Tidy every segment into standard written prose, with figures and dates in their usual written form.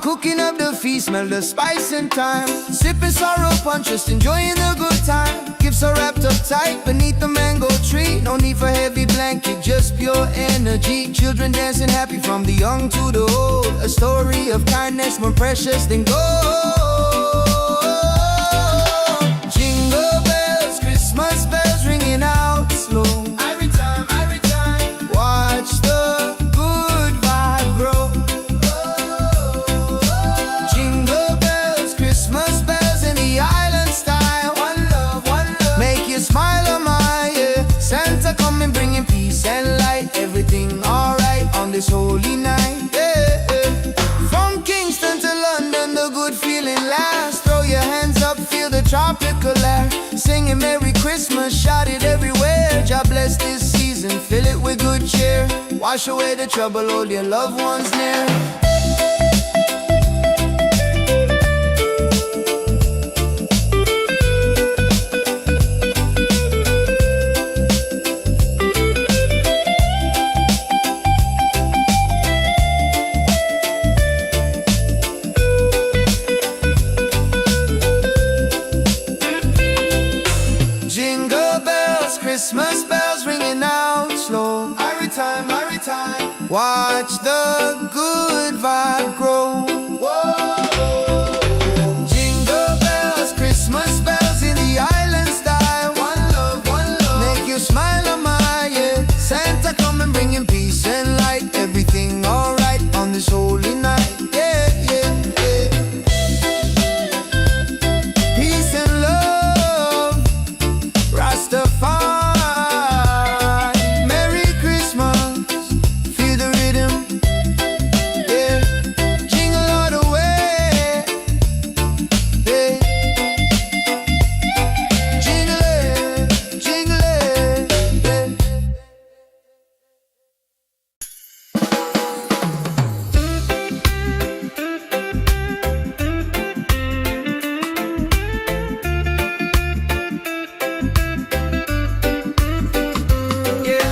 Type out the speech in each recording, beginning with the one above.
cooking up the feast, smell the spice and thyme. Sipping sorrow punch, just enjoying the good time. Gifts are wrapped up tight beneath the mango tree. No need for heavy blanket, just pure energy. Children dancing happy from the young to the old. A story of kindness more precious than gold. Jingle bells, Christmas bells ringing out slow. Every time, watch the good vibe grow. Jingle bells, Christmas bells in the island style. One love, make you smile, oh my, yeah. Santa coming bringing peace and light. Everything alright on this holy night, yeah. From Kingston to London, the good feeling lasts. Throw your hands up, feel the tropical air. Singing Merry Christmas, shout it everywhere. God bless this season, fill it with good cheer. Wash away the trouble, hold your loved ones near. Jingle bells, Christmas bells ringing out slow. Every time, watch the good vibe grow. Whoa. Jingle bells, Christmas bells in the island style. One love, make you smile, oh my, yeah. Santa coming bringing peace and light. Everything alright on this holy night, yeah. Peace and love, Rastafari. Merry Christmas, feel the rhythm, yeah. Jingle all the way, yeah. Jingle it, yeah.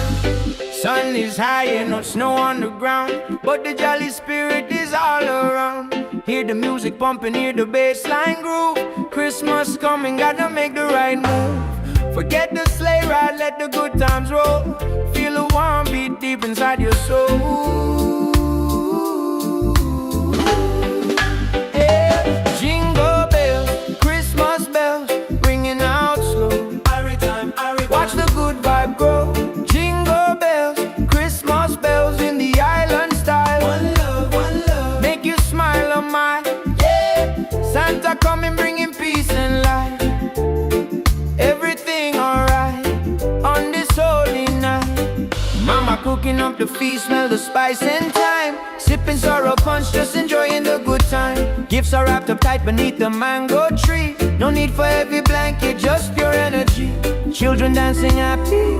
Sun is high and no snow on the ground, but the jolly spirit is all around. Hear the music pumping, hear the bass line groove. Christmas coming, gotta make the right move. Forget the sleigh ride, let the good times roll. Feel a warm beat deep inside your soul. Yeah. Jingle bells, Christmas bells, ringing out slow. Watch the good vibe grow. Jingle bells, Christmas bells in the island style. One love, make you smile, oh my, yeah. Santa coming bringing peace and light. Everything alright on this holy night. Mama cooking up the feast, smell the spice and thyme. Sipping sorrow punch, just enjoying the good time. Gifts are wrapped up tight beneath the mango tree. No need for heavy blanket, just pure energy. Children dancing happy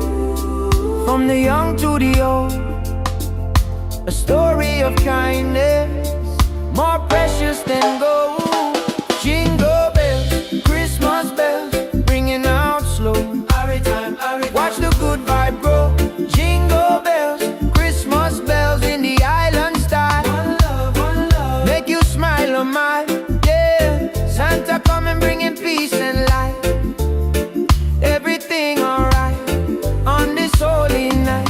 from the young to the old. A story of kindness more precious than gold. Jingle bells, Christmas bells, ringing out slow. Watch the good vibe grow. Jingle bells, Christmas bells in the island style. One love, make you smile, oh my, yeah. Santa coming bringing peace and light. Everything alright on this holy night.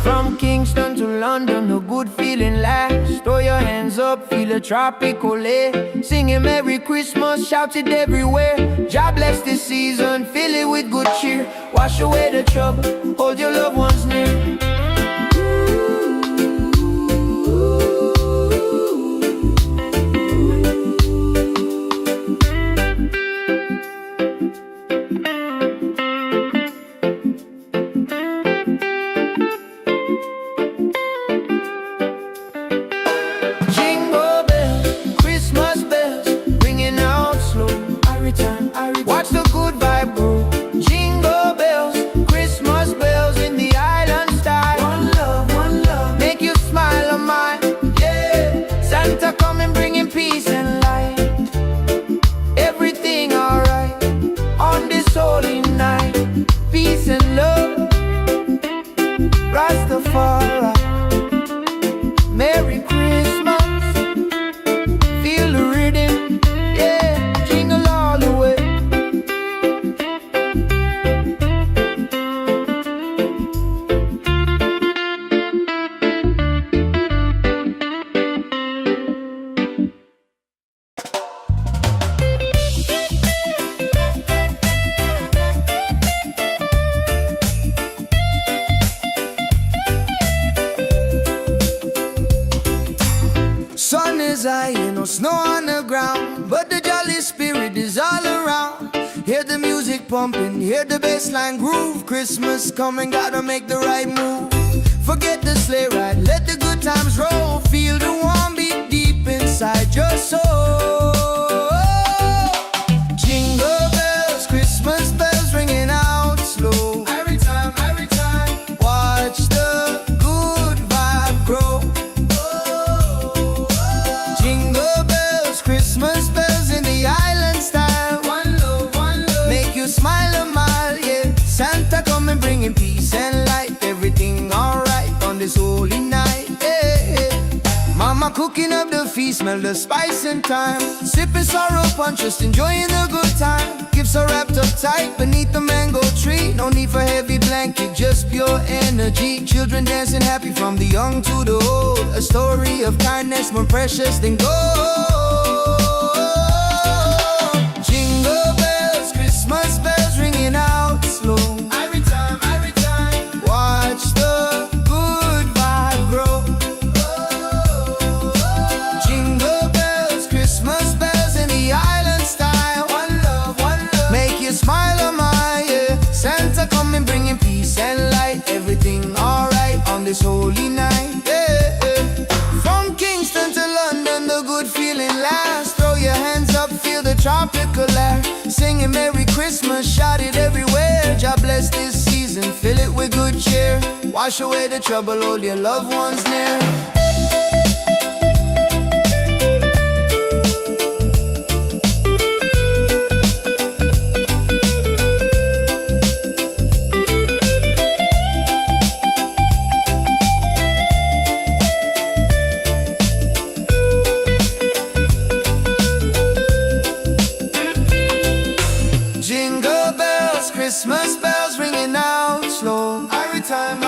From Kingston to London, the good feeling lasts. Throw your hands up, feel the tropical air. Singing Merry Christmas, shout it everywhere. God bless this season, fill it with good cheer. Wash away the trouble, hold your loved ones near. Jingle bells, Christmas bells, ringing out slow. Watch the good vibe grow. Jingle bells, Christmas bells in the island style. is high, ain't no snow on the ground, but the jolly spirit is all around. Hear the music pumping, hear the bassline groove. Christmas coming, gotta make the right move. Forget the sleigh ride, let the good times roll. Feel the warm beat deep inside your soul. Jingle bells, Christmas bells ringing out slow. Every time, watch the good vibe grow. Jingle bells, Christmas bells in the island style. One love, make you smile a mile, yeah. Santa coming bringing peace and light. Everything alright on this holy night, yeah. Mama cooking up the feast, smell the spice and thyme. Sipping sorrow punch, just enjoying the good time. Gifts are wrapped up tight beneath the mango tree. No need for heavy blanket, just pure energy. Children dancing happy from the young to the old. A story of kindness more precious than gold. Jingle bells, Christmas bells ringing out slow. Every time, watch the good vibe grow. Jingle bells, Christmas bells in the island style. One love, make you smile a mile, yeah. Santa coming bringing peace and light. Everything alright on this holy night, yeah. From Kingston to London, the good feeling lasts. Throw your hands up, feel the tropical air. Singing Merry Christmas, shout it everywhere. God bless this season, fill it with good cheer. Wash away the trouble, hold your loved ones near. Jingle bells, Christmas bells ringing out slow. Every time,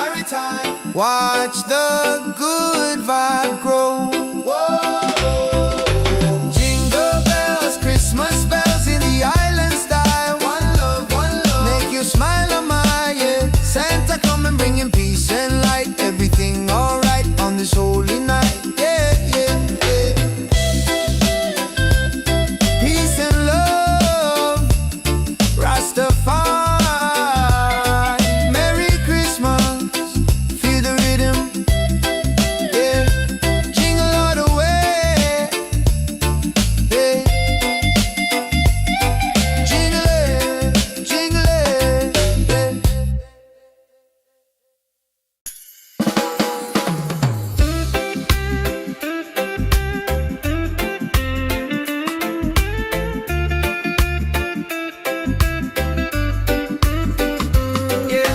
watch the good vibe grow. Whoa. Jingle bells, Christmas bells in the island style. One love, make you smile a mile, yeah. Santa coming bringing peace and light. Everything alright on this holy night, yeah, yeah, yeah. Peace and love, Rastafari. Merry Christmas, feel the rhythm, yeah. Jingle all the way, yeah. Jingle it, yeah.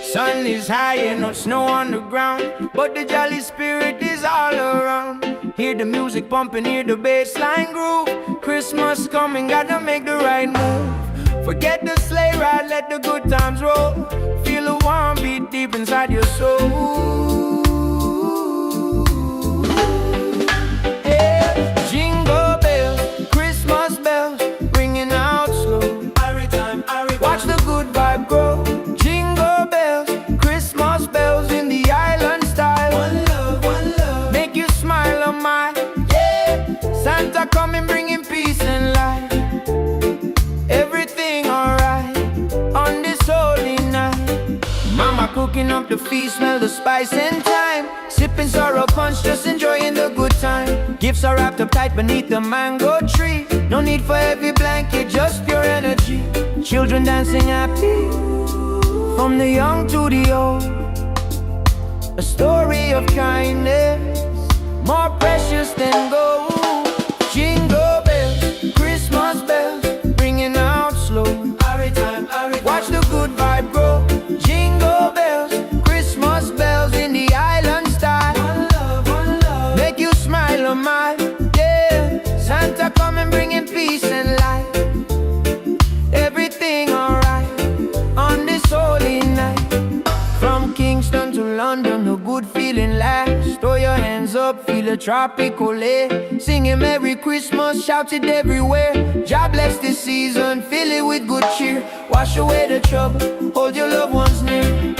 Sun is high and no snow on the ground, but the jolly spirit is all around. Hear the music pumping, hear the bassline groove. Christmas coming, gotta make the right move. Forget the sleigh ride, let the good times roll. Feel the warm beat deep inside your soul. Yeah. Jingle bells, Christmas bells ringing out slow. Watch the good vibe grow. Jingle bells, Christmas bells in the island style. One love, make you smile a mile, yeah. Santa coming bringing peace and light. Everything alright on this holy night. Mama cooking up the feast, smell the spice and thyme. Sipping sorrow punch, just enjoying the good time. Gifts are wrapped up tight beneath the mango tree. No need for heavy blanket, just pure energy. Children dancing happy from the young to the old. A story of kindness more precious than gold. Jingle bells, Christmas bells ringing out slow. Watch the good vibe grow. Jingle bells, Christmas bells in the island style. One love, make you smile a mile, yeah. Santa coming bringing peace and light. Everything alright on this holy night. From Kingston to London, the good feeling lasts. Throw your hands up, feel the tropical air. Singing Merry Christmas, shout it everywhere. God bless this season, fill it with good cheer. Wash away the trouble, hold your loved ones near.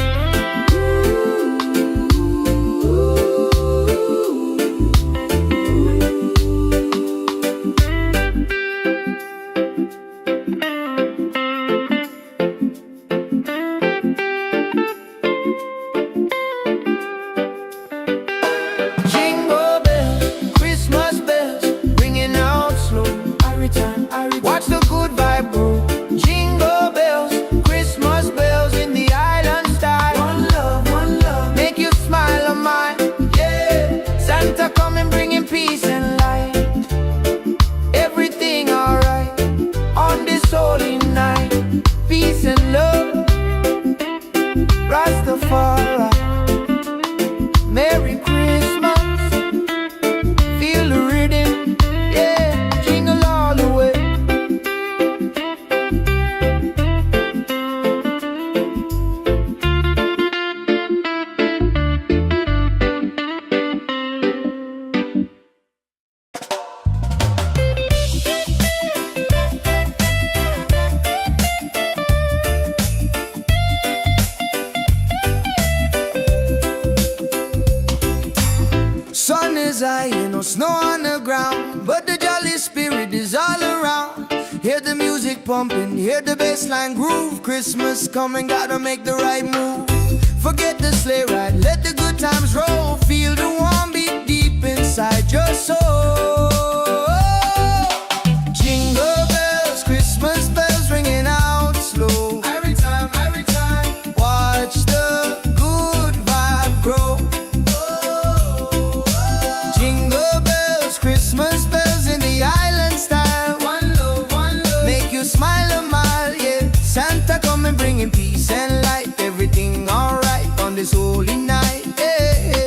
coming bringing peace and light. Everything alright on this holy night. Peace and love, Rastafari. Merry Christmas, feel the rhythm, yeah, jingle all the way. Sun is high, no snow on the ground, but the jolly spirit is all around. Hear the music pumping, hear the bassline groove. Christmas coming, gotta make the right move. Forget the sleigh ride, let the good times roll. Feel the warm beat deep inside your soul. Jingle bells, Christmas bells ringing out slow. Every time, watch the good vibe grow. Christmas bells in the island style. One love, make you smile a mile, yeah. Santa coming bringing peace and light. Everything alright on this holy night, yeah.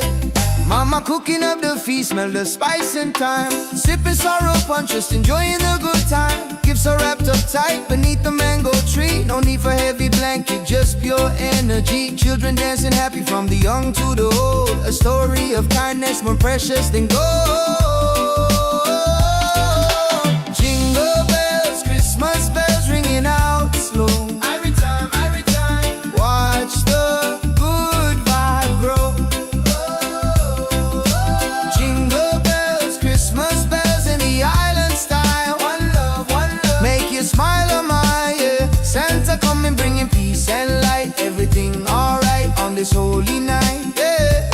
Mama cooking up the feast, smell the spice and thyme. Sipping sorrow punch, just enjoying the good time. Gifts are wrapped up tight beneath the mango tree. No need for heavy blanket, just pure energy. Children dancing happy from the young to the old. A story of kindness more precious than gold. Jingle bells, Christmas bells ringing out slow. Every time, watch the good vibe grow. Jingle bells, Christmas bells in the island style. One love, make you smile a mile, yeah. Santa coming bringing peace and light. Everything alright on this holy night, yeah.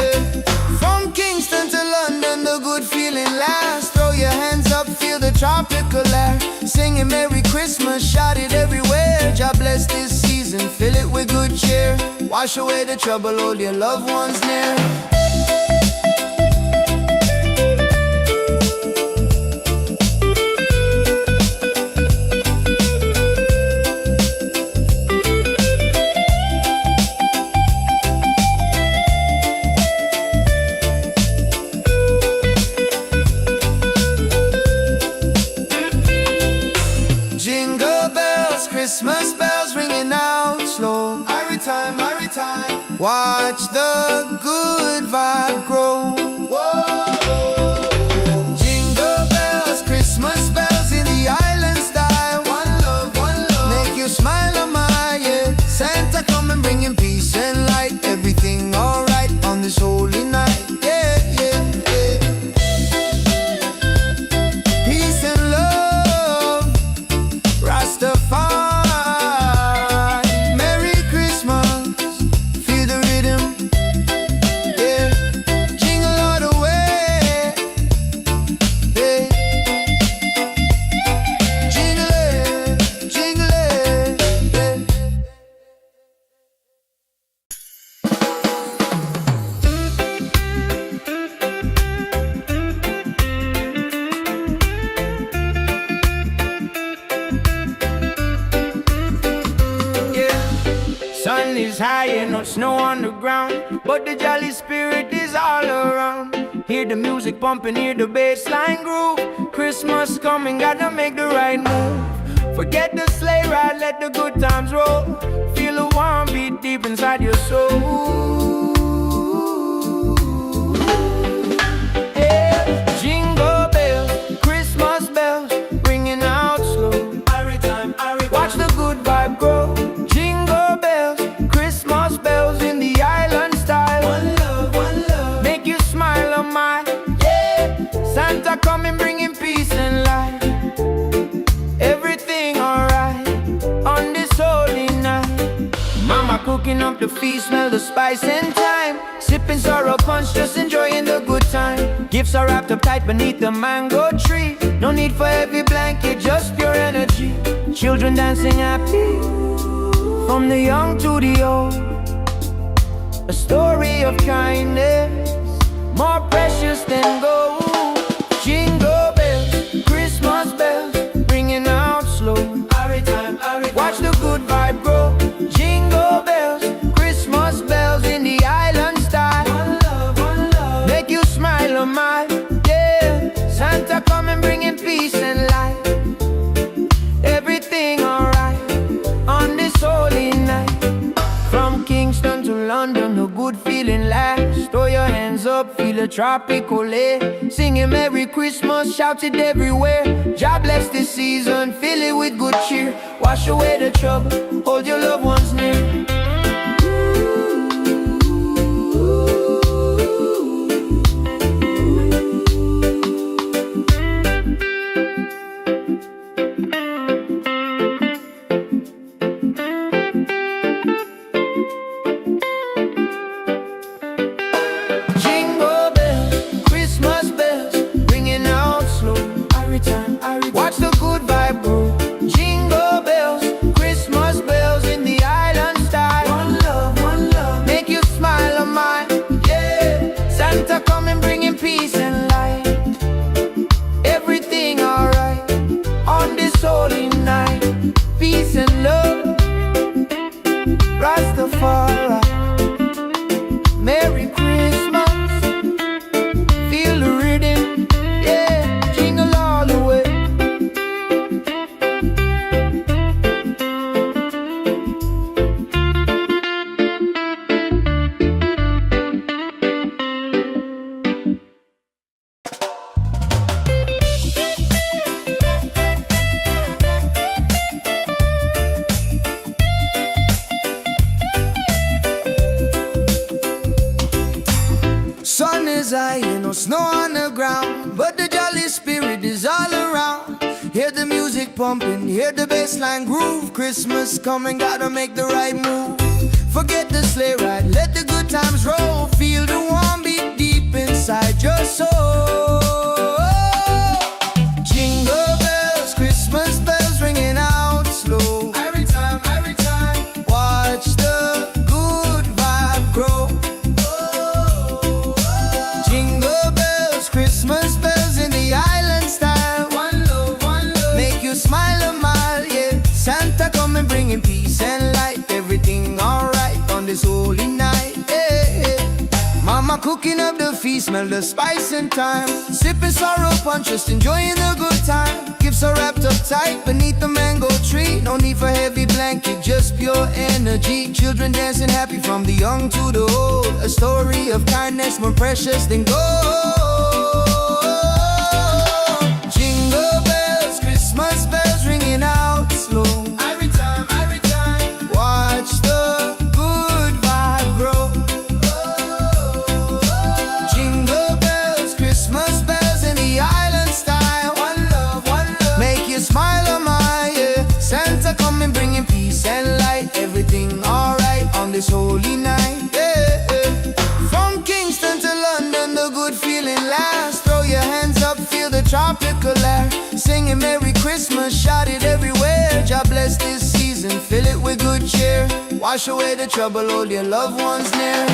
From Kingston to London, the good feeling lasts. Throw your hands up, feel the tropical air. Singing Merry Christmas, shout it everywhere. God bless this season, fill it with good cheer. Wash away the trouble, hold your loved ones near. Jingle bells, Christmas bells ringing out slow. Every time, watch the good vibe grow. Whoa. Jingle bells, Christmas bells in the island style. One love, make you smile a mile, yeah. Santa coming bringing peace and light. Everything alright on this holy night, yeah, yeah, yeah. Peace and love, Rastafari. Merry Christmas, feel the rhythm, yeah. Jingle all the way, yeah. Jingle it, yeah. Sun is high and no snow on the ground, but the jolly spirit is all around. Hear the music pumping, hear the bassline groove. Christmas coming, gotta make the right move. Forget the sleigh ride, let the good times roll. Feel the warm beat deep inside your soul. Yeah. Jingle bells, Christmas bells ringing out slow. Watch the good vibe grow. Jingle bells, Christmas bells in the island style. One love, make you smile a mile, yeah. Santa coming bringing peace and light. Everything alright on this holy night. Mama cooking up the feast, smell the spice and thyme. Sipping sorrow punch, just enjoying the good time. Gifts are wrapped up tight beneath the mango tree. No need for heavy blanket, just pure energy. Children dancing happy, from the young to the old. A story of kindness, more precious than gold. tropically. Singing Merry Christmas, shouted everywhere. God bless this season, fill it with good cheer. Wash away the trouble, hold your loved ones near. Watch the good vibe grow. Jingle bells, Christmas bells in the island style. One love, make you smile on mine. Yeah, Santa coming bringing peace and light. Everything alright on this holy night. Peace and love, Rastafari. Merry Christmas, feel the rhythm. Yeah, jingle all the way. Sun is high, no snow on the ground, but the jolly spirit is all around. Hear the music pumping, hear the bassline groove. Christmas coming, gotta make the right move. Forget the sleigh ride, let the good times roll. Feel the warm beat deep inside your soul. Jingle bells, Christmas bells ringing out slow. Every time, watch the good vibe grow. Christmas bells in the island style. One love, make you smile a mile, yeah. Santa coming bringing peace and light. Everything alright on this holy night, yeah. Mama cooking up the feast, smell the spice and thyme. Sipping sorrow punch, just enjoying the good time. Gifts are wrapped up tight beneath the mango tree. No need for heavy blanket, just pure energy. Children dancing happy from the young to the old. A story of kindness more precious than gold. Jingle bells, Christmas bells ringing out slow. Every time, watch the good vibe grow. Jingle bells, Christmas bells in the island style. One love, make you smile a mile, yeah. Santa coming bringing peace and light. Everything alright on this holy night, yeah. From Kingston to London, the good feeling lasts. Throw your hands up, feel the tropical air. Singing Merry Christmas, shout it everywhere. God bless this season, fill it with good cheer. Wash away the trouble, hold your loved ones near.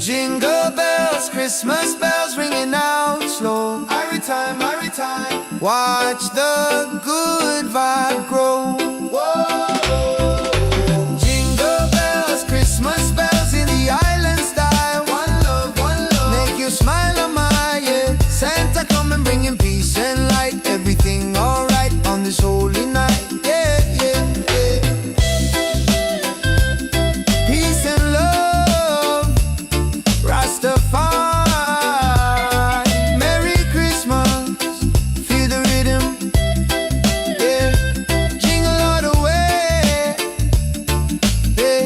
Jingle bells, Christmas bells ringing out slow. Every time, watch the good vibe grow. Whoa. Jingle bells, Christmas bells in the island style. One love, make you smile a mile, yeah. Santa coming bringing peace and light. Everything alright on this holy night, yeah. Peace and love, Rastafari. Merry Christmas, feel the rhythm, yeah. Jingle all the way, yeah.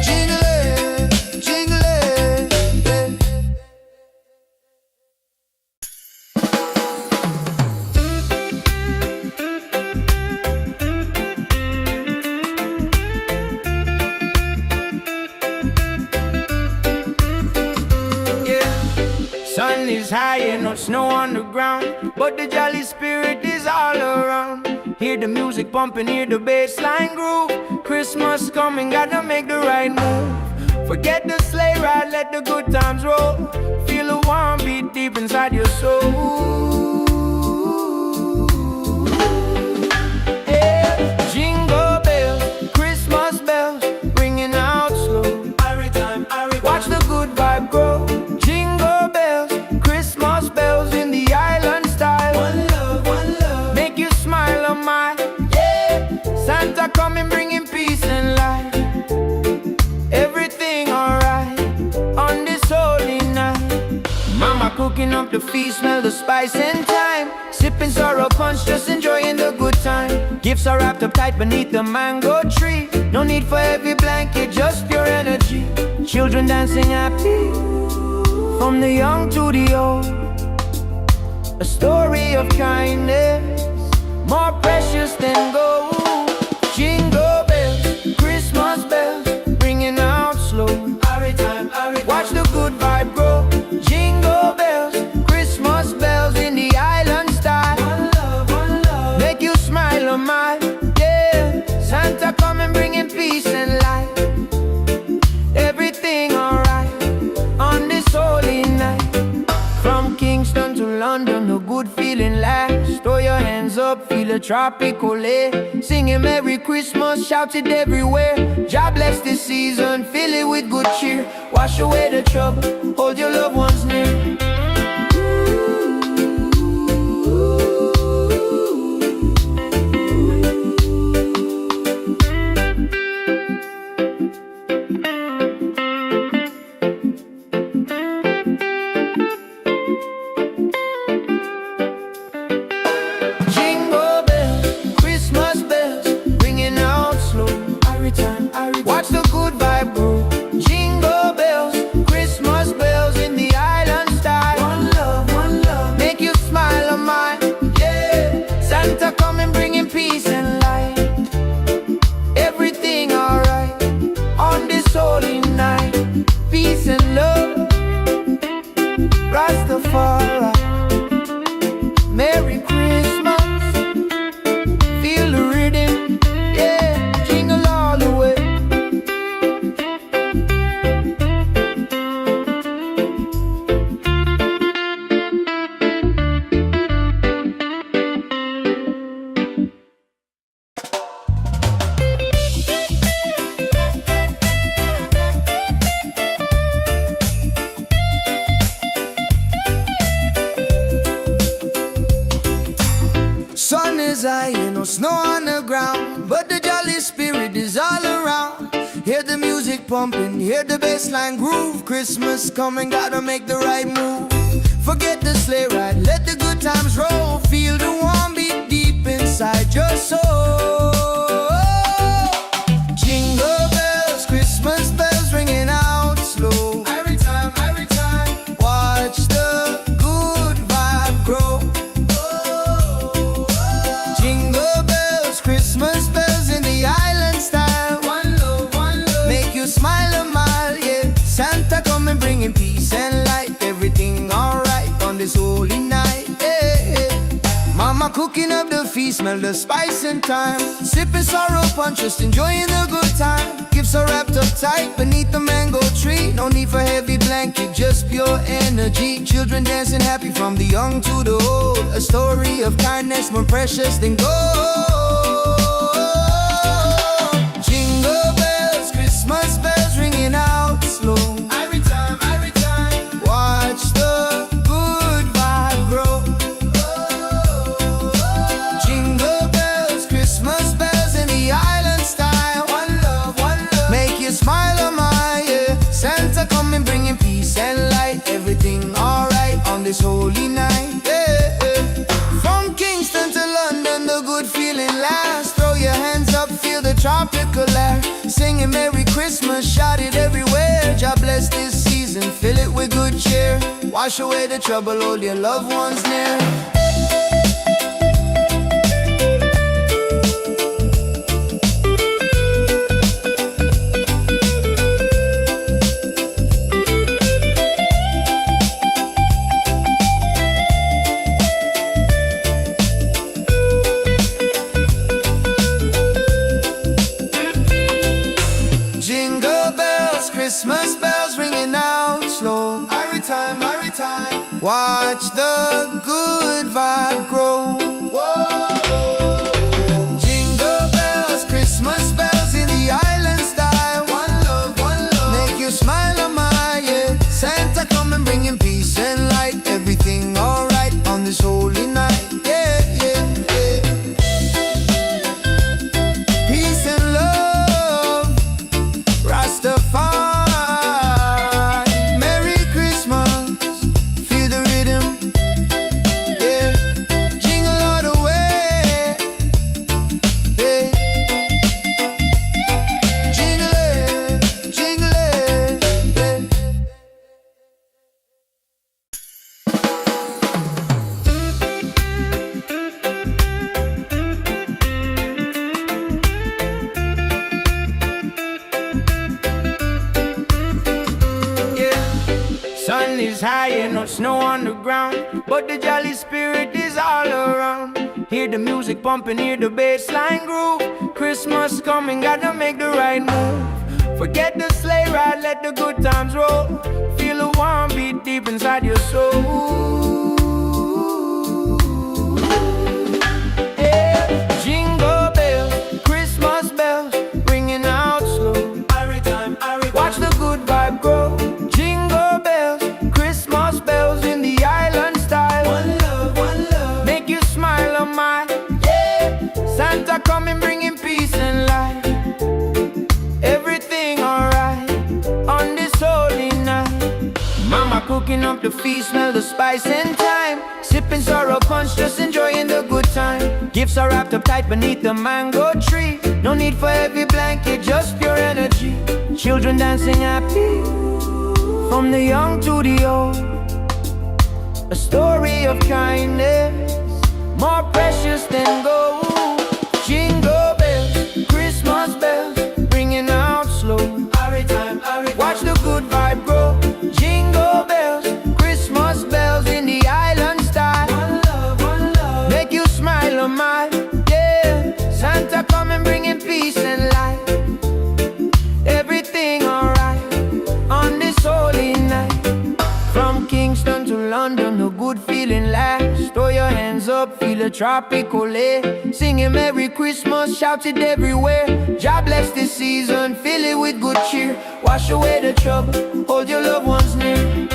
Jingle it, yeah. Sun is high and no snow on the ground, but the jolly spirit is all around. Hear the music pumping, hear the bassline groove. Christmas coming, gotta make the right move. Forget the sleigh ride, let the good times roll. Feel the warm beat deep inside your soul. Yeah. up the feast, smell the spice and thyme. Sipping sorrow punch, just enjoying the good time. Gifts are wrapped up tight beneath the mango tree. No need for heavy blanket, just pure energy. Children dancing happy, from the young to the old. A story of kindness, more precious than gold. Jingle bells, Christmas bells, ringing out slow. Watch the good vibe grow. Jingle bells, Christmas bells in the island style. One love, make you smile a mile. Yeah, Santa coming bringing peace and light. Everything alright on this holy night. From Kingston to London, the good feeling lasts. Throw your hands up, feel a tropical air. Singing Merry Christmas, shout it everywhere. God bless this season, fill it with good cheer. Wash away the trouble, hold your loved ones near. Watch the good vibe grow. Jingle bells, Christmas bells in the island style. One love, make you smile a mile. Yeah, Santa coming bringing peace and light. Everything alright on this holy night. Peace and love, Rastafari. Merry Christmas, feel the rhythm. Yeah, jingle all the way. Sun is high, no snow on the ground, but the jolly spirit is all around. Hear the music pumping, hear the bassline groove. Christmas coming, gotta make the right move. Forget the sleigh ride, let the good times roll. Feel the warm beat deep inside your soul. Jingle bells, Christmas bells ringing out slow. Every time, watch the good vibe grow. Jingle bells, Christmas bells in the island style. One love, make you smile a mile. Yeah, Santa coming bringing peace and light. Everything alright on this holy night. Yeah. Mama cooking up the feast, smell the spice and thyme. Sipping sorrow punch, just enjoying the good time. Gifts are wrapped up tight beneath the mango tree. No need for heavy blanket, just pure energy. Children dancing happy from the young to the old. A story of kindness more precious than gold. Jingle bells, Christmas bells ringing out slow. Every time, watch the good vibe grow. Jingle bells, Christmas bells in the island style. One love, make you smile a mile. Yeah, Santa coming bringing peace and light. Everything alright on this holy night. Yeah. From Kingston to London, the good feeling lasts. Throw your hands up, feel the tropical air. Singing Merry Christmas, shout it everywhere. God bless this season, fill it with good cheer. Wash away the trouble, hold your loved ones near. Jingle bells, Christmas bells ringing out slow. Every time, watch the good vibe grow. Whoa. Jingle bells, Christmas bells in the island style. One love, make you smile a mile. Yeah, Santa coming bringing peace and light. Everything alright on this holy night. Yeah, yeah, yeah. Peace and love, Rastafari. Merry Christmas, feel the rhythm. sun is high and no snow on the ground, but the jolly spirit is all around. Hear the music pumping, hear the bass line groove. Christmas coming, gotta make the right move. Forget the sleigh ride, let the good times roll. Feel a warm beat deep inside your soul. Yeah. Jingle bells, Christmas bells, ringing out slow. Every time, watch the good vibe grow. Jingle bells, Christmas bells in the island style. One love, make you smile on my, yeah. Santa coming, bringing peace and light. Everything alright on this holy night. Mama cooking up the feast, smell the spice and thyme. Sipping sorrow punch, just enjoying the good time. Gifts are wrapped up tight beneath the mango tree. No need for heavy blanket, just pure energy. Children dancing happy, from the young to the old. A story of kindness, more precious than gold. Jingle bells, Christmas bells, ringing out slow. Watch the good vibe grow. Jingle bells, Christmas bells in the island style. One love, make you smile on my, yeah. Santa coming, bringing peace and light. Everything alright on this holy night. From Kingston to London, the good feeling lasts. Throw your hands up, feel a tropical air. Singing Merry Christmas, shout it everywhere. God bless this season, fill it with good cheer. Wash away the trouble, hold your loved ones near.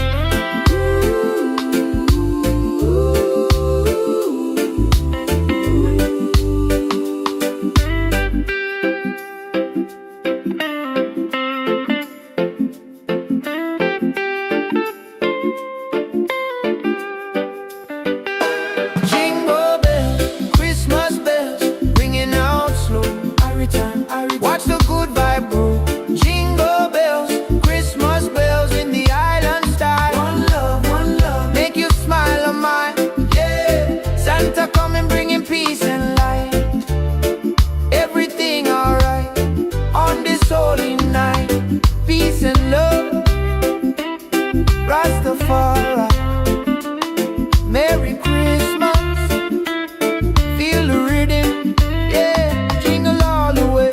Watch the good vibe grow. Jingle bells, Christmas bells in the island style. One love, make you smile on mine, yeah. Santa coming, bringing peace and light. Everything alright on this holy night. Peace and love, Rastafari. Merry Christmas, feel the rhythm, yeah. Jingle all the way.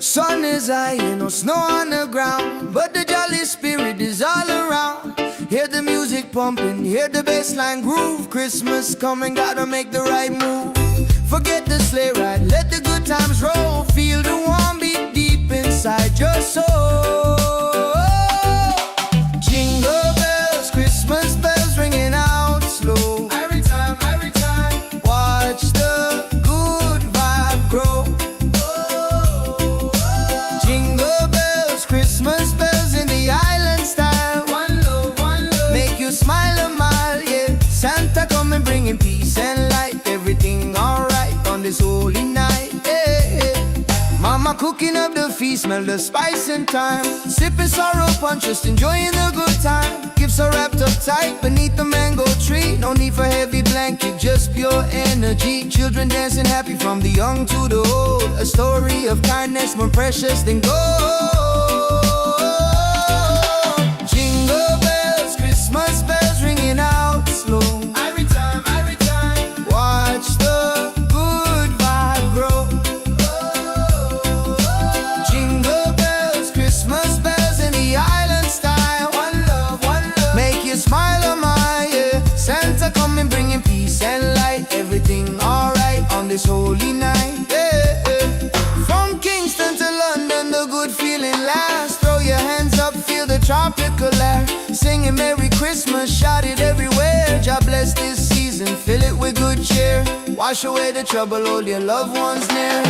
Sun is high and no snow on the ground, but the jolly spirit is all around. Hear the music pumping, hear the bass line groove. Christmas coming, gotta make the right move. Forget the sleigh ride, let the good times roll. Feel the warm beat deep inside your soul. Jingle bells, Christmas bells ringing out slow. Every time, watch the good vibe grow. Jingle bells, Christmas bells in the island style. One love, make you smile a mile, yeah. Santa coming, bringing peace and light. Everything alright on this holy night, yeah. Mama cooking up the feast, smell the spice and thyme. Sipping sorrow punch, just enjoying the good time. Gifts are wrapped up tight beneath the mango tree. No need for heavy blanket, just pure energy. Children dancing happy, from the young to the old. A story of kindness, more precious than gold. Jingle bells, Christmas bells ringing out slow. Every time, watch the good vibe grow. Jingle bells, Christmas bells in the island style. One love, make you smile on my, yeah. Santa coming, bringing peace and light. Everything alright on this holy night, yeah. From Kingston to London, the good feeling lasts. Throw your hands up, feel the tropical air. Singing Merry Christmas, shout it everywhere. God bless this season, fill it with good cheer. Wash away the trouble, hold your loved ones near.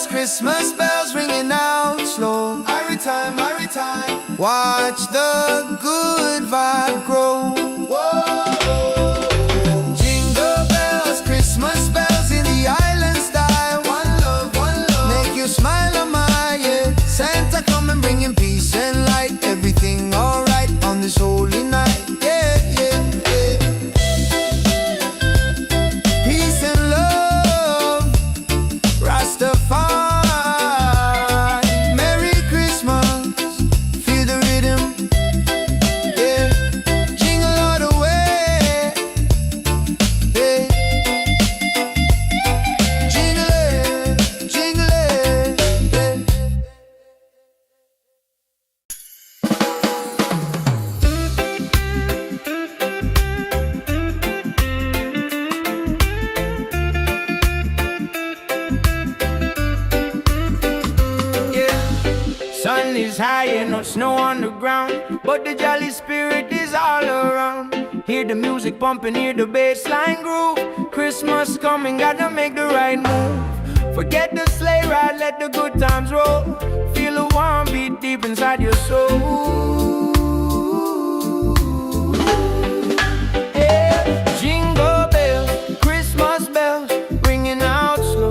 bells, Christmas bells ringing out slow. Every time, watch the good vibe grow. Whoa. Jingle bells, Christmas bells in the island style. One love, make you smile on my yeah. Santa come and bringing peace and light. Everything alright on this holy night. Yeah, yeah, yeah. Peace and love, Rastafari. Merry Christmas, feel the rhythm. Yeah, jingle all the way. Yeah, jingle it, jingle it. Yeah. Sun is high and no snow on the ground, but the jolly spirit is all around. Hear the music pumping, hear the bass line groove. Christmas coming, gotta make the right move. Forget the sleigh ride, let the good times roll. Feel the warm beat deep inside your soul. Yeah. Jingle bells, Christmas bells, ringing out slow.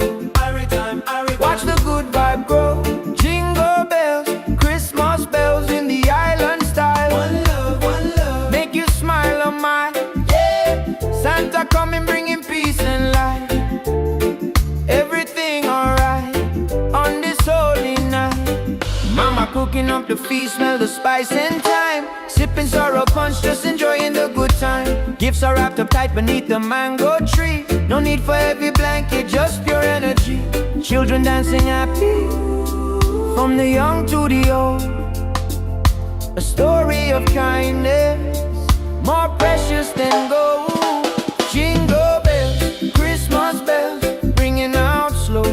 Watch the good vibe grow. Jingle bells, Christmas bells in the island style. One love, make you smile on my yeah. Santa coming bringing peace and light. Everything alright on this holy night. Mama cooking up the feast, smell the spice and thyme. Sipping sorrow punch, just enjoying the good time. Gifts are wrapped up tight beneath the mango tree. No need for heavy blanket, just pure energy. Children dancing happy, from the young to the old. A story of kindness, more precious than gold. Jingle bells, Christmas bells, ringing out slow.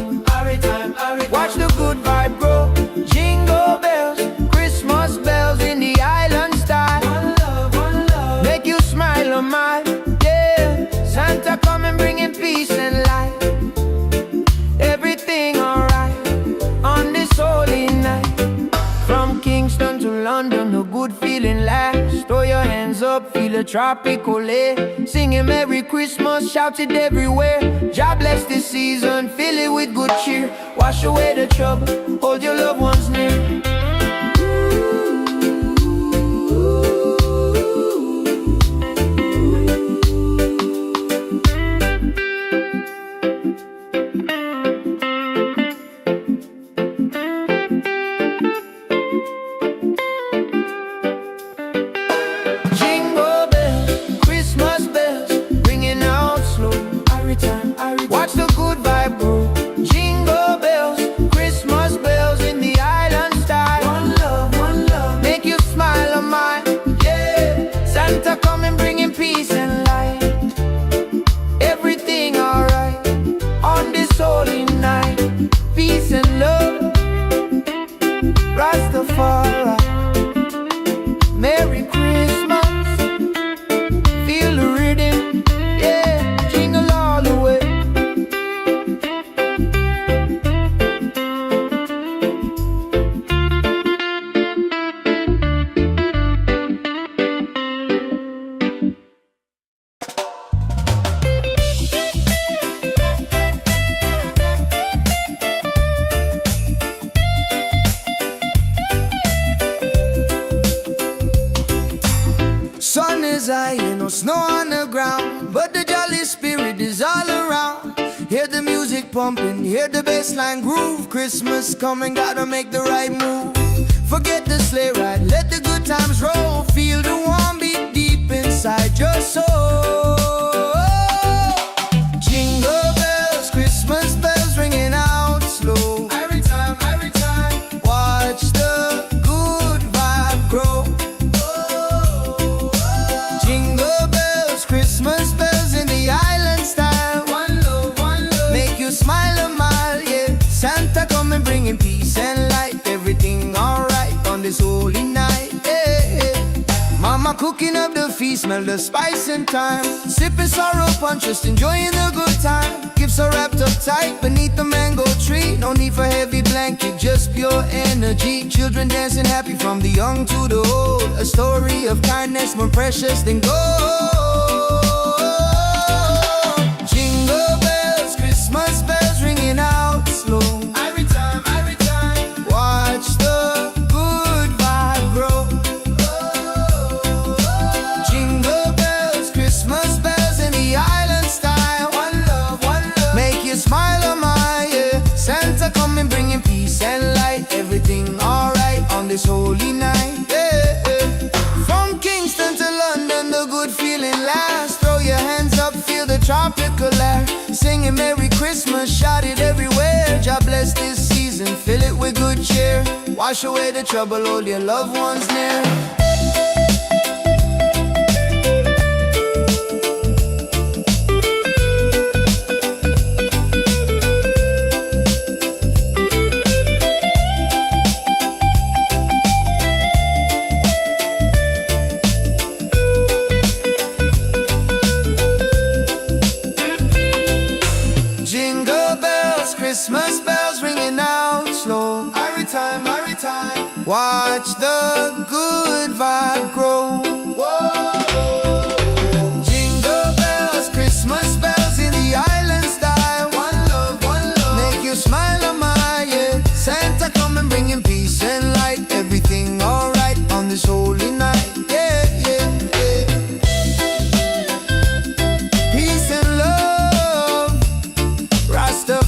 Watch the good vibe grow. Jingle bells, Christmas bells in the island style. One love, make you smile on my yeah. Santa come and bringing peace and light. Everything alright on this holy night. From Kingston to London, a good feeling lasts. Throw your hands up, feel a tropical air. Singing Merry Christmas, shout it everywhere. God bless this season, fill it with good cheer. Wash away the trouble, hold your loved ones near. Jingle bells, Christmas bells, ringing out slow. Watch the good vibe grow. Jingle bells, Christmas bells in the island style. One love, make you smile on my yeah. Santa coming bringing peace and light. Everything alright on this holy night. Peace and love, Rastafari. Merry Christmas, feel the rhythm, yeah, jingle all the way. Sun is high and no snow on the ground, but the jolly spirit is all around. Hear the music pumping, hear the bass line groove. Christmas coming, gotta make the right move. Forget the sleigh ride, let the good times roll. Feel the warm beat deep inside your soul. Jingle bells, Christmas bells ringing out slow. Every time, watch the good vibe grow. Jingle bells, Christmas bells in the island style. One love, make you smile a mile, yeah. Santa come and bringing peace and light. Everything alright on this holy night, yeah. Mama cooking up the feast, smell the spice and thyme. Sipping sorrow punch, just enjoying the good time. Gifts are wrapped up tight beneath the mango tree. No need for blanket, just pure energy. Children dancing happy from the young to the old. A story of kindness more precious than gold. Jingle bells, Christmas bells ringing out slow. Every time, watch the good vibe grow. Jingle bells, Christmas bells in the island style. One love, make you smile on my yeah. Santa coming bringing peace and light. Everything alright on this holy night, yeah, yeah. From Kingston to London, the good feeling lasts. Throw your hands up, feel the tropical air. Singing Merry Christmas, shout it everywhere. God bless this season, fill it with good cheer. Wash away the trouble, hold your loved ones near. Jingle bells, Christmas bells ringing out slow. Every time, watch the good vibe grow. Whoa. Jingle bells, Christmas bells in the island style. One love, make you smile on my yeah. Santa coming bringing peace and light. Everything alright on this holy night, yeah, yeah, yeah. Peace and love, Rastafari,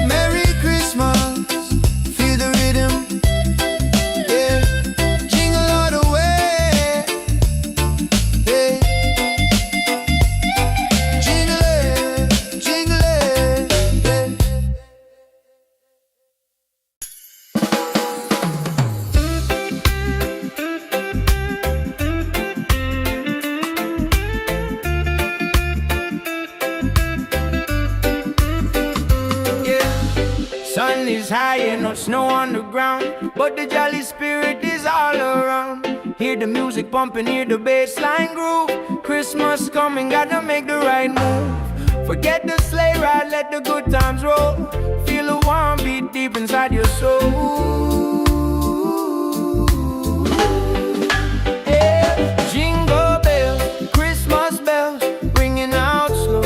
Merry Christmas, feel the rhythm, yeah. Jingle all the way, yeah. Jingle it, yeah. Sun is high and no snow on the ground, but the jolly spirit is all around. Hear the music pumping, hear the bass line groove. Christmas coming, gotta make the right move. Forget the sleigh ride, let the good times roll. Feel the warm beat deep inside your soul. Yeah. Jingle bells, Christmas bells, ringing out slow.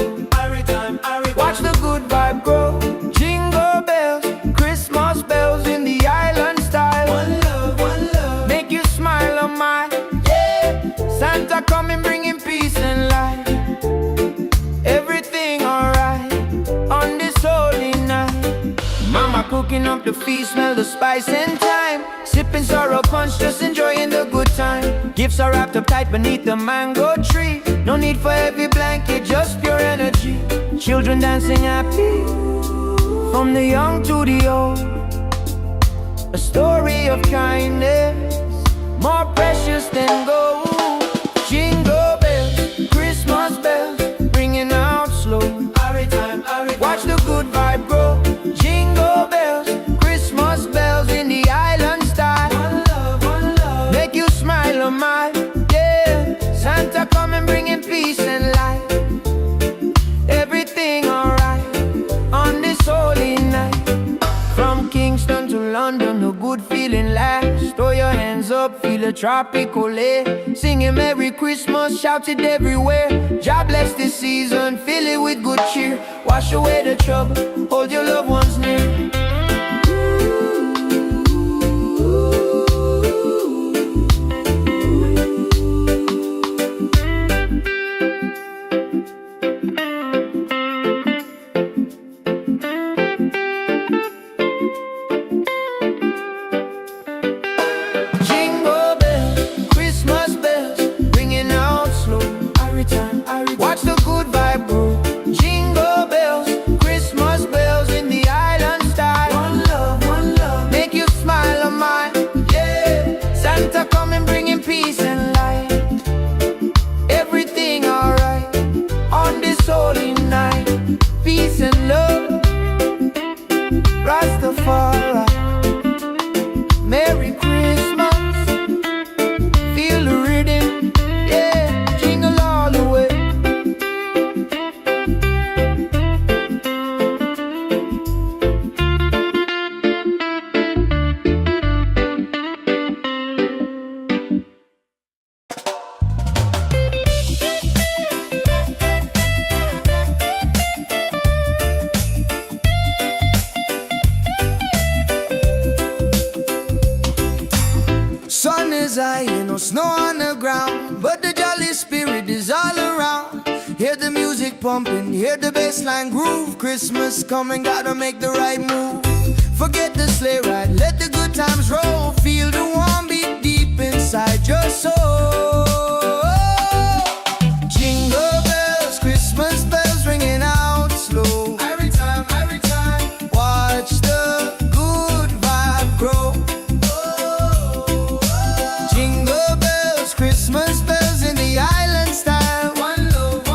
Watch the good vibe grow. Jingle bells, Christmas bells in the island style. One love, make you smile on my yeah. Santa coming bringing peace and light. Everything alright on this holy night. Mama cooking up the feast, smell the spice and thyme. Sipping sorrow punch, just enjoying the good time. Gifts are wrapped up tight beneath the mango tree. No need for heavy blanket, just pure energy. Children dancing happy, from the young to the old. A story of kindness, more precious than gold. Jingle bells, Christmas bells, ringing out slow. Watch the good vibe grow. Jingle bells, Christmas bells in the island style. One love, make you smile on my yeah. Santa coming bringing peace and light. Everything alright on this holy night. From Kingston to London, the good feeling lasts. Throw your hands up, feel a tropical air. Singing Merry Christmas, shout it everywhere. God bless this season, fill it with good cheer. Wash away the trouble, hold your loved ones near. Jingle bells, Christmas bells, ringing out slow. Watch the good vibe grow. Jingle bells, Christmas bells in the island style. One love, make you smile on my yeah. Santa coming bringing peace and light. Everything alright on this holy night. Peace and love, Rastafari, Merry Christmas, feel the rhythm, yeah. Jingle all the way. high and no snow on the ground, but the jolly spirit is all around. Hear the music pumping, hear the bassline groove. Christmas coming, gotta make the right move. Forget the sleigh ride, let the good times roll. Feel the warm beat deep inside your soul. Jingle bells, Christmas bells ringing out slow. Every time, watch the good vibe grow. Jingle bells, Christmas bells in the island style. One love,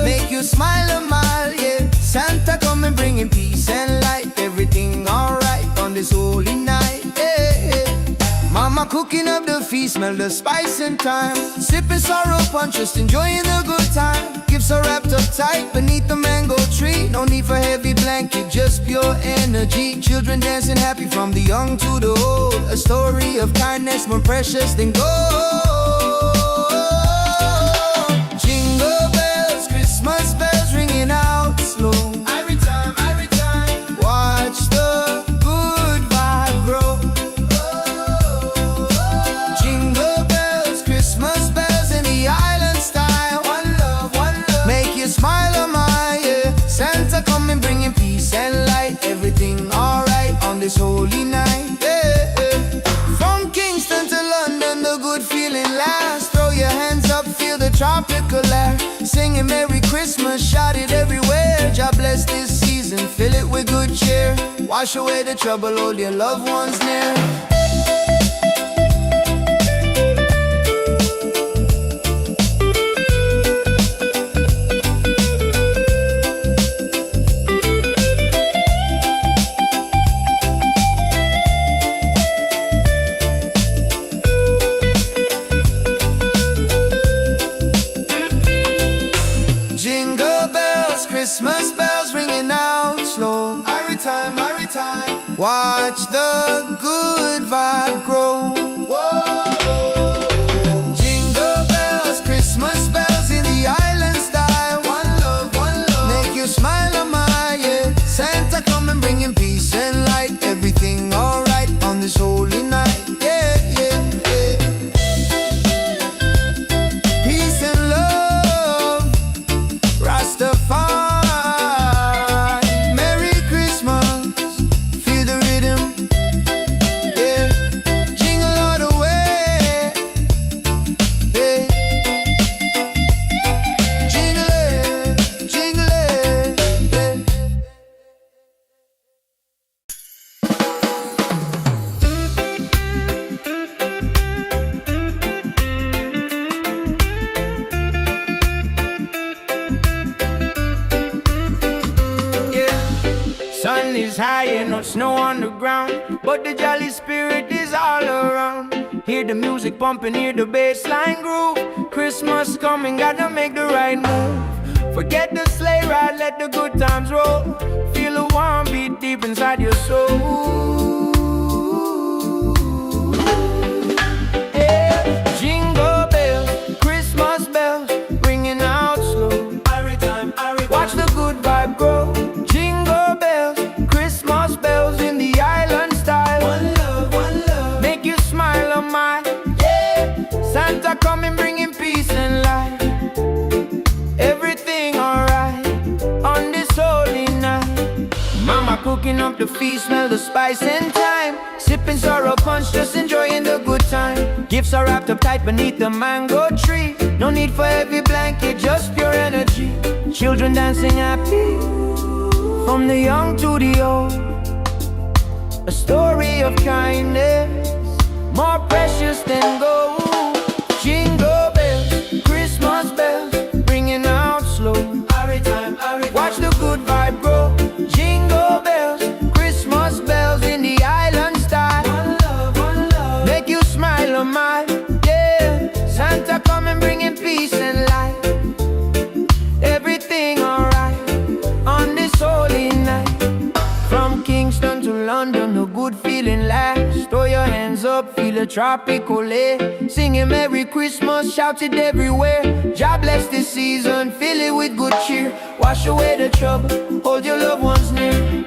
make you smile a mile, yeah. Santa coming bringing peace and light. Everything alright on this holy night, yeah. Mama cooking up the feast, smell the spice and thyme. Sipping sorrow punch, just enjoying the good time. Gifts are wrapped up tight beneath the mango tree. No need for heavy blanket, just pure energy. Children dancing happy from the young to the old. A story of kindness more precious than gold. Jingle bells, Christmas bells ringing out slow. Every time, watch the good vibe grow. Jingle bells, Christmas bells in the island style. One love, make you smile a mile, yeah. Santa coming bringing peace and light. Everything alright on this holy night, yeah. From Kingston to London, the good feeling lasts. Throw your hands up, feel the tropical air. Singing Merry Christmas, shout it everywhere. God bless this season, fill it with good cheer. Wash away the trouble, hold your loved ones near. Jingle bells, Christmas bells ringing out slow. Every time, watch the good vibe grow. Whoa. Jingle bells, Christmas bells in the island style. One love, make you smile a mile, yeah. Santa coming bringing peace and light. Everything alright on this holy night, yeah, yeah, yeah. Peace and love, Rastafari, Merry Christmas, feel the rhythm, yeah. Jingle all the way, yeah. Jingle it, yeah. Sun is high and no snow on the ground, but the jolly spirit is all around. Hear the music pumping, hear the bassline groove. Christmas coming, gotta make the right move. Forget the sleigh ride, let the good times roll. Feel the warm beat deep inside your soul. Yeah. Jingle bells, Christmas bells, ringing out slow. Watch the good vibe grow. Jingle bells, Christmas bells in the island style. One love, make you smile a mile, yeah. Santa coming bringing peace and light. Everything alright on this holy night. Mama cooking up the feast, smell the spice and thyme. Sipping sorrow punch, just enjoying the good time. Gifts are wrapped up tight beneath the mango tree. No need for heavy blanket, just pure energy. Children dancing happy from the young to the old. A story of kindness more precious than gold. Jingle bells, Christmas bells, ringing out slow. Watch the good vibe grow. Jingle bells, Christmas bells in the island style. One love, make you smile a mile, yeah. Santa coming bringing peace and light. Everything alright on this holy night. From Kingston to London, a good feeling lasts. Throw your hands up, feel a tropical air. Singing Merry Christmas, shout it everywhere. God bless this season, fill it with good cheer. Wash away the trouble, hold your loved ones near.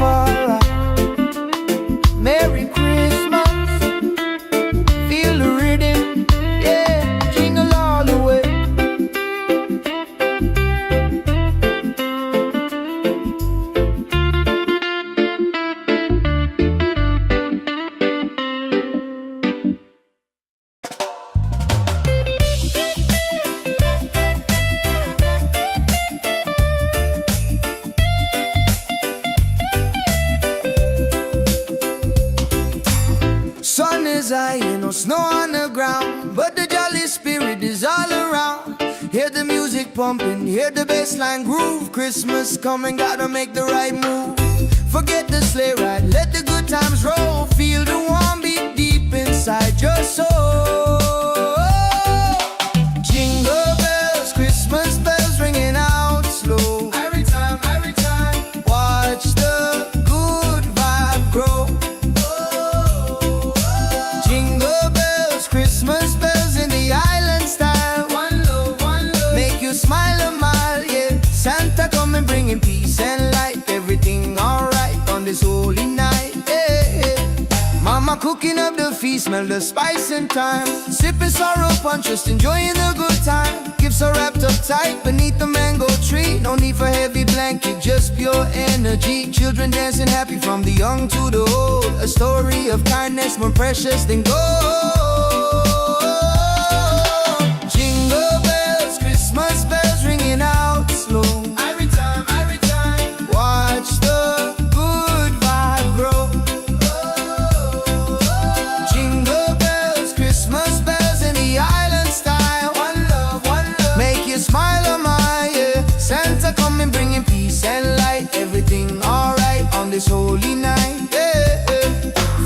Rastafari. Merry Christmas, feel the rhythm, yeah, jingle all the way. Sun is high and no snow on the ground, but the jolly spirit is all around. Hear the music pumping, hear the bassline groove. Christmas coming, gotta make the right move. Forget the sleigh ride, let the good times roll. Feel the warm beat deep inside your soul. Jingle bells, Christmas bells ringing out slow. Every time, watch the good vibe grow. Jingle bells, Christmas bells in the island style. One love, make you smile a mile, yeah. Santa coming bringing peace and light. Everything alright on this holy night, yeah. Mama cooking up the feast, smell the spice and thyme. Sipping sorrow punch, just enjoying the good time. Gifts are wrapped up tight beneath the mango tree. No need for heavy blanket, just pure energy. Children dancing happy from the young to the old. A story of kindness more precious than gold. Jingle bells, Christmas bells ringing out slow. Every time, watch the good vibe grow. Jingle bells, Christmas bells in the island style. One love, make you smile a mile, yeah. Santa coming bringing peace and light. Everything alright on this holy night, yeah.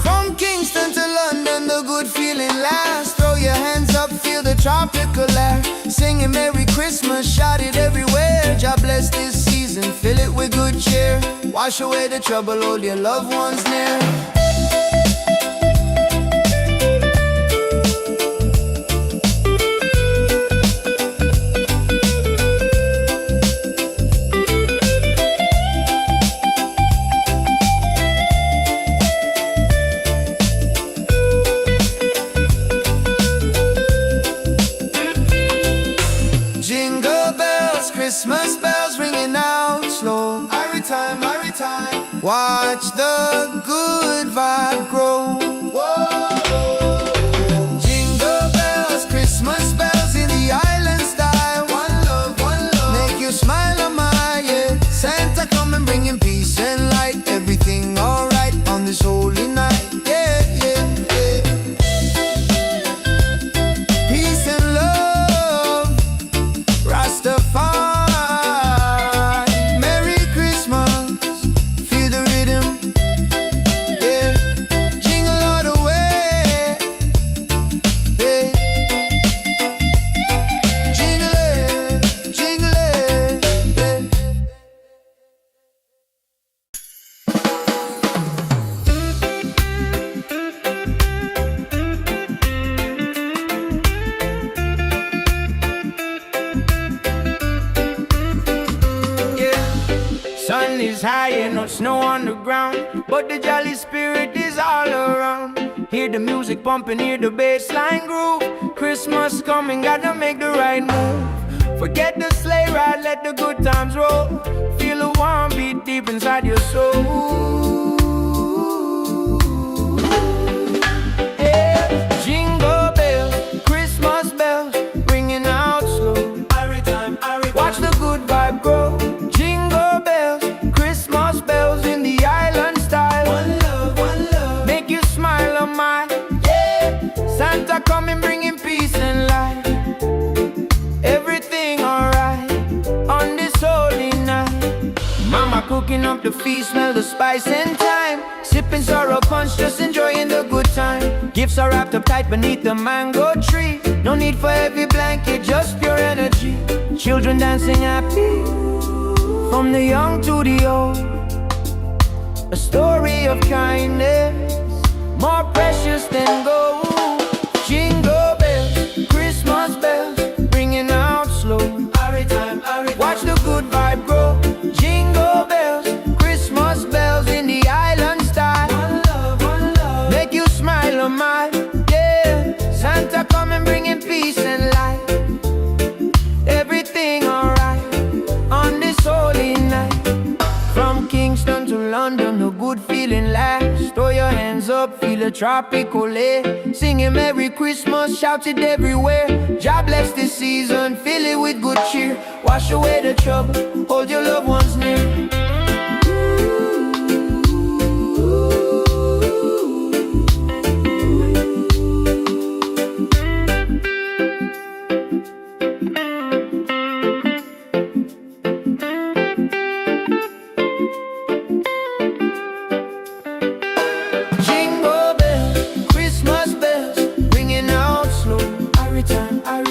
From Kingston to London, the good feeling lasts. Throw your hands up, feel the tropical air. Singing Merry Christmas, shout it everywhere. God bless this season, fill it with good cheer. Wash away the trouble, hold your loved ones near. Jingle bells, Christmas bells ringing out slow. Every time, watch the good vibe grow. Whoa. Jingle bells, Christmas bells in the island style. One love, make you smile a mile, yeah. Santa coming bringing peace and light. Everything alright on this holy night, yeah, yeah, yeah. Peace and love, Rastafari. Merry Christmas, feel the rhythm, yeah. Jingle all the way, yeah. Jingle it, yeah. Sun is high and no snow on the ground, but the jolly spirit is all around. Hear the music pumping, hear the bassline groove. Christmas coming, gotta make the right move. Forget the sleigh ride, let the good times roll. Feel the warm beat deep inside your soul. Yeah. Jingle bells, Christmas bells, ringing out slow. Watch the good vibe grow. Jingle bells, Christmas bells in the island style. One love, make you smile a mile, yeah. Santa coming bringing peace and light. Everything alright on this holy night. Mama cooking up the feast, smell the spice and thyme. Sipping sorrow punch, just enjoying the good time. Gifts are wrapped up tight beneath the mango tree. No need for heavy blanket, just pure energy. Children dancing happy from the young to the old. A story of kindness more precious than gold. Jingle bells, Christmas bells, ringing out slow. Watch the good vibe grow. Jingle bells, Christmas bells in the good feeling lasts. Throw your hands up, feel a tropical air. Singing Merry Christmas, shout it everywhere. God bless this season, fill it with good cheer. Wash away the trouble, hold your loved ones near.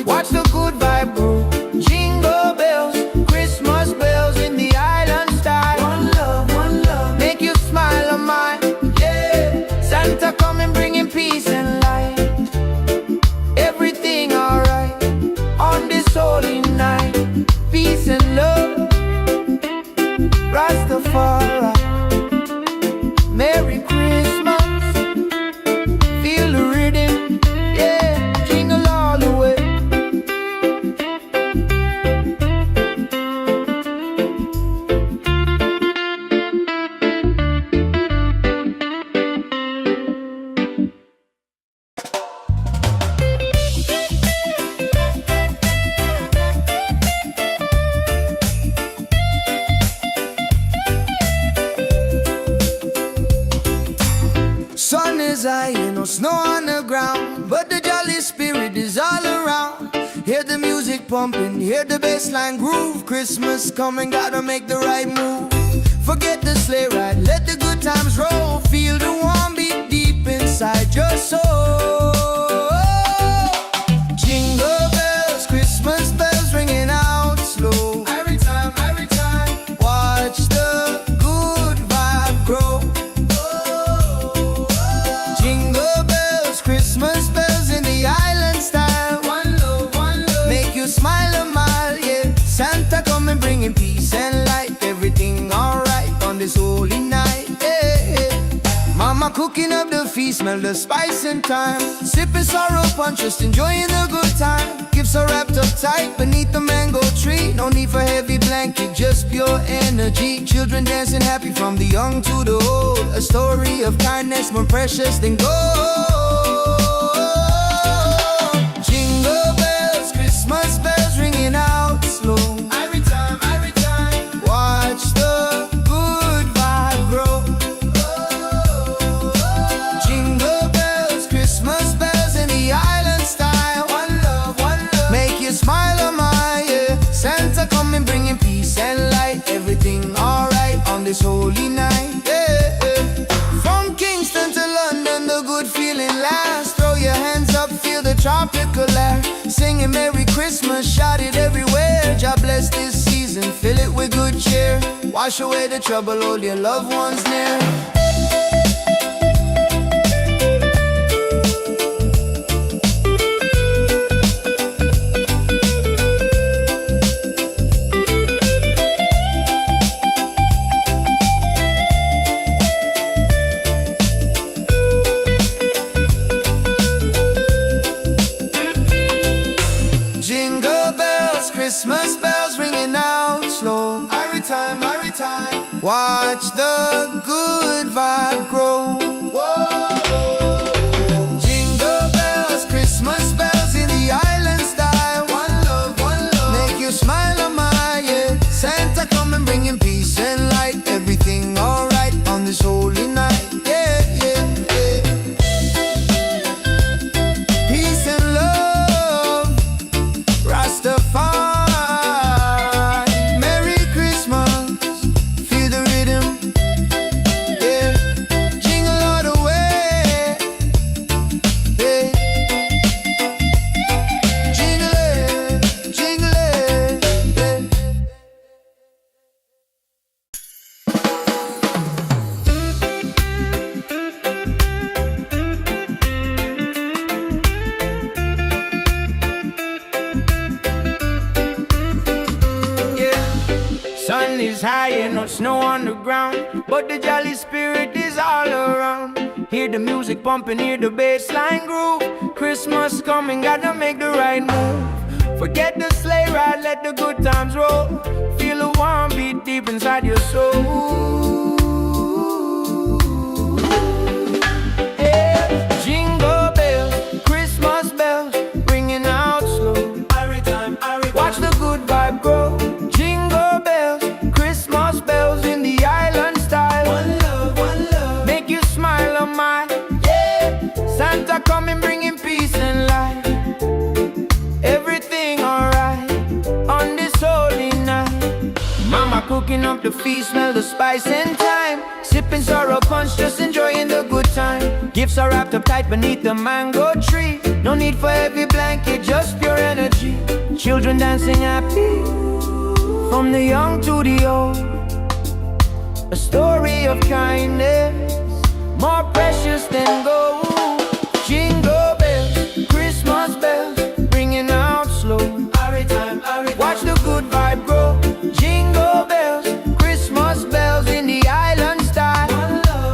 Watch the good vibe grow. Jingle bells, Christmas bells in the island style. One love, make you smile on mine. Yeah, Santa coming bringing peace and light. Everything alright on this holy night. Peace and love, Rastafari. Merry Christmas, feel the rhythm. Yeah, jingle all the way. Sun is high, no snow on the ground, but the jolly spirit is all around. Hear the music pumping, hear the bassline groove. Christmas coming, gotta make the right move. Forget the sleigh ride, let the good times roll. Feel the warm beat deep inside your soul. Jingle bells, Christmas bells ringing out slow. Every time, watch the good vibe grow. Jingle bells, Christmas bells in the island style. One love, make you smile a mile, yeah. Santa coming bringing peace and light. Everything alright on this holy night, yeah. Mama cooking up the feast, smell the spice and thyme. Sipping sorrow punch, just enjoying the good time. Gifts are wrapped up tight beneath the mango tree. No need for heavy blanket, just pure energy. Children dancing happy from the young to the old. A story of kindness more precious than gold. Jingle bells, Christmas bells ringing out slow. Every time, watch the good vibe grow. Jingle bells, Christmas bells in the island style. One love, make you smile on my, yeah. Santa coming bringing peace and light. Everything alright on this holy night, yeah. From Kingston to London, the good feeling lasts. Throw your hands up, feel the tropical air. Singing Merry Christmas, shout it everywhere. God bless this season, fill it with good cheer. Wash away the trouble, hold your loved ones near. Jingle bells, Christmas bells ringing out slow. Every time, watch the good vibe grow. Whoa. Jingle bells, Christmas bells in the island style. One love, make you smile on my, yeah. Santa coming bringing peace and light. Everything alright on this holy night, yeah, yeah, yeah. Peace and love, Rastafari. Merry Christmas, feel the rhythm, yeah. Jingle all the way, yeah. Jingle it, yeah. Sun is high and no snow on the ground, but the jolly spirit is all around. Hear the music pumping, hear the bassline groove. Christmas coming, gotta make the right move. Forget the sleigh ride, let the good times roll. Feel the warm beat deep inside your soul. cooking up the feast, smell the spice and thyme. Sipping sorrow punch, just enjoying the good time. Gifts are wrapped up tight beneath the mango tree. No need for heavy blanket, just pure energy. Children dancing happy, from the young to the old. A story of kindness, more precious than gold. Jingle bells, Christmas bells, ringing out slow. Watch the good vibe grow. Jingle bells, Christmas bells in the island style.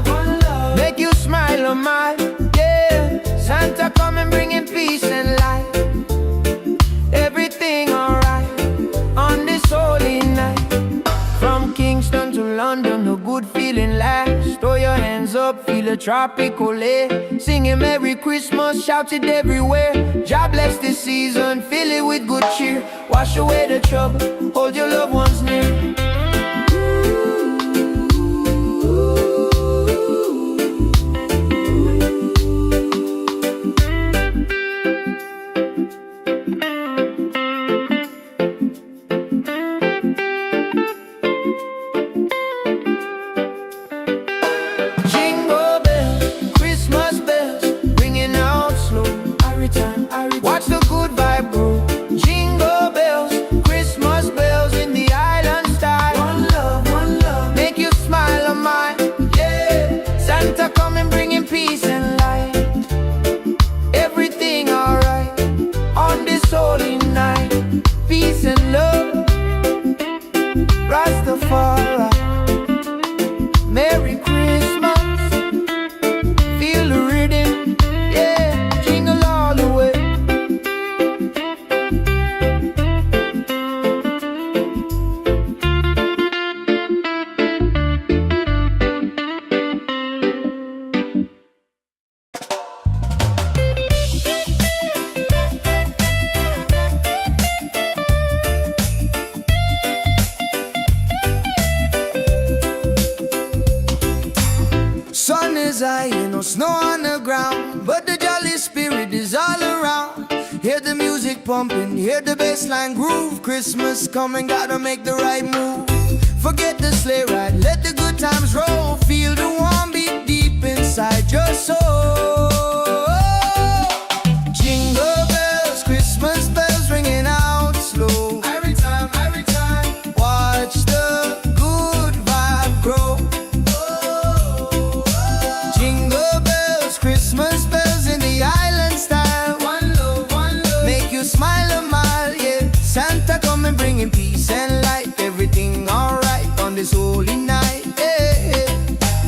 One love, make you smile a mile. Yeah, Santa coming bringing peace and light. Everything alright on this holy night. From Kingston to London, a good feeling lasts. Throw your hands up, feel a tropical air. Singing Merry Christmas, shout it everywhere. God bless this season, fill it with good cheer. Wash away the trouble, hold your loved ones near. Watch the good vibe grow. Jingle bells, Christmas bells in the island style. One love, make you smile a mile. Yeah, Santa coming bringing peace and light. Everything alright on this holy night. Peace and love, Rastafari. Merry Christmas, feel the rhythm. Yeah, jingle all the way. Sun is high, no snow on the ground, but the jolly spirit is all around. Hear the music pumping, hear the bassline groove. Christmas coming, gotta make the right move. Forget the sleigh ride, let the good times roll. Feel the warm beat deep inside your soul. Jingle bells, Christmas bells ringing out slow. Every time, watch the good vibe grow. Christmas bells in the island style. One love, make you smile a mile. Yeah, Santa coming bringing peace and light. Everything alright on this holy night. Yeah,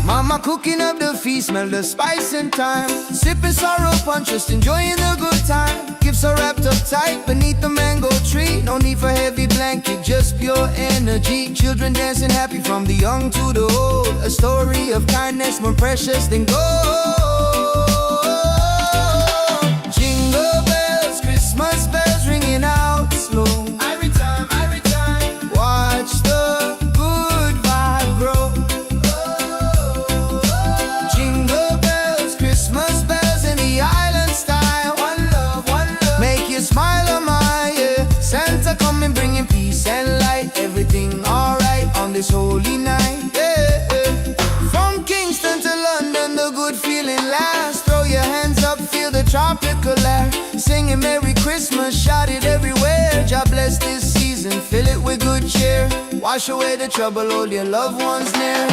Mama cooking up the feast, smell the spice and thyme. Sipping sorrow punch, just enjoying the good time. Gifts are wrapped up tight beneath the mango tree. No need for heavy blanket, just pure energy. Children dancing happy from the young to the old. A story of kindness more precious than gold. Jingle bells, Christmas bells ringing out slow. Every time, watch the good vibe grow. Jingle bells, Christmas bells in the island style. One love, make you smile a mile. Yeah, Santa coming bringing peace and light. Everything alright on this holy night. Yeah, from Kingston to London, the good feeling lasts. Throw your hands up, feel the tropical air. Singing Merry Christmas, shout it everywhere. God bless this season, fill it with good cheer. Wash away the trouble, hold your loved ones near.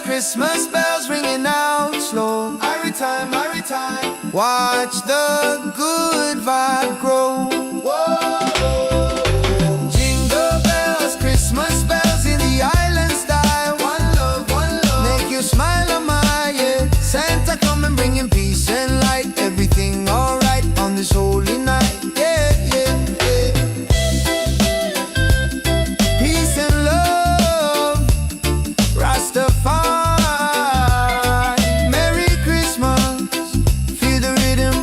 Christmas bells ringing out slow. Every time, watch the good vibe grow. Whoa. Jingle bells, Christmas bells in the island style. One love, make you smile a mile. Yeah, Santa coming bringing peace and light. Everything alright on this holy night. Yeah. Peace and love, Rastafari. Merry Christmas, feel the rhythm.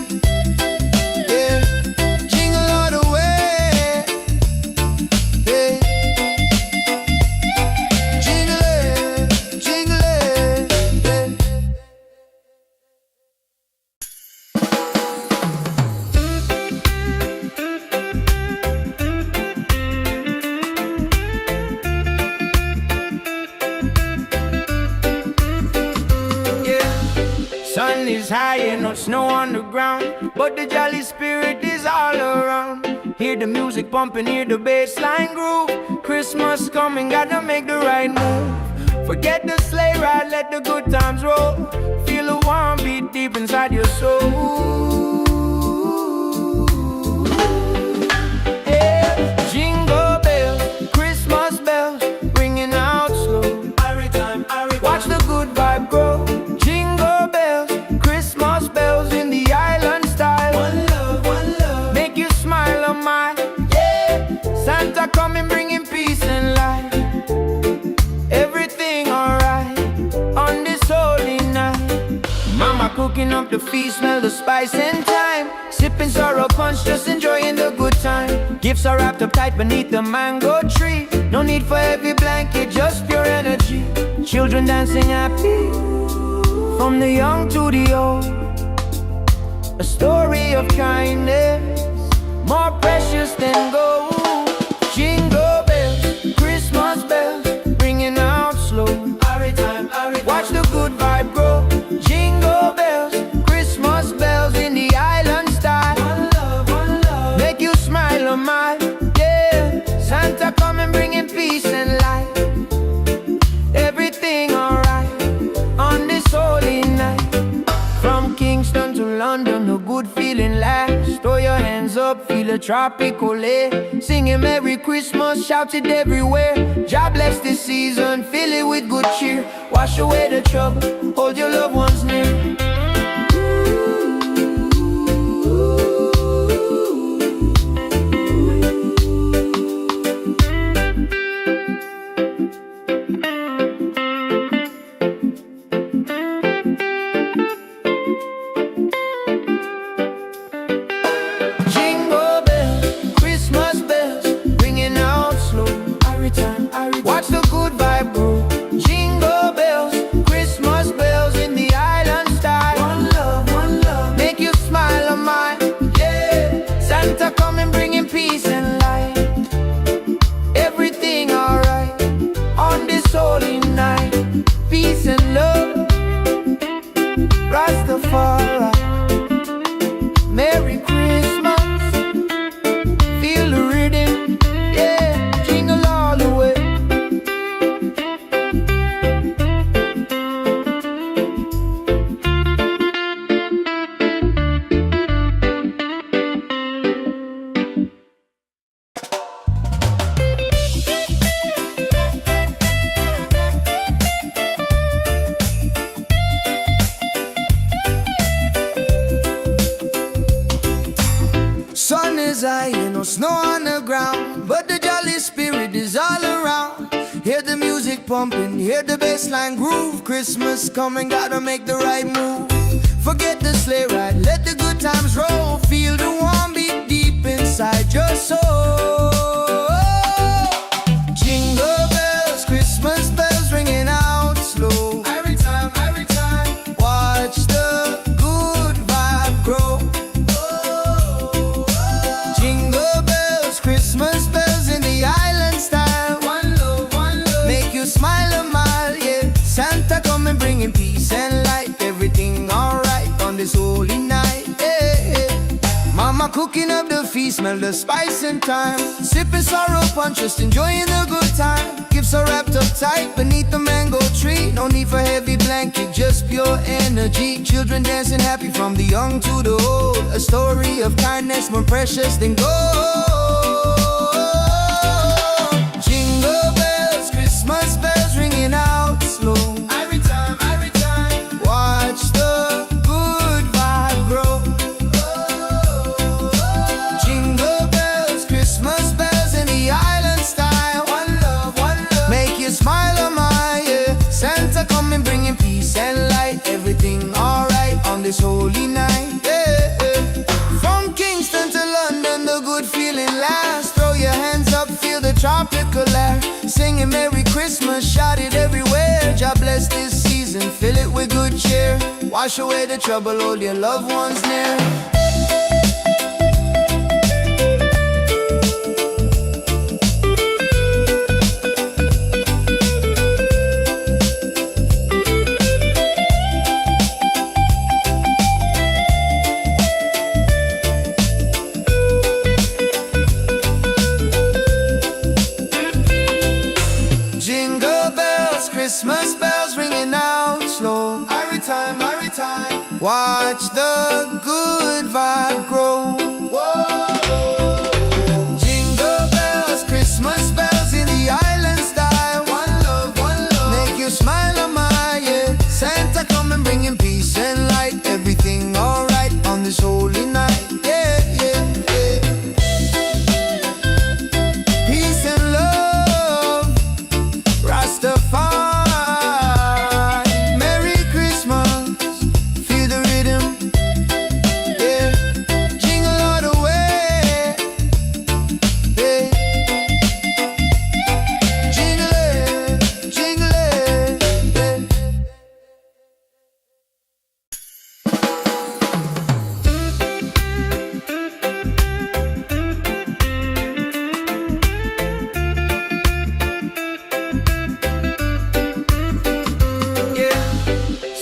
snow on the ground, but the jolly spirit is all around. Hear the music pumping, hear the bass line groove. Christmas coming, gotta make the right move. Forget the sleigh ride, let the good times roll. Feel the warm beat deep inside your soul. Yeah. Jingle bells, Christmas bells, ringing out slow. Watch the good vibe grow. Jingle bells, Christmas bells in the island style. One love, make you smile on mine. Yeah, Santa coming bringing peace and light. Everything alright on this holy night. Mama cooking up the feast, smell the spice and thyme. Sipping sorrow punch, just enjoying the good time. Gifts are wrapped up tight beneath the mango tree. No need for heavy blanket, just pure energy. Children dancing happy, from the young to the old. A story of kindness, more precious than gold. Jingle bells, Christmas bells, ringing out slow. Watch the good vibe grow. Jingle bells, Christmas bells in the island style. One love, make you smile on mine. Yeah, Santa coming bringing peace and light. Everything alright on this holy night. From Kingston to London, a good feeling lasts. Throw your hands up, feel a tropical air. Singing Merry Christmas, shout it everywhere. God bless this season, fill it with good cheer. Wash away the trouble, hold your loved ones near. Watch the good vibe grow. Jingle bells, Christmas bells in the island style. One love, make you smile on mine. Yeah, Santa coming bringing peace and light. Everything alright on this holy night. Peace and love, Rastafari. Merry Christmas, feel the rhythm. Yeah, jingle all the way. Sun is high, no snow on the ground, but the jolly spirit is all around. Hear the music pumping, hear the bass line groove. Christmas coming, gotta make the right move. Forget the sleigh ride, let the good times roll. Feel the warm beat deep inside your soul. Jingle bells, Christmas bells ringing out slow. Every time, watch the good vibe grow. Jingle bells, Christmas bells in the island style. One love, make you smile a mile, yeah. Santa coming bringing peace and light. Everything alright on this holy night, yeah. Mama cooking up the feast, smell the spice and thyme. Sipping sorrow punch, just enjoying the good time. Gifts are wrapped up tight beneath the mango tree. No need for heavy blanket, just pure energy. Children dancing happy from the young to the old. A story of kindness more precious than gold. Jingle bells, Christmas bells ringing out slow. Every time, watch the good vibe grow. Jingle bells, Christmas bells in the island style. One love, make you smile on my, yeah. Santa coming bringing peace and light. Everything alright on this holy night, yeah. From Kingston to London, the good feeling lasts. Throw your hands up, feel the tropical air. Singing Merry Christmas, shout it everywhere. God bless this season, fill it with good cheer. Wash away the trouble, hold your loved ones near. time, every time. Watch the good vibe grow. Whoa. Jingle bells, Christmas bells in the island style. One love, make you smile on my, yeah. Santa come and bringing peace and light. Everything alright on this holy night, yeah, yeah, yeah. Peace and love, Rastafari. Merry Christmas, feel the rhythm, yeah. Jingle all the way, yeah. Jingle it, jingle it, yeah.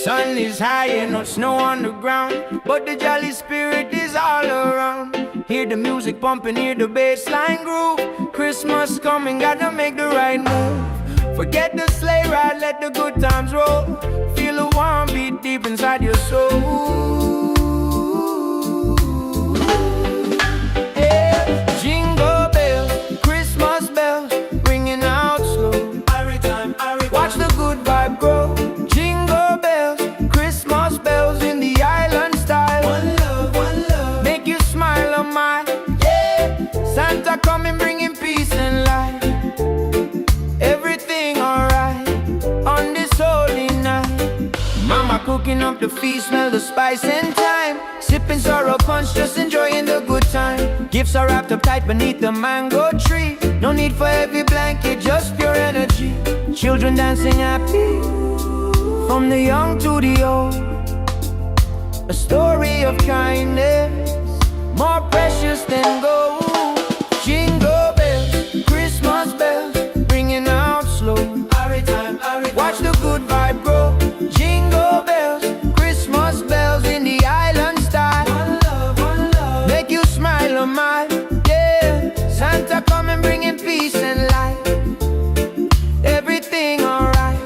Sun is high and no snow on the ground, but the jolly spirit is all around. Hear the music pumping, hear the bass line groove. Christmas coming, gotta make the right move. Forget the sleigh ride, let the good times roll. Feel a warm beat deep inside your soul. Yeah. Jingle bells, Christmas bells, ringing out slow. Watch the good vibe grow. Jingle bells, Christmas bells in the island style. One love, make you smile on my, yeah. Santa coming bringing peace and light. Everything alright on this holy night. Mama cooking up the feast, smell the spice and thyme. Sipping sorrow punch, just enjoying the good time. Gifts are wrapped up tight beneath the mango tree. No need for heavy blanket, just pure energy. Children dancing happy, from the young to the old. A story of kindness, more precious than gold. Jingle bells, Christmas bells, ringing out slow. Watch the good vibe grow. Jingle bells, Christmas bells in the island style. One love, make you smile on my, yeah. Santa come and bringing peace and light. Everything alright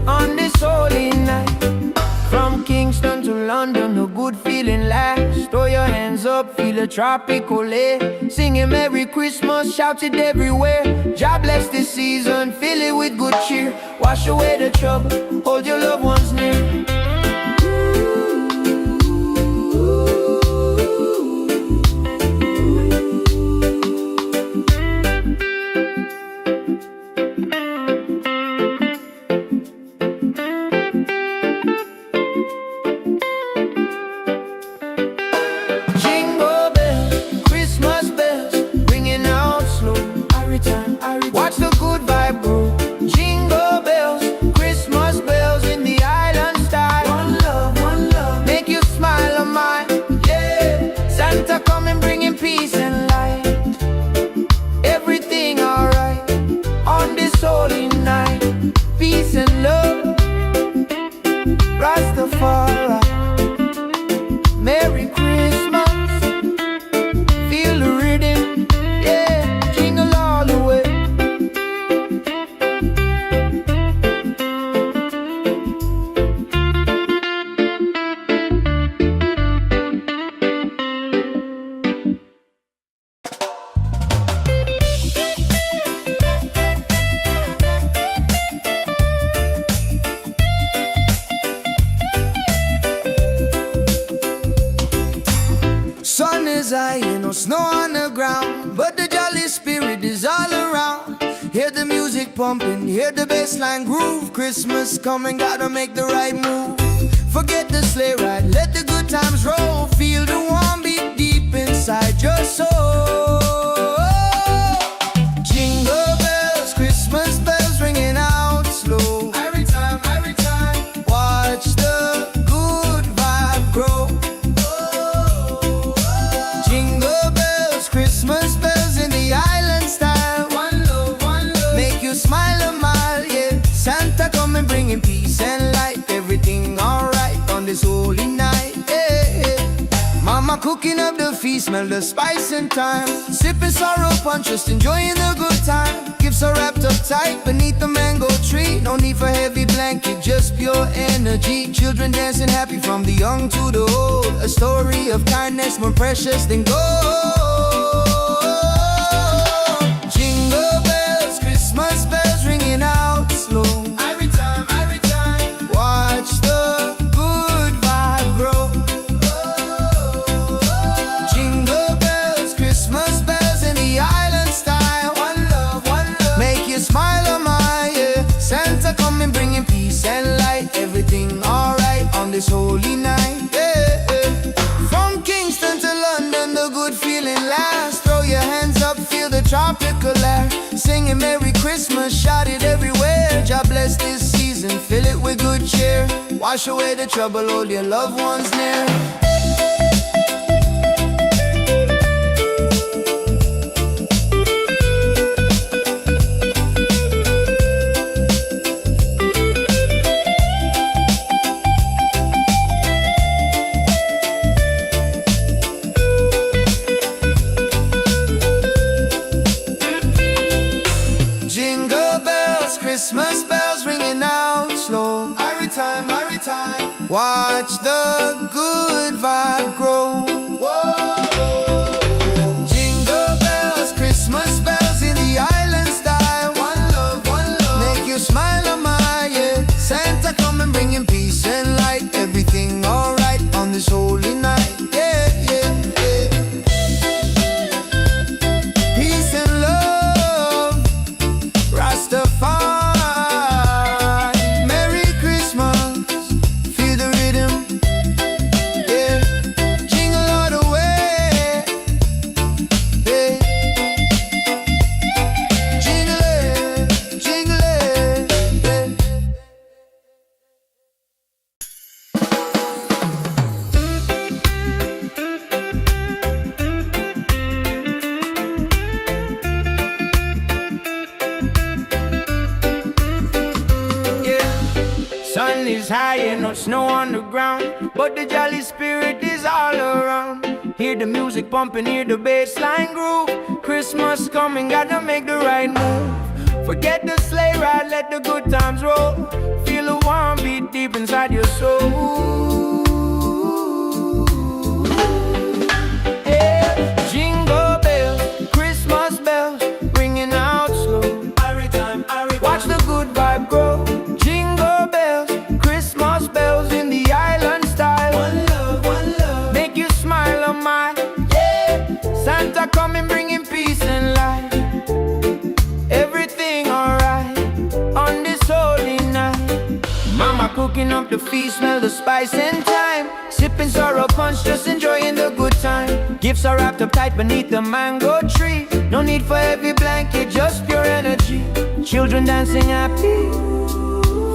on this holy night. From Kingston to London, a good feeling lasts. Throw your hands up, feel a tropical air. Singing Merry Christmas, shout it everywhere. God bless this season, fill it with good cheer. Wash away the trouble, hold your loved ones near. Jingle bells, Christmas bells, ringing out slow. Watch the good vibe grow. Jingle bells, Christmas bells in the island style. One love, make you smile on my, yeah. Santa coming bringing peace and light. Everything alright on this holy night. Peace and love, Rastafari. Merry Christmas, feel the rhythm, yeah. Jingle all the way. Sun is high and no snow on the ground, but the jolly spirit is all around. Hear the music pumping, hear the bass line groove. Christmas coming, gotta make the right move. Forget the sleigh ride, let the good times roll. Feel the warm beat deep inside your soul. Jingle bells, Christmas bells ringing out slow. Every time, watch the good vibe grow. Jingle bells, Christmas bells in the island style. One love, make you smile a mile, yeah. Santa come and bringing peace and light. Everything alright on this holy night, yeah, yeah. Mama cooking up the feast, smell the spice and thyme. Sipping sorrow punch, just enjoying the good time. Gifts Gifts are wrapped up tight beneath the mango tree. No need for heavy blanket, just pure energy. Children dancing happy from the young to the old. A story of kindness more precious than gold. Jingle bells, Christmas bells ringing out slow. Every time, watch the good vibe grow. Jingle bells, Christmas bells in the island style. One love, make you smile on my yeah. Santa coming bringing peace and light. Everything alright on this holy night, yeah, yeah. From Kingston to London, the good feeling lasts. Throw your hands up, feel the tropical air. Singing Merry Christmas, shout it everywhere. God bless this season, fill it with good cheer. Wash away the trouble, hold your loved ones near. Christmas bells ringing out slow. Every time, watch the good vibe grow. Whoa. Jingle bells, Christmas bells in the island style. One love, make you smile on my yeah. Santa coming bringing peace and light. Everything alright on this holy night, yeah, yeah, yeah. Peace and love, Rastafari. Sun is high and no snow on the ground, but the jolly spirit is all around. Hear the music pumping, hear the bass line groove. Christmas coming, gotta make the right move. Forget the sleigh ride, let the good times roll. Feel a warm beat deep inside your soul. Yeah. Jingle bells, Christmas bells, ringing out slow. Watch the good vibe grow. Jingle bells, Christmas bells in the island style. One love, make you smile on my yeah. Santa coming bringing peace and light. Everything alright on this holy night. Mama cooking up the feast, smell the spice and thyme. Sipping sorrow punch, just enjoying the good time. Gifts are wrapped up tight beneath the mango tree. No need for heavy blanket, just pure energy. Children dancing happy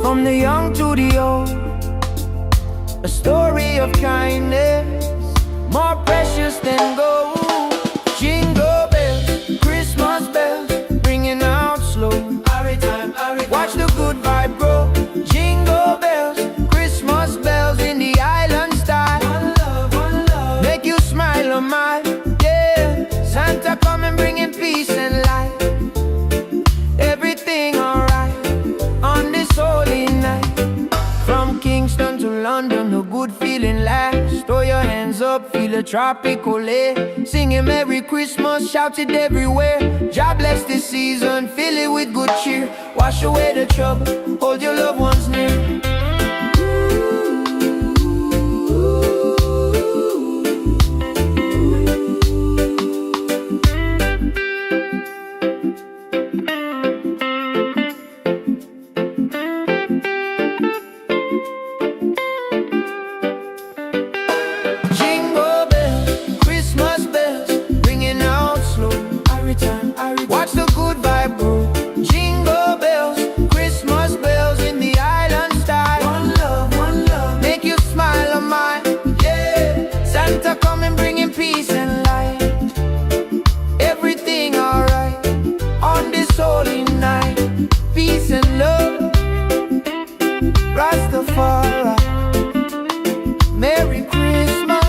from the young to the old. A story of kindness, more precious than gold. Jingle bells, Christmas bells, ringing out slow. Watch the good vibe grow. Jingle bells, Christmas bells in the island style. One love, make you smile on my yeah. Santa coming bringing peace and light. Everything alright on this holy night. From Kingston to London, a good feeling lasts. Throw your hands up, feel a tropical air. Singing Merry Christmas, shout it everywhere. God bless this season, fill it with good cheer. Wash away the trouble, hold your loved ones near. Watch the good vibe grow. Jingle bells, Christmas bells in the island style. One love, make you smile on my yeah. Santa coming bringing peace and light. Everything alright on this holy night. Peace and love, Rastafari. Merry Christmas,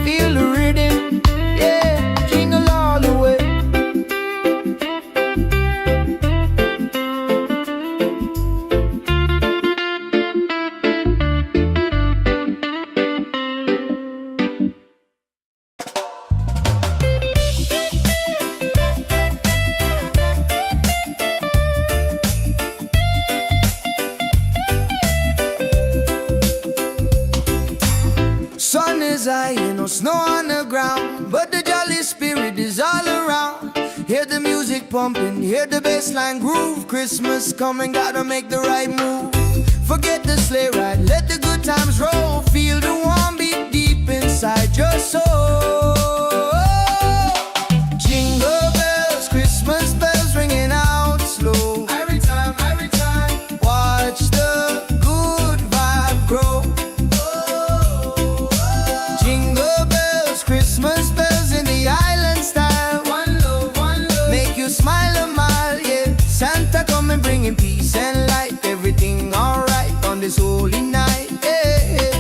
feel the rhythm, yeah. Jingle all the way. pumping, hear the bassline groove. Christmas coming, gotta make the right move. Forget the sleigh ride, let the good times roll. Feel the warm beat deep inside your soul. Jingle bells, Christmas bells ringing out slow. Every time, watch the good vibe grow. Jingle bells, Christmas bells in the island style. One love, make you smile a mile, yeah. Santa coming bringing peace and light. Everything alright on this holy night, yeah.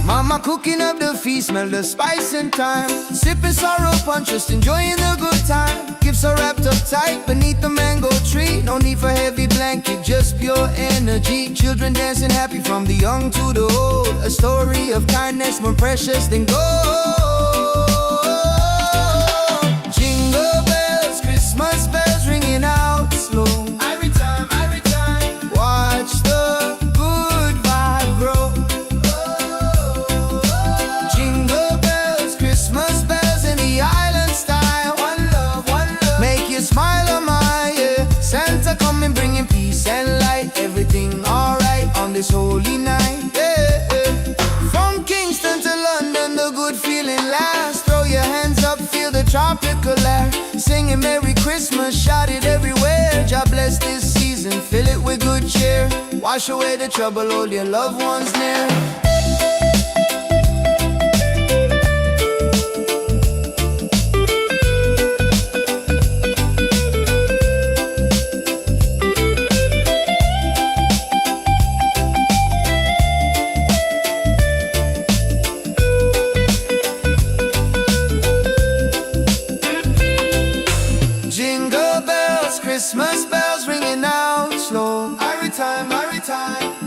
Mama cooking up the feast, smell the spice and thyme. Sipping sorrow punch, just enjoying the good time. Gifts are wrapped up tight beneath the mango tree. No need for heavy blanket, just pure energy. Children dancing happy from the young to the old. A story of kindness more precious than gold. Jingle bells, Christmas bells ringing out slow. Every time, watch the good vibe grow. Jingle bells, Christmas bells in the island style. One love, make you smile a mile, yeah. Santa coming bringing peace and light. Everything alright on this holy night, yeah. From Kingston to London, the good feeling lasts. Throw your hands up, feel the tropical air. Singing Merry Christmas, shout it everywhere. God bless this season, fill it with good cheer. Wash away the trouble, hold your loved ones near. Jingle bells, Christmas bells ringing out slow. Every time,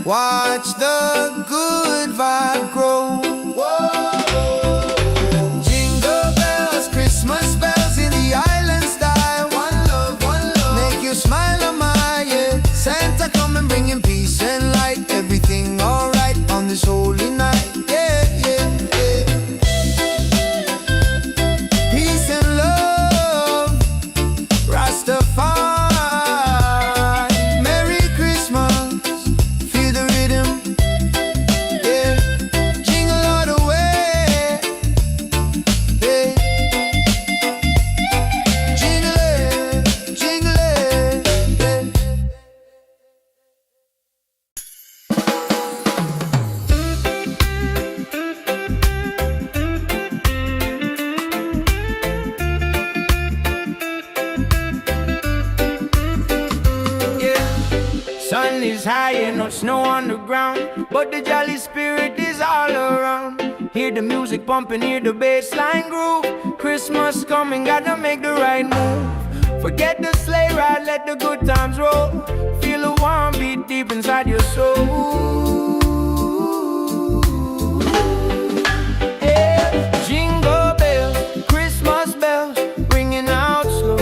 watch the good vibe grow. Jingle bells, Christmas bells in the island style. One love, make you smile a mile, yeah. Santa coming bringing peace and light. Everything alright on this holy night, yeah. Peace and love, Rastafari. Merry Christmas, feel the rhythm, yeah. Jingle all the way, yeah. Jingle it, yeah. Sun is high and no snow on the ground, but the jolly spirit is all around. Hear the music pumping, hear the bassline groove. Christmas coming, gotta make the right move. Forget the sleigh ride, let the good times roll. Feel the warm beat deep inside your soul. Yeah. Jingle bells, Christmas bells, ringing out slow.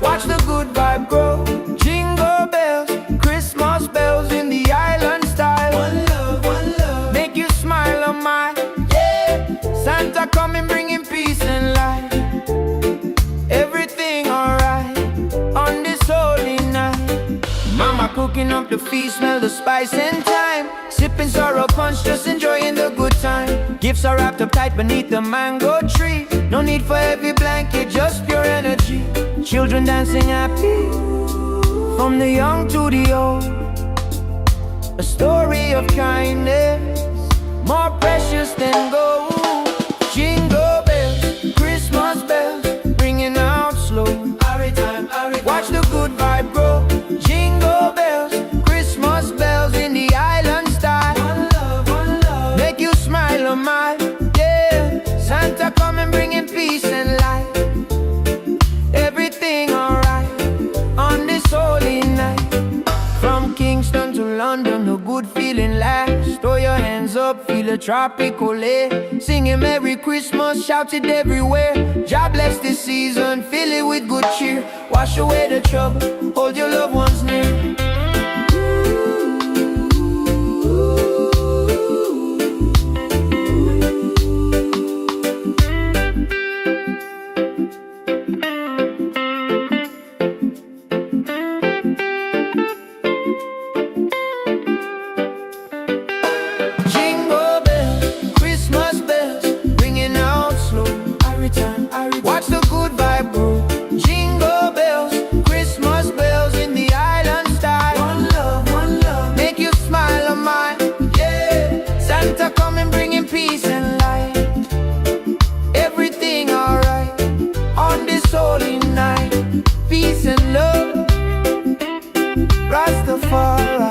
Watch the good vibe grow. Jingle bells, Christmas bells in the island style. One love, make you smile a mile, yeah. Santa coming bringing peace and light. Everything alright on this holy night. Mama cooking up the feast, smell the spice and thyme. Sipping sorrow punch, just enjoying the good time. Gifts are wrapped up tight beneath the mango tree. No need for heavy blanket, just pure energy. Children dancing happy from the young to the old. A story of kindness more precious than gold. Jingle bells, Christmas bells, ringing out slow. Watch the good vibe grow. Jingle bells, Christmas bells in the island style. One love, make you smile a mile, yeah. Santa coming bringing peace and light. Everything alright on this holy night. From Kingston to London, the good feeling lasts. Throw your hands up, feel the tropical air. Singing Merry Christmas, shout it everywhere. God bless this season, fill it with good cheer. Wash away the trouble, hold your loved ones near. peace and love. Rastafari,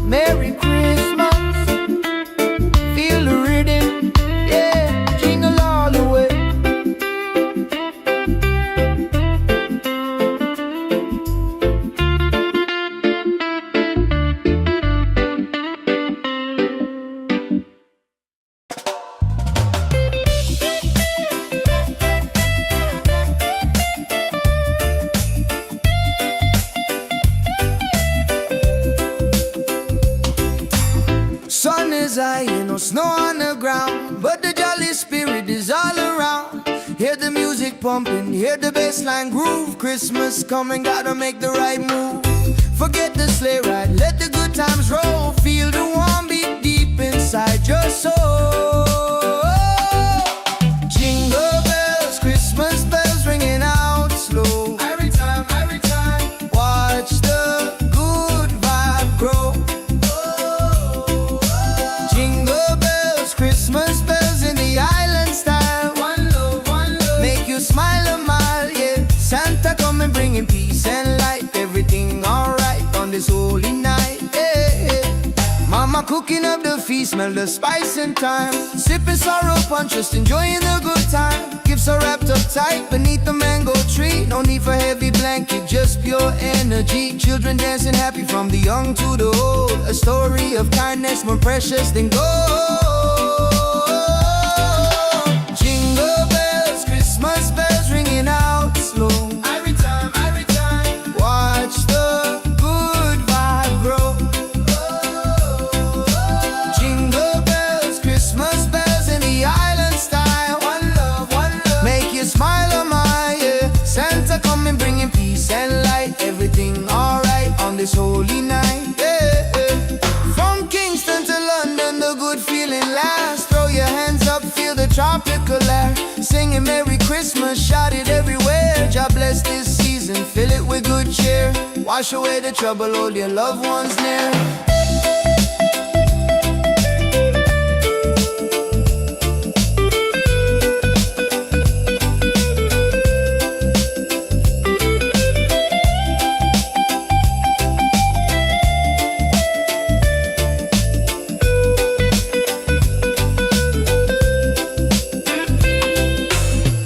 Merry Christmas. Feel the rhythm, yeah, jingle all the way. Sun is high, ain't no snow on the ground, but the jolly spirit is all around. Hear the music pumping, hear the bassline groove. Christmas coming, gotta make the right move. Forget the sleigh ride, let the good times roll. Feel the warm beat deep inside your soul. Jingle bells, Christmas bells ringing out slow. Every time, watch the good vibe grow. Jingle bells, Christmas bells in the island style. One love, make you smile a mile, yeah. Santa coming bringing peace and light. Everything alright on this holy night, yeah. Mama cooking up the feast, smell the spice and thyme. Sipping sorrow punch, just enjoying the good time. Gifts are wrapped up tight beneath the mango tree. No need for heavy blanket, just pure energy. Children dancing happy from the young to the old. A story of kindness more precious than gold. Jingle bells, Christmas bells ringing out slow. Every time, watch the good vibe grow. Jingle bells, Christmas bells in the island style. One love, make you smile a mile, yeah. Santa coming bringing peace and light. Everything alright on this holy night, yeah. From Kingston to London, the good feeling lasts. Throw your hands up, feel the tropical air. Singing Merry Christmas, shout it everywhere. God bless this season, fill it with good cheer. Wash away the trouble, hold your loved ones near.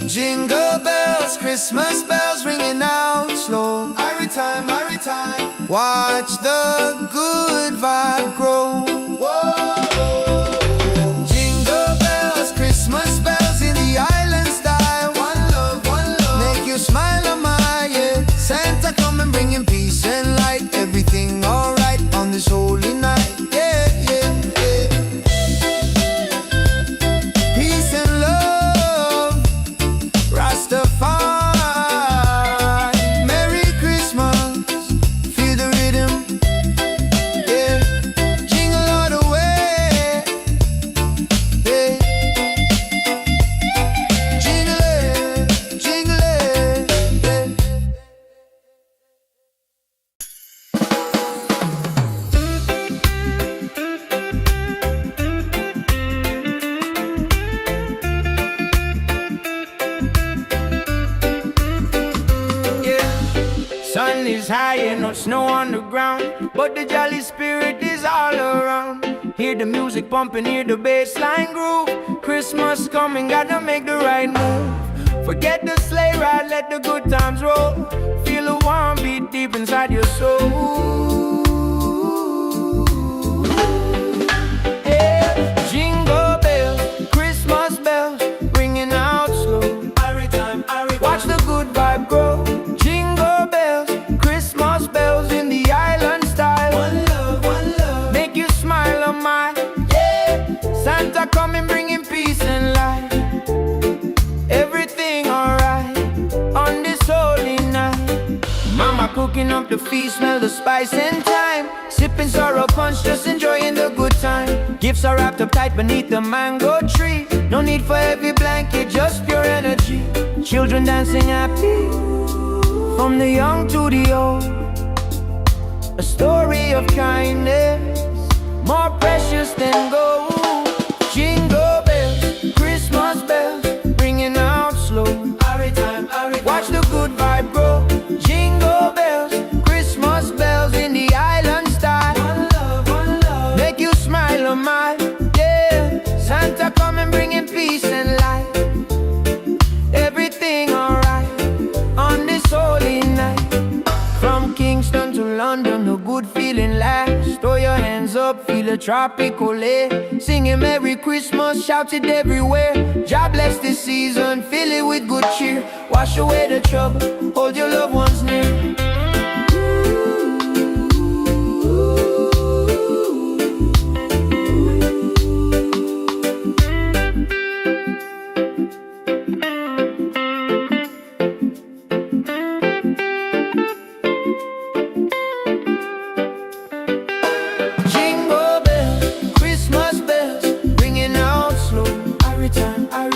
Jingle bells, Christmas bells ringing out slow. Every time, watch the good vibe grow. Jingle bells, Christmas bells in the island style. One love, make you smile a mile, yeah. Santa coming bringing peace and light. Everything alright on this holy night, yeah. Peace and love, Rastafari, Merry Christmas, feel the rhythm, yeah. Jingle all the way, yeah. Jingle it, yeah. Sun is high and no snow on the ground, but the jolly spirit is all around. Hear the music pumping, hear the bassline groove. Christmas coming, gotta make the right move. Forget the sleigh ride, let the good times roll. Feel the warm beat deep inside your soul. Yeah. Jingle bells, Christmas bells ringing out slow. Watch the good vibe grow. Jingle bells, Christmas bells in the island style. One love, make you smile a mile, yeah. Santa coming bringing peace and light. Everything alright on this holy night. Mama cooking up the feast, smell the spice and thyme. Sipping sorrow punch, just enjoying the good time. Gifts are wrapped up tight beneath the mango tree. No need for heavy blanket, just pure energy. Children dancing happy from the young to the old. A story of kindness more precious than gold. Jingle bells, Christmas bells ringing out slow. Every time, Watch the good vibe grow. Jingle bells, Christmas bells in the island style. One love, make you smile a mile. Yeah, Santa come and bringing peace and light. Everything alright on this holy night. From Kingston to London, the good feeling lasts. Throw your hands up, feel a tropical air. Singing Merry Christmas, shout it everywhere. God bless this season, fill it with good cheer. Wash away the trouble, hold your loved ones near.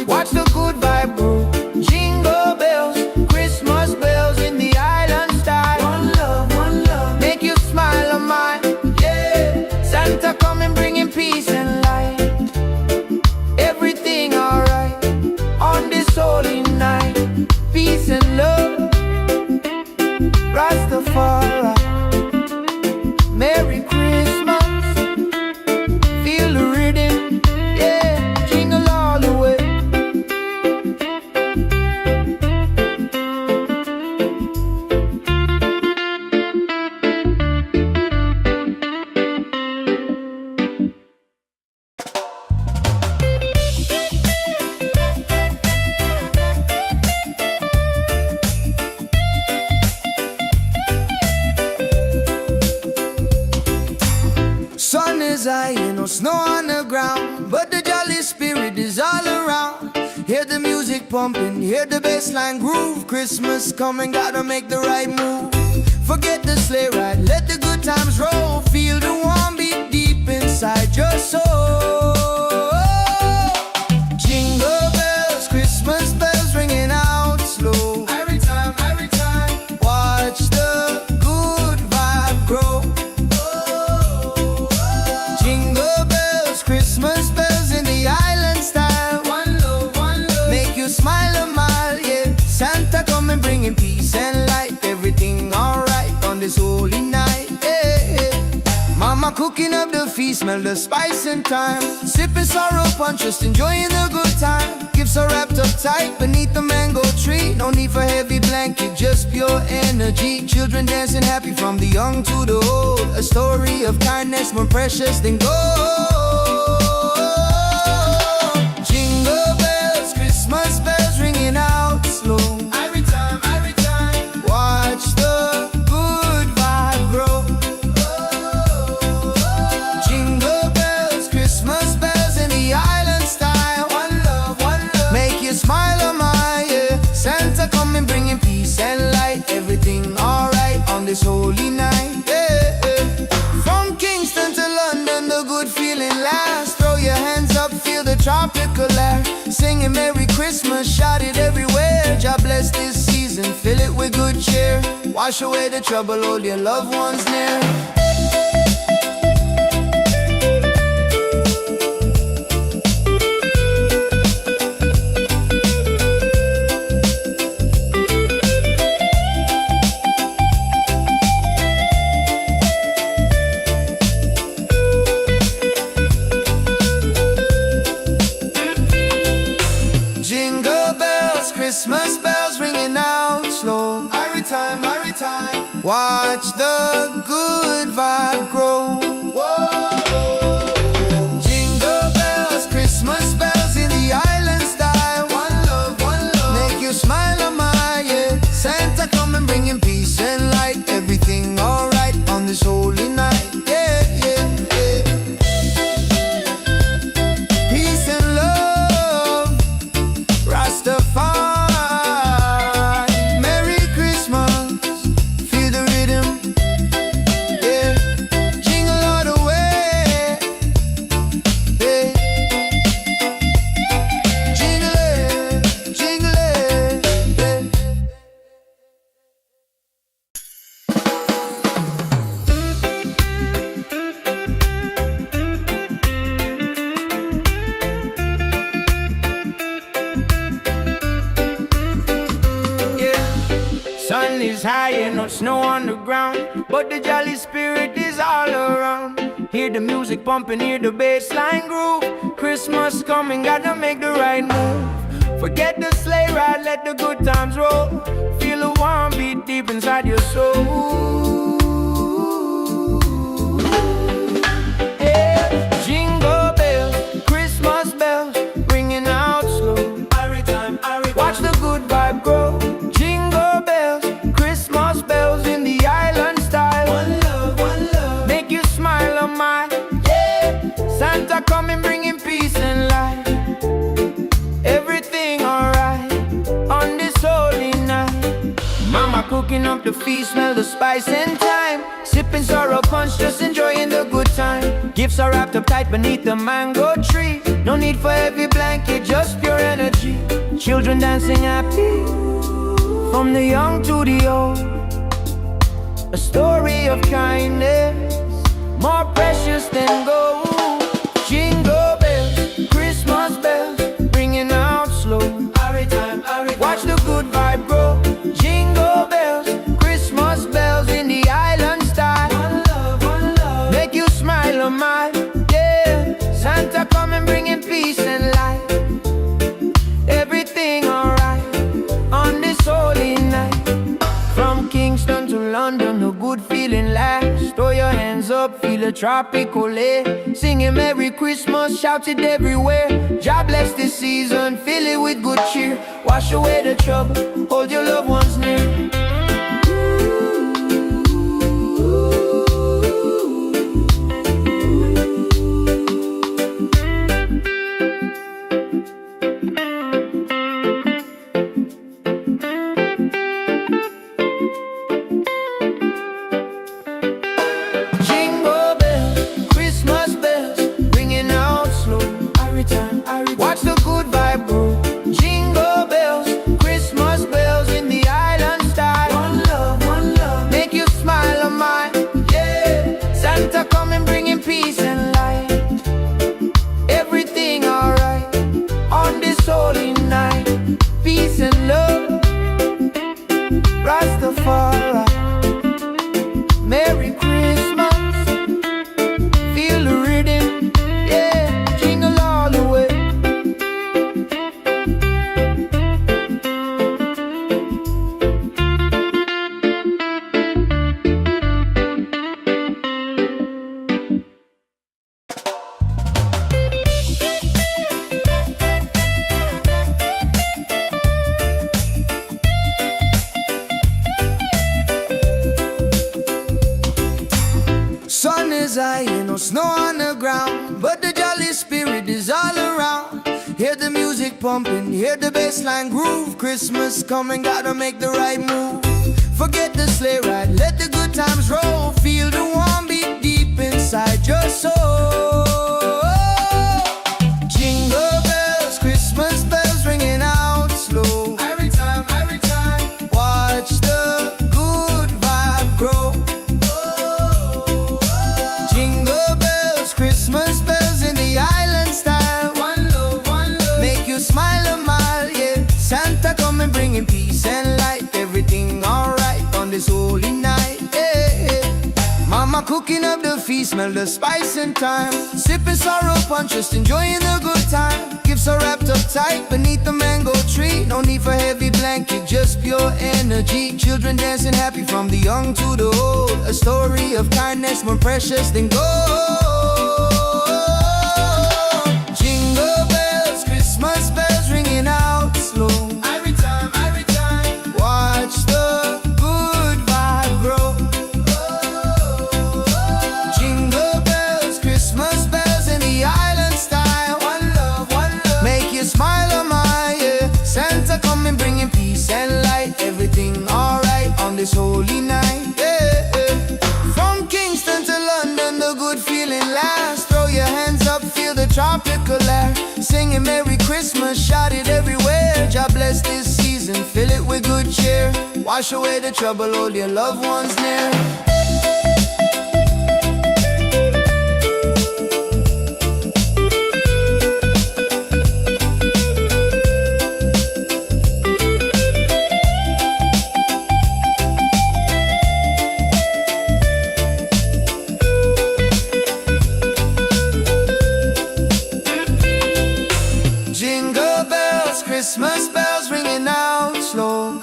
Watch the good vibe grow. Jingle bells, Christmas bells in the island style. One love, make you smile a mile. Yeah, Santa come and bringing peace and light. Everything alright on this holy night. Peace and love, Rastafari. Merry Christmas, feel the rhythm. Yeah, jingle all the way. Sun is high, no snow on the ground, but the jolly spirit is all around. Hear the music pumping, hear the bassline groove. Christmas coming, gotta make the right move. Forget the sleigh ride, let the good times roll. Feel the warm beat deep inside your soul. Jingle bells, Christmas bells ringing out slow. Every time, watch the good vibe grow. Jingle bells, Christmas bells in the island style. One love, make you smile a mile. Yeah, Santa come and bringing peace and light. Everything alright on this holy night. Yeah. Mama cooking up the feast, smell the spice and thyme. Sipping sorrow punch, just enjoying the good time. Gifts are wrapped up tight beneath the mango tree. No need for heavy blanket, just pure energy. Children dancing happy from the young to the old. A story of kindness more precious than gold. Jingle bells, Christmas bells ringing out slow. Every time, watch the good vibe grow. Jingle bells, Christmas bells in the island style. One love, make you smile a mile. Yeah, Santa come and bringing peace and light. Everything alright on this holy night. Yeah. From Kingston to London, the good feeling lasts. Throw your hands up, feel the tropical air. Singing Merry Christmas, shout it everywhere. God bless this season, fill it with good cheer. Wash away the trouble, hold your loved ones near. Jingle bells, Christmas bells ringing out slow. Every time, watch the good vibe grow. Jingle bells, Christmas bells in the island style. One love, make you smile a mile. Yeah, Santa come and bringing peace and light. Everything alright on this holy night. Yeah, peace and love, Rastafari. Merry Christmas, feel the rhythm. Yeah, jingle Sun is high and no snow on the ground, but the jolly spirit is all around. Hear the music pumping, hear the bass line groove. Christmas coming, gotta make the right move. Forget the sleigh ride, let the good times roll. Feel a warm beat deep inside your soul. Yeah. Jingle bells, Christmas bells, ringing out slow. Watch the good vibe grow. Jingle bells, Christmas bells in the island style. One love, make you smile on mine. Yeah. Santa coming, bringing peace and light. Everything alright on this holy night. Mama cooking up the feast, smell the spice and thyme. Sipping sorrow punch, just enjoying the good time. Gifts are wrapped up tight beneath the mango tree. No need for heavy blanket, just pure energy. Children dancing happy, from the young to the old. A story of kindness, more precious than gold. Jingle bells, Christmas bells, ringing out slow. Watch the good vibe grow. Jingle bells, Christmas bells in the island style. One love, make you smile on mine. Yeah, Santa coming, bringing peace and light. Everything alright on this holy night. From Kingston to London, the good feeling lasts. Throw your hands up, feel a tropical air. Singing Merry Christmas, shout it everywhere. God bless this season, fill it with good cheer. Wash away the trouble, hold your loved ones near. Watch the good vibe grow. Jingle bells, Christmas bells in the island style. One love, make you smile on mine. Yeah, Santa coming, bringing peace and light. Everything alright on this holy night. Peace and love, Rastafari. Merry Christmas, feel the rhythm. Yeah, jingle all the way. Sun is high and no snow on the ground, but the jolly spirit is all around. Hear the music pumping, hear the bass line groove. Christmas coming, gotta make the right move. Forget the sleigh ride, let the good times roll. Feel the warm beat deep inside your soul. Jingle bells, Christmas bells ringing out slow. Every time, watch the good vibe grow. Jingle bells, Christmas bells in the island style. One love, make you smile a mile, yeah. Santa coming, bringing peace and light. Everything alright on this holy night, yeah. Mama cooking up the feast, smell the spice and thyme. Sipping sorrow punch, just enjoying the good time. Gifts are wrapped up tight beneath the mango tree. No need for heavy blanket, just pure energy. Children dancing happy, from the young to the old. A story of kindness, more precious than gold. Jingle bells, Christmas bells ringing out slow. Every time, watch the good vibe grow. Jingle bells, Christmas bells in the island style. One love, make you smile on my, yeah. Santa coming, bringing peace and light. Everything alright on this holy night, yeah. From Kingston to London, the good feeling lasts. Throw your hands up, feel the tropical air. Singing Merry Christmas, shout it everywhere. God bless this season, fill it with good cheer. Wash away the trouble, hold your loved ones near.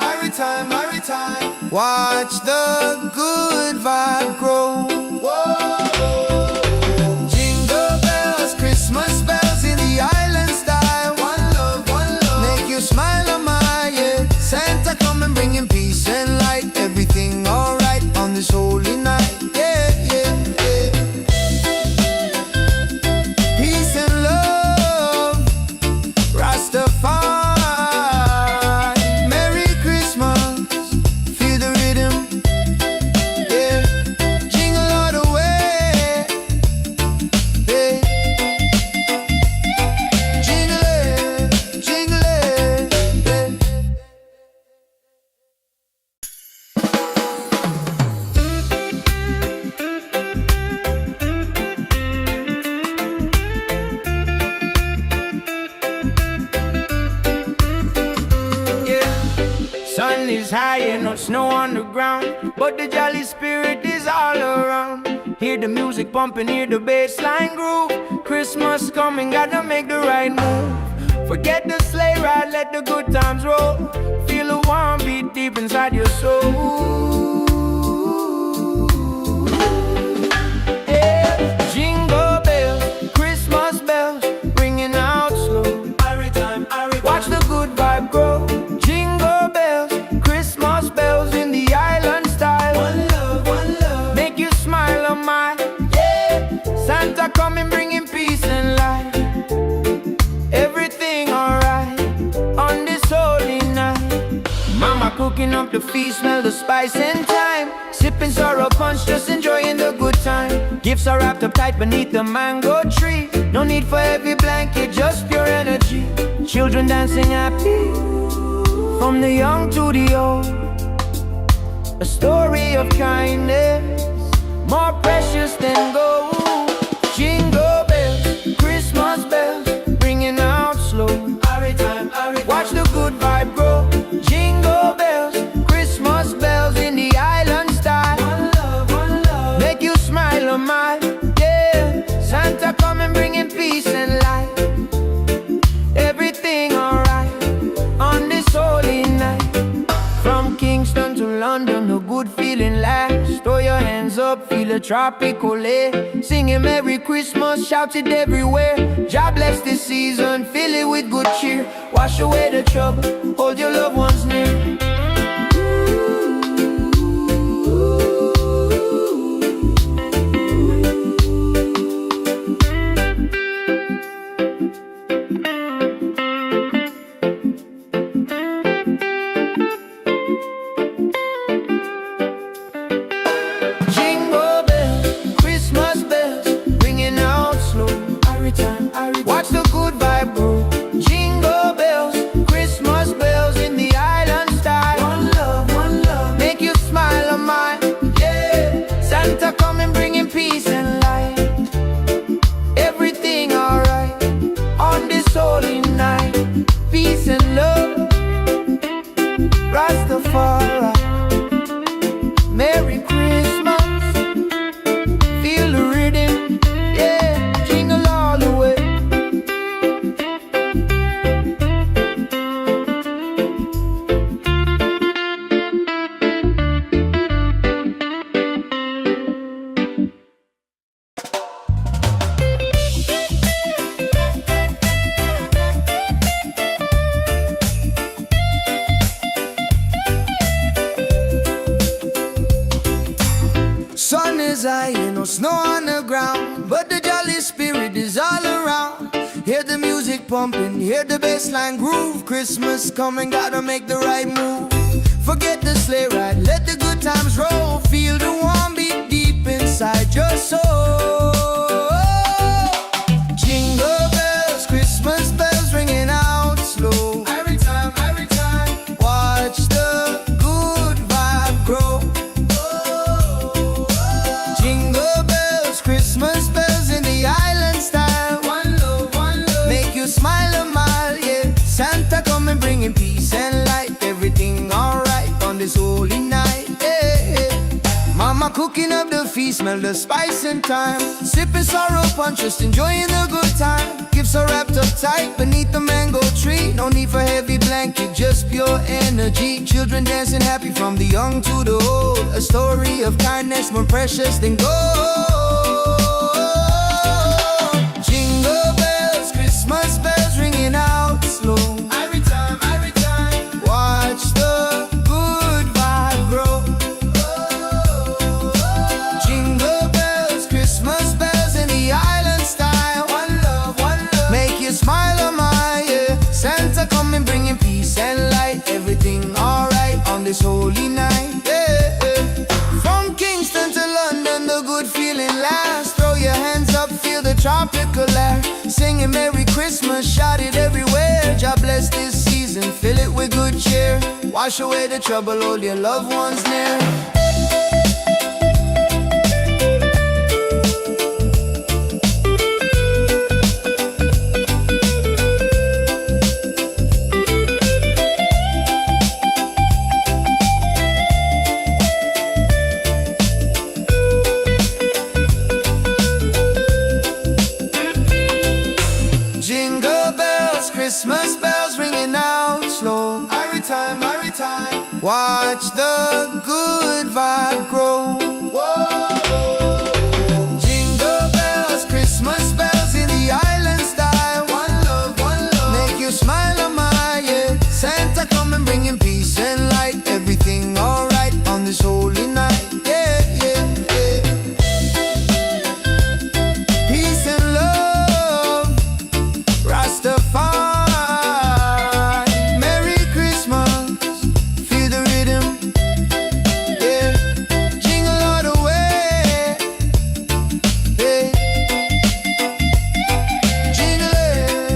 every time, every time. Watch the good vibe grow. Whoa. Jingle bells, Christmas bells in the island style. One love, make you smile on my, yeah. Santa come and bring him peace and light. Everything alright on this holy night, yeah, yeah, yeah. Peace and love, Rastafari. Merry Christmas, feel the rhythm, yeah. Jingle all the way, yeah. Jingle it, jingle it, yeah. Sun is high and no snow on the ground, but the jolly spirit is all around. Hear the music pumping, hear the bass line groove. Christmas coming, gotta make the right move. Forget the sleigh ride, let the good times roll. Feel a warm beat deep inside your soul. Yeah. Jingle bells, Christmas bells, ringing out slow. Watch the good vibe grow. Jingle bells, Christmas bells in the island style. One love, make you smile on my, yeah. Santa coming bringing peace and light. Everything alright on this holy night. Mama cooking up the feast, smell the spice and thyme. Sipping sorrow punch, just enjoying the good time. Gifts are wrapped up tight beneath the mango tree. No need for heavy blanket, just pure energy. Children dancing happy, from the young to the old. A story of kindness, more precious than gold. Jingle bells, Christmas bells, ringing out slow. Watch the good vibe grow. Jingle bells, Christmas bells in the island style. One love, make you smile on my, yeah. Santa come and bringing peace and light. Everything alright on this holy night. From Kingston to London, the good feeling lasts. Throw your hands up, feel a tropical air. Singing Merry Christmas, shout it everywhere. God bless this season, fill it with good cheer. Wash away the trouble, hold your loved ones near. Jingle bells, Christmas bells, ringing out slow. Watch the good vibe grow. Jingle bells, Christmas bells in the island style. One love, make you smile on mine, yeah. Santa coming bringing peace and light. Everything alright on this holy night. Peace and love, Rastafari. Merry Christmas, feel the rhythm, yeah. Jingle all the way. Sun is high, ain't no snow on the ground, but the jolly spirit is all around. Hear the music pumping, hear the bass line groove. Christmas coming, gotta make the right move. Forget the sleigh ride, let the good times roll. Feel the warm beat deep inside your soul. Jingle bells, Christmas bells ringing out slow. Every time, watch the good vibe grow. Jingle bells, Christmas bells in the island style. One love, make you smile a mile, yeah. Santa come and bringing peace and light. Everything alright on this holy night, yeah, yeah. Mama cooking up the feast, smell the spice and thyme. Sipping sorrow punch, just enjoying the good time. Gifts are wrapped up tight beneath the mango tree. No need for heavy blanket, just pure energy. Children dancing happy from the young to the old. A story of kindness more precious than gold. Jingle bells, Christmas bells ringing out slow. Every time, watch the good vibe grow. Jingle bells, Christmas bells in the island style. One love, make you smile on my yeah. Santa coming bringing peace and light. Everything alright on this holy night. From Kingston to London, the good feeling lasts. Throw your hands up, feel the tropical air. Singing Merry Christmas, shout it everywhere. God bless this season, fill it with good cheer. Wash away the trouble, hold your loved ones near. Jingle bells, Christmas bells ringing out slow. Every time, watch the good vibe grow. Whoa. Jingle bells, Christmas bells in the island style. One love, make you smile on my yeah. Santa coming bringing peace and light. Everything alright on this holy night. Yeah, yeah, yeah. Peace and love, Rastafari. Merry Christmas, feel the rhythm, yeah. Jingle all the way, yeah. Jingle it,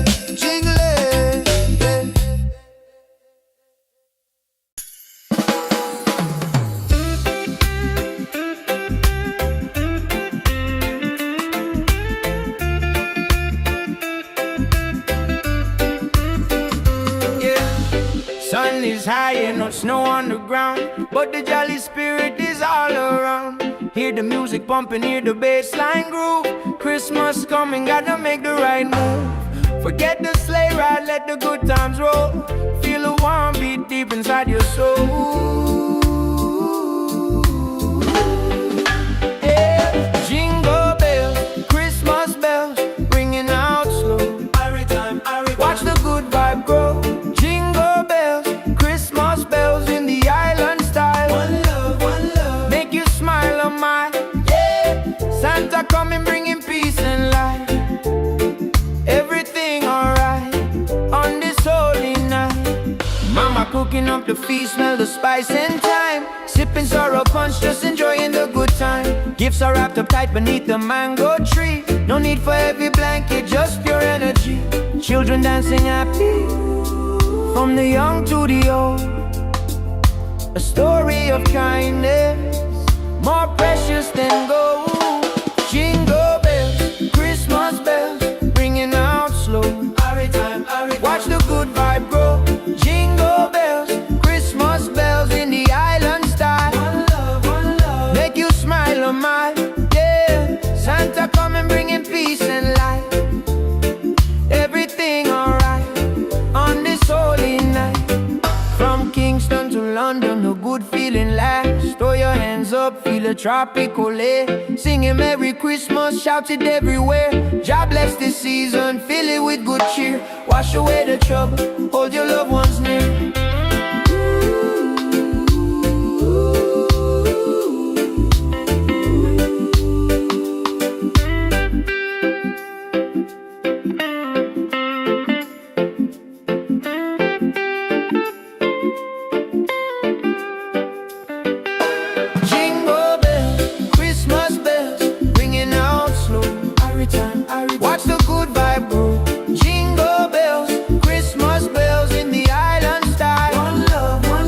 yeah. Sun is high and no snow on the ground, but the jolly spirit is all around. Hear the music pumping, hear the bass line groove. Christmas coming, gotta make the right move. Forget the sleigh ride, let the good times roll. Feel a warm beat deep inside your soul. Yeah. Jingle bells, Christmas bells, ringing out slow. Watch the good vibe grow. Jingle bells, Christmas bells in the island style. One love, make you smile on my yeah. Santa coming bringing peace and light. Everything alright on this holy night. Mama cooking up the feast, smell the spice and thyme. Sipping sorrow punch, just enjoying the good time. Gifts are wrapped up tight beneath the mango tree. No need for heavy blanket, just pure energy. Children dancing happy, from the young to the old. A story of kindness, more precious than gold. Jingle bells, Christmas bells, ringing out slow. Watch the good vibe grow. Jingle bells, Christmas bells in the island style. One love, make you smile on my yeah. Santa coming bringing peace and light. Everything alright on this holy night. From Kingston to London, the good feeling lasts. Throw your hands up, feel a tropical air. Singing Merry Christmas, shout it everywhere. God bless this season, fill it with good cheer. Wash away the trouble, hold your loved ones near. Jingle bells, Christmas bells, ringing out slow. Watch the good vibe grow. Jingle bells, Christmas bells in the island style. One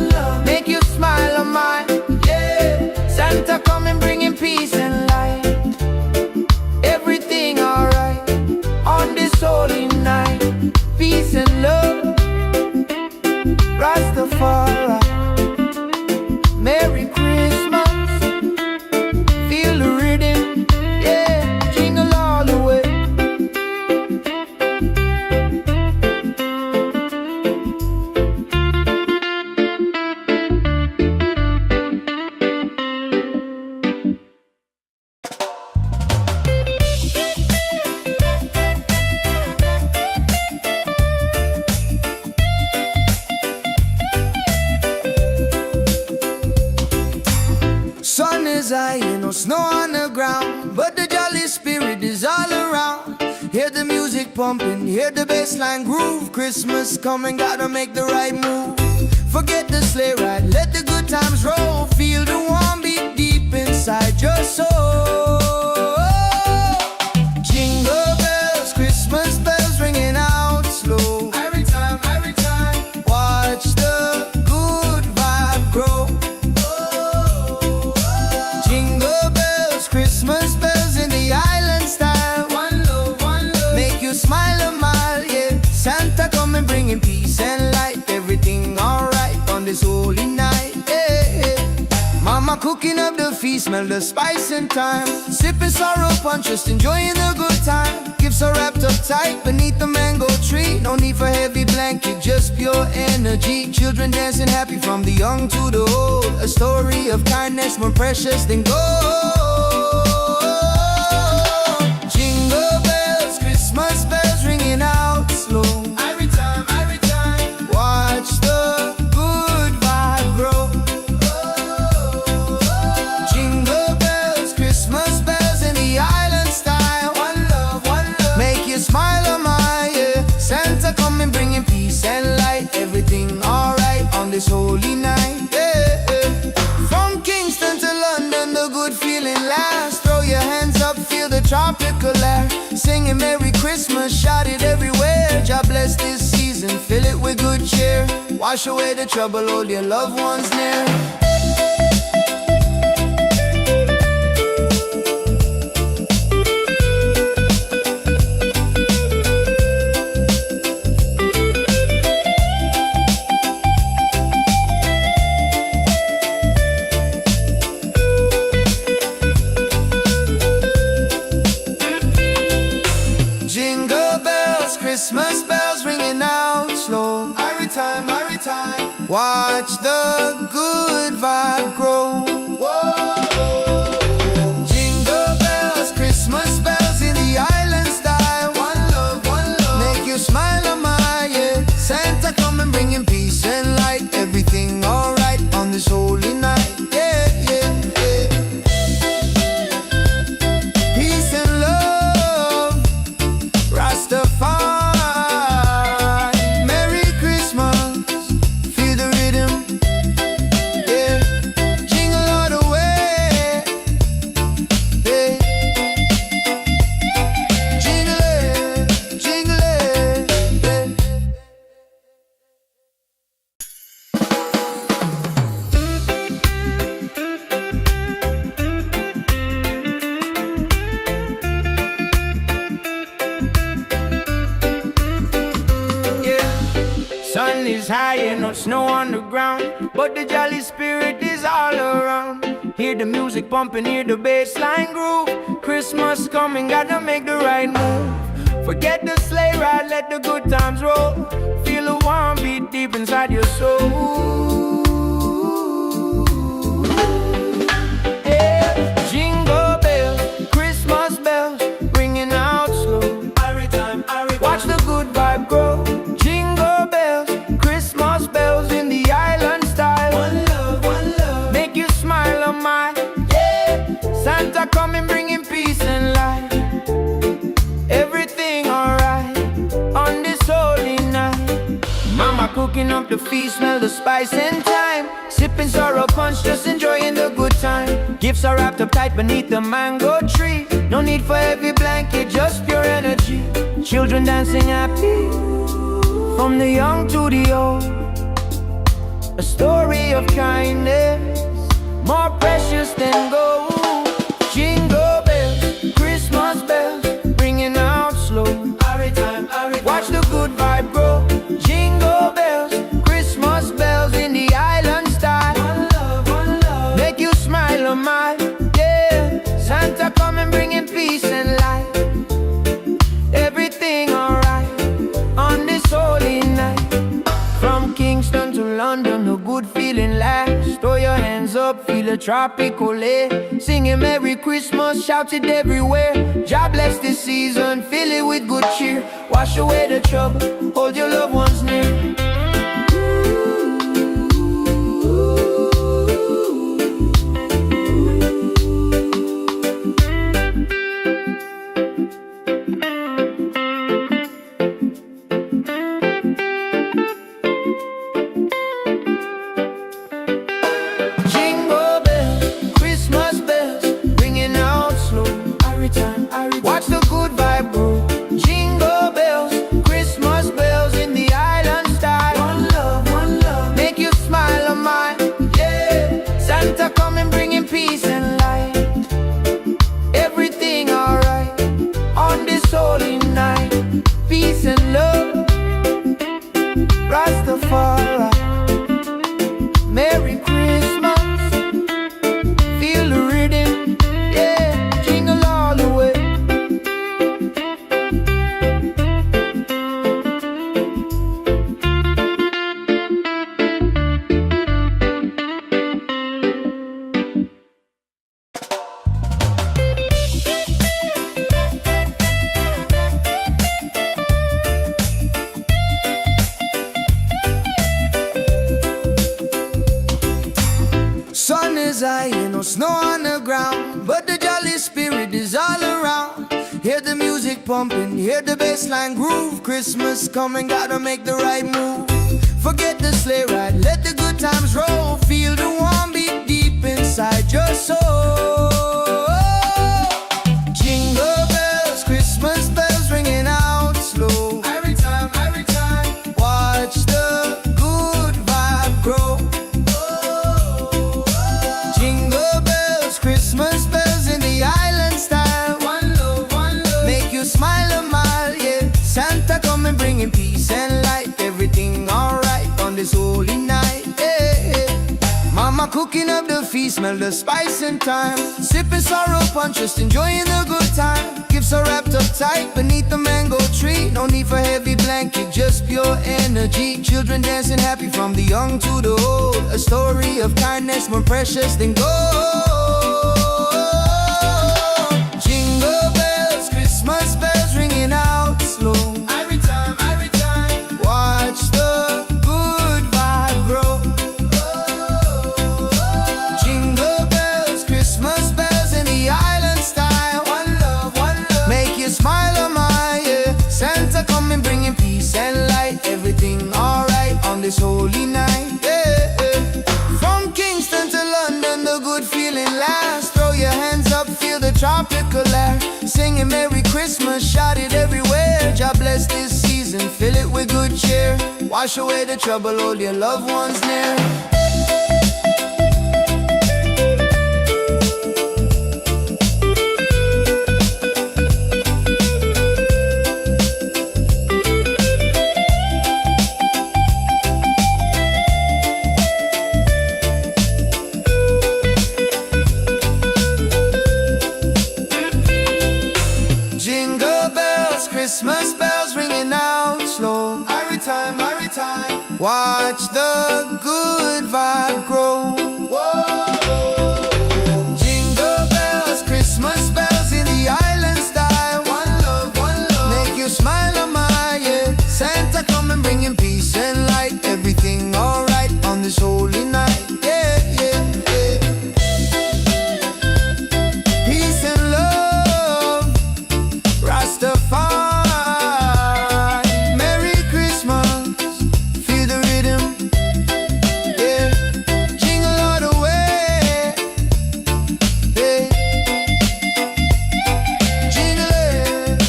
love, make you smile on my yeah. Santa coming bringing peace and light. Everything alright on this holy night. Peace and love, Rastafari. Merry Christmas, feel the rhythm. is high, ain't no snow on the ground, but the jolly spirit is all around. Hear the music pumping, hear the bassline groove. Christmas coming, gotta make the right move. Forget the sleigh ride, let the good times roll. Feel the warm beat deep inside your soul. Jingle bells, Christmas bells ringing out slow. Every time, watch the good vibe grow. Jingle bells, Christmas bells in the island style. One love, make you smile a mile, yeah. Santa coming bringing peace and light. Everything alright on this holy night, yeah. Mama cooking up the feast, smell the spice and thyme. Sipping sorrow punch, just enjoying the good time. Gifts are wrapped up tight beneath the mango tree. No need for heavy blanket, just pure energy. Children dancing happy from the young to the old. A story of kindness more precious than gold. Jingle bells, Christmas bells ringing out slow. Every time, watch the good vibe grow. Jingle bells, Christmas bells in the island style. One love, make you smile a mile, yeah. Santa coming bringing peace and light. Everything alright on this holy night, yeah. From Kingston to London, the good feeling lasts. Throw your hands up, feel the tropical air. Singing Merry Christmas, shout it everywhere. God bless this season, fill it with good cheer. Wash away the trouble, hold your loved ones near. Jingle bells, Christmas bells ringing out slow. Every time, watch the good vibe grow. Whoa. Jingle bells, Christmas bells in the island style. One love, make you smile a mile, yeah. Santa coming bringing peace and light. Everything alright on this holy night, yeah, yeah, yeah. Peace and love, Rastafari. Merry Christmas, feel the rhythm, yeah. Jingle all the way, yeah. Jingle it, yeah. Sun is high and no snow on the ground, but the jolly spirit is all around. Hear the music pumping, hear the bassline groove. Christmas coming, gotta make the right move. Forget the sleigh ride, let the good times roll. Feel the warm beat deep inside your soul. Yeah. Jingle bells, Christmas bells, ringing out slow. Watch the good vibe grow. Jingle bells, Christmas bells in the island style. One love, make you smile a mile, yeah. Santa coming bringing peace and light. Everything alright on this holy night. Mama cooking up the feast, smell the spice and thyme. Sipping sorrow punch, just enjoying the good time. Gifts are wrapped up tight beneath the mango tree. No need for heavy blanket, just pure energy. Children dancing happy from the young to the old. A story of kindness more precious than gold. Jingle bells, Christmas bells, ringing out slow. Watch the good vibe grow. Jingle bells, Christmas bells in the island style. One love, make you smile a mile, yeah. Santa coming bringing peace and light. Everything alright on this holy night. From Kingston to London, a good feeling lasts. Throw your hands up, feel a tropical air. Singing Merry Christmas, shout it everywhere. God bless this season, fill it with good cheer. Wash away the trouble, hold your loved ones near. Sun is high and no snow on the ground, but the jolly spirit is all around. Hear the music pumping, hear the bassline groove. Christmas coming, gotta make the right move. Forget the sleigh ride, let the good times roll. Feel the warm beat deep inside your soul. Jingle bells, Christmas bells ringing out slow. Every time, watch the good vibe grow. Jingle bells, Christmas bells in the island style. One love, make you smile a mile, yeah. Santa coming bringing peace and light. Everything alright on this holy night, yeah. Mama cooking up the feast, smell the spice and thyme. Sipping sorrow punch, just enjoying the good time. Gifts are wrapped up tight beneath the mango tree. No need for heavy blanket, just pure energy. Children dancing happy from the young to the old. A story of kindness more precious than gold. Jingle bells, Christmas bells ringing out slow. Every time, watch the good vibe grow. Jingle bells, Christmas bells in the island style. One love, make you smile a mile, yeah. Santa coming bringing peace and light. Everything alright on this holy night, yeah. From Kingston to London, the good feeling lasts. Throw your hands up, feel the tropical air. Singing Merry Christmas, shout it everywhere. God bless this season, fill it with good cheer. Wash away the trouble, hold your loved ones near. Jingle bells, Christmas bells ringing out slow. Every time, watch the good vibe grow. Whoa. Jingle bells, Christmas bells in the island style. One love, make you smile a mile, yeah. Santa coming bringing peace and light. Everything alright on this holy night, yeah, yeah, yeah. Peace and love, Rastafari. Merry Christmas, feel the rhythm, yeah. Jingle all the way, yeah. Jingle it,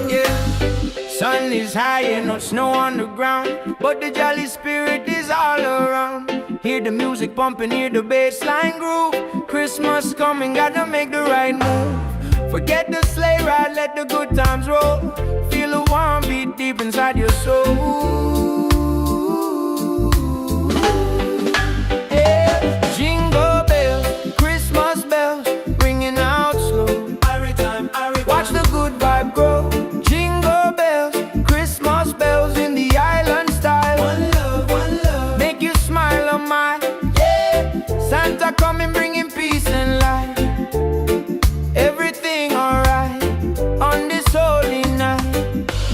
yeah. Sun is high and no snow on the ground, but the jolly spirit is all around. Hear the music pumping, hear the bassline groove. Christmas coming, gotta make the right move. Forget the sleigh ride, let the good times roll. Feel the warm beat deep inside your soul. Yeah. Jingle bells, Christmas bells, ringing out slow. Watch the good vibe grow. Jingle bells, Christmas bells in the island style. One love, make you smile a mile, yeah. Santa coming bringing peace and light. Everything alright on this holy night.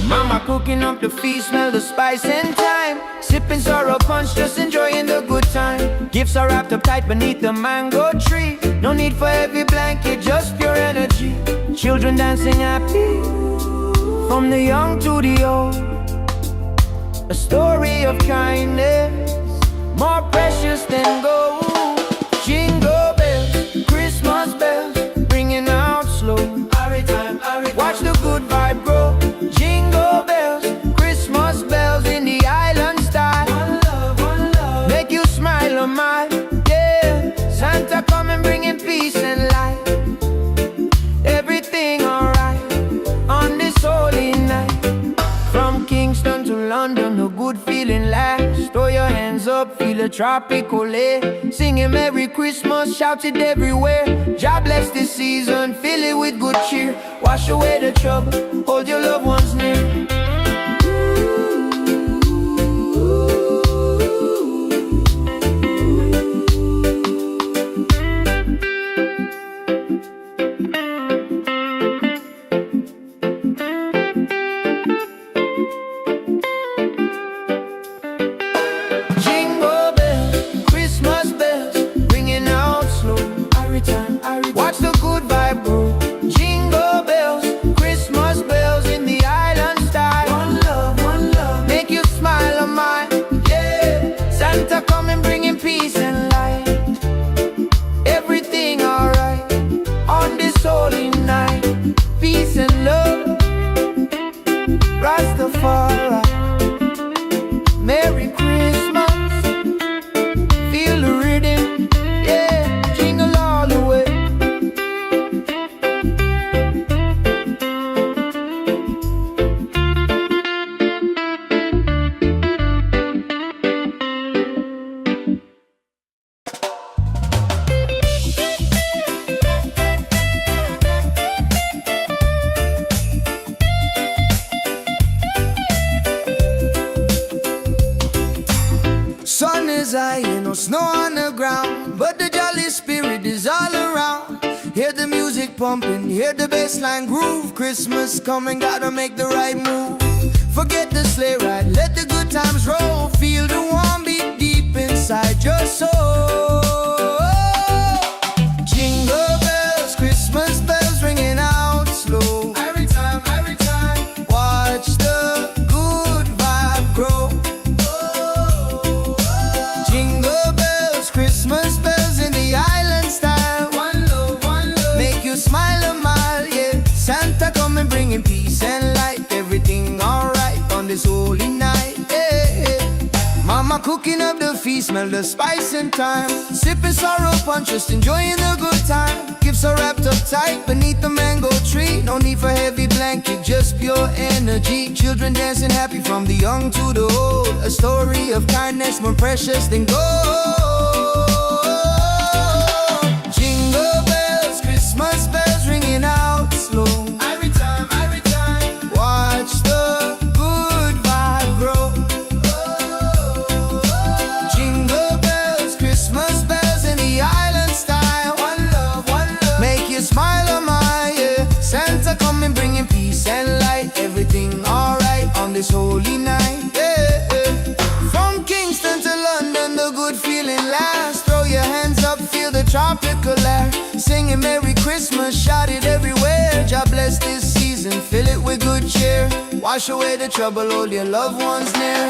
Mama cooking up the feast, smell the spice and thyme. Sipping sorrow punch, just enjoying the good time. Gifts are wrapped up tight beneath the mango tree. No need for heavy blanket, just pure energy. Children dancing happy, from the young to the old. A story of kindness, more precious than gold. Jingle bells, Christmas bells, ringing out slow. Watch the good vibe grow. Jingle bells, Christmas bells in the island style. One love, make you smile a mile, yeah. Santa coming bringing peace and light. Everything alright on this holy night. From Kingston to London, a good feeling lasts. Throw your hands up, feel the tropical air. Singing Merry Christmas, shout it everywhere. God bless this season, fill it with good cheer. Wash away the trouble, hold your loved ones near. music pumping, hear the bassline groove. Christmas coming, gotta make the right move. Forget the sleigh ride, let the good times roll. Feel the warm beat deep inside your soul. Jingle bells, Christmas bells ringing out slow. Every time, watch the good vibe grow. Jingle bells, Christmas bells in the island style. One love, make you smile a mile, yeah. Santa coming bringing peace and light. Everything alright on this holy night, yeah. Mama cooking up the feast, smell the spice and thyme. Sipping sorrow punch, just enjoying the good time. Gifts are wrapped up tight beneath the mango tree. No need for heavy blanket, just pure energy. Children dancing happy from the young to the old. A story of kindness more precious than gold. Jingle bells, Christmas bells ringing out slow. Every time, watch the good vibe grow. Jingle bells, Christmas bells in the island style. One love, make you smile a mile, yeah. Santa coming bringing peace and light. Everything alright on this holy night, yeah. From Kingston to London, the good feeling lasts. Throw your hands up, feel the tropical air. Singing Merry Christmas, shout it everywhere. God bless this season, fill it with good cheer. Wash away the trouble, hold your loved ones near.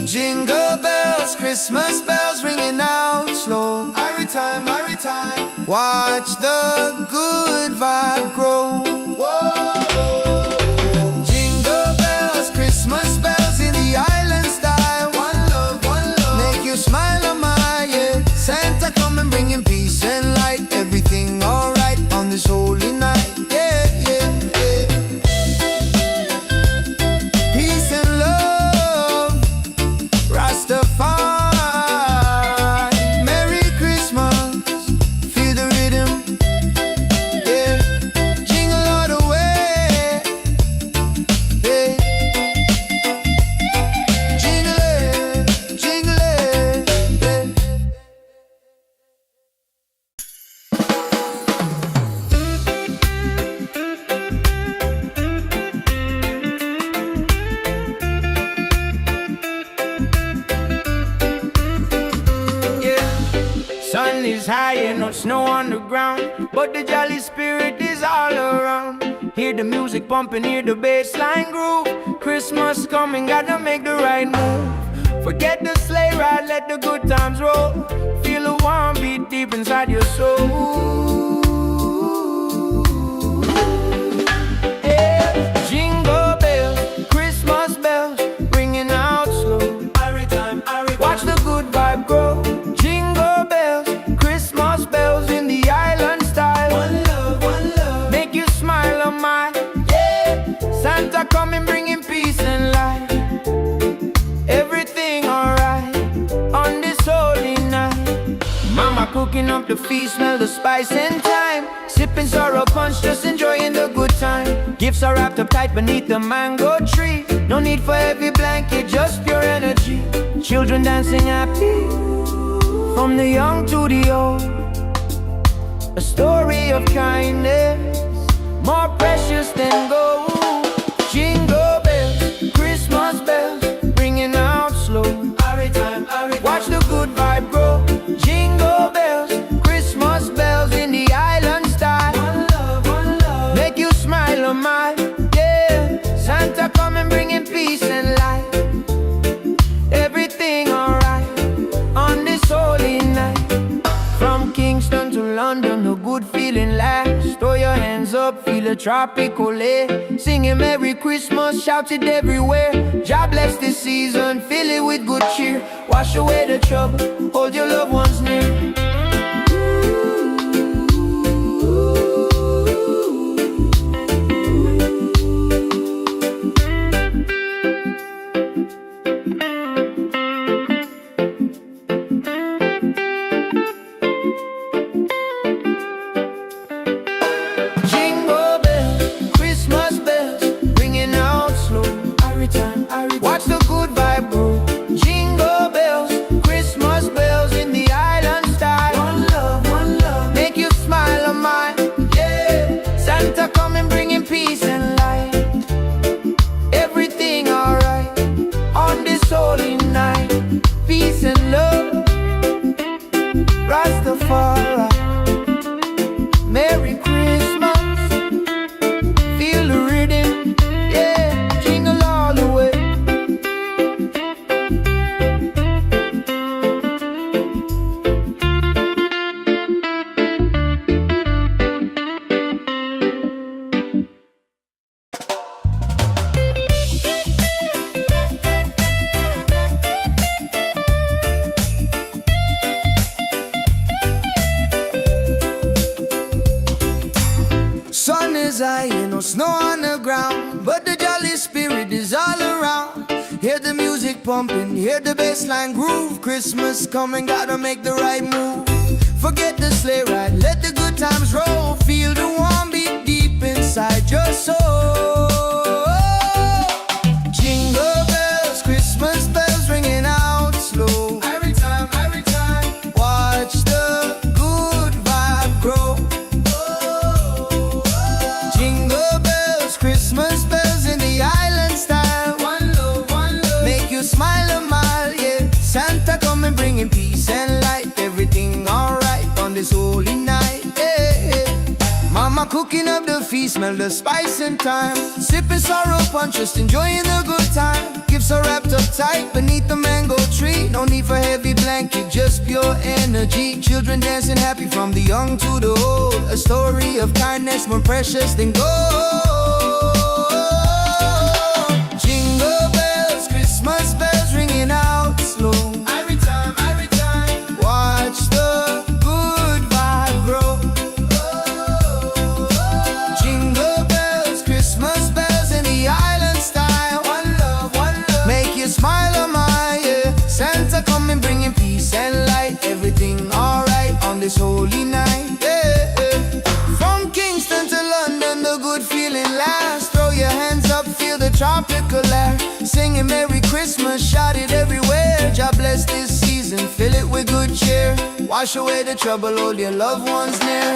Jingle bells, Christmas bells ringing out slow. Every time, watch the good vibe grow. Whoa. Jingle bells, Christmas bells in the island style. One love, make you smile a mile, yeah. Santa coming bringing peace and light. Everything alright on this holy night, yeah, yeah, yeah. Peace and love, Rastafari. Merry Christmas, feel the rhythm, yeah. Jingle all the way, yeah. Jingle it, yeah. Sun is high and no snow on the ground, but the jolly spirit is all around. Hear the music pumping, hear the bassline groove. Christmas coming, gotta make the right move. Forget the sleigh ride, let the good times roll. Feel the warm beat deep inside your soul. Yeah. Jingle bells, Christmas bells, ringing out slow. Watch the good vibe grow. Jingle bells, Christmas bells in the island style. One love, make you smile a mile, yeah. Santa coming bringing peace and light. Everything alright on this holy night. Mama cooking up the feast, smell the spice and thyme. Sipping sorrow punch, just enjoying the good time. Gifts are wrapped up tight beneath the mango tree. No need for heavy blanket, just pure energy. Children dancing happy from the young to the old. A story of kindness more precious than gold. Jingle bells, Christmas bells, ringing out slow. Watch the good vibe grow. Jingle bells, Christmas bells in the island style. One love, make you smile a mile, yeah. Santa coming bringing peace and light. Everything alright on this holy night. From Kingston to London, a good feeling lasts. Throw your hands up, feel a tropical air. Singing Merry Christmas, shout it everywhere. God bless this season, fill it with good cheer. Wash away the trouble, hold your loved ones near. music pumping, hear the bassline groove. Christmas coming, gotta make the right move. Forget the sleigh ride, let the good times roll. Feel the warm beat deep inside your soul. Jingle bells, Christmas bells ringing out slow. Every time, watch the good vibe grow. Jingle bells, Christmas bells in the island style. One love, make you smile a mile, yeah. Santa coming bringing peace and light. Everything alright on this holy night, yeah. Mama cooking up the feast, smell the spice and thyme. Sipping sorrow punch, just enjoying the good time. Gifts are wrapped up tight beneath the mango tree. No need for heavy blanket, just pure energy. Children dancing happy from the young to the old. A story of kindness more precious than gold. Jingle bells, Christmas bells ringing out slow. Every time, watch the good vibe grow. Jingle bells, Christmas bells in the island style. One love, make you smile a mile, yeah. Santa coming bringing peace and light. Everything alright on this holy night, yeah. From Kingston to London, the good feeling lasts. Throw your hands up, feel the tropical air. Singing Merry Christmas, shout it everywhere. God bless this season, fill it with good cheer. Wash away the trouble, hold your loved ones near.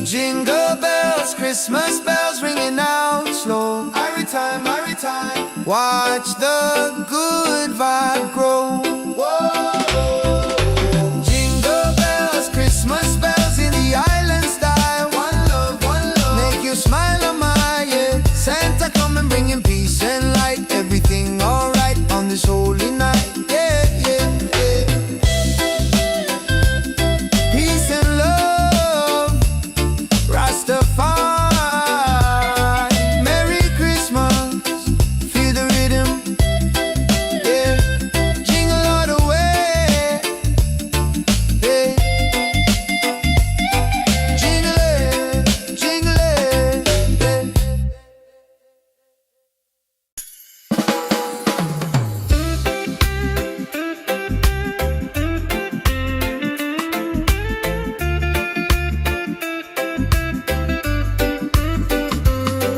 Jingle bells, Christmas bells ringing out slow. Every time, watch the good vibe grow. Whoa. Jingle bells, Christmas bells in the island style. One love, make you smile a mile, yeah. Santa coming bringing peace and light. Everything alright on this holy night, yeah, yeah, yeah. Peace and love, Rastafari, Merry Christmas, feel the rhythm, yeah. Jingle all the way, yeah. Jingle it,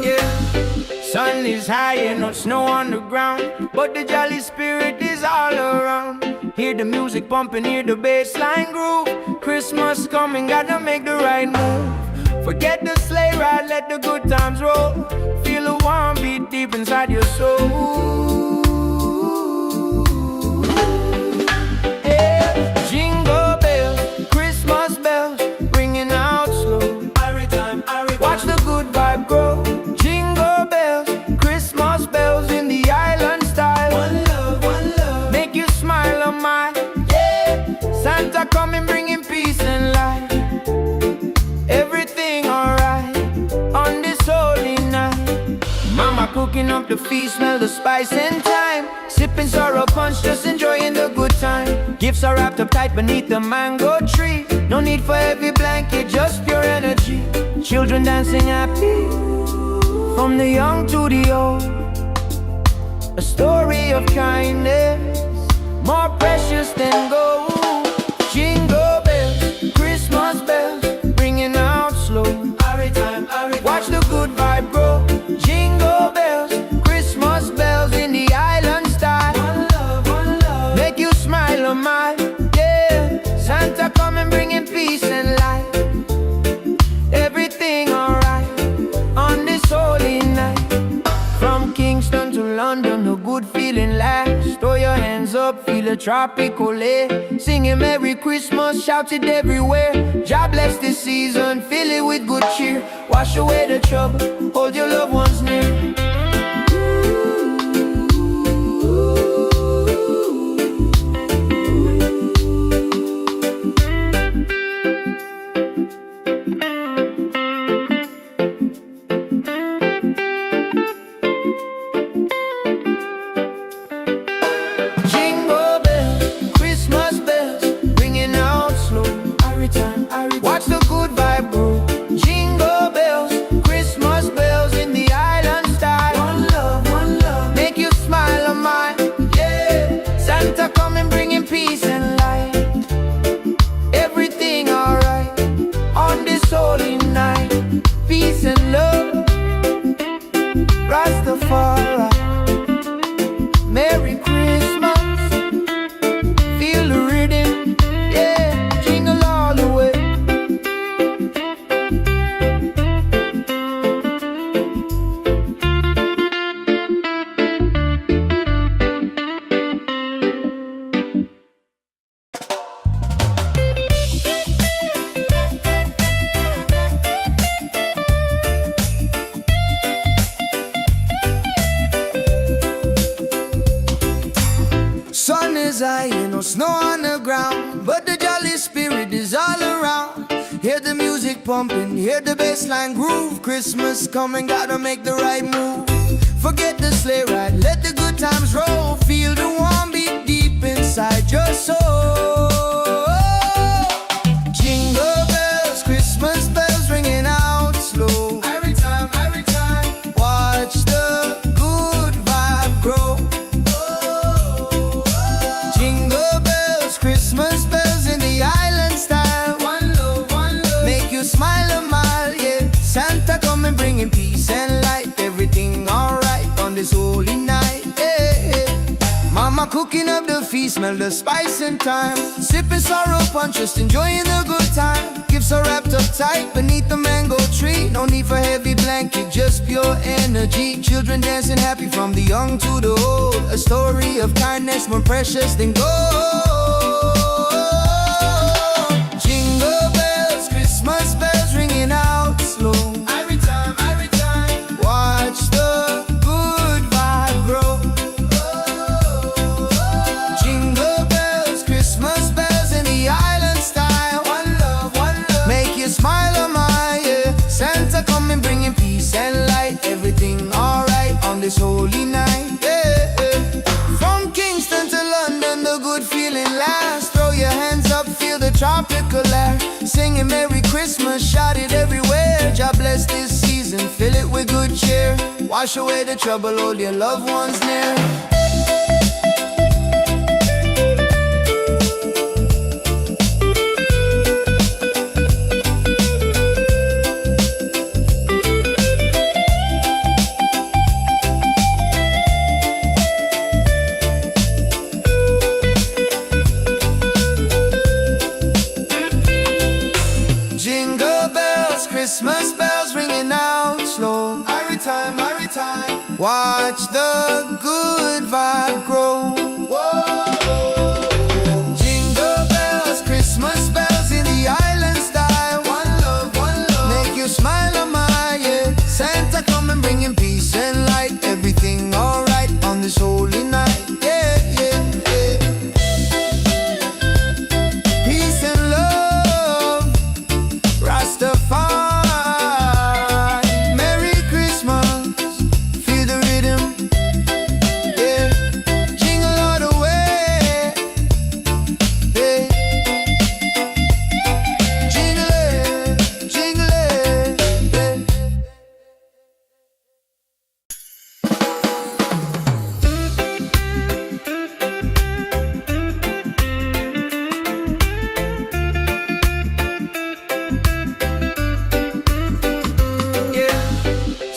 yeah. Sun is high and no snow on the ground, but the jolly spirit is all around. Hear the music pumping, hear the bassline groove. Christmas coming, gotta make the right move. Forget the sleigh ride, let the good times roll. Feel the warm beat deep inside your soul. Yeah. Jingle bells, Christmas bells, ringing out slow. Watch the good vibe grow. Jingle bells, Christmas bells in the island style. One love, make you smile a mile, yeah. Santa coming bringing peace and light. Everything alright on this holy night. Mama cooking up the feast, smell the spice and thyme. Sipping sorrow punch, just enjoying the good time. Gifts are wrapped up tight beneath the mango tree. No need for heavy blanket, just pure energy. Children dancing happy from the young to the old. A story of kindness more precious than gold. Jingle bells, Christmas bells, ringing out slow. Watch the good vibe grow. Jingle bells, Christmas bells in the island style. One love, make you smile a mile, yeah. Santa coming bringing peace and light. Everything alright on this holy night. From Kingston to London, a good feeling lasts. Throw your hands up, feel a tropical air. Singing Merry Christmas, shout it everywhere. God bless this season, fill it with good cheer. Wash away the trouble, hold your loved ones near. high and no snow on the ground, but the jolly spirit is all around. Hear the music pumping, hear the bassline groove. Christmas coming, gotta make the right move. Forget the sleigh ride, let the good times roll. Feel the warm beat deep inside your soul. Jingle bells, Christmas bells ringing out slow. Every time, watch the good vibe grow. Jingle bells, Christmas bells in the island style. One love, make you smile a mile, yeah. Santa coming bringing peace and light. Everything alright on this holy night, yeah. Mama cooking up the feast, smell the spice and thyme. Sipping sorrow punch, just enjoying the good time. Gifts are wrapped up tight beneath the mango tree. No need for heavy blanket, just pure energy. Children dancing happy from the young to the old. A story of kindness more precious than gold. Jingle bells, Christmas bells ringing out slow. Every time, watch the good vibe grow. Jingle bells, Christmas bells in the island style. One love, make you smile a mile, yeah. Santa coming bringing peace and light. Everything alright on this holy night, yeah. From Kingston to London, the good feeling lasts. Throw your hands up, feel the tropical air. Singing Merry Christmas, shout it everywhere. God bless this season, fill it with good cheer. Wash away the trouble, hold your loved ones near. Jingle bells, Christmas bells ringing out slow. Every time, watch the good vibe grow. Whoa. Jingle bells, Christmas bells in the island style. One love, make you smile a mile, yeah. Santa coming bringing peace and light. Everything alright on this holy night, yeah, yeah, yeah. Peace and love, Rastafari, Merry Christmas, feel the rhythm, yeah. Jingle all the way, yeah. Jingle it, yeah.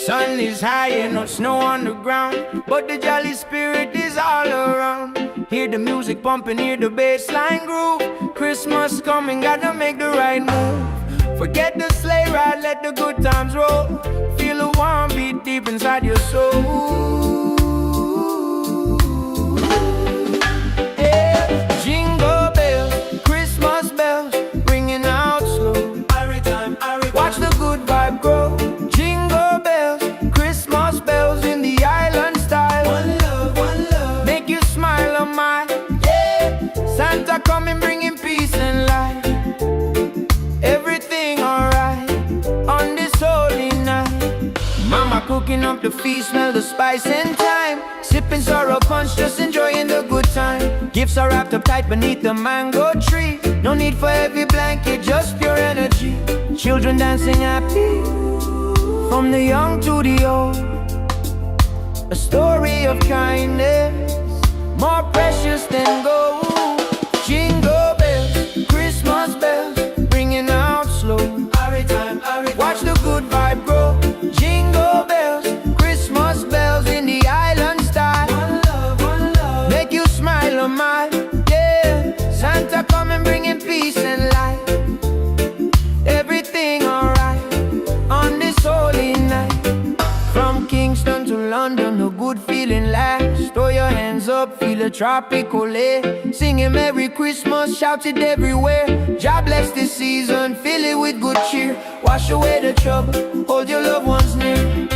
Sun is high and no snow on the ground, but the jolly spirit is all around. Hear the music pumping, hear the bassline groove. Christmas coming, gotta make the right move. Forget the sleigh ride, let the good times roll. Feel the warm beat deep inside your soul. Yeah. Jingle bells, Christmas bells, ringing out slow. Watch the good vibe grow. Jingle bells, Christmas bells in the island style. One love, make you smile a mile, yeah. Santa coming bringing peace and light. Everything alright on this holy night. Mama cooking up the feast, smell the spice and thyme. Sipping sorrow punch, just enjoying the good time. Gifts are wrapped up tight beneath the mango tree. No need for heavy blanket, just pure energy. Children dancing happy from the young to the old. A story of kindness more precious than gold. Jingle bells, Christmas bells, ringing out slow. Watch the good vibe grow. Jingle bells, Christmas bells in the island style. One love, make you smile a mile, yeah. Santa coming bringing peace and light. Everything alright on this holy night. From Kingston to London, a good feeling lasts. Throw your hands up, feel a tropical air. Singing Merry Christmas, shout it everywhere. God bless this season, fill it with good cheer. Wash away the trouble, hold your loved ones near.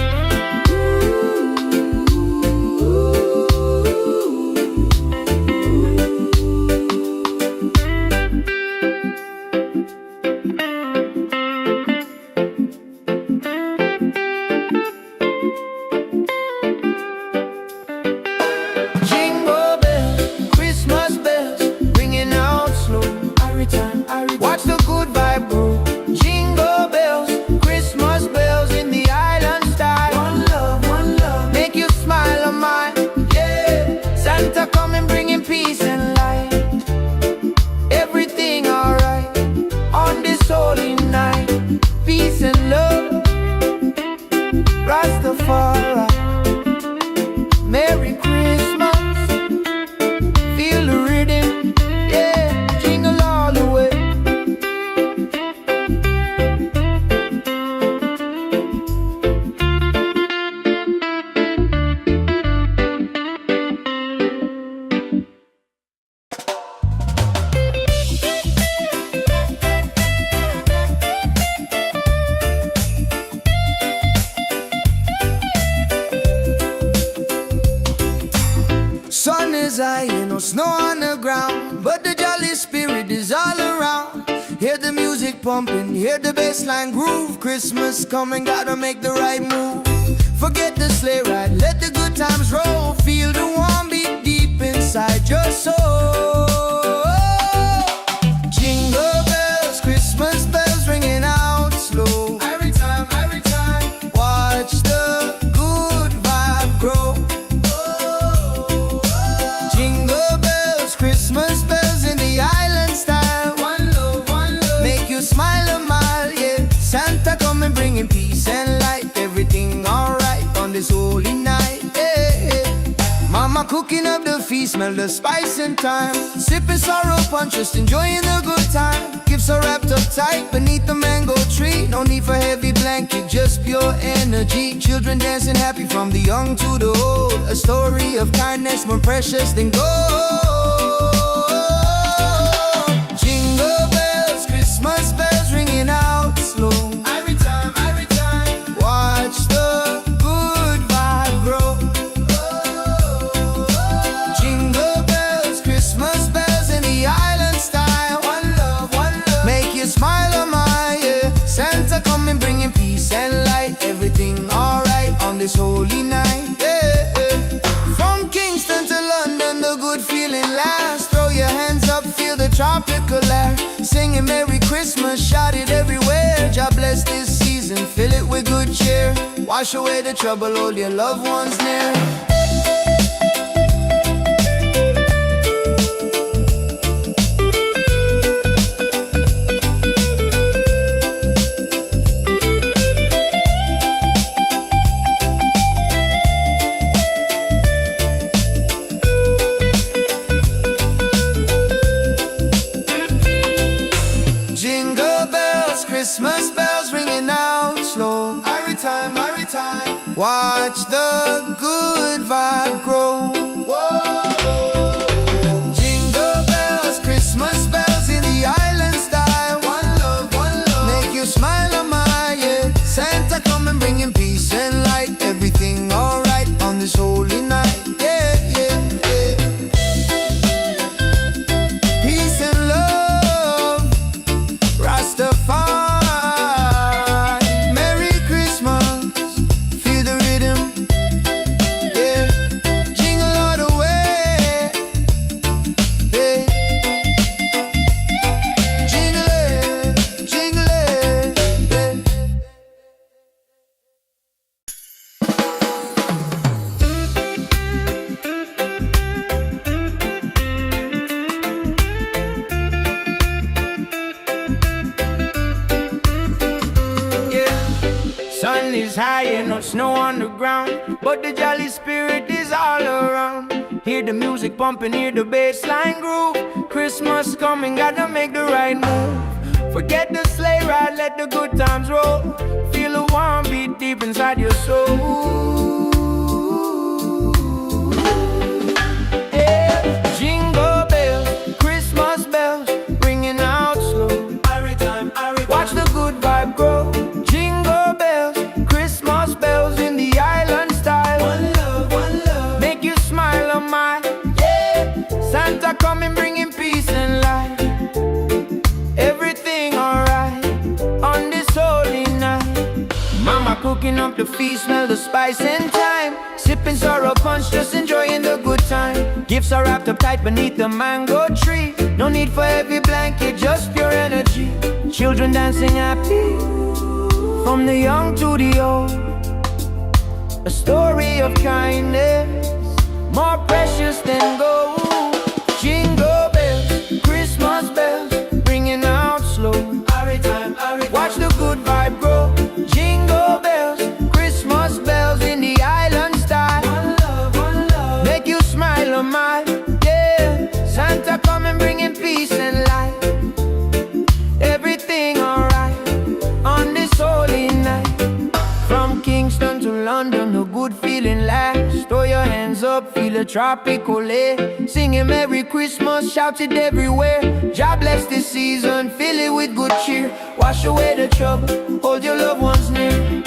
pumping, hear the bassline groove. Christmas coming, gotta make the right move. Forget the sleigh ride, let the good times roll. Feel the warm beat deep inside your soul. Jingle bells, Christmas bells ringing out slow. Every time, watch the good vibe grow. Jingle bells, Christmas bells in the island style. One love, make you smile a mile, yeah. Santa coming bringing peace and light. Everything alright on this holy night, yeah. Mama cooking up the feast, smell the spice and thyme. Sipping sorrow punch, just enjoying the good time. Gifts are wrapped up tight beneath the mango tree. No need for heavy blanket, just pure energy. Children dancing happy from the young to the old. A story of kindness more precious than gold. Jingle bells, Christmas bells ringing out slow. Every time, watch the good vibe grow. Jingle bells, Christmas bells in the island style. One love, make you smile a mile, yeah. Santa coming bringing peace and light. Everything alright on this holy night, yeah. From Kingston to London, the good feeling lasts. Throw your hands up, feel the tropical air. Singing Merry Christmas, shout it everywhere. God bless this season, fill it with good cheer. Wash away the trouble, hold your loved ones near. Jingle bells, Christmas bells ringing out slow. Every time, watch the good vibe grow. Jingle bells, Christmas bells in the island style. One love, make you smile a mile, yeah. Santa coming bringing peace and light. Everything alright on this holy night, yeah. Peace and love, Rastafari. Merry Christmas, feel the rhythm, yeah. Jingle all the way, yeah. Jingle it, yeah. Sun is high and no snow on the ground, but the jolly spirit is all around. Hear the music pumping, hear the bassline groove. Christmas coming, gotta make the right move. Forget the sleigh ride, let the good times roll. Feel the warm beat deep inside your soul. Yeah. Jingle bells, Christmas bells, ringing out slow. Watch the good vibe grow. Jingle bells, Christmas bells in the island style. One love, make you smile a mile, yeah. Santa coming bringing peace and light. Everything alright on this holy night. Mama cooking up the feast, smell the spice and thyme. Sipping sorrow punch, just enjoying the good time. Gifts are wrapped up tight beneath the mango tree. No need for heavy blanket, just pure energy. Children dancing happy from the young to the old. A story of kindness more precious than gold. Jingle bells, Christmas bells, ringing out slow. Watch the good vibe grow. Jingle bells, Christmas bells in the island style. One love, make you smile a mile, yeah. Santa coming bringing peace and light. Everything alright on this holy night. From Kingston to London, a good feeling lasts. Throw your hands up, feel a tropical air. Singing Merry Christmas, shout it everywhere. God bless this season, fill it with good cheer. Wash away the trouble, hold your loved ones near.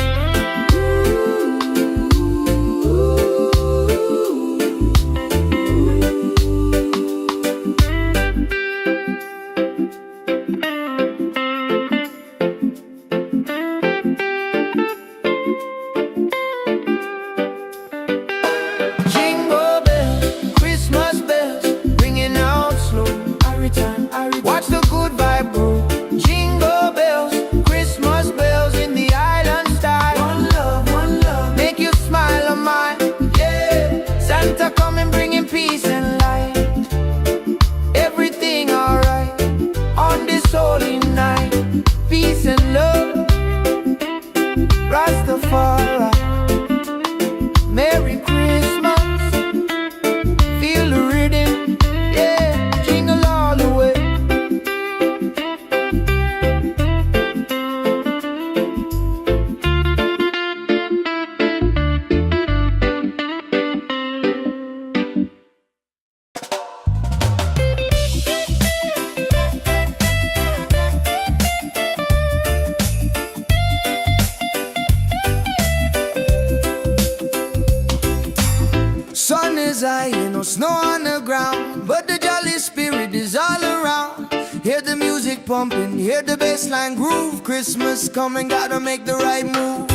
snow on the ground, but the jolly spirit is all around. Hear the music pumping, hear the bassline groove. Christmas coming, gotta make the right move.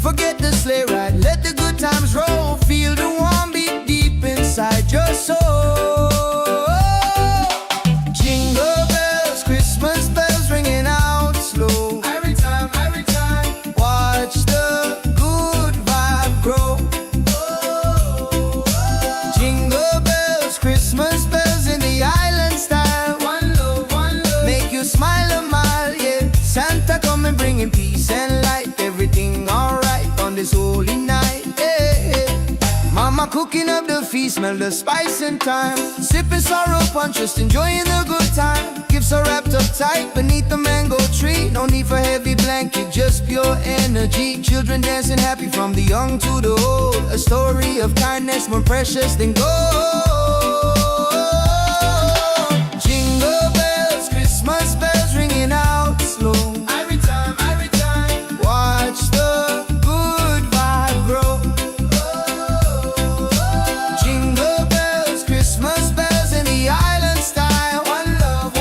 Forget the sleigh ride, let the good times roll. Feel the warm beat deep inside your soul. Jingle bells, Christmas bells ringing out slow. Every time, watch the good vibe grow. Jingle bells, Christmas bells in the island style. One love, make you smile a mile, yeah. Santa coming bringing peace and light. Everything alright on this holy night, yeah. Mama cooking up the feast, smell the spice and thyme. Sipping sorrow punch, just enjoying the good time. Gifts are wrapped up tight beneath the mango tree. No need for heavy blanket, just pure energy. Children dancing happy from the young to the old. A story of kindness more precious than gold. Jingle bells, Christmas bells ringing out slow. Every time, watch the good vibe grow. Jingle bells, Christmas bells in the island style. One love,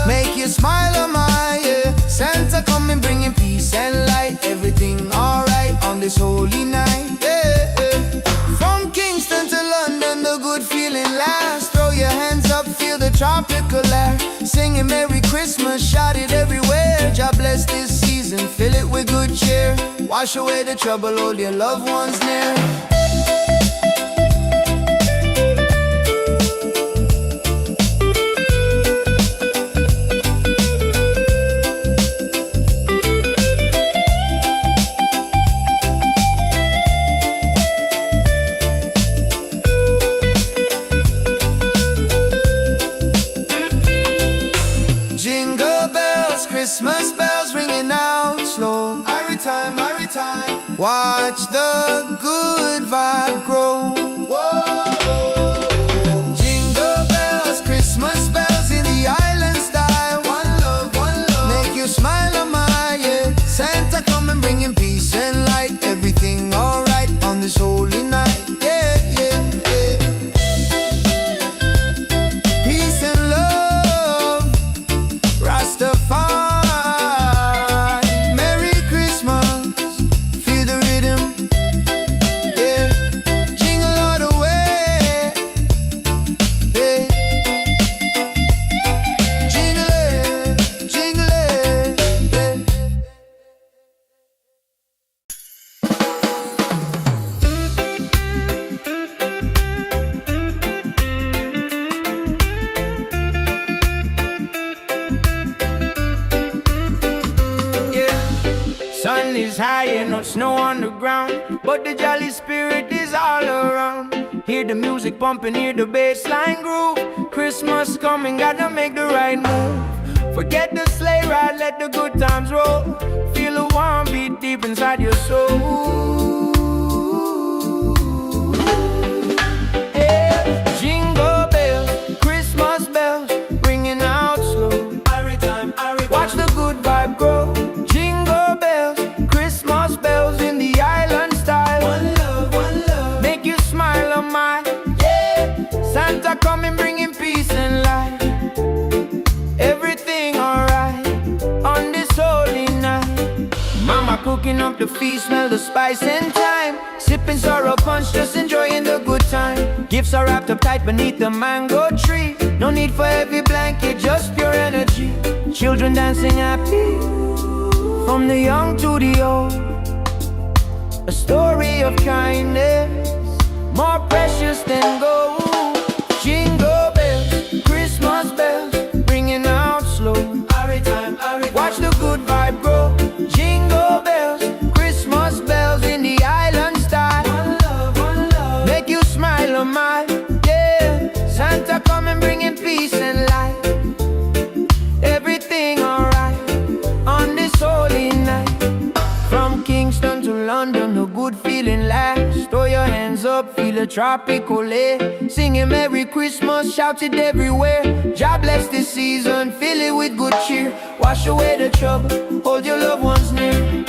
make you smile a mile, yeah. Santa coming bringing peace and light. Everything alright on this holy night, yeah. From Kingston to London, the good feeling lasts. Throw your hands up, feel the tropical air. Singing Merry Christmas, shout it everywhere. God bless this season, fill it with good cheer. Wash away the trouble, hold your loved ones near. Jingle bells, Christmas bells ringing out slow. Every time, watch the good vibe grow. Whoa. Jingle bells, Christmas bells in the island style. One love, make you smile a mile, yeah. Santa coming bringing peace and light. Everything alright on this holy night, yeah. Peace and love, Rastafari. Merry Christmas, feel the rhythm, yeah. Jingle all the way, yeah. Jingle it, yeah. Sun is high and no snow on the ground, but the jolly spirit is all around. Hear the music pumping, hear the bassline groove. Christmas coming, gotta make the right move. Forget the sleigh ride, let the good times roll. Feel the warm beat deep inside your soul. Yeah. Jingle bells, Christmas bells, ringing out slow. Watch the good vibe grow. Jingle bells, Christmas bells in the island style. One love, make you smile a mile, yeah. Santa coming bringing peace and light. Everything alright on this holy night. Mama cooking up the feast, smell the spice and thyme. Sipping sorrow punch, just enjoying the good time. Gifts are wrapped up tight beneath the mango tree. No need for heavy blanket, just pure energy. Children dancing happy from the young to the old. A story of kindness more precious than gold. Jingle bells, Christmas bells, ringing out slow. Watch the good vibe grow. Jingle bells, Christmas bells in the island style. One love, make you smile a mile, yeah. Santa coming bringing peace and light. Everything alright on this holy night. From Kingston to London, a good feeling lasts. Throw your hands up, feel a tropical air. Singing Merry Christmas, shout it everywhere. God bless this season, fill it with good cheer. Wash away the trouble, hold your loved ones near.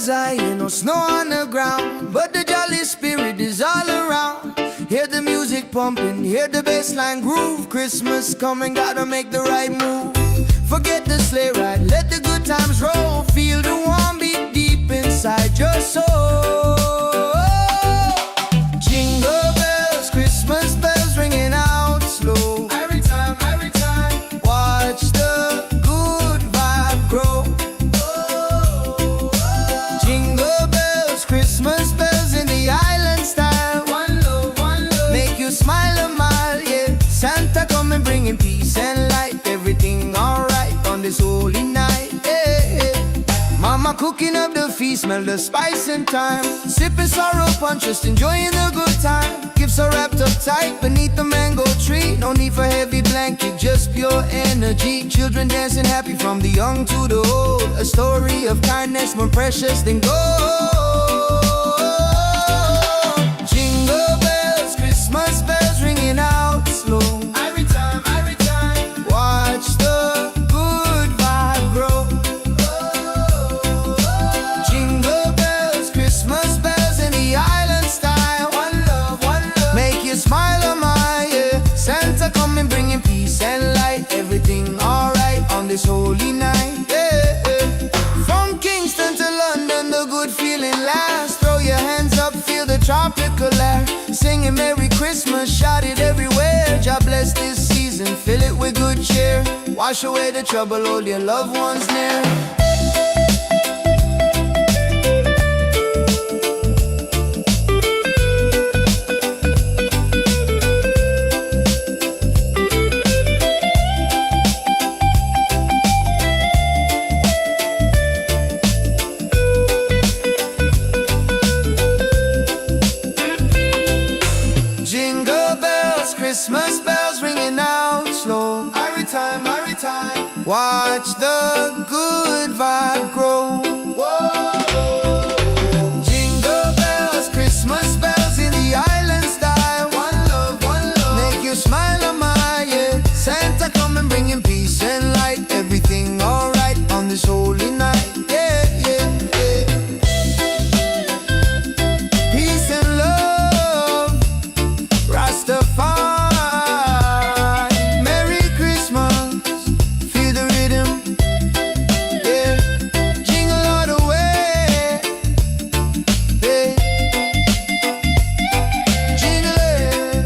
is high, ain't no snow on the ground, but the jolly spirit is all around. Hear the music pumping, hear the bassline groove. Christmas coming, gotta make the right move. Forget the sleigh ride, let the good times roll. Feel the warm beat deep inside your soul. Jingle bells, Christmas bells ringing out slow. Every time, watch the good vibe grow. Jingle bells, Christmas bells in the island style. One love, make you smile a mile, yeah. Santa coming bringing peace and light. Everything alright on this holy night, yeah. Mama cooking up the feast, smell the spice and thyme. Sipping sorrow punch, just enjoying the good time. Gifts are wrapped up tight beneath the mango tree. No need for heavy blanket, just pure energy. Children dancing happy from the young to the old. A story of kindness more precious than gold. Jingle bells, Christmas bells ringing out slow. Every time, watch the good vibe grow. Jingle bells, Christmas bells in the island style. One love, make you smile a mile, yeah. Santa coming bringing peace and light. Everything alright on this holy night, yeah. From Kingston to London, the good feeling lasts. Throw your hands up, feel the tropical air. Singing Merry Christmas, shout it everywhere. God bless this season, fill it with good cheer. Wash away the trouble, hold your loved ones near. Jingle bells, Christmas bells ringing out slow. Every time, watch the good vibe grow. Jingle bells, Christmas bells in the island style. One love, make you smile a mile, yeah. Santa coming bringing peace and light. Everything alright on this holy night, yeah. Peace and love, Rastafari, Merry Christmas, feel the rhythm, yeah. Jingle all the way, yeah. Jingle it,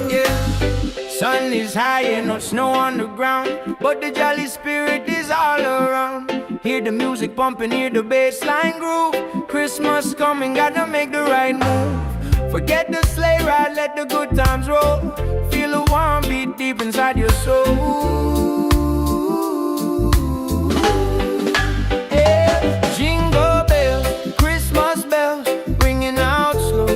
yeah. Sun is high and no snow on the ground, but the jolly spirit is all around. Hear the music pumping, hear the bassline groove. Christmas coming, gotta make the right move. Forget the sleigh ride, let the good times roll. Feel a warm beat deep inside your soul. Yeah. Jingle bells, Christmas bells, ringing out slow.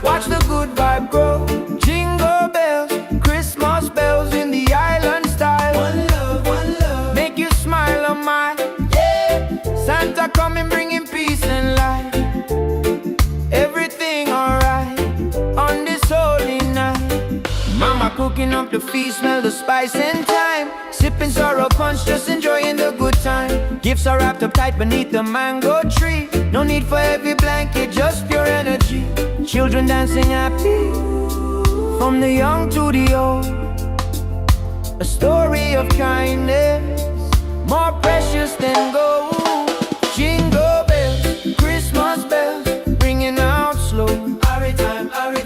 Watch the good vibe grow. Jingle bells, Christmas bells in the island style. One love, make you smile a mile, yeah. Santa coming bringing peace and light. Everything alright on this holy night. Mama cooking up the feast, smell the spice and thyme. Sipping sorrow punch, just enjoying the good time. Gifts are wrapped up tight beneath the mango tree. No need for heavy blanket, just pure energy. Children dancing happy from the young to the old. A story of kindness more precious than gold. Jingle bells, Christmas bells, ringing out slow.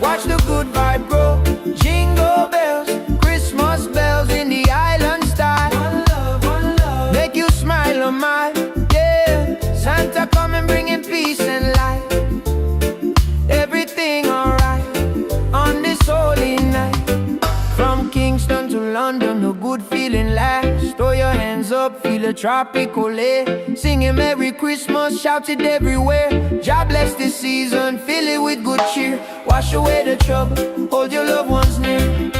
Watch the good vibe grow. Jingle bells, Christmas bells in the island style. One love, make you smile a mile, yeah. Santa coming bringing peace and light. Everything alright on this holy night. From Kingston to London, a good feeling lasts. Throw your hands up, feel a tropical air. Singing Merry Christmas, shout it everywhere. God bless this season, fill it with good cheer. Wash away the trouble, hold your loved ones near.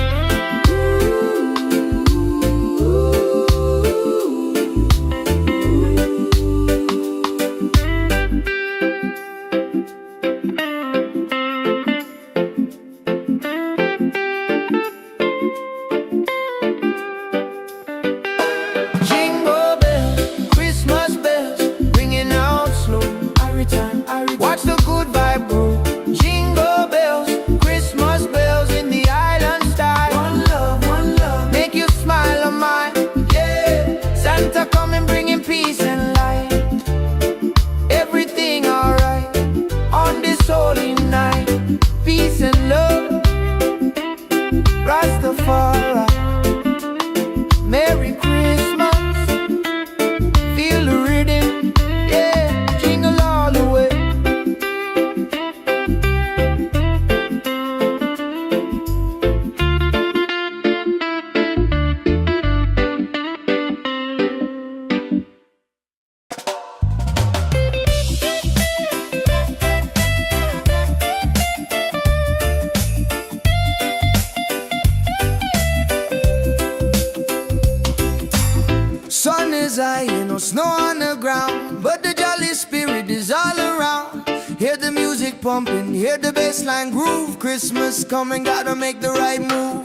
is high, ain't no snow on the ground, but the jolly spirit is all around. Hear the music pumping, hear the bassline groove. Christmas coming, gotta make the right move.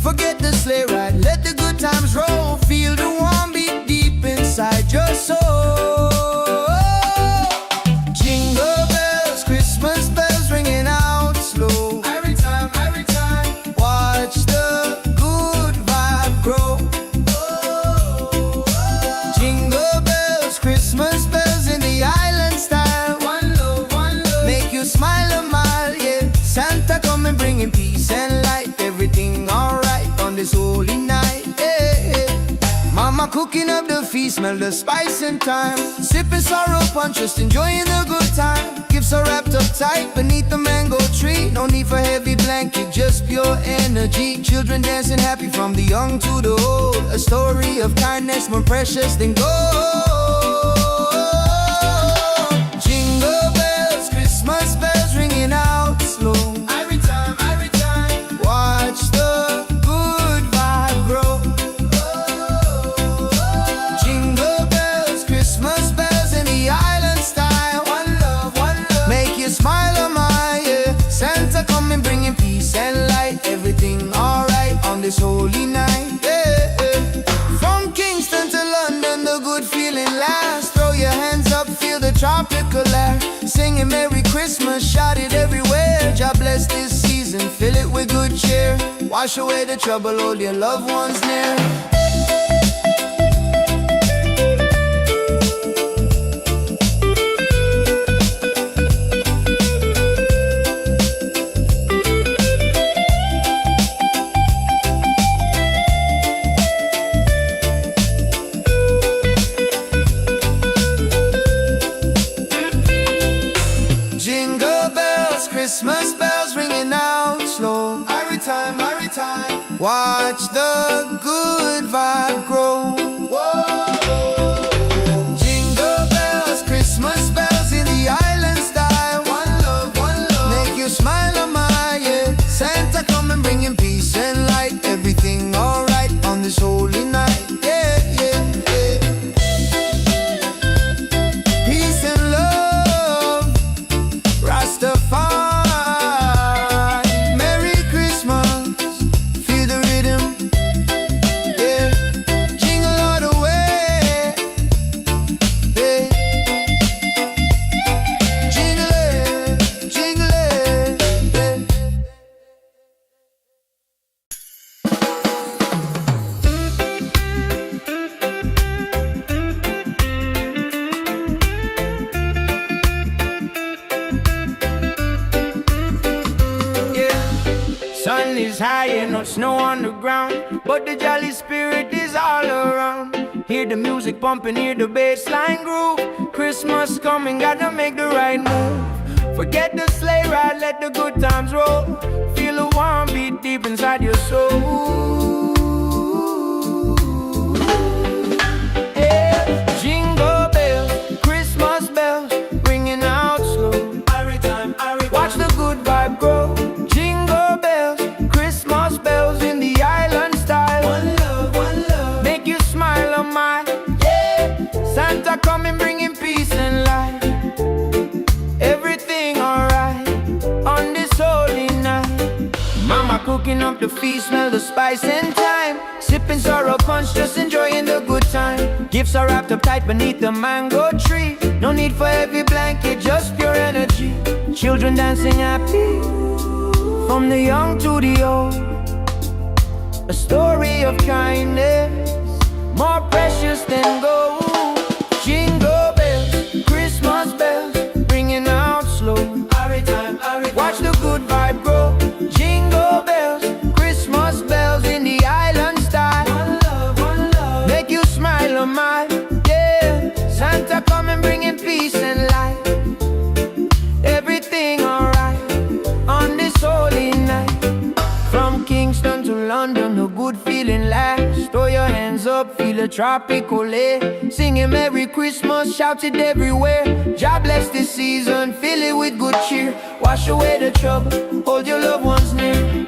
Forget the sleigh ride, let the good times roll. Feel the warm beat deep inside your soul. Jingle bells, Christmas bells ringing out slow. Every time, watch the good vibe grow. Jingle bells, Christmas bells in the island style. One love, make you smile a mile, yeah. Santa coming bringing peace and light. Everything alright on this holy night, yeah. Mama cooking up the feast, smell the spice and thyme. Sipping sorrow punch, just enjoying the good time. Gifts are wrapped up tight beneath the mango tree. No need for heavy blanket, just pure energy. Children dancing happy from the young to the old. A story of kindness more precious than gold. Jingle bells, Christmas bells ringing out slow. Every time, watch the good vibe grow. Jingle bells, Christmas bells in the island style. One love, make you smile a mile, yeah. Santa coming bringing peace and light. Everything alright on this holy night, yeah. From Kingston to London, the good feeling lasts. Throw your hands up, feel the tropical air. Singing Merry Christmas, shout it everywhere. God bless this season, fill it with good cheer. Wash away the trouble, hold your loved ones near. Jingle bells, Christmas bells ringing out slow. Every time, watch the good vibe grow. Jingle bells, Christmas bells in the island style. One love, make you smile a mile, yeah. Santa coming bringing peace and light. Everything alright on this holy night, yeah. Peace and love, Rastafari. Merry Christmas, feel the rhythm, yeah. Jingle all the way, yeah. Jingle it, yeah. Sun is high and no snow on the ground, but the jolly spirit is all around. Hear the music pumping, hear the bassline groove. Christmas coming, gotta make the right move. Forget the sleigh ride, let the good times roll. Feel a warm beat deep inside your soul. Yeah. Jingle bells, Christmas bells, ringing out slow. Watch the good vibe grow. Jingle bells, Christmas bells in the island style. One love, make you smile a mile, yeah. Santa coming bringing peace and light. Everything alright on this holy night. Mama cooking up the feast, smell the spice and thyme. Sipping sorrow punch, just enjoying the good time. Gifts are wrapped up tight beneath the mango tree. No need for heavy blanket, just pure energy. Children dancing happy from the young to the old. A story of kindness more precious than gold. Jingle bells, Christmas bells, ringing out slow. Watch the good vibe grow. Jingle bells, Christmas bells in the island style. One love, make you smile a mile, yeah. Santa coming bringing peace and light. Everything alright on this holy night. From Kingston to London, a good feeling lasts. Throw your hands up, feel a tropical air. Singing Merry Christmas, shout it everywhere. God bless this season, fill it with good cheer. Wash away the trouble, hold your loved ones near.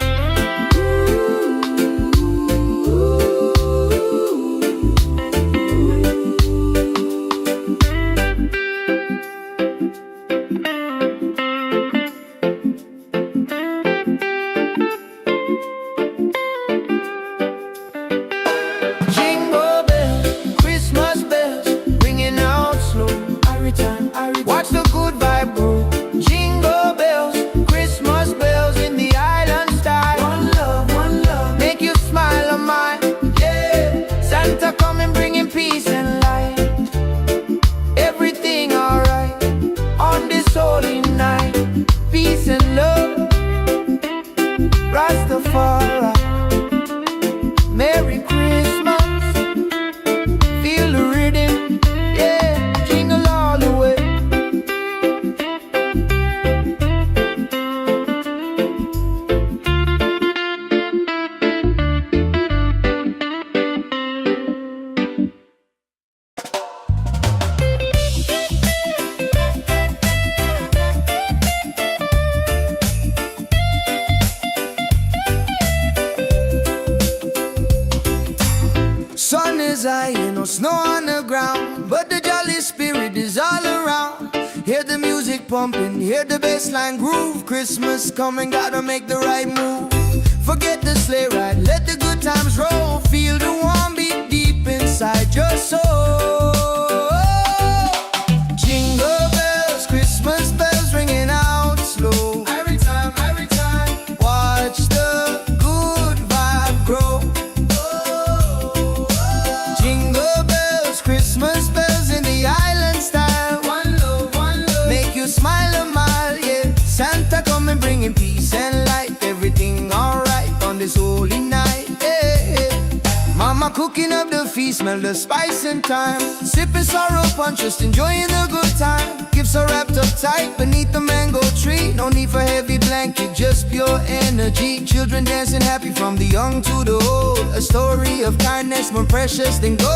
is high, ain't no snow on the ground, but the jolly spirit is all around. Hear the music pumping, hear the bassline groove. Christmas coming, gotta make the right move. Forget the sleigh ride, let the good times roll. Feel the warm beat deep inside your soul. Jingle bells, Christmas bells ringing out slow. Every time, watch the good vibe grow. Jingle bells, Christmas bells in the island style. One love, make you smile a mile, yeah. Santa coming bringing peace and light. Everything alright on this holy night, yeah. Mama cooking up the feast, smell the spice and thyme. Sipping sorrow punch, just enjoying the good time. Gifts are wrapped up tight beneath the mango tree. No need for heavy blanket, just pure energy. Children dancing happy from the young to the old. A story of kindness more precious than gold.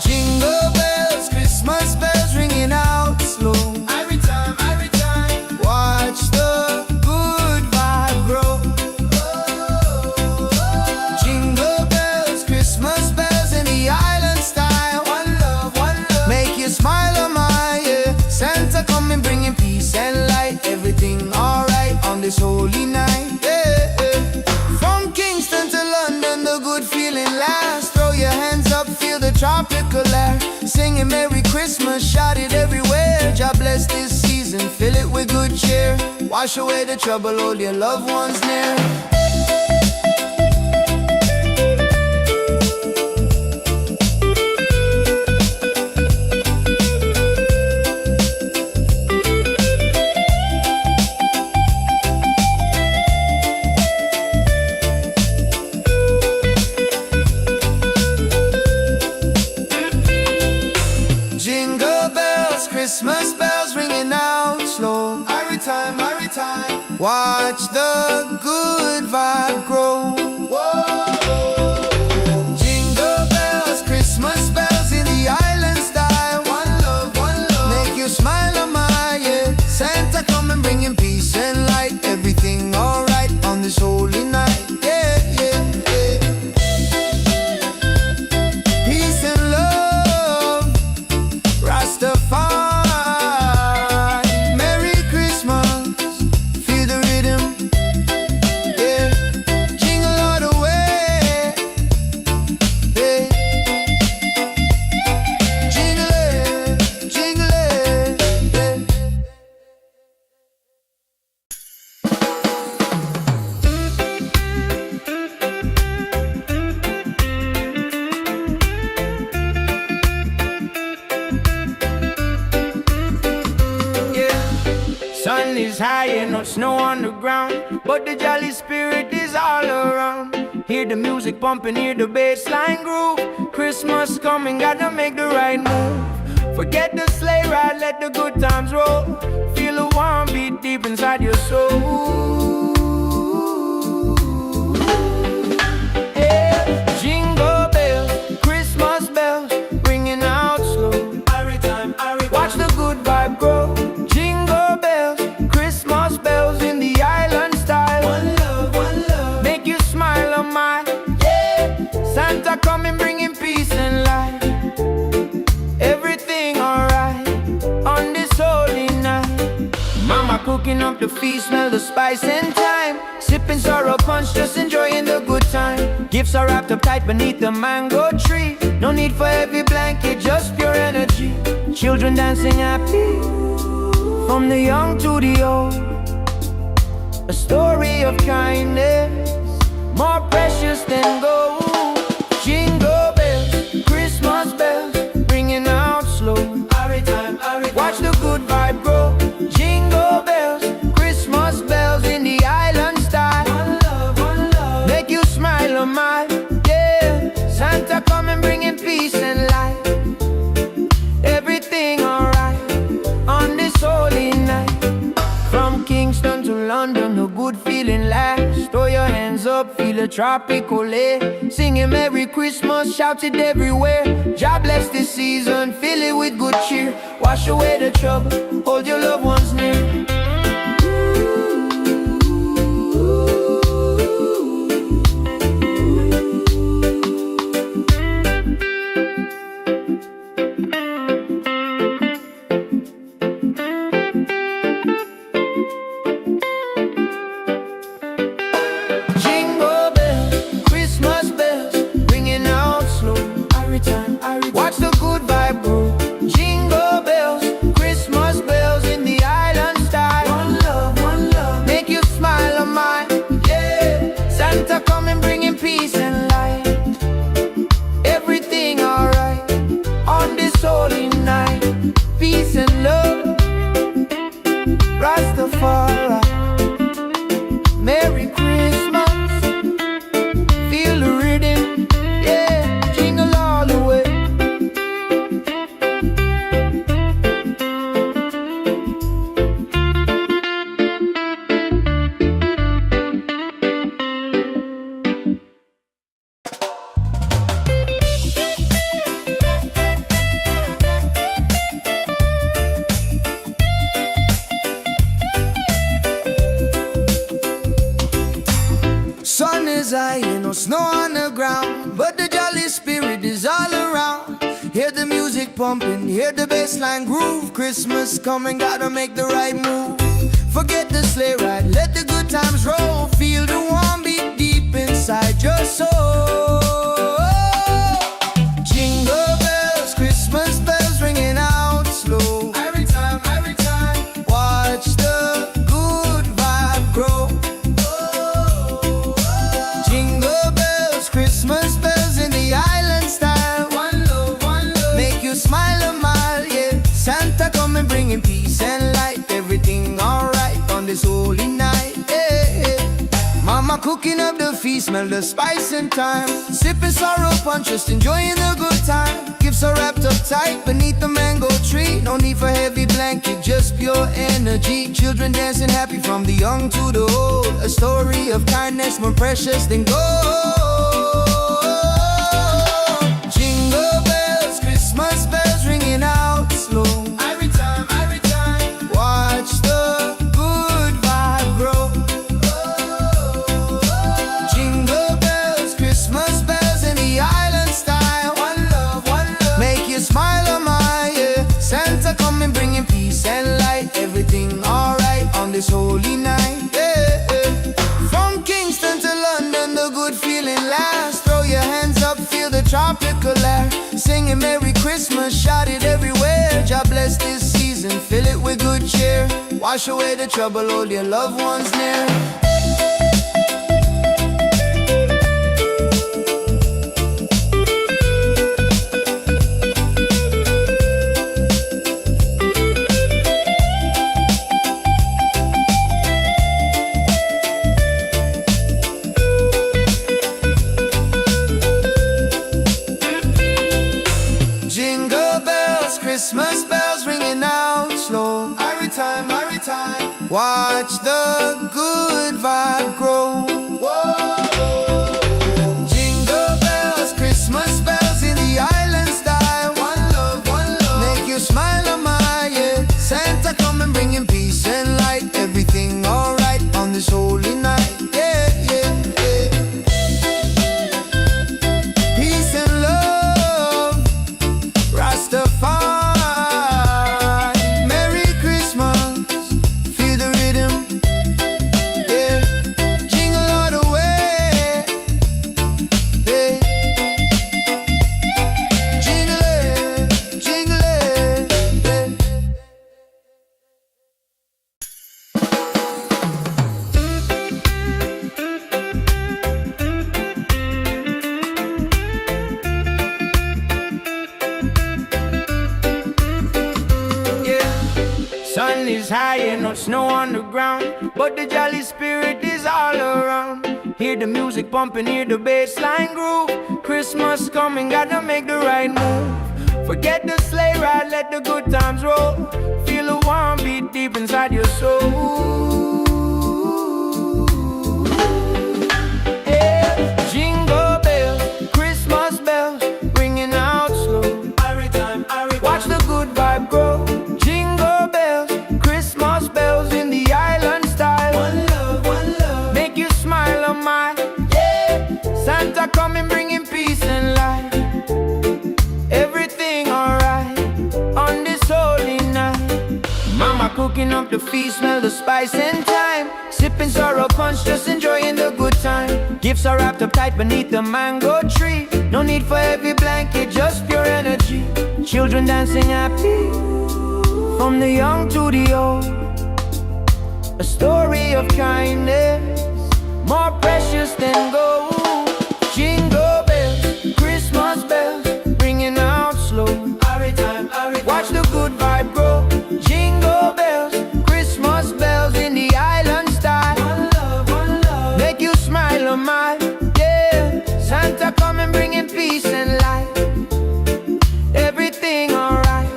Jingle bells, Christmas bells ringing out slow. Every time, watch the good vibe grow. Jingle bells, Christmas bells in the island style. One love, make you smile a mile, yeah. Santa coming bringing peace and light. Everything alright on this holy night, yeah. From Kingston to London, the good feeling lasts. Throw your hands up, feel the tropical air. Singing Merry Christmas, shout it everywhere. God bless this season, fill it with good cheer. Wash away the trouble, hold your loved ones near. Jingle bells, Christmas bells ringing out slow. Every time, watch the good vibe grow. Jingle bells, Christmas bells in the island style. One love, make you smile a mile, yeah. Santa coming bringing peace and light. Everything alright on this holy night, yeah. Peace and love, Rastafari. Merry Christmas, feel the rhythm, yeah. Jingle all the way, yeah. Jingle it, yeah. Sun is high and no snow on the ground, but the jolly spirit is all around. Hear the music pumping, hear the bassline groove. Christmas coming, gotta make the right move. Forget the sleigh ride, let the good times roll. Feel a warm beat deep inside your soul. Yeah. Jingle bells, Christmas bells, ringing out slow. Watch the good vibe grow. Jingle bells, Christmas bells in the island style. One love, make you smile a mile, yeah. Santa coming bringing peace and light. Everything alright on this holy night. Mama cooking up the feast, smell the spice and thyme. Sipping sorrow punch, just enjoying the good time. Gifts are wrapped up tight beneath the mango tree. No need for heavy blanket, just pure energy. Children dancing happy from the young to the old. A story of kindness more precious than gold. Jingle bells, Christmas bells, ringing out slow. Watch the good vibe grow. Jingle bells, Christmas bells in the island style. One love, make you smile a mile, yeah. Santa coming bringing peace and light. Everything alright on this holy night. From Kingston to London, the good feeling lasts. Throw your hands up, feel a tropical air. Singing Merry Christmas, shout it everywhere. God bless this season, fill it with good cheer. Wash away the trouble, hold your loved ones near. peace and light. Everything alright on this holy night. Peace and love, Rastafari. Merry Christmas, feel the rhythm, yeah, jingle all the way. Sun is high, ain't no snow on the ground, but the jolly spirit is all around. Hear the music pumping, hear the bassline groove. Christmas coming, gotta make the right move. Forget the sleigh ride, let the good times roll. Feel the warm beat deep inside your soul. Jingle bells, Christmas bells ringing out slow. Every time, watch the good vibe grow. Jingle bells, Christmas bells in the island style. One love, make you smile a mile, yeah. Santa coming bringing peace and light. Everything alright on this holy night, yeah. Mama cooking up the feast, smell the spice and thyme. Sipping sorrow punch, just enjoying the good time. Gifts are wrapped up tight beneath the mango tree. No need for heavy blanket, just pure energy. Children dancing happy from the young to the old. A story of kindness more precious than gold. Jingle bells, Christmas bells ringing out slow. Every time, watch the good vibe grow. Jingle bells, Christmas bells in the island style. One love, make you smile a mile, yeah. Santa coming bringing peace and light. Everything alright on this holy night, yeah. From Kingston to London, the good feeling lasts. Throw your hands up, feel the tropical air. Singing Merry Christmas, shout it everywhere. God bless this season, fill it with good cheer. Wash away the trouble, hold your loved ones near. Jingle bells, Christmas bells ringing out slow. Every time, watch the good vibe grow. Whoa. Jingle bells, Christmas bells in the island style. One love, make you smile a mile, yeah. Santa coming bringing peace and light. Everything alright on this holy night, yeah, yeah, yeah. Peace and love, Rastafari. Merry Christmas, feel the rhythm, yeah. Jingle all the way, yeah. Jingle it, yeah. Sun is high and no snow on the ground, but the jolly spirit is all around. Hear the music pumping, hear the bassline groove. Christmas coming, gotta make the right move. Forget the sleigh ride, let the good times roll. Feel the warm beat deep inside your soul. Yeah. Jingle bells, Christmas bells, ringing out slow. Watch the good vibe grow. Jingle bells, Christmas bells in the island style. One love, make you smile a mile, yeah. Santa coming bringing peace and light. Everything alright on this holy night. Mama cooking up the feast, smell the spice and thyme. Sipping sorrow punch, just enjoying the good time. Gifts are wrapped up tight beneath the mango tree. No need for heavy blanket, just pure energy. Children dancing happy, from the young to the old. A story of kindness, more precious than gold. a mile, yeah. Santa coming bringing peace and light. Everything alright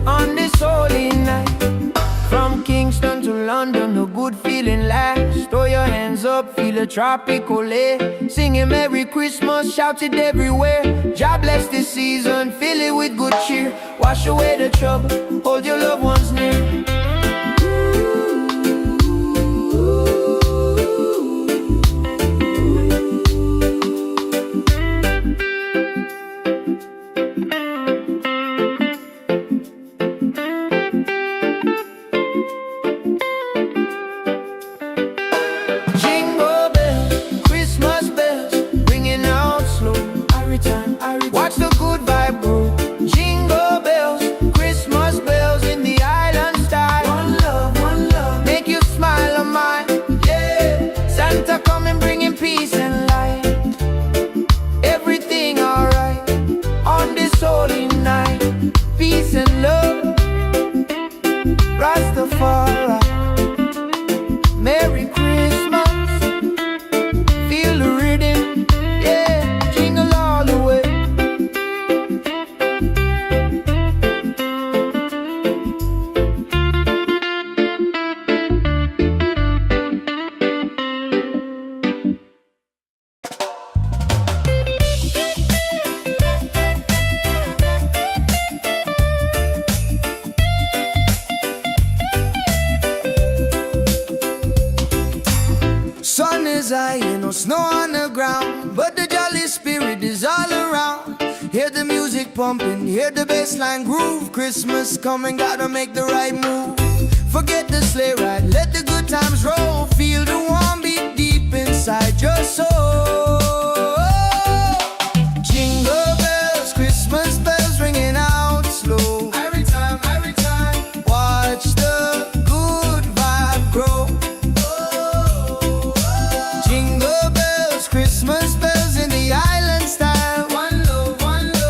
on this holy night. From Kingston to London, the good feeling lasts. Throw your hands up, feel a tropical air. Singing Merry Christmas, shout it everywhere. God bless this season, fill it with good cheer. Wash away the trouble, hold your loved ones near. Watch the good vibe grow. Jingle bells, Christmas bells in the island style. One love, make you smile on mine, yeah. Santa coming bringing peace and light. Everything alright on this holy night. Peace and love, Rastafari. Merry Christmas, feel the rhythm, yeah. Jingle all the way. Sun is high, ain't no snow on the ground, but the jolly spirit is all around. Hear the music pumping, hear the bassline groove. Christmas coming, gotta make the right move. Forget the sleigh ride, let the good times roll. Feel the warm beat deep inside your soul. Jingle bells, Christmas bells ringing out slow. Every time, watch the good vibe grow. Christmas bells in the island style. One love,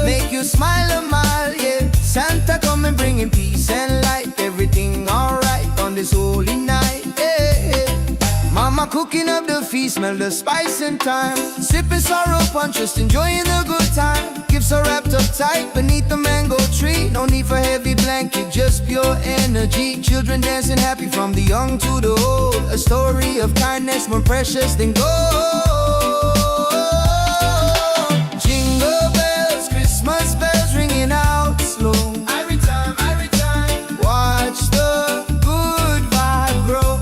make you smile a mile, yeah. Santa coming bringing peace and light. Everything alright on this holy night, yeah. Mama cooking up the feast, smell the spice and thyme. Sipping sorrow punch, just enjoying the good time. Gifts are wrapped up tight beneath the mango tree. No need for heavy blanket, just pure energy. Children dancing happy from the young to the old. A story of kindness more precious than gold. Jingle bells, Christmas bells ringing out slow. Every time, watch the good vibe grow.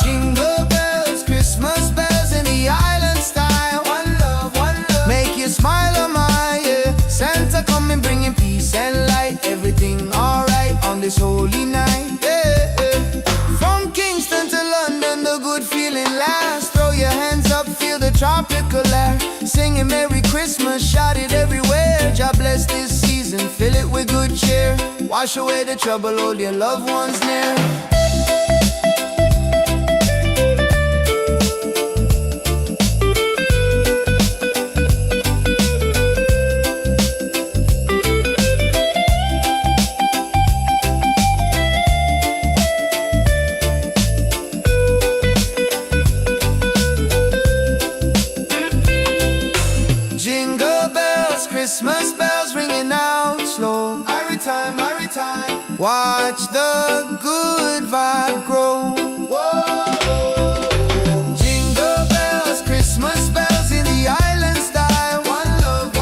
Jingle bells, Christmas bells in the island style. One love, make you smile on my, yeah. Santa coming bringing peace and light. Everything alright on this holy night, yeah. From Kingston to London, the good feeling lasts. Throw your hands up, feel the tropical air. Singing Merry Christmas, shout it everywhere. God bless this season, fill it with good cheer. Wash away the trouble, hold your loved ones near. Jingle bells, Christmas bells ringing out slow. Every time, watch the good vibe grow. Whoa. Jingle bells, Christmas bells in the island style. One love,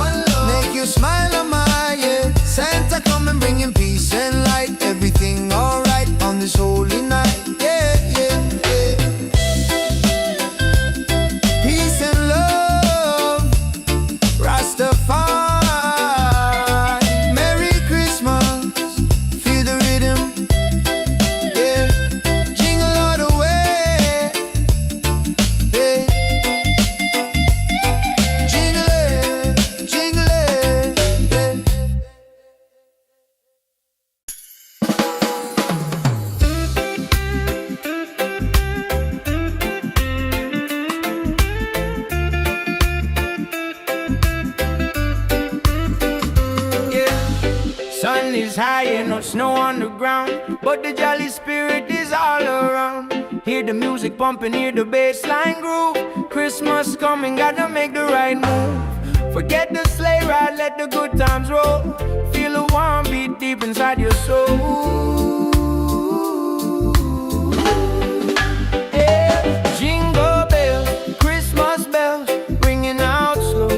make you smile on my, yeah. Santa coming bringing peace and light. Everything alright on this holy night, yeah, yeah, yeah. Peace and love, Rastafari. Merry Christmas, feel the rhythm, yeah. Jingle all the way, yeah. Jingle it, yeah. Sun is high and no snow on the ground, but the jolly spirit is all around. Hear the music pumping, hear the bass line groove. Christmas coming, gotta make the right move. Forget the sleigh ride, let the good times roll. Feel the warm beat deep inside your soul. Yeah. Jingle bells, Christmas bells, ringing out slow.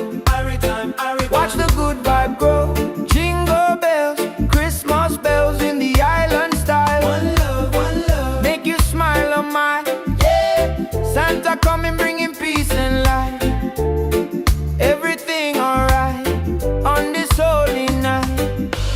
Watch the good vibe grow. Jingle bells, Christmas bells in the island style. One love, make you smile on my, yeah. Santa coming, bringing peace and light. Everything alright on this holy night.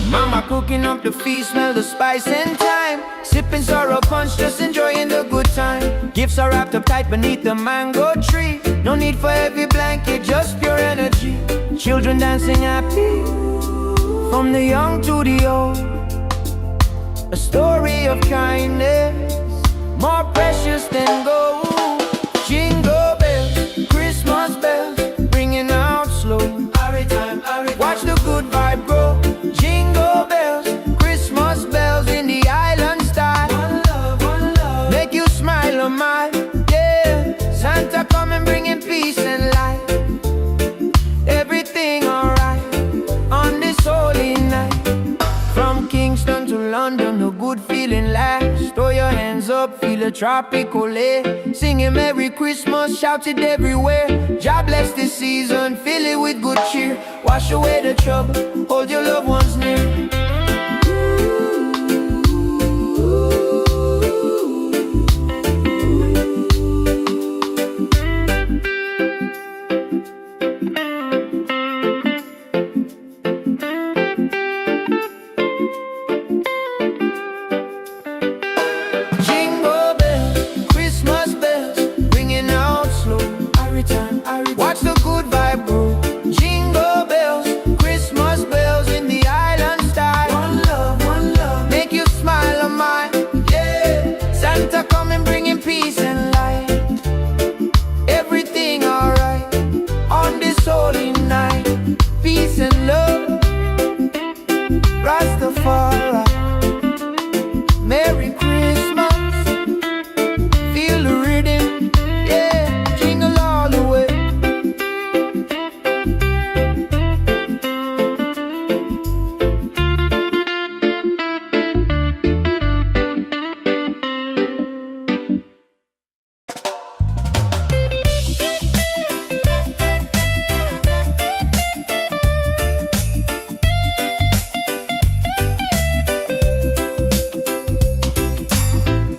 Mama cooking up the feast, smell the spice and thyme. Sipping sorrow punch, just enjoying the good time. Gifts are wrapped up tight beneath the mango tree. No need for heavy blanket, just pure energy. Children dancing happy, from the young to the old. A story of kindness, more precious than gold. Jingle bells, Christmas bells, ringing out slow. Watch the good vibe grow. Jingle bells, Christmas bells in the island style. One love, make you smile on my, yeah. Santa coming, bringing peace and light. Everything alright on this holy night. From Kingston to London, the good feeling lasts. Throw your hands up, feel a tropical air. Singing Merry Christmas, shout it everywhere. God bless this season, fill it with good cheer. Wash away the trouble, hold your loved ones near. Watch the good vibe grow. Jingle bells, Christmas bells in the island style. One love, make you smile on mine, yeah. Santa coming, bringing peace and light. Everything alright on this holy night. Peace and love, Rastafari. Merry Christmas, feel the rhythm, yeah. Jingle all the way.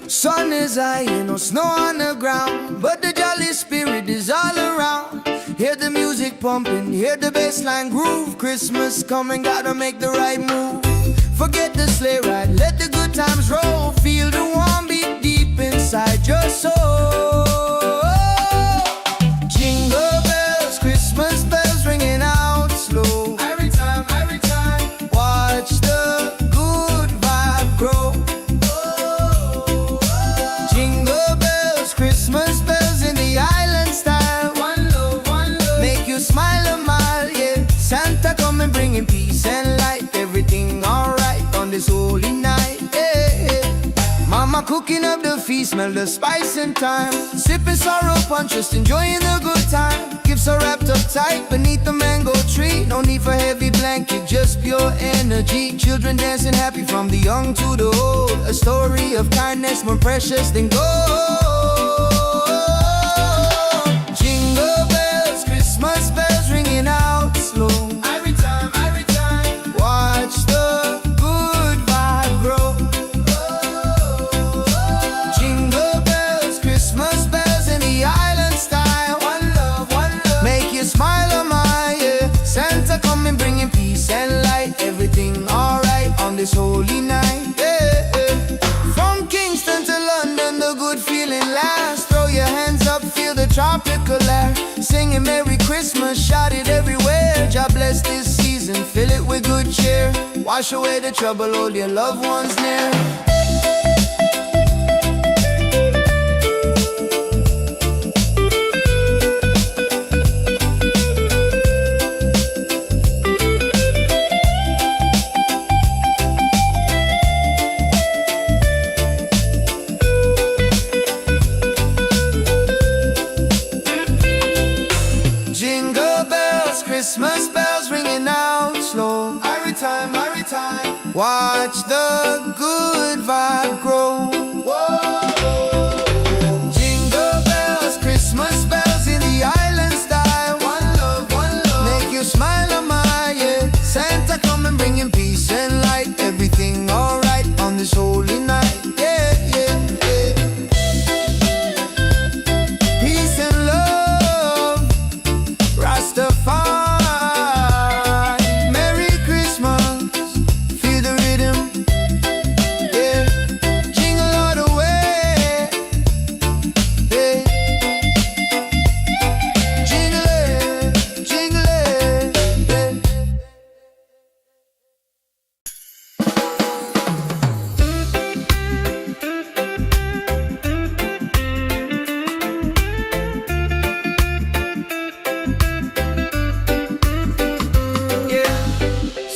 Sun is high, no snow on the ground, but the jolly spirit is all around. Hear the music pumping, hear the bassline groove. Christmas coming, gotta make the right move. Forget the sleigh ride, let the good times roll. Feel the warm beat deep inside your soul. Jingle bells, Christmas bells ringing out slow. Every time, watch the good vibe grow. Jingle bells, Christmas bells in the island style. One love, make you smile a mile, yeah. Santa coming, bringing peace and light. Everything alright on this holy night, yeah. Mama cooking up the feast, smell the spice and thyme. Sipping sorrow punch, just enjoying the good time. Gifts are wrapped up tight beneath the mango tree. No need for heavy blanket, just pure energy. Children dancing happy from the young to the old. A story of kindness more precious than gold. Jingle bells, Christmas bells ringing out slow. Every time, watch the good vibe grow. Jingle bells, Christmas bells in the island style. One love, make you smile on my, yeah. Santa coming, bringing peace and light. Everything alright on this holy night, yeah. From Kingston to London, the good feeling lasts. Throw your hands up, feel the tropical air. Singing Merry Christmas, shout it everywhere. God bless this season, fill it with good cheer. Wash away the trouble, hold your loved ones near. time. Watch the good vibe grow. Jingle bells, Christmas bells in the island style. One love, make you smile on my, yeah. Santa come and bring him peace and light. Everything alright on this holy night, yeah, yeah, yeah. Peace and love, Rastafari. Merry Christmas, feel the rhythm, yeah. Jingle all the way, yeah. Jingle it, jingle it, yeah.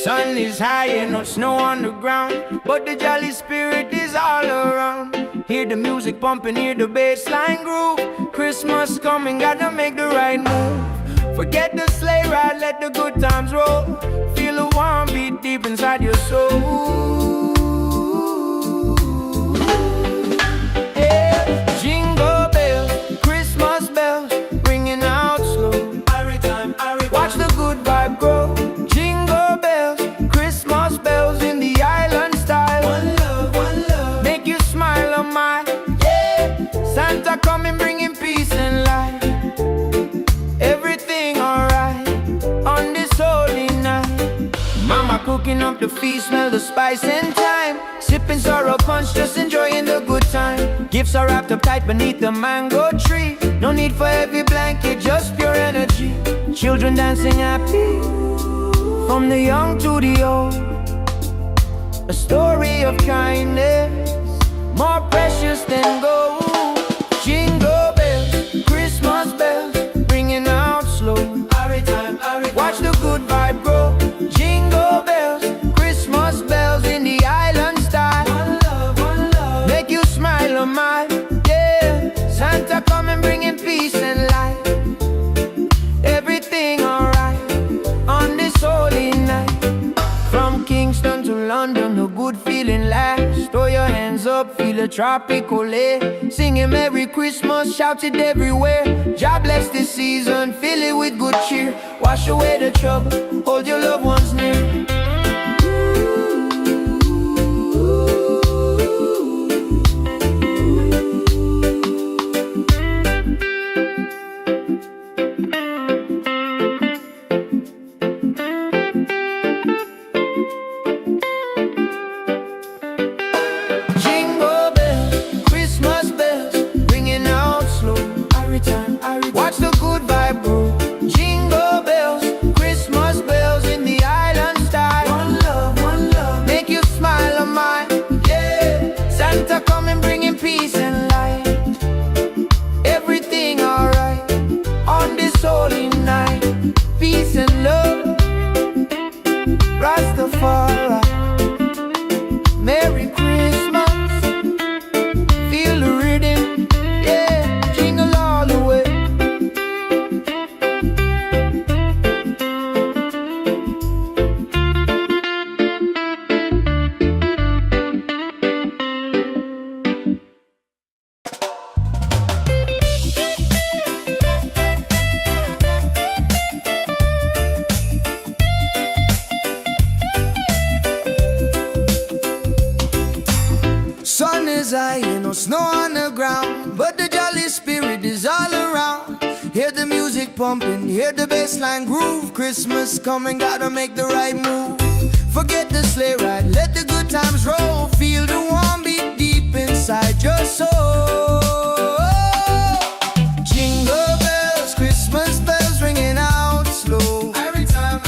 Sun is high and no snow on the ground, but the jolly spirit is all around. Hear the music pumping, hear the bass line groove. Christmas coming, gotta make the right move. Forget the sleigh ride, let the good times roll. Feel a warm beat deep inside your soul. Yeah. Jingle bells, Christmas bells, ringing out slow. Watch the good vibe grow. Jingle bells, Christmas bells in the island style. One love, make you smile on my, yeah. Santa coming bringing peace and light. Everything alright on this holy night. Mama cooking up the feast, smell the spice and thyme. Sipping sorrow punch, just enjoying the good time. Gifts are wrapped up tight beneath the mango tree. No need for heavy blanket, just pure energy. Children dancing happy, from the young to the old. A story of kindness, more precious than gold. Jingle bells, Christmas bells, ringing out slow. Watch the good vibe grow. Jingle bells, Christmas bells in the island style. One love, make you smile on my, yeah. Santa come and bringing peace and light. Everything alright on this holy night. From Kingston to London, the good feeling lasts. Throw your hands up, feel a tropical air. Singing Merry Christmas, shout it everywhere. God bless this season, fill it with good cheer. Wash away the trouble, hold your loved ones near. Jingle bells, Christmas bells, ringing out slow. Watch the good vibe grow. Jingle bells, Christmas bells in the island style. One love, make you smile on my, yeah. Santa coming bringing peace and light. Everything alright on this holy night. Peace and love, Rastafari. Merry Christmas, feel the rhythm, yeah. Jingle all the way. Sun is high and no snow on the ground, but the jolly spirit is all around. Hear the music pumping, hear the bass line groove. Christmas coming, gotta make the right move. Forget the sleigh ride, let the good times roll. Feel the warm beat deep inside your soul. Jingle bells, Christmas bells ringing out slow. Every time,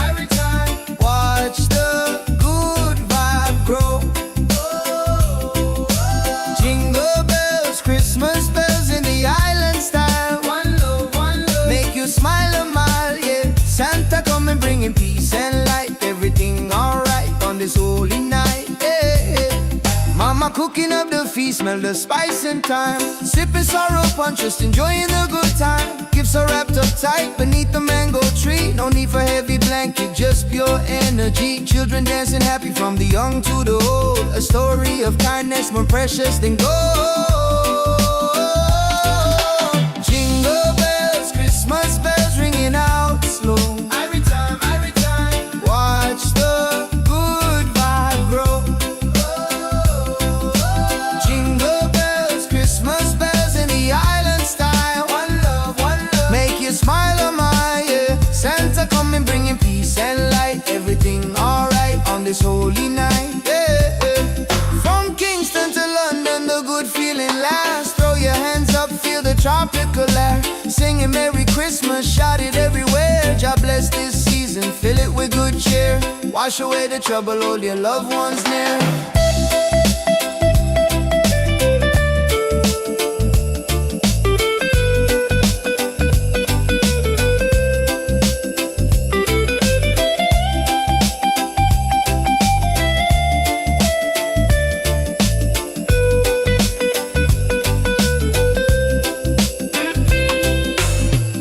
watch the good vibe grow. Jingle bells, Christmas bells in the island style. One love, make you smile a mile, yeah. Santa come and bringing peace and light. Everything alright on this holy night, yeah, yeah. Mama cooking up the feast, smell the spice and thyme. Sipping sorrow punch, just enjoying the good time. Gifts are wrapped up tight beneath the mango tree. No need for heavy blanket, just pure pure energy. Children dancing happy from the young to the old. A story of kindness more precious than gold. Jingle bells, Christmas bells ringing out slow. Every time, watch the good vibe grow. Jingle bells, Christmas bells in the island style. One love, make you smile on my yeah. Santa coming bringing peace and light. Everything alright on this holy night. Yeah, yeah. From Kingston to London, the good feeling lasts. Throw your hands up, feel the tropical air. Singing Merry Christmas, shout it everywhere. God bless this season, fill it with good cheer. Wash away the trouble, hold your loved ones near.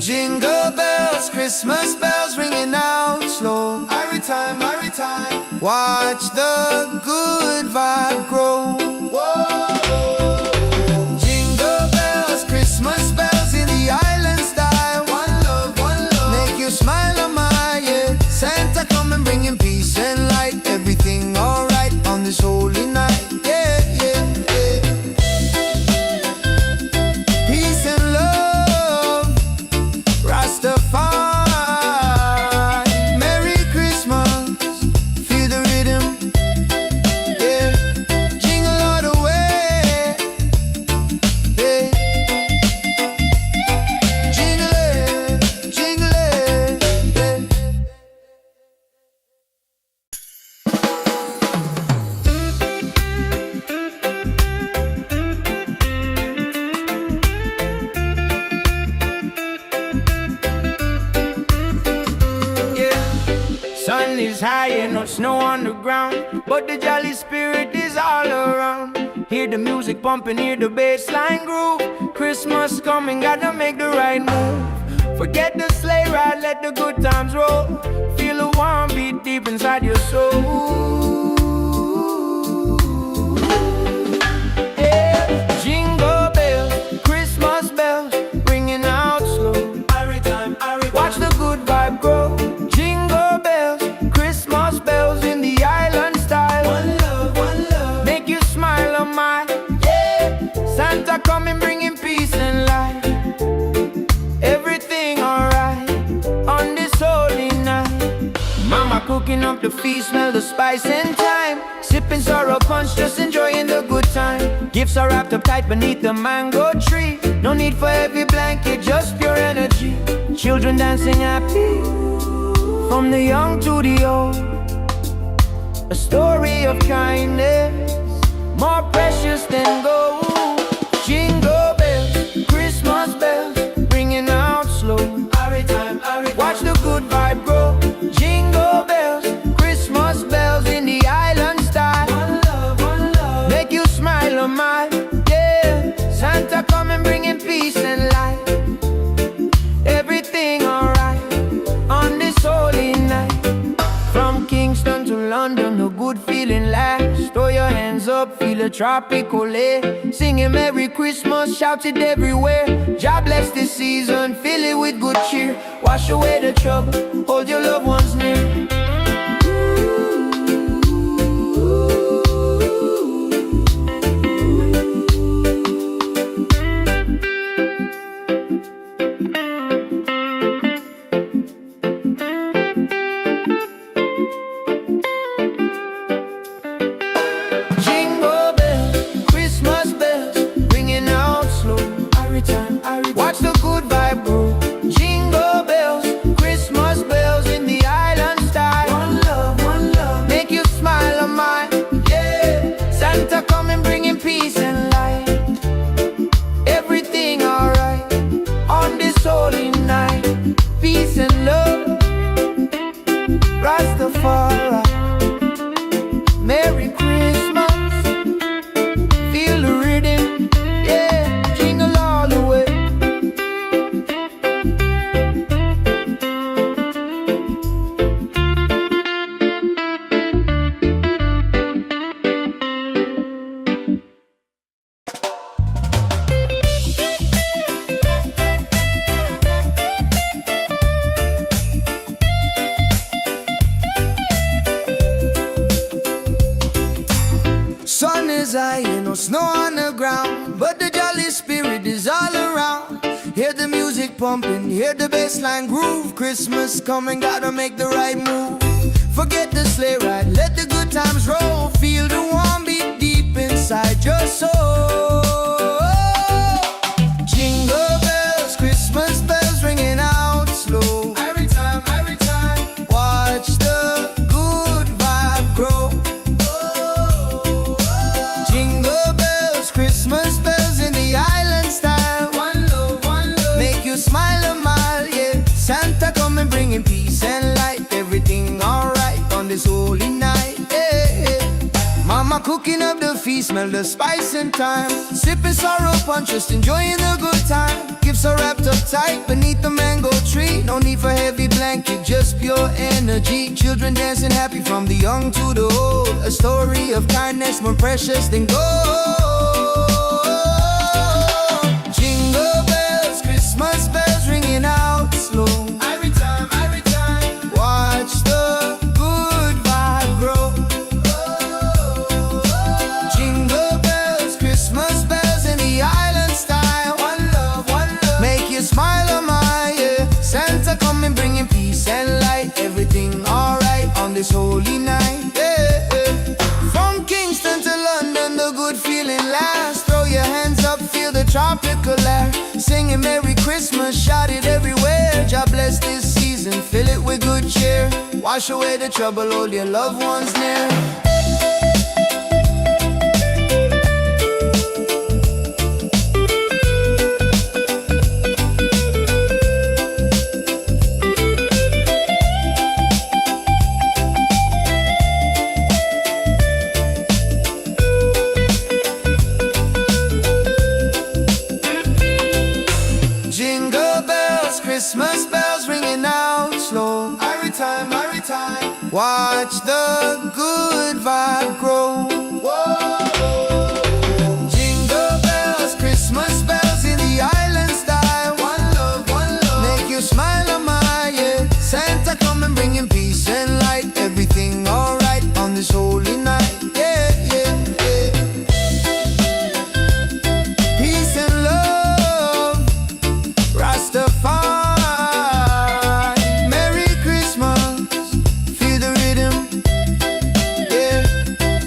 Jingle bells, Christmas bells ringing out slow. Every time, watch the good vibe grow. Whoa. Jingle bells, Christmas bells in the island style. One love, make you smile on my yeah. Santa coming bringing peace and light. Everything alright on this holy night. Yeah, yeah, yeah. Peace and love, Rastafari. Merry Christmas, feel the rhythm, yeah. Jingle all the way, yeah. Jingle it, yeah. Sun is high and no snow on the ground, but the jolly spirit is all around. Hear the music pumping, hear the bass line groove. Christmas coming, gotta make the right move. Forget the sleigh ride, let the good times roll. Feel a warm beat deep inside your soul. Yeah. Jingle bells, Christmas bells, ringing out slow. Watch the good vibe grow. Jingle bells, Christmas bells in the island style. One love, make you smile on my yeah. Santa coming bringing peace and light. Everything alright on this holy night. Mama cooking up the feast, smell the spice and thyme. Sipping sorrow punch, just enjoying the good time. Gifts are wrapped up tight beneath the mango tree. No need for heavy blanket, just pure energy. Children dancing happy, from the young to the old. A story of kindness, more precious than gold. Jingle bells, Christmas bells, ringing out slow. Watch the good vibe grow. Jingle bells, Christmas bells in the island style. One love, make you smile on my yeah. Santa coming bringing peace and light. Everything alright on this holy night. From Kingston to London, the good feeling lasts. Throw your hands up, feel a tropical air. Singing Merry Christmas, shout it everywhere. God bless this season, fill it with good cheer. Wash away the trouble, hold your loved ones near. Jingle bells, Christmas bells, ringing out slow. Watch the good vibe grow. Jingle bells, Christmas bells in the island style. One love, make you smile on my yeah. Santa coming bringing peace and light. Everything alright on this holy night. Peace and love, Rastafari. Merry Christmas, feel the rhythm, yeah. Jingle all the way. pumping, hear the bassline groove. Christmas coming, gotta make the right move. Forget the sleigh ride, let the good times roll. Feel the warm beat deep inside your soul. Jingle bells, Christmas bells ringing out slow. Every time, watch the good vibe grow. Jingle bells, Christmas bells in the island style. One love, make you smile a mile, yeah. Santa coming bringing peace and light. Everything alright on this holy night, yeah. Mama cooking up the feast, smell the spice and thyme. Sipping sorrow punch, just enjoying the good time. Gifts are wrapped up tight beneath the mango tree. No need for heavy blanket, just pure energy. Children dancing happy from the young to the old. A story of kindness more precious than gold. Jingle bells, Christmas bells ringing out slow. Every time, watch the good vibe grow. Jingle bells, Christmas bells in the island style. One love, make you smile a mile, yeah. Santa coming bringing peace and light. Everything alright on this holy night, yeah. From Kingston to London, the good feeling lasts. Throw your hands up, feel the tropical air. Singing Merry Christmas, shout it everywhere. God bless this season, fill it with good cheer. Wash away the trouble, hold your loved ones near. Jingle bells, Christmas bells ringing out slow. Every time, watch the good vibe grow. Whoa. Jingle bells, Christmas bells in the island style. One love, make you smile a mile, yeah. Santa coming bringing peace and light. Everything alright on this holy night, yeah, yeah, yeah. Peace and love, Rastafari. Merry Christmas, feel the rhythm, yeah.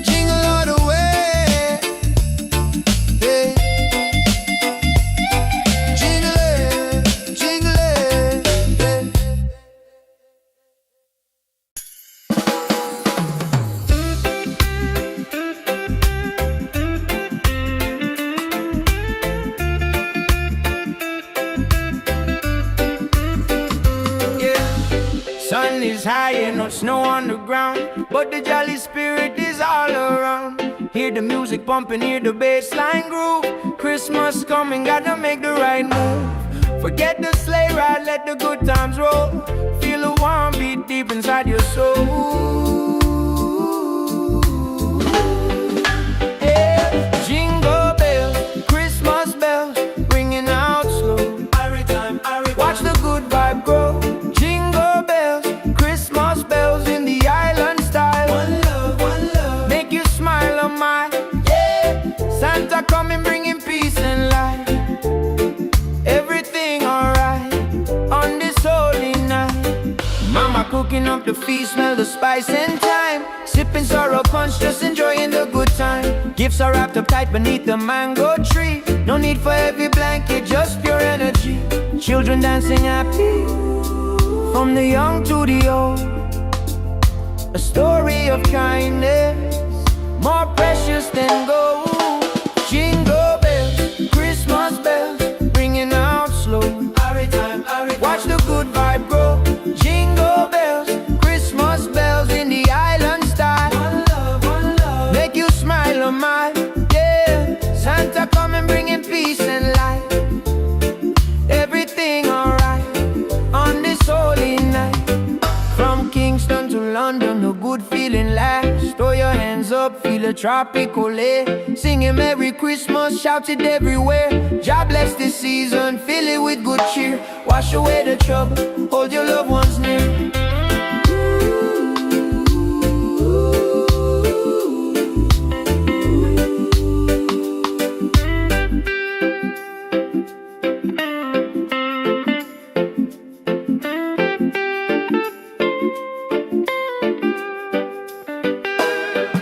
Jingle all the way, yeah. Jingle it, yeah. Sun is high and no snow on the ground, but the jolly spirit is all around. Hear the music pumping, hear the bassline groove. Christmas coming, gotta make the right move. Forget the sleigh ride, let the good times roll. Feel the warm beat deep inside your soul. Yeah. Jingle bells, Christmas bells, ringing out slow. Watch the good vibe grow. Jingle bells, Christmas bells in the island style. One love, make you smile a mile, yeah. Santa coming bringing peace and light. Everything alright on this holy night. Mama cooking up the feast, smell the spice and thyme. Sipping sorrow punch, just enjoying the good time. Gifts are wrapped up tight beneath the mango tree. No need for heavy blanket, just pure energy. Children dancing happy from the young to the old. A story of kindness more precious than gold. Jingle bells, Christmas bells, ringing out slow. Watch the good vibe grow. Jingle bells, Christmas bells in the island style. One love, make you smile a mile, yeah. Santa coming bringing peace and light. Everything alright on this holy night. From Kingston to London, a good feeling lasts. Throw your hands up, feel a tropical air. Singing Merry Christmas, shout it everywhere. God bless this season, fill it with good cheer. Wash away the trouble, hold your loved ones near.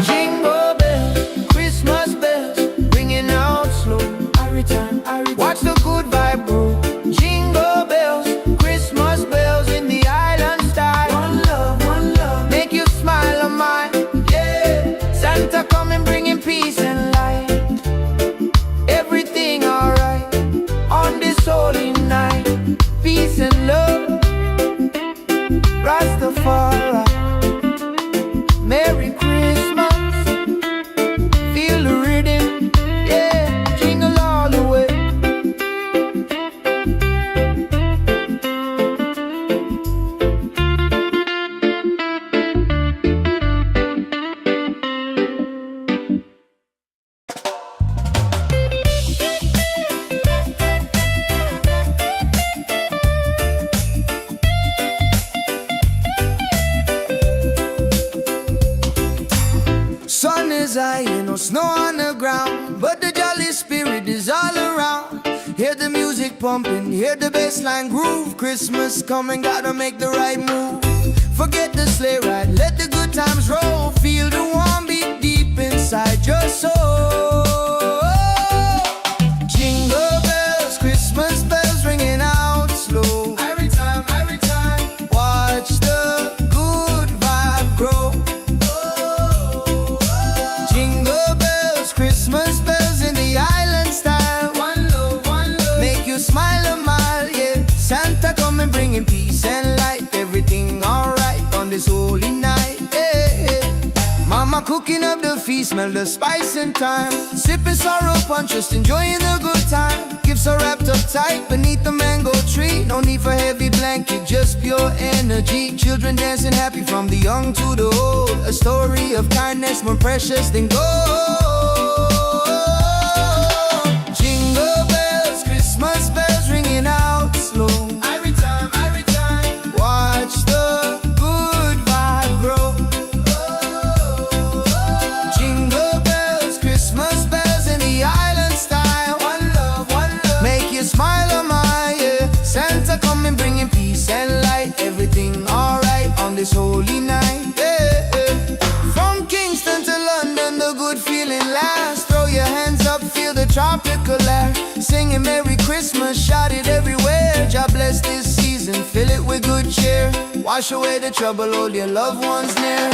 Jingle bells, Christmas bells, ringing out slow. Every time, watch the good vibe grow. Jingle bells, Christmas bells in the island style. One love, make you smile on mine. Yeah, Santa coming bringing peace and light. Everything alright on this holy night. Peace and love, Rastafari. Merry Christmas, feel the rhythm, yeah, jingle all the way. Sun is high, no snow on the ground, but the jolly spirit is all around. Hear the music pumping, hear the bassline groove. Christmas coming, gotta make the right move. Forget the sleigh ride, let the good times roll. Feel the warm beat deep inside your soul. Jingle bells, Christmas bells ringing out slow. Every time, watch the good vibe grow. Jingle bells, Christmas bells in the island style. One love, make you smile a mile, yeah. Santa coming bringing peace and light. Everything alright on this holy night, yeah. Mama cooking up the feast, smell the spice and thyme. Sipping sorrow punch, just enjoying the good time. Gifts are wrapped up tight beneath the mango tree. No need for heavy blanket, just pure energy. Children dancing happy from the young to the old. A story of kindness more precious than gold. Jingle bells, Christmas bells ringing out slow. Every time, watch the good vibe grow. Jingle bells, Christmas bells in the island style. One love, make you smile on my, yeah. Santa coming bringing peace and light. Everything alright on this holy night, yeah. From Kingston to London, the good feeling lasts. Throw your hands up, feel the tropical air. Singing Merry Christmas, shout it everywhere. God bless this season, fill it with good cheer. Wash away the trouble, hold your loved ones near.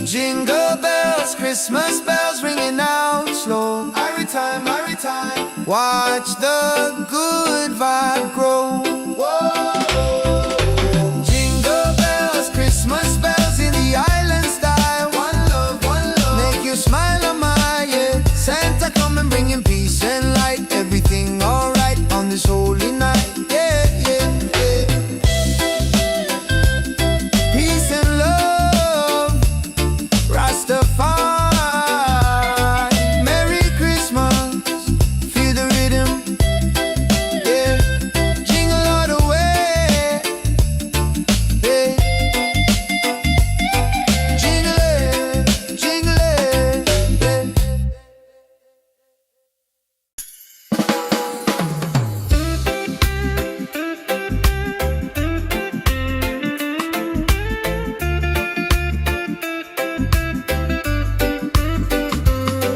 Jingle bells, Christmas bells ringing out slow. Every time, watch the good vibe grow. Whoa. Jingle bells, Christmas bells in the island style. One love, make you smile on my, yeah. Santa coming bringing peace and light. Everything alright on this holy night, yeah, yeah, yeah. Peace and love, Rastafari. Merry Christmas, feel the rhythm, yeah. Jingle all the way, yeah. Jingle it,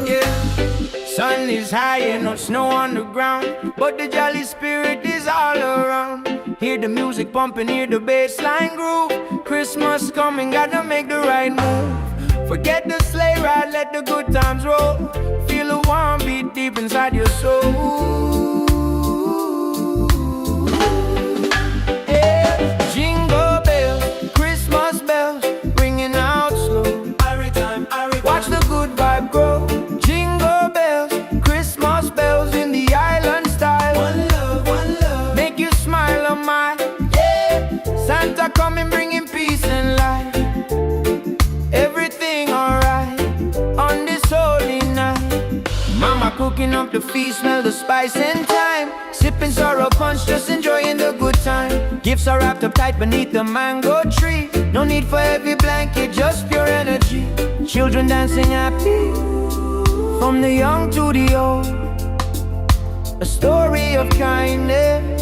yeah. Sun is high and no snow on the ground, but the jolly spirit is all around. Hear the music pumping, hear the bassline groove. Christmas coming, gotta make the right move. Forget the sleigh ride, let the good times roll. Feel the warm beat deep inside your soul. Yeah. Jingle bells, Christmas bells, ringing out slow. Watch the good vibe grow. Jingle bells, Christmas bells in the island style. One love, make you smile on my, yeah. Santa coming bringing peace and light. Everything alright on this holy night. up the feast, smell the spice and thyme. Sipping sorrow punch, just enjoying the good time. Gifts are wrapped up tight beneath the mango tree. No need for heavy blanket, just pure energy. Children dancing happy, from the young to the old. A story of kindness,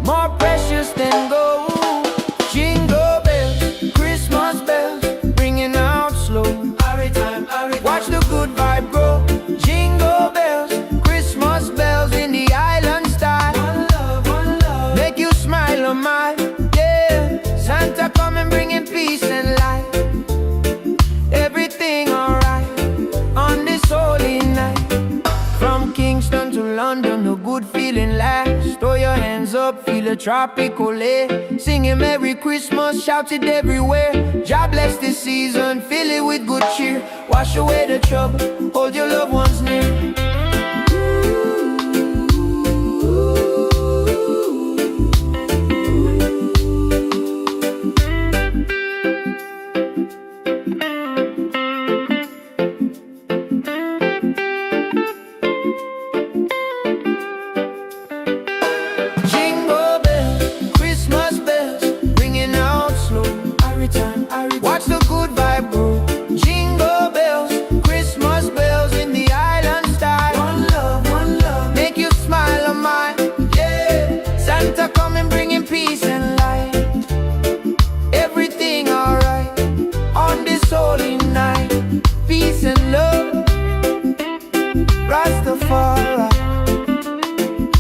more precious than gold. Jingle bells, Christmas bells, ringing out slow. Watch the good vibe grow. Jingle bells, Christmas bells in the island style. One love, make you smile on my, yeah. Santa coming bringing peace and light. Everything alright on this holy night. From Kingston to London, a good feeling lasts. Throw your hands up, feel a tropical air. Singing Merry Christmas, shout it everywhere. God bless this season, fill it with good cheer. Wash away the trouble, hold your loved ones near. Watch the good vibe grow. Jingle bells, Christmas bells in the island style. One love, make you smile on mine, yeah. Santa coming bringing peace and light. Everything alright on this holy night. Peace and love, Rastafari.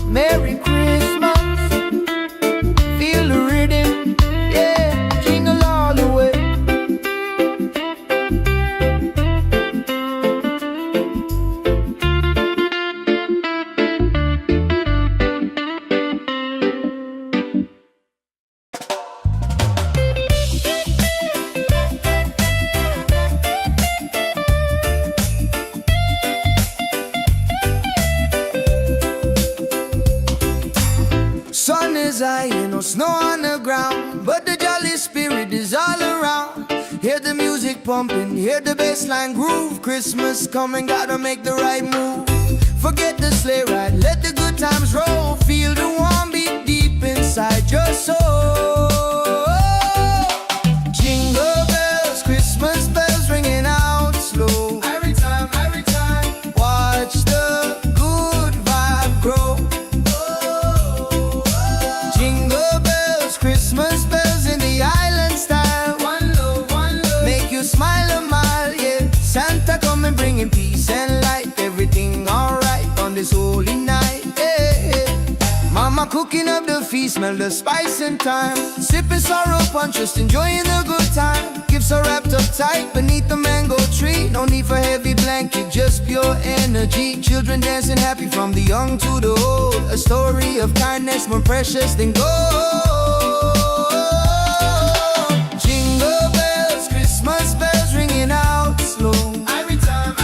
Merry Christmas, feel the rhythm, yeah. Jingle all the way. Sun is high, no snow on the ground, but the jolly spirit is all around. Hear the music pumping, hear the bassline groove. Christmas coming, gotta make the right move. Forget the sleigh ride, let the good times roll. Feel the warm beat deep inside your soul. Jingle bells, Christmas bells ringing out slow. Every time, watch the good vibe grow. Jingle bells, Christmas bells in the island style. One love, make you smile a mile, yeah. Santa coming bringing peace and light. Everything alright on this holy night, yeah. Mama cooking up the feast, smell the spice and thyme. Sipping sorrow punch, just enjoying the good time. Gifts are wrapped up tight beneath the mango tree. No need for heavy blanket, just pure energy. Children dancing happy from the young to the old. A story of kindness more precious than gold. Jingle bells, Christmas bells ringing out slow. Every time,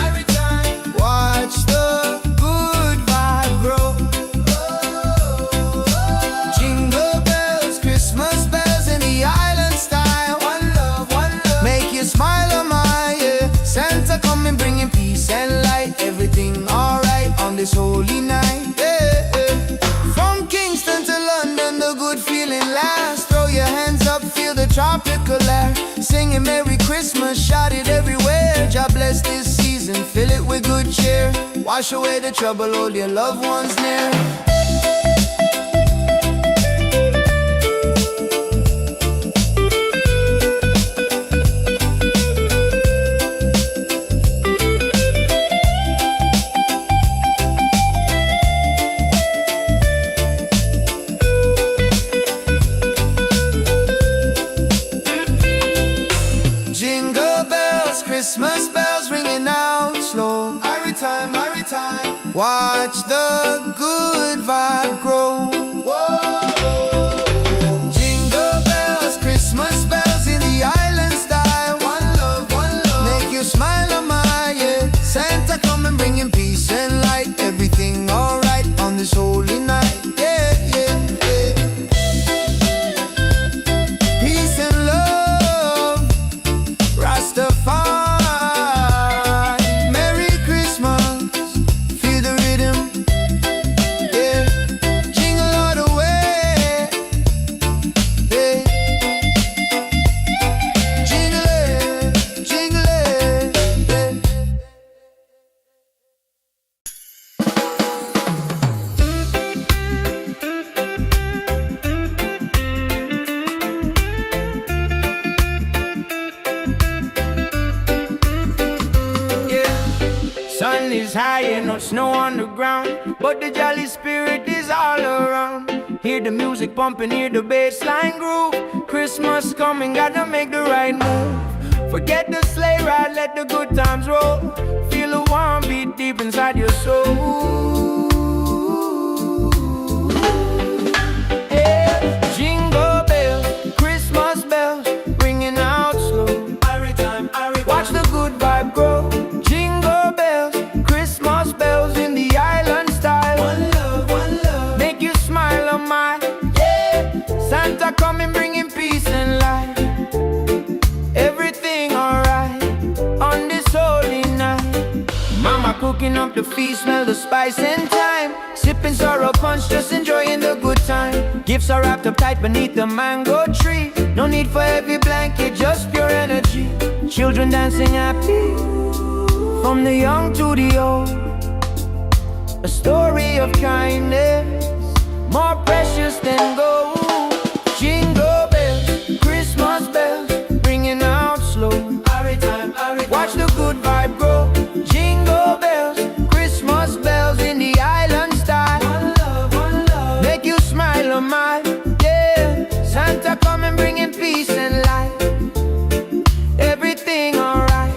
watch the good vibe grow. Jingle bells, Christmas bells in the island style. One love, make you smile on my, yeah. Santa coming bringing peace and light. Everything alright on this holy night, yeah. From Kingston to London, the good feeling lasts. Throw your hands up, feel the tropical air. Singing Merry Christmas, shout it everywhere. God bless this season, fill it with good cheer. Wash away the trouble, hold your loved ones near. Jingle bells, Christmas bells ringing out slow. Every time, watch the good vibe grow. Jingle bells, Christmas bells in the island style. One love, make you smile on my, yeah. Santa coming bringing peace and light. Everything alright on this holy night, yeah. Peace and love, Rastafari. Merry Christmas, feel the rhythm, is high and no snow on the ground, but the jolly spirit is all around. Hear the music pumping, hear the bass line groove. Christmas coming, gotta make the right move. Forget the sleigh ride, let the good times roll. Feel the warm beat deep inside your soul. Yeah. Jingle bells, Christmas bells, ringing out slow. Watch the good vibe grow. Jingle bells, Christmas bells in the island style. One love, make you smile on my, yeah. Santa coming bringing peace and light. Everything alright on this holy night. Mama cooking up the feast, smell the spice and thyme. Sipping sorrow punch, just enjoying the good time. Gifts are wrapped up tight beneath the mango tree. No need for heavy blanket, just pure energy. Children dancing happy, from the young to the old. A story of kindness, more precious than gold. Jingle bells, Christmas bells, ringing out slow. Watch the good vibe grow. Jingle bells, Christmas bells in the island style. One love, make you smile on my, yeah. Santa coming bringing peace and light. Everything alright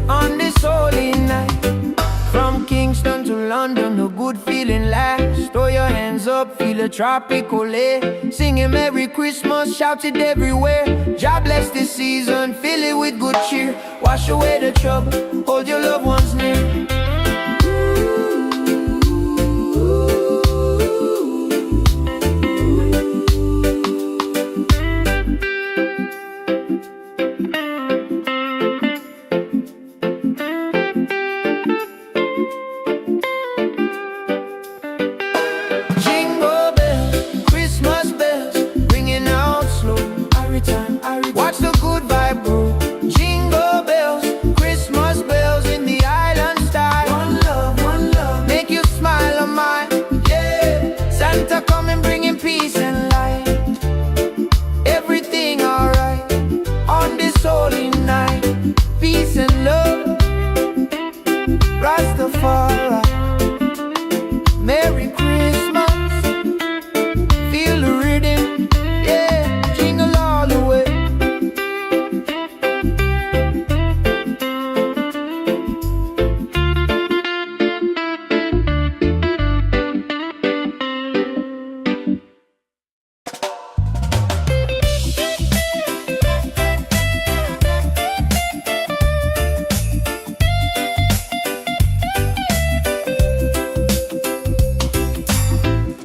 on this holy night. From Kingston to London, a good feeling lasts. Throw your hands up, feel a tropical air. Singing Merry Christmas, shout it everywhere. God bless this season, fill it with good cheer. Wash away the trouble, hold your loved ones near. Watch the good vibe grow. Jingle bells, Christmas bells in the island style. One love, make you smile on my, yeah. Santa coming bringing peace and light. Everything alright on this holy night. Peace and love, Rastafari. Merry Christmas, feel the rhythm, yeah. Jingle all the way.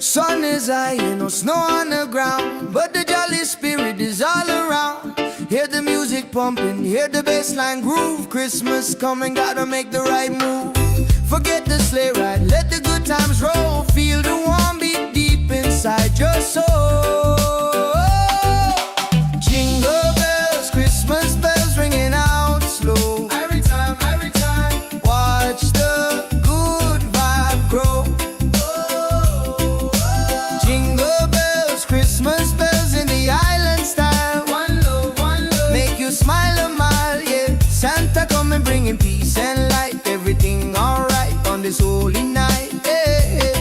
Sun is high and no snow on the ground, but the jolly spirit is all around. Hear the music pumping, hear the bass line groove. Christmas coming, gotta make the right move. Forget the sleigh ride, let the good times roll. Feel the warm beat deep inside your soul. Jingle bells, Christmas bells ringing out slow. Every time, watch the good vibe grow. Jingle bells, Christmas bells in the island style. One love, make you smile a mile, yeah. Santa coming bringing peace and light. Everything alright on this holy night, yeah.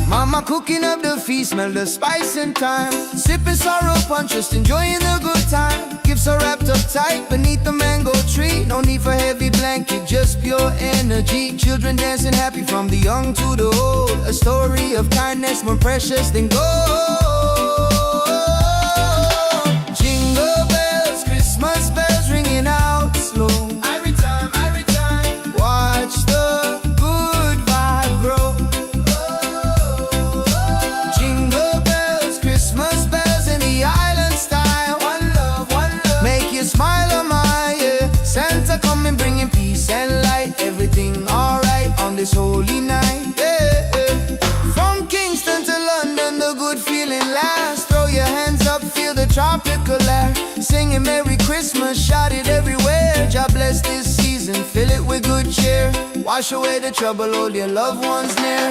Mama cooking up the feast, smell the spice and thyme. Sipping sorrow punch, just enjoying the good time. Gifts are wrapped up tight beneath the mango tree. No need for heavy blanket, just pure energy. Children dancing happy from the young to the old. A story of kindness more precious than gold. Jingle bells, Christmas bells ringing out slow. Every time, watch the good vibe grow. Jingle bells, Christmas bells in the island style. One love, make you smile on my, yeah. Santa coming bringing peace and light. Everything alright on this holy night, yeah. From Kingston to London, the good feeling lasts. Throw your hands up, feel the tropical air. Singing Merry Christmas, shout it everywhere. God bless this season, fill it with good cheer. Wash away the trouble, hold your loved ones near.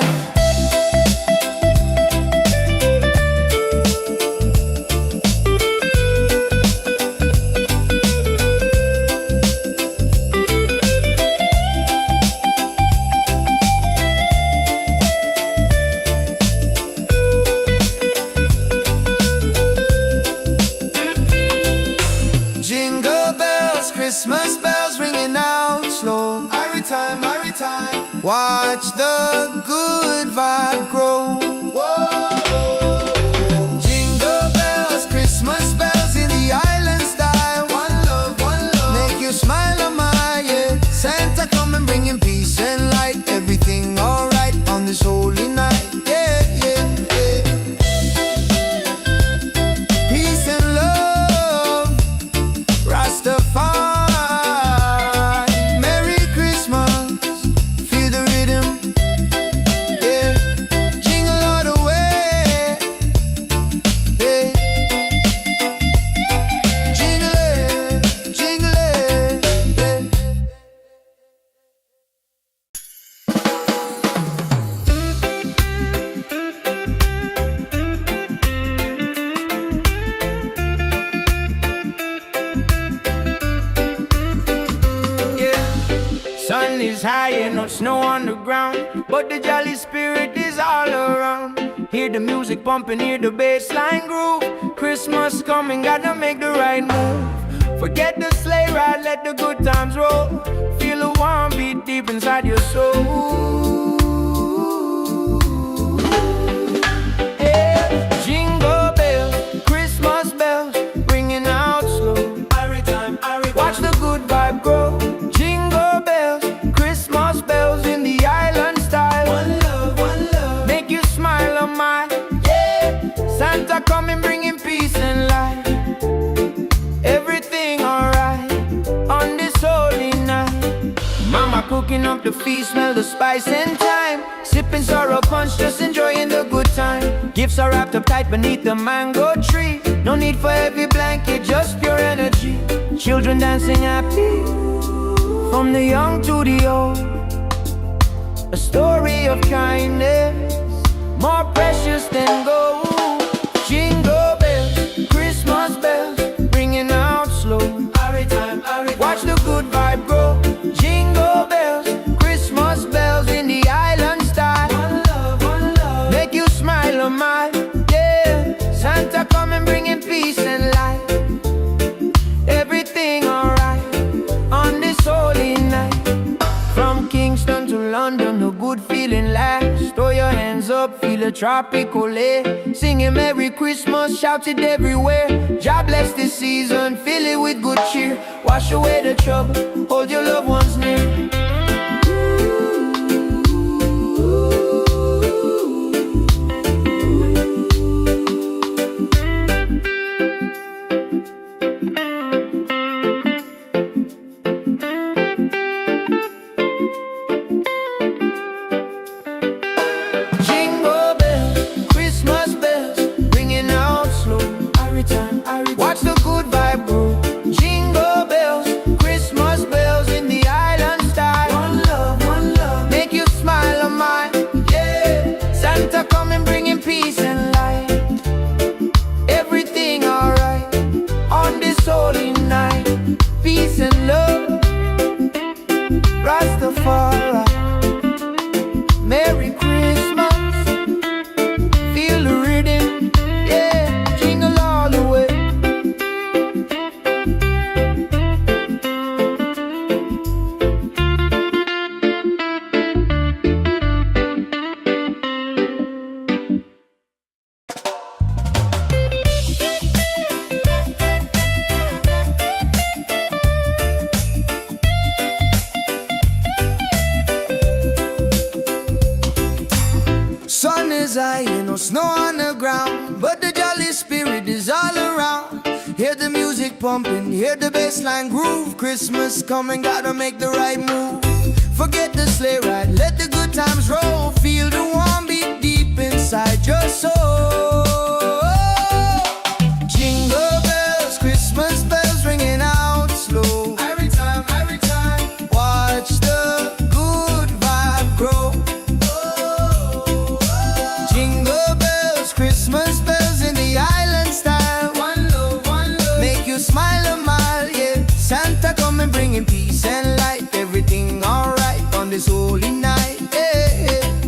Watch the good vibe grow. Jingle bells, Christmas bells in the island style. One love, make you smile on my, yeah. Santa come and bring him peace and light. Everything alright on this holy night, yeah, yeah, yeah. Peace and love, Rastafari. Merry Christmas, feel the rhythm, yeah. Jingle all the way, yeah. Jingle it, jingle it, yeah. Sun is high and no snow on the ground, but the jolly spirit is all around. Hear the music pumping, hear the bass line groove. Christmas coming, gotta make the right move. Forget the sleigh ride, let the good times roll. Feel the warm beat deep inside your soul. Yeah. Jingle bells, Christmas bells, ringing out slow. Watch the good vibe grow. Jingle bells, Christmas bells in the island style. One love, make you smile on my, yeah. Santa coming bringing peace and light. Everything alright on this holy night. Mama cooking up the feast, smell the spice and thyme. Sipping sorrow punch, just enjoying the good time. Gifts are wrapped up tight beneath the mango tree. No need for heavy blanket, just pure energy. Children dancing happy, from the young to the old. A story of kindness, more precious than gold. Jingle bells, Christmas bells, ringing out slow. Watch the good vibe grow. Jingle bells, Christmas bells in the island style. One love, make you smile on my, yeah. Santa come and bringing peace and light. Everything alright on this holy night. From Kingston to London, a good feeling lasts. Throw your hands up, feel a tropical air. Singing Merry Christmas, shout it everywhere. God bless this season, fill it with good cheer. Wash away the trouble, hold your loved ones near. Jingle bells, Christmas bells, ringing out slow. Watch the good vibe grow. Jingle bells, Christmas bells in the island style. One love, make you smile on my, yeah. Santa coming bringing peace and light. Everything alright on this holy night. Peace and love, Rastafari. Merry Christmas, feel the rhythm, yeah. Jingle all the way. Sun is high and no snow on the ground, but the jolly spirit is all around. Hear the music pumping, hear the bass line groove. Christmas coming, gotta make the right move. Forget the sleigh ride, let the good times roll. Feel the warm beat deep inside your soul. Jingle bells, Christmas bells ringing out slow. Every time, watch the good vibe grow. Jingle bells, Christmas bells in the island style. One love, make you smile a mile, yeah. Santa come and bringing peace and light. Everything alright on this holy night, yeah, yeah.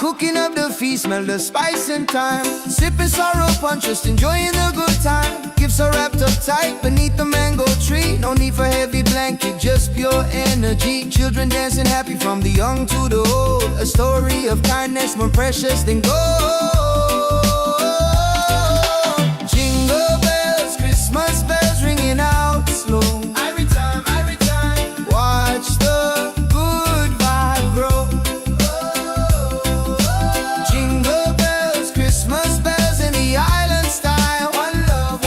cooking up the feast, smell the spice and thyme. Sipping sorrow punch, just enjoying the good time. Gifts are wrapped up tight beneath the mango tree. No need for heavy blanket, just pure energy. Children dancing happy from the young to the old. A story of kindness more precious than gold. Jingle bells, Christmas bells ringing out slow. Every time, watch the good vibe grow. Jingle bells, Christmas bells in the island style. One love,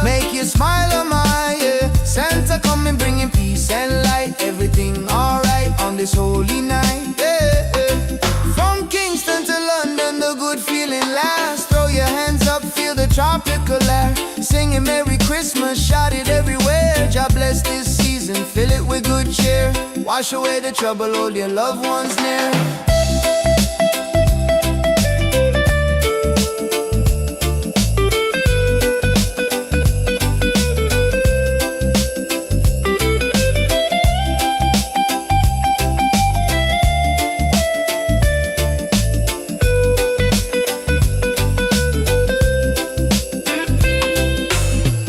make you smile, oh my, yeah. Santa coming bringing peace and light. Everything alright on this holy night, yeah, yeah. From Kingston to London, the good feeling lasts. Throw your hands up, feel the tropical air. Singing Merry Christmas, shout it everywhere. God bless this season, fill it with good cheer. Wash away the trouble, hold your loved ones near.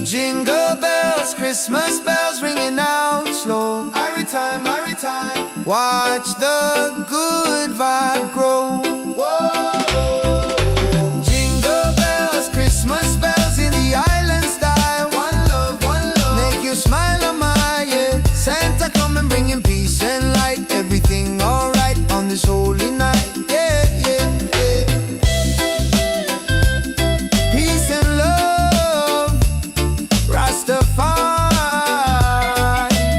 Jingle bells, Christmas bells ringing out slow. Every time, watch the good vibe grow. Whoa. Jingle bells, Christmas bells in the island style. One love, make you smile, oh my, yeah. Santa coming bringing peace and light. Everything alright on this holy night, yeah, yeah, yeah. Peace and love, Rastafari,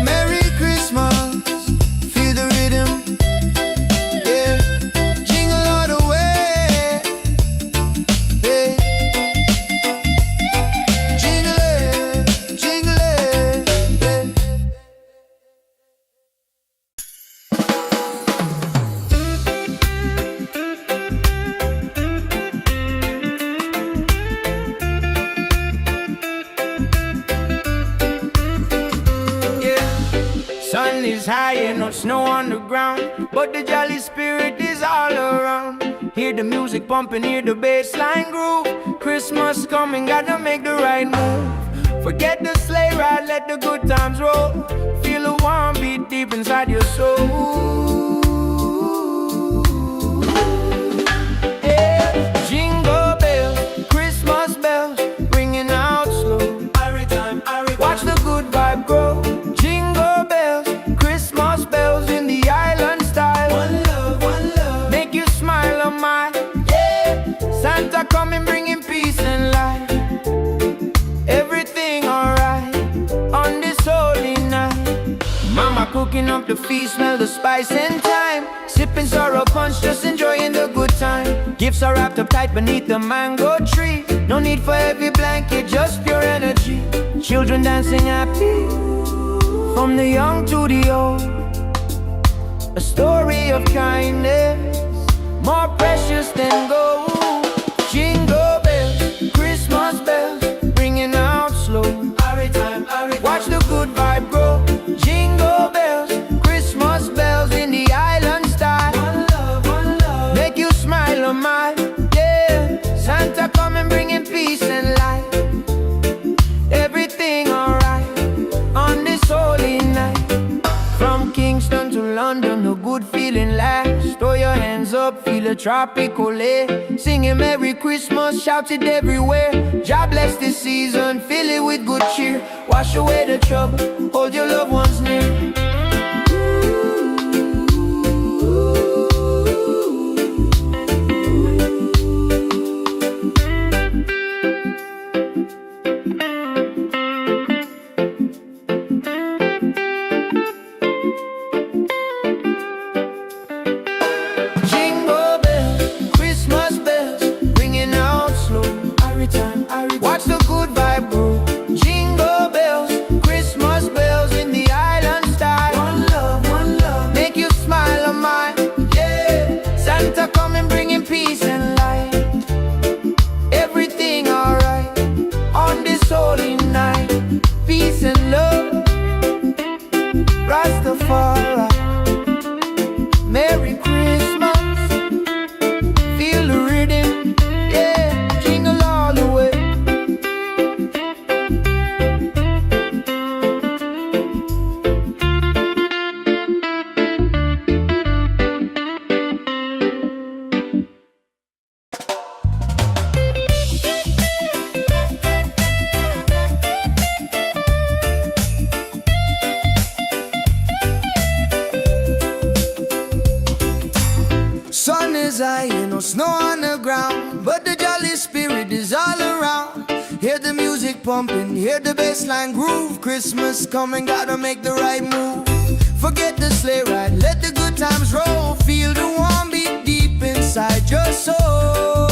Merry Christmas, feel the rhythm, yeah. Jingle all the way, yeah. Jingle it, yeah. Sun is high and no snow on the ground, but the jolly spirit is all around. Hear the music pumping, hear the bass line groove. Christmas coming, gotta make the right move. Forget the sleigh ride, let the good times roll. Feel the warm beat deep inside your soul. Yeah. Jingle bells, Christmas bells, ringing out slow. Watch the good vibe grow. Jingle bells, Christmas bells in the island style. One love, make you smile, oh my, yeah. Santa coming bringing peace and light. Everything alright on this holy night. Mama cooking up the feast, smell the spice and thyme. Sipping sorrow punch, just enjoying the good time. Gifts are wrapped up tight beneath the mango tree. No need for heavy blanket, just pure energy. Children dancing happy from the young to the old. A story of kindness more precious than gold. Jingle bells, Christmas bells, ringing out slow. Watch the good vibe grow. Jingle bells, Christmas bells in the island style. One love, make you smile, oh my, yeah. Santa coming bringing peace and light. Everything alright on this holy night. From Kingston to London, a good feeling lasts. Throw your hands up, feel a tropical air. Singing Merry Christmas, shout it everywhere. God bless this season, fill it with good cheer. Wash away the trouble, hold your loved ones near. Watch the good vibe grow. Jingle bells, Christmas bells in the island style. is high, ain't no snow on the ground, but the jolly spirit is all around. Hear the music pumping, hear the bassline groove. Christmas coming, gotta make the right move. Forget the sleigh ride, let the good times roll. Feel the warm beat deep inside your soul.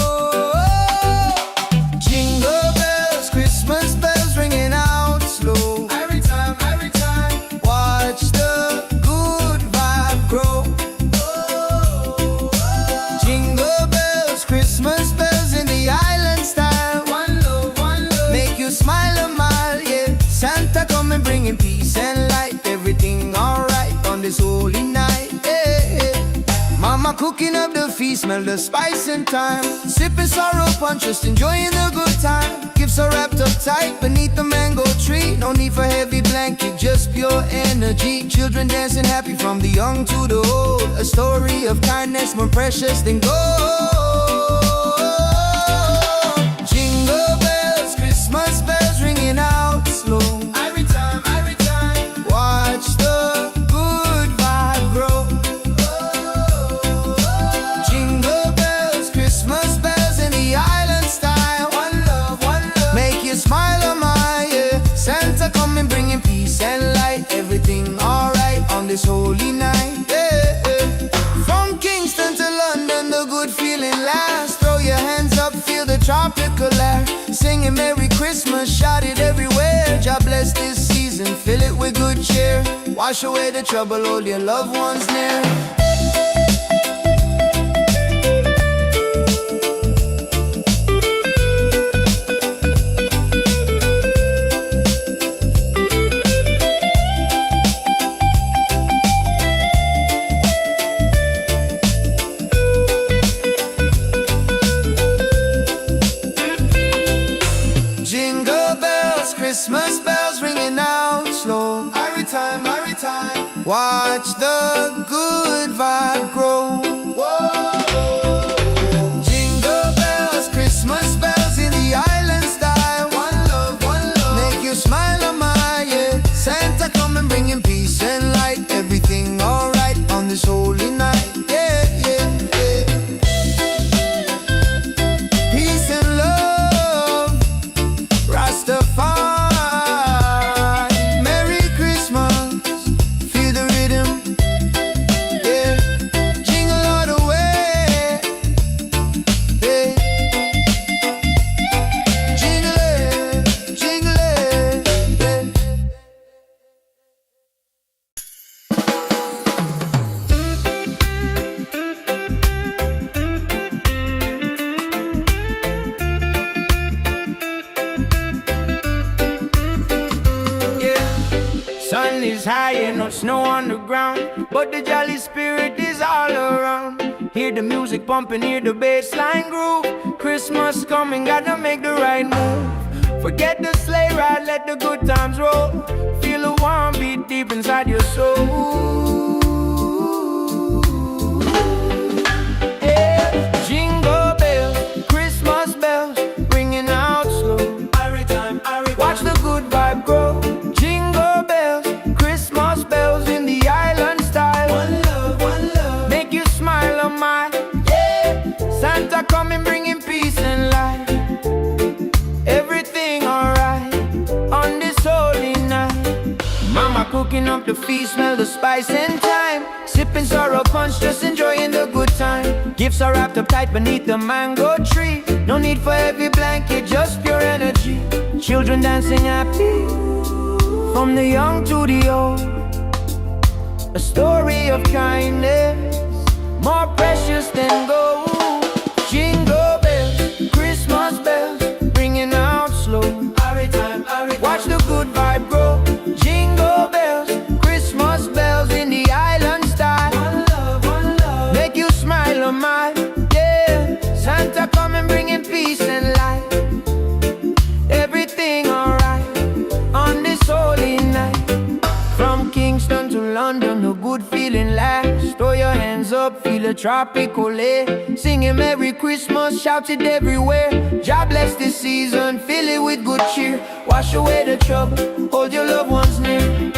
Jingle bells, Christmas bells ringing out slow. Every time, watch the good vibe grow. Jingle bells, Christmas bells in the island style. One love, make you smile a mile, yeah. Santa coming bringing peace and light. Everything alright on this holy night, yeah. Mama cooking up the feast, smell the spice and thyme. Sipping sorrow punch, just enjoying the good time. Gifts are wrapped up tight beneath the mango tree. No need for heavy blanket, just pure energy. Children dancing happy from the young to the old. A story of kindness more precious than gold. Jingle bells, Christmas bells ringing out slow. Every time, watch the good vibe grow. Jingle bells, Christmas bells in the island style. One love, make you smile a mile, yeah. Santa coming bringing peace and light. Everything alright on this holy night, yeah. From Kingston to London, the good feeling lasts. Throw your hands up, feel the tropical air. Singing Merry Christmas, shout it everywhere. God bless this season, fill it with good cheer. Wash away the trouble, hold your loved ones near. Jingle bells, Christmas bells ringing out slow. Every time, watch the good vibe grow. Whoa. Jingle bells, Christmas bells in the island style. One love, make you smile a mile, yeah. Santa coming bringing peace and light. Everything alright on this holy night, yeah, yeah, yeah. Peace and love, Rastafari, Merry Christmas, feel the rhythm, yeah. Jingle all the way, yeah. Jingle it, yeah. Sun is high and no snow on the ground, but the jolly spirit is all around. Hear the music pumping, hear the bassline groove. Christmas coming, gotta make the right move. Forget the sleigh ride, let the good times roll. Feel the warm beat deep inside your soul. Yeah. Jingle bells, Christmas bells, ringing out slow. Watch the good vibe grow. Jingle bells, Christmas bells in the island style. One love, make you smile a mile, yeah. Santa coming bringing peace and light. Everything alright on this holy night. Mama cooking up the feast, smell the spice and thyme. Sipping sorrow punch, just enjoying the good time. Gifts are wrapped up tight beneath the mango tree. No need for heavy blanket, just pure energy. Children dancing happy from the young to the old. A story of kindness more precious than gold. Jingle bells, Christmas bells, ringing out slow. Watch the good vibe grow. Jingle bells, Christmas bells in the island style. One love, make you smile a mile, yeah. Santa coming bringing peace and light. Everything alright on this holy night. From Kingston to London, a good feeling lasts. Throw your hands up, feel a tropical air. Singing Merry Christmas, shout it everywhere. God bless this season, fill it with good cheer. Wash away the trouble, hold your loved ones near.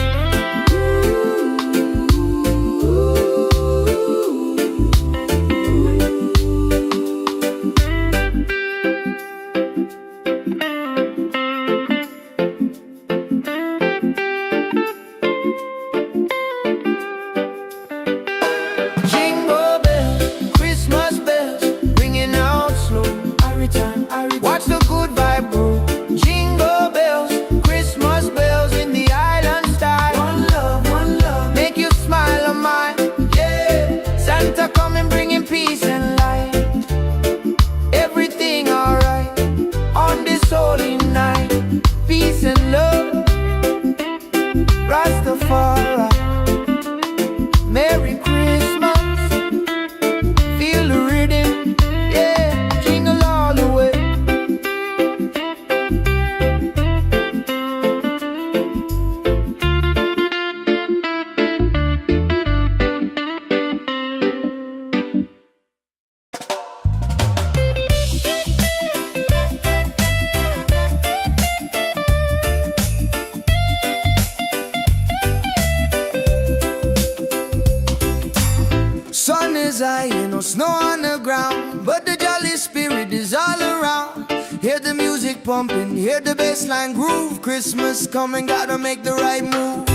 is all around. Hear the music pumping, hear the bassline groove. Christmas coming, gotta make the right move.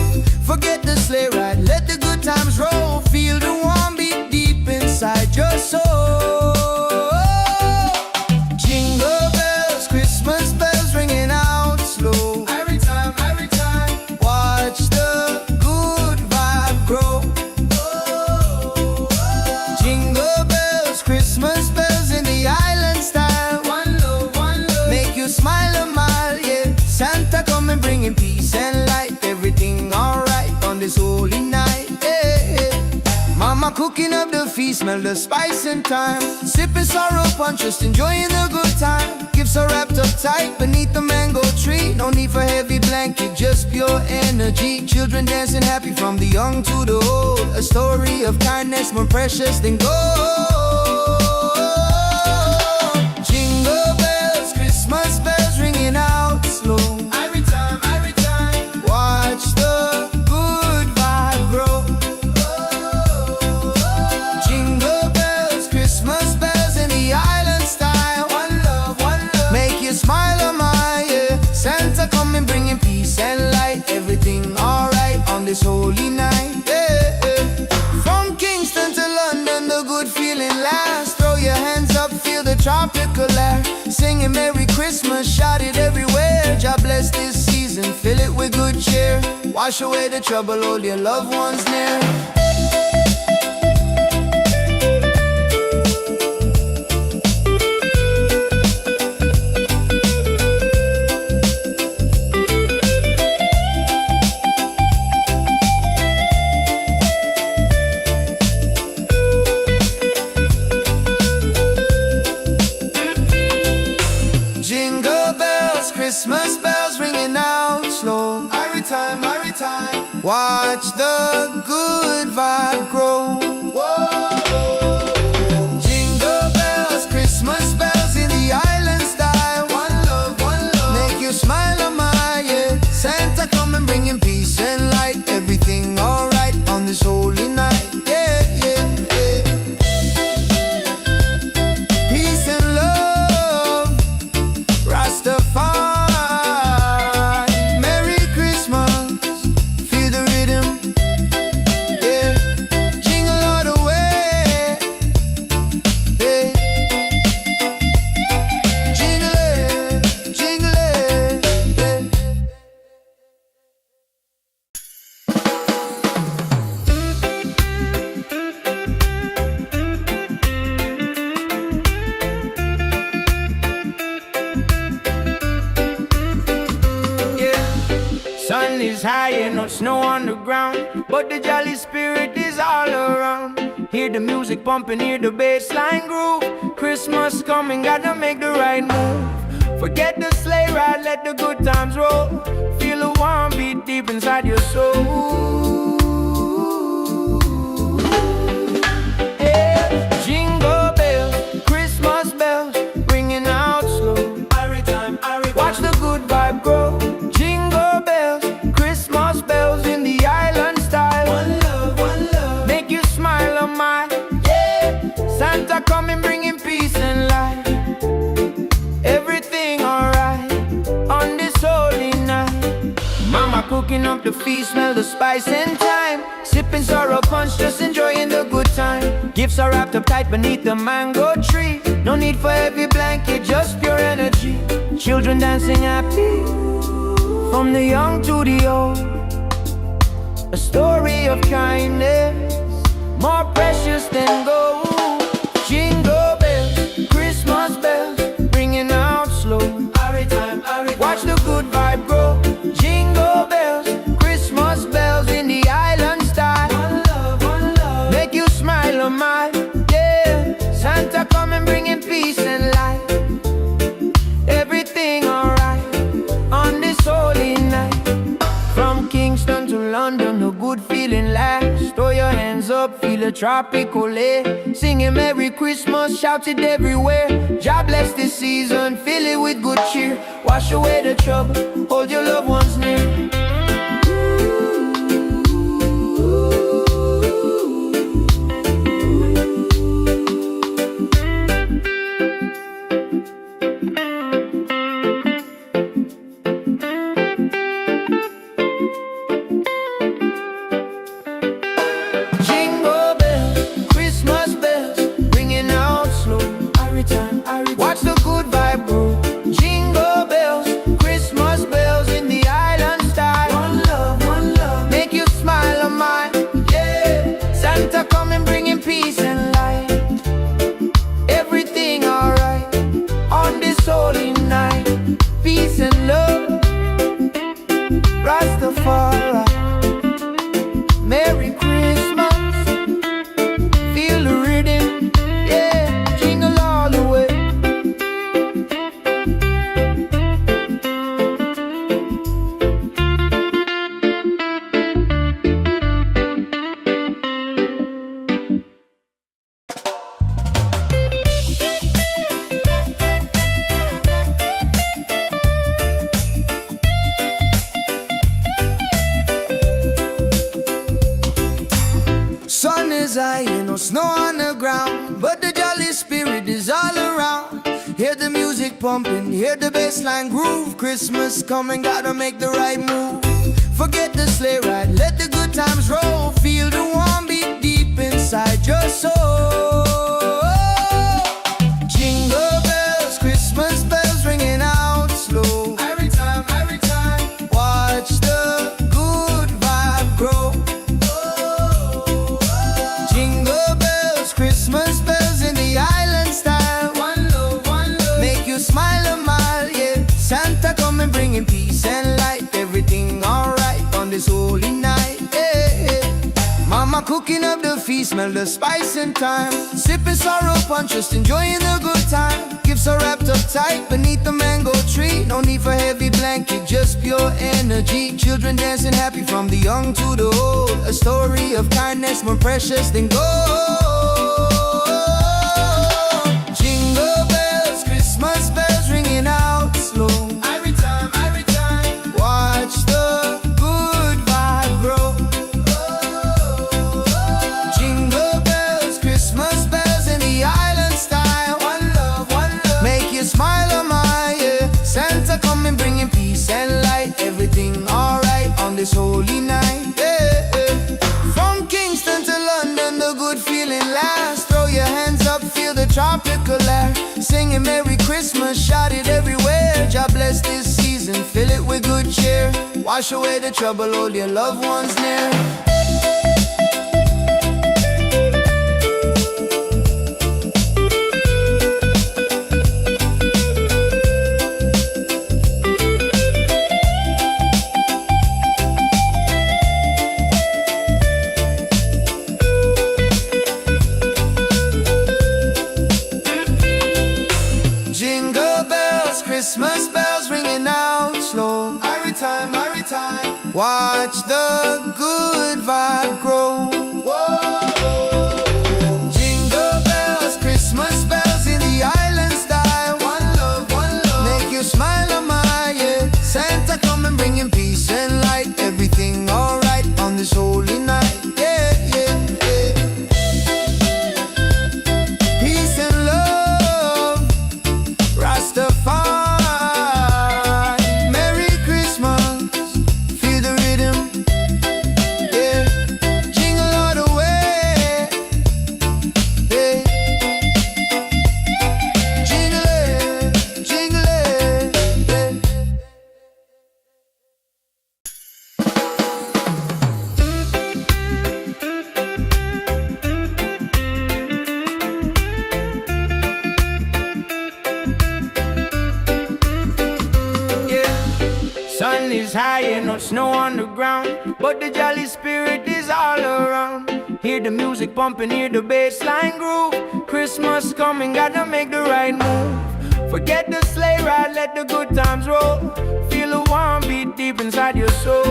Forget the sleigh ride, let the good times roll. Feel the warm beat deep inside your soul. Jingle bells, Christmas bells ringing out slow. Every time, watch the good vibe grow. Jingle bells, Christmas bells in the island style. One love, make you smile a mile, yeah. Santa coming bringing peace and light. Everything alright on this holy night, yeah. Mama cooking up the feast, smell the spice and thyme. Sipping sorrow punch, just enjoying the good time. Gifts are wrapped up tight beneath the mango tree. No need for heavy blanket, just pure energy. Children dancing happy from the young to the old. A story of kindness more precious than gold. Jingle bells, Christmas bells ringing out slow. Every time, watch the good vibe grow. Jingle bells, Christmas bells in the island style. One love, make you smile a mile, yeah. Santa coming bringing peace and light. Everything alright on this holy night, yeah. From Kingston to London, the good feeling lasts. Throw your hands up, feel the tropical air. Singing Merry Christmas, shout it everywhere. God bless this season, fill it with good cheer. Wash away the trouble, hold your loved ones near. Jingle bells, Christmas bells ringing out slow. Every time, watch the good vibe grow. Jingle bells, Christmas bells in the island style. One love, make you smile a mile, yeah. Santa coming bringing peace and light. Everything alright on this holy night, yeah. Peace and love, Rastafari. Merry Christmas, feel the rhythm, yeah. Jingle all the way, yeah. Jingle it, yeah. Sun is high and no snow on the ground, but the jolly spirit is all around. Hear the music pumping, hear the bassline groove. Christmas coming, gotta make the right move. Forget the sleigh ride, let the good times roll. Feel the warm beat deep inside your soul. Yeah. Jingle bells, Christmas bells, ringing out slow. Watch the good vibe grow. Jingle bells, Christmas bells in the island style. One love, make you smile a mile, yeah. Santa coming bringing peace and light. Everything alright on this holy night. Mama cooking up the feast, smell the spice and thyme. Sipping sorrow punch, just enjoying the good time. Gifts are wrapped up tight beneath the mango tree. No need for heavy blanket, just pure energy. Children dancing happy from the young to the old. A story of kindness more precious than gold. Jingle bells, Christmas bells, ringing out slow. Watch the good vibe grow. Jingle bells, Christmas bells in the island style. One love, make you smile a mile, yeah. Santa coming bringing peace and light. Everything alright on this holy night. From Kingston to London, a good feeling lasts. Throw your hands up, feel a tropical air. Singing Merry Christmas, shout it everywhere. God bless this season, fill it with good cheer. Wash away the trouble, hold your loved ones near. pumping, hear the bassline groove. Christmas coming, gotta make the right move. Forget the sleigh ride, let the good times roll. Feel the warm beat deep inside your soul. Jingle bells, Christmas bells ringing out slow. Every time, watch the good vibe grow. Jingle bells, Christmas bells in the island style. One love, make you smile a mile, yeah. Santa coming bringing peace and light. Everything alright on this holy night, yeah. Mama cooking up the feast, smell the spice and thyme. Sipping sorrow punch, just enjoying the good time. Gifts are wrapped up tight beneath the mango tree. No need for heavy blanket, just pure energy. Children dancing happy from the young to the old. A story of kindness more precious than gold. Jingle bells, Christmas bells ringing out slow. Every time, watch the good vibe grow. Jingle bells, Christmas bells in the island style. One love, make you smile a mile, yeah. Santa coming bringing peace and light. Everything alright on this holy night, yeah. From Kingston to London, the good feeling lasts. Throw your hands up, feel the tropical air. Singing Merry Christmas, shout it everywhere. God bless this season, fill it with good cheer. Wash away the trouble, hold your loved ones near. Jingle bells, Christmas bells ringing out slow. Every time, watch the good vibe grow. Jingle bells, Christmas bells in the island style. One love, make you smile a mile, yeah. Santa coming bringing peace and light. Everything alright on this holy night, yeah. Peace and love, Rastafari. Merry Christmas, feel the rhythm, yeah. Jingle all the way, yeah. Jingle it, yeah. Sun is high and no snow on the ground, but the jolly spirit is all around. Hear the music pumping, hear the bassline groove. Christmas coming, gotta make the right move. Forget the sleigh ride, let the good times roll. Feel a warm beat deep inside your soul.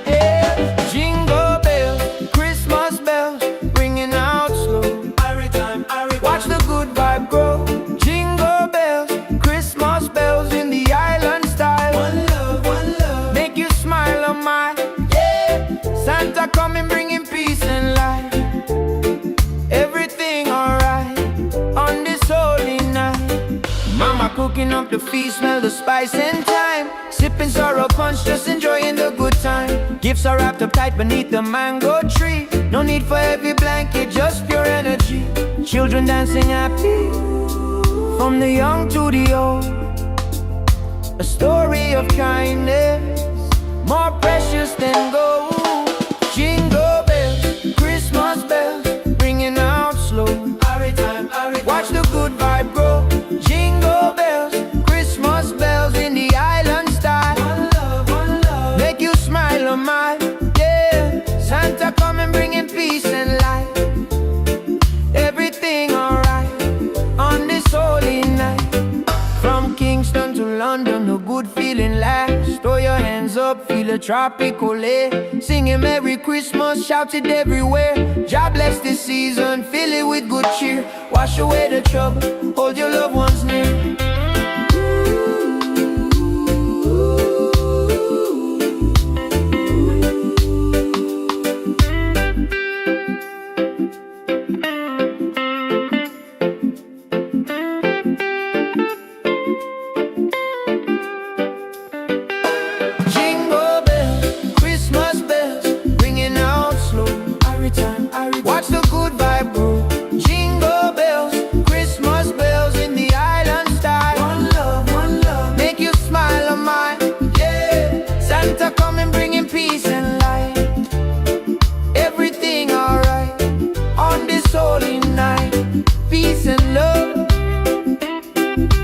Yeah. Jingle bells, Christmas bells, ringing out slow. Watch the good vibe grow. Jingle bells, Christmas bells in the island style. One love, make you smile a mile, yeah. Santa coming bringing peace and light. Everything alright on this holy night. Mama cooking up the feast, smell the spice and thyme. Sipping sorrow punch, just enjoying the good time. Gifts are wrapped up tight beneath the mango tree. No need for heavy blanket, just pure energy. Children dancing happy from the young to the old. A story of kindness more precious than gold. Jingle bells, Christmas bells, ringing out slow. Watch the good vibe grow. Jingle bells, Christmas bells in the island style. One love, make you smile a mile, yeah. Santa coming bringing peace and light. Everything alright on this holy night. From Kingston to London, a good feeling lasts. Throw your hands up, feel a tropical air. Singing Merry Christmas, shout it everywhere. God bless this season, fill it with good cheer. Wash away the trouble, hold your loved ones near. Watch the good vibe grow. Jingle bells, Christmas bells in the island style. One love, make you smile on mine. Yeah, Santa coming bringing peace and light. Everything alright on this holy night. Peace and love,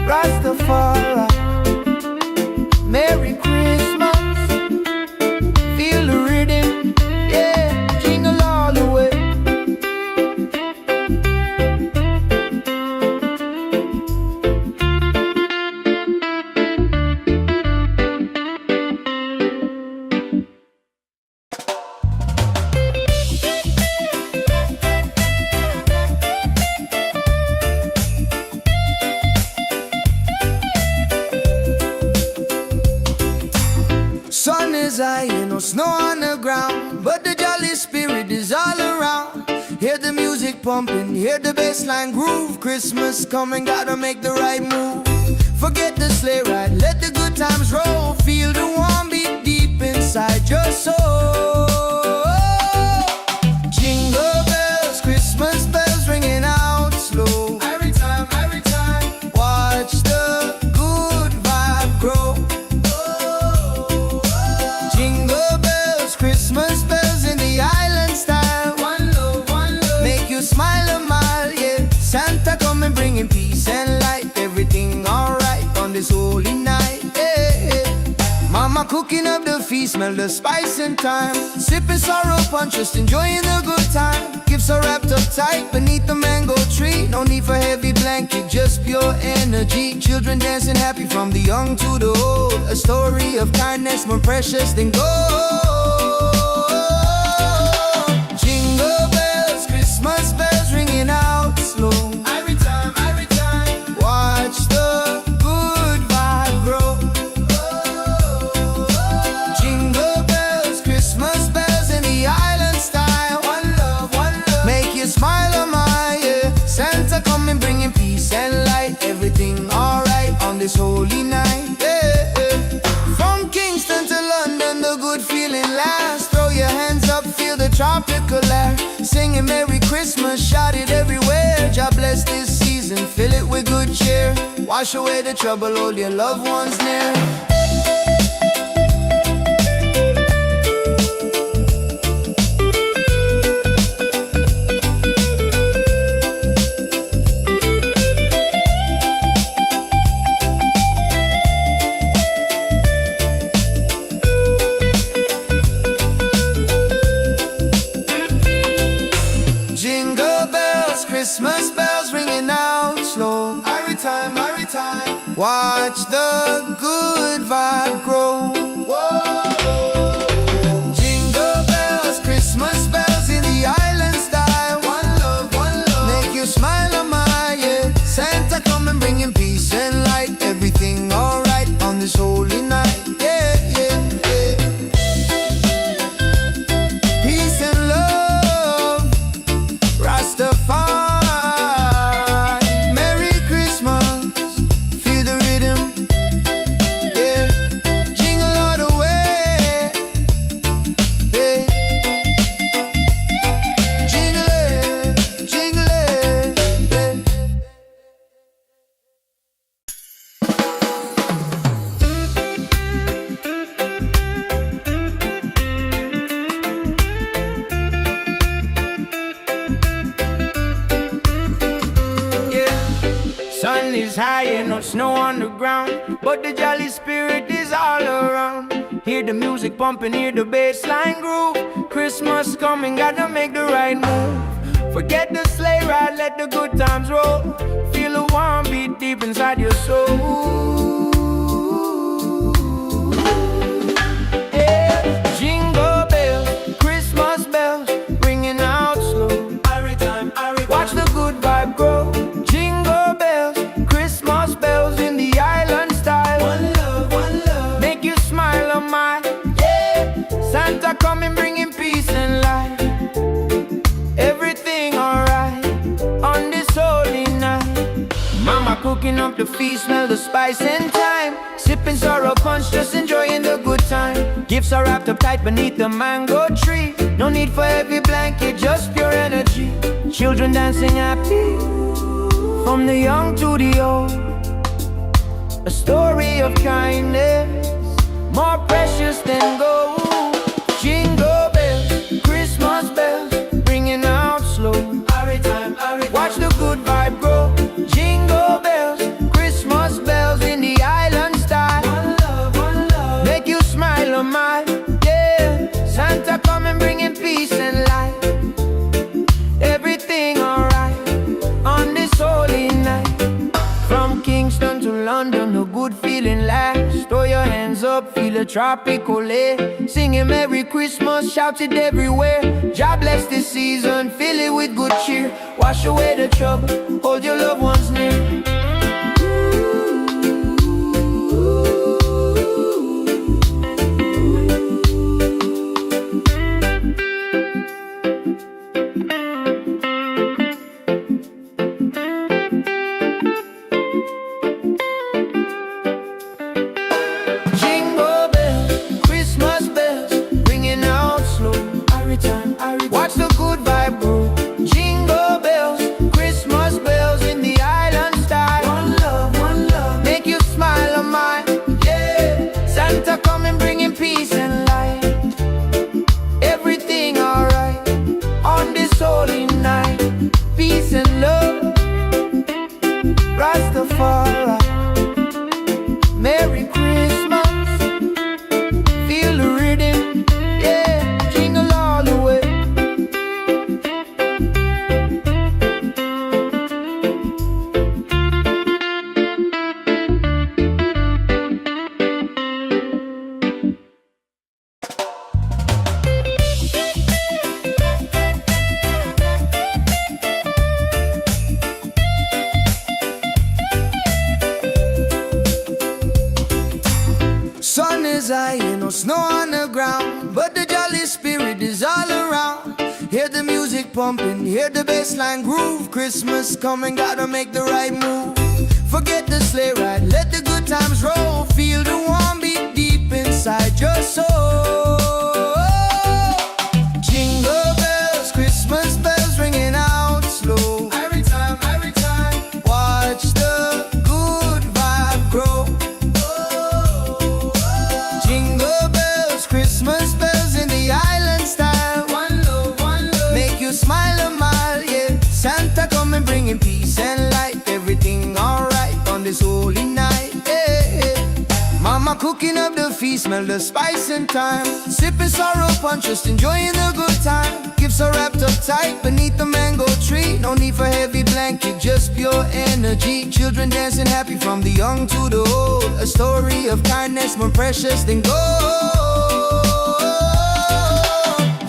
Rastafari. Merry Christmas, feel the rhythm, yeah, jingle all the way. Sun is high, no snow on the ground, but the jolly spirit is all around. Hear the music pumping, hear the bassline groove. Christmas coming, gotta make the right move. Forget the sleigh ride, let the good times roll. Feel the warm beat deep inside your soul. Jingle bells, Christmas bells ringing out slow. Every time, watch the good vibe grow. Jingle bells, Christmas bells in the island style. One love, make you smile a mile, yeah. Santa coming bringing peace and light. Everything alright on this holy night, yeah. Mama cooking up the feast, smell the spice and thyme. Sipping sorrow punch, just enjoying the good time. Gifts are wrapped up tight beneath the mango tree. No need for heavy blanket, just pure energy. Children dancing happy from the young to the old. A story of kindness more precious than gold. Jingle bells, Christmas bells ringing out slow. Every time, watch the good vibe grow. Jingle bells, Christmas bells in the island style. One love, make you smile on my, yeah. Santa coming bringing peace and light. Everything alright on this holy night, yeah. From Kingston to London, the good feeling lasts. Throw your hands up, feel the tropical air. Singing Merry Christmas, shout it everywhere. God bless this season, fill it with good cheer. Wash away the trouble, hold your loved ones near. Jingle bells, Christmas bells ringing out slow. Every time, watch the good vibe grow. Jingle bells, Christmas bells in the island style. One love, make you smile on my, yeah. Santa coming bringing peace and light. Everything alright on this holy night, yeah. Peace and love, Rastafari. Merry Christmas, feel the rhythm, yeah. Jingle all the way, yeah. Jingle it, yeah. Sun is high and no snow on the ground, but the jolly spirit is all around. Hear the music pumping, hear the bassline groove. Christmas coming, gotta make the right move. Forget the sleigh ride, let the good times roll. Feel the warm beat deep inside your soul. Yeah. Jingle bells, Christmas bells, ringing out slow. Watch the good vibe grow. Jingle bells, Christmas bells in the island style. One love, make you smile on my, yeah. Santa coming bringing peace and light. Everything alright on this holy night. Mama cooking up the feast, smell the spice and thyme. Sipping sorrow punch, just enjoying the good time. Gifts Gifts are wrapped up tight beneath the mango tree. No need for heavy blanket, just pure energy. Children dancing happy, from the young to the old. A story of kindness, more precious than gold. Jingle bells, Christmas bells, ringing out slow. Watch the good vibe grow. Jingle bells, Christmas bells in the island style. One love, make you smile a mile. Yeah, Santa coming bringing peace and light. Everything alright on this holy night. From Kingston to London, a good feeling lasts. Throw your hands up, feel a tropical air. Singing Merry Christmas, shout it everywhere. God bless this season, fill it with good cheer. Wash away the trouble, hold your loved ones near. Watch the good vibe grow. Jingle bells, Christmas bells in the island style. One love, make you smile a mile. Yeah, Santa coming bringing peace and light. Everything alright on this holy night. Peace and love, Rastafari. Merry Christmas, feel the rhythm. Yeah, jingle all the way. Sun is high, ain't no snow on the ground, but the jolly spirit is all around. Hear the music pumping, hear the bassline groove. Christmas coming, gotta make the right move. Forget the sleigh ride, let the good times roll. Feel the warm beat deep inside your soul. Jingle bells, Christmas bells ringing out slow. Every time, watch the good vibe grow. Jingle bells, Christmas bells in the island style. One love, make you smile a mile. Yeah, Santa coming bringing peace and light. Everything alright on this holy night. Yeah. Mama cooking up the feast, smell the spice and thyme. Sipping sorrow punch, just enjoying the good time. Gifts are wrapped up tight beneath the mango tree. No need for heavy blanket, just pure energy. Children dancing happy from the young to the old. A story of kindness more precious than gold.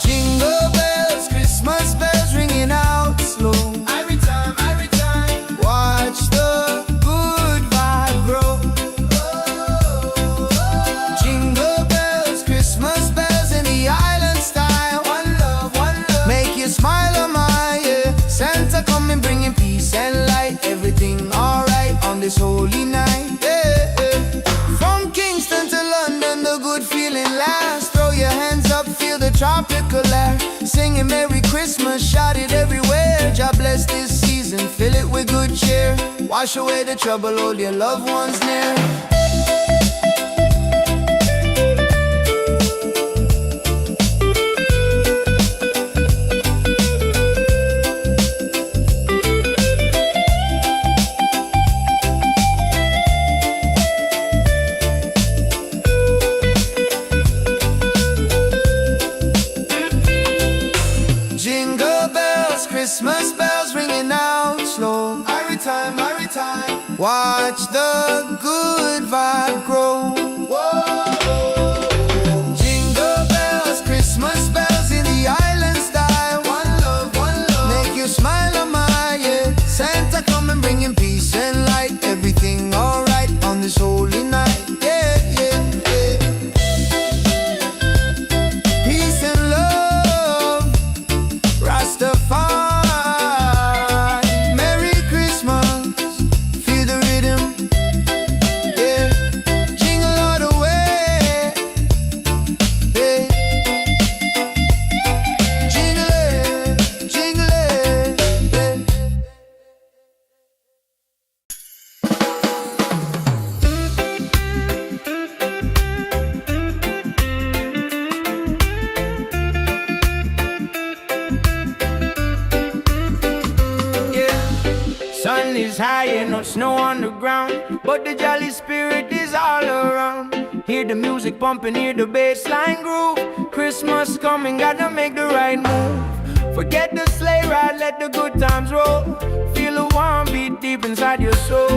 Jingle bells, Christmas bells ringing out slow. Every time, watch the good vibe grow. Jingle bells, Christmas bells in the island style. One love, make you smile a mile. Yeah, Santa coming bringing peace and light. Everything alright on this holy night. Yeah. From Kingston to London, the good feeling lasts. Throw your hands up, feel the tropical air. Singing Merry Christmas, shout it everywhere. God bless this season, fill it with good cheer. Wash away the trouble, hold your loved ones near. Jingle bells, Christmas bells ringing out slow. Every time, watch the good vibe grow. Jingle bells, Christmas bells in the island style. One love, make you smile a mile. Yeah, Santa coming bringing peace and light. Everything alright on this holy night. Yeah. Peace and love, Rastafari. Merry Christmas, feel the rhythm. Yeah, jingle all the way. sun is high and no snow on the ground, but the jolly spirit is all around. Hear the music pumping, hear the bass line groove. Christmas coming, gotta make the right move. Forget the sleigh ride, let the good times roll. Feel a warm beat deep inside your soul.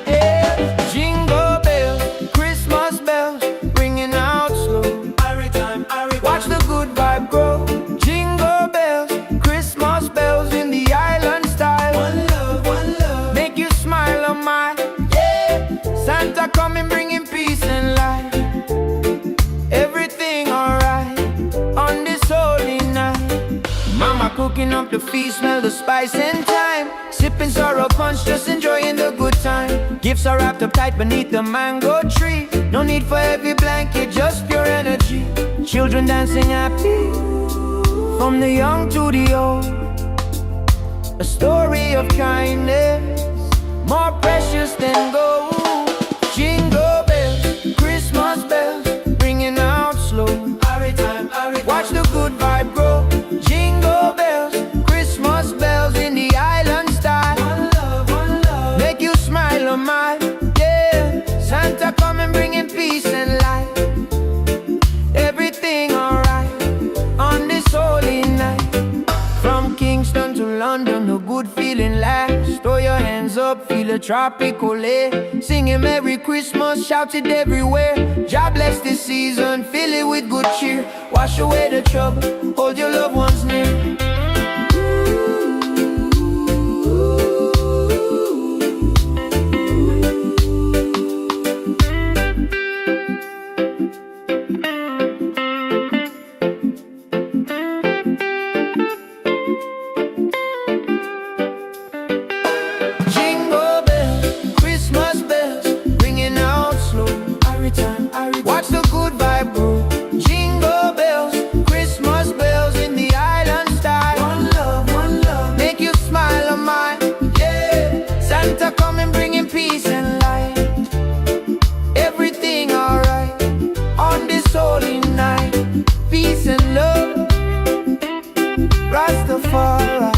Yeah. Jingle bells, Christmas bells, ringing out slow. Watch the good vibe grow. Jingle bells, Christmas bells in the island style. One love, make you smile on mine. Yeah, Santa coming bringing peace and light. Everything alright on this holy night. Mama cooking up the feast, smell the spice and thyme. Sipping sorrow punch, just enjoying the good time. Gifts are wrapped up tight beneath the mango tree. No need for heavy blanket, just pure energy. Children dancing happy, from the young to the old. A story of kindness, more precious than gold. Jingle bells, Christmas bells, ringing out slow. Watch the good vibe grow. Jingle bells, Christmas bells in the island style. One love, make you smile on mine. Yeah, Santa coming bringing peace and light. Everything alright on this holy night. From Kingston to London, the good feeling lasts. Throw your hands up, feel a tropical air. Singing Merry Christmas, shout it everywhere. God bless this season, fill it with good cheer. Wash away the trouble, hold your loved ones near. Watch the good vibe grow. Jingle bells, Christmas bells in the island style. One love, make you smile on mine. Yeah, Santa coming bringing peace and light. Everything alright on this holy night. Peace and love, Rastafari.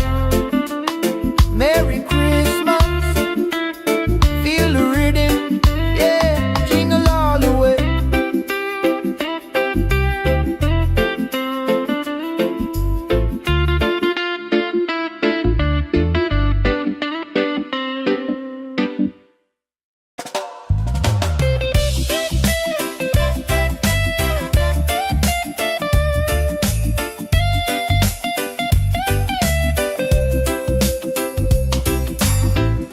Merry Christmas, feel the rhythm. Yeah, jingle all the way.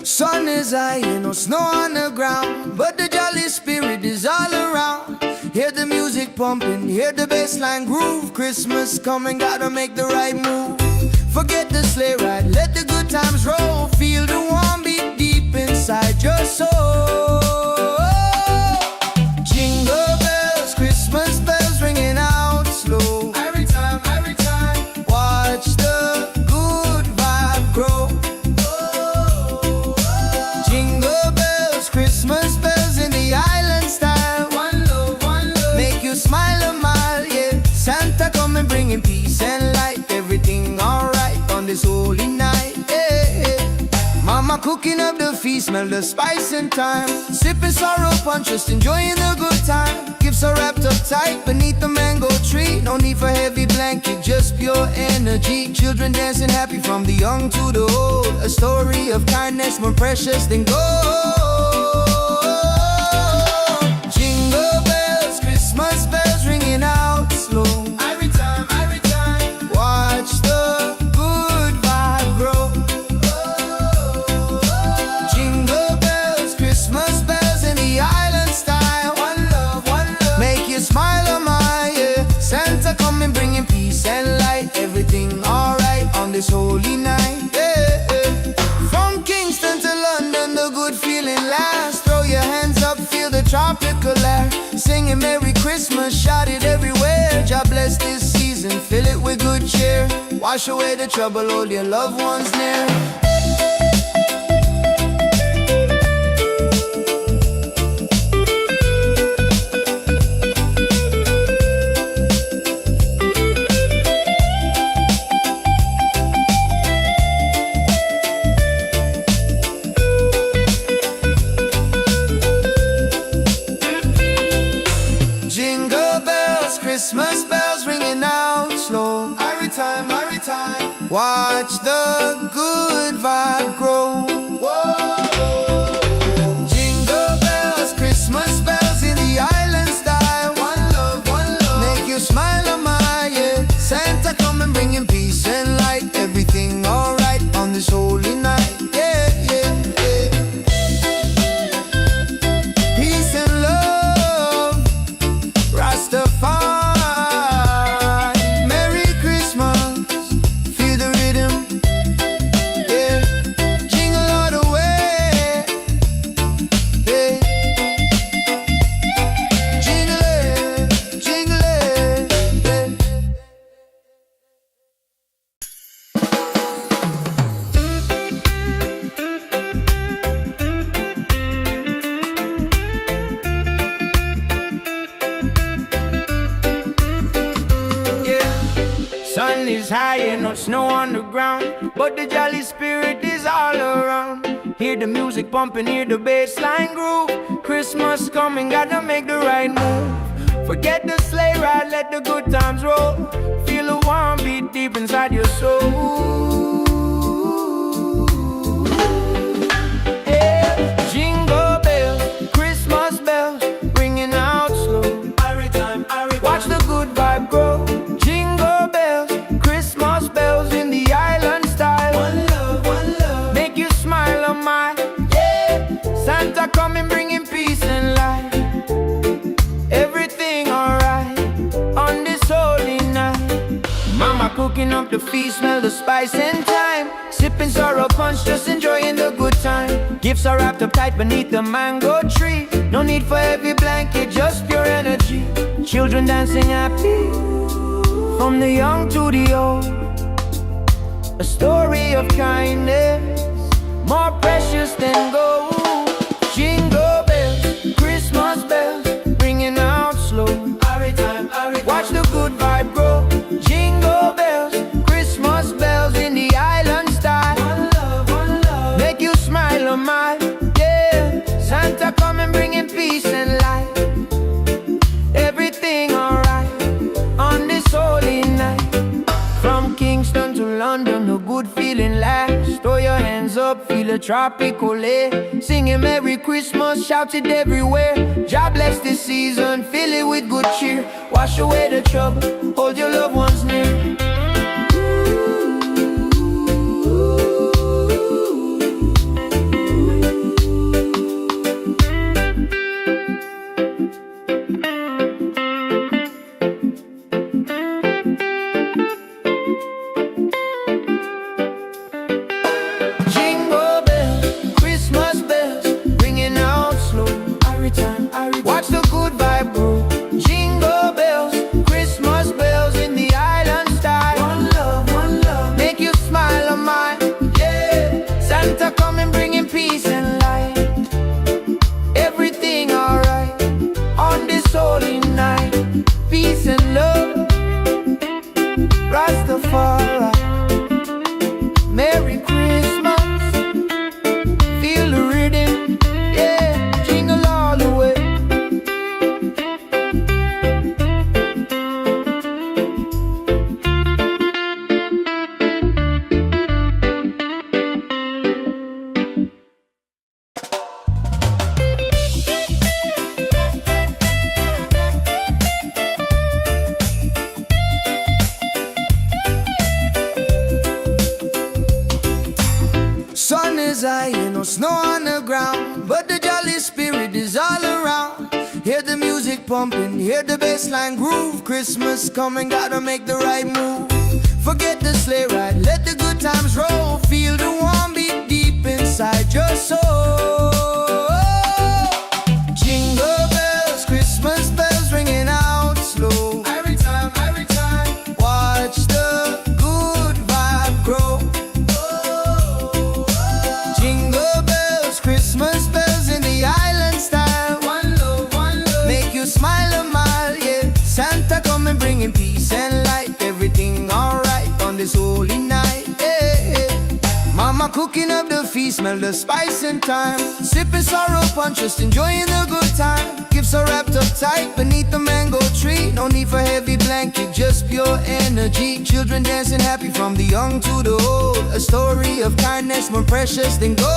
Sun is high and no snow on the ground, but the jolly spirit is all around. Hear the music pumping, hear the bass line groove. Christmas coming, gotta make the right move. Forget the sleigh ride, let the good times roll. Feel the warm beat deep inside your soul. Jingle bells, Christmas bells ringing out slow. Every time, watch the good vibe grow. Jingle bells, Christmas bells in the island style. One love, make you smile a mile, yeah. Santa coming bringing peace and light. Everything alright on this holy night, yeah. Mama cooking up the feast, smell the spice and thyme. Sipping sorrow punch, just enjoying the good time. Gifts are wrapped up tight beneath the mango tree. No need for heavy blanket, just pure energy. Children dancing happy from the young to the old. A story of kindness more precious than gold. Jingle bells, Christmas bells ringing out slow. Every time, watch the good vibe grow. Jingle bells, Christmas bells in the island style. One love, make you smile on my, yeah. Santa coming bringing peace and light. Everything alright on this holy night, yeah. From Kingston to London, the good feeling lasts. Throw your hands up, feel the tropical air. Singing Merry Christmas, shout it everywhere. God bless this season, fill it with good cheer. Wash away the trouble, hold your loved ones near. every time. Watch the good vibe grow. Whoa. Jingle bells, Christmas bells in the island style. One love, make you smile on my, yeah. Santa come and bring him peace and light. Everything alright on this holy night, yeah, yeah, yeah. Peace and love, Rastafari. Merry Christmas, feel the rhythm, yeah. Jingle all the way, yeah. Jingle it, jingle it, yeah. Sun is high and no snow on the ground, but the jolly spirit is all around. Hear the music pumping, hear the bass line groove. Christmas coming, gotta make the right move. Forget the sleigh ride, let the good times roll. Feel a warm beat deep inside your soul. Yeah. Jingle bells, Christmas bells, ringing out slow. Watch the good vibe grow. Jingle bells, Christmas bells in the island style. One love, make you smile on my, yeah. Santa coming, bringing peace and light. Everything alright on this holy night. Mama cooking up the feast, smell the spice and thyme. Sipping sorrow punch, just enjoying the good time. Gifts are wrapped up tight beneath the mango tree. No need for heavy blanket, just pure energy. Children dancing happy, from the young to the old. A story of kindness, more precious than gold. Jingle bells, Christmas bells, ringing out slow. Watch the good vibe grow. Jingle bells, Christmas bells in the island style. One love, make you smile on my, yeah. Santa come and bringing peace and light. Everything alright on this holy night. From Kingston to London, the good feeling lasts. Throw your hands up, feel a tropical air. Singing Merry Christmas, shout it everywhere. God bless this season, fill it with good cheer. Wash away the trouble, hold your loved ones near. Jingle bells, Christmas bells, ringing out slow. Watch the good vibe grow. Jingle bells, Christmas bells in the island style. One love, make you smile on my, yeah. Santa coming, bringing peace and light. Everything alright on this holy night. Peace and love, Rastafari. Merry Christmas, feel the rhythm, yeah. Jingle all the way. Sun is high and no snow on the ground, but the jolly spirit is all around. Hear the music pumping, hear the bass line groove. Christmas coming, gotta make the right move. Forget the sleigh ride, let the good times roll. Feel the warm beat deep inside your soul. Jingle bells, Christmas bells ringing out slow. Every time, watch the good vibe grow. Jingle bells, Christmas bells in the island style. One love, make you smile a mile, yeah. Santa come and bringing peace and light. Everything alright on this holy night, yeah. Mama cooking up the feast. feast, smell the spice and thyme. Sipping sorrow punch, just enjoying the good time. Gifts are wrapped up tight beneath the mango tree. No need for heavy blanket, just pure energy. Children dancing happy from the young to the old. A story of kindness more precious than gold.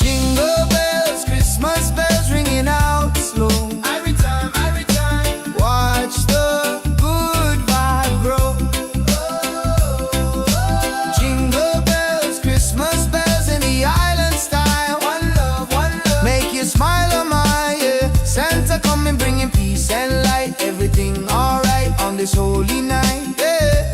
Jingle bells, Christmas bells ringing out slow. Every time, watch the good vibe grow. Jingle bells, Christmas bells in the island style. One love, make you smile, oh my, yeah. Santa coming bringing peace and light. Everything alright on this holy night, yeah.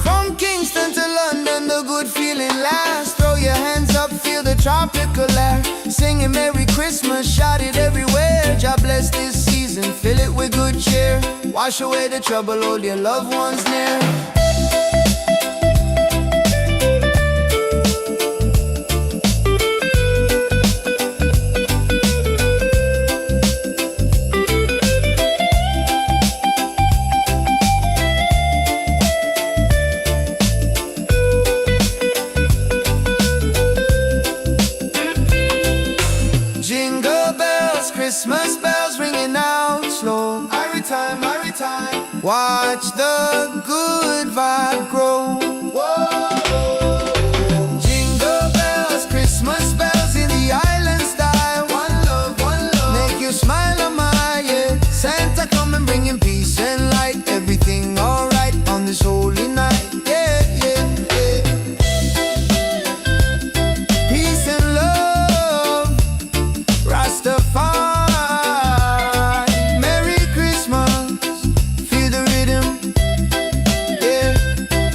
From Kingston to London, the good feeling lasts. Throw your hands up, feel the tropical air. Singing Merry Christmas, shout it everywhere. God bless this season, fill it with good cheer. Wash away the trouble, hold your loved ones near. Jingle bells, Christmas bells ringing out slow. Every time, watch the good vibe grow. Whoa. Jingle bells, Christmas bells in the island style. One love, make you smile, oh my, yeah. Santa coming bringing peace and light. Everything alright on this holy night, yeah, yeah, yeah. Peace and love, Rastafari. Merry Christmas, feel the rhythm, yeah.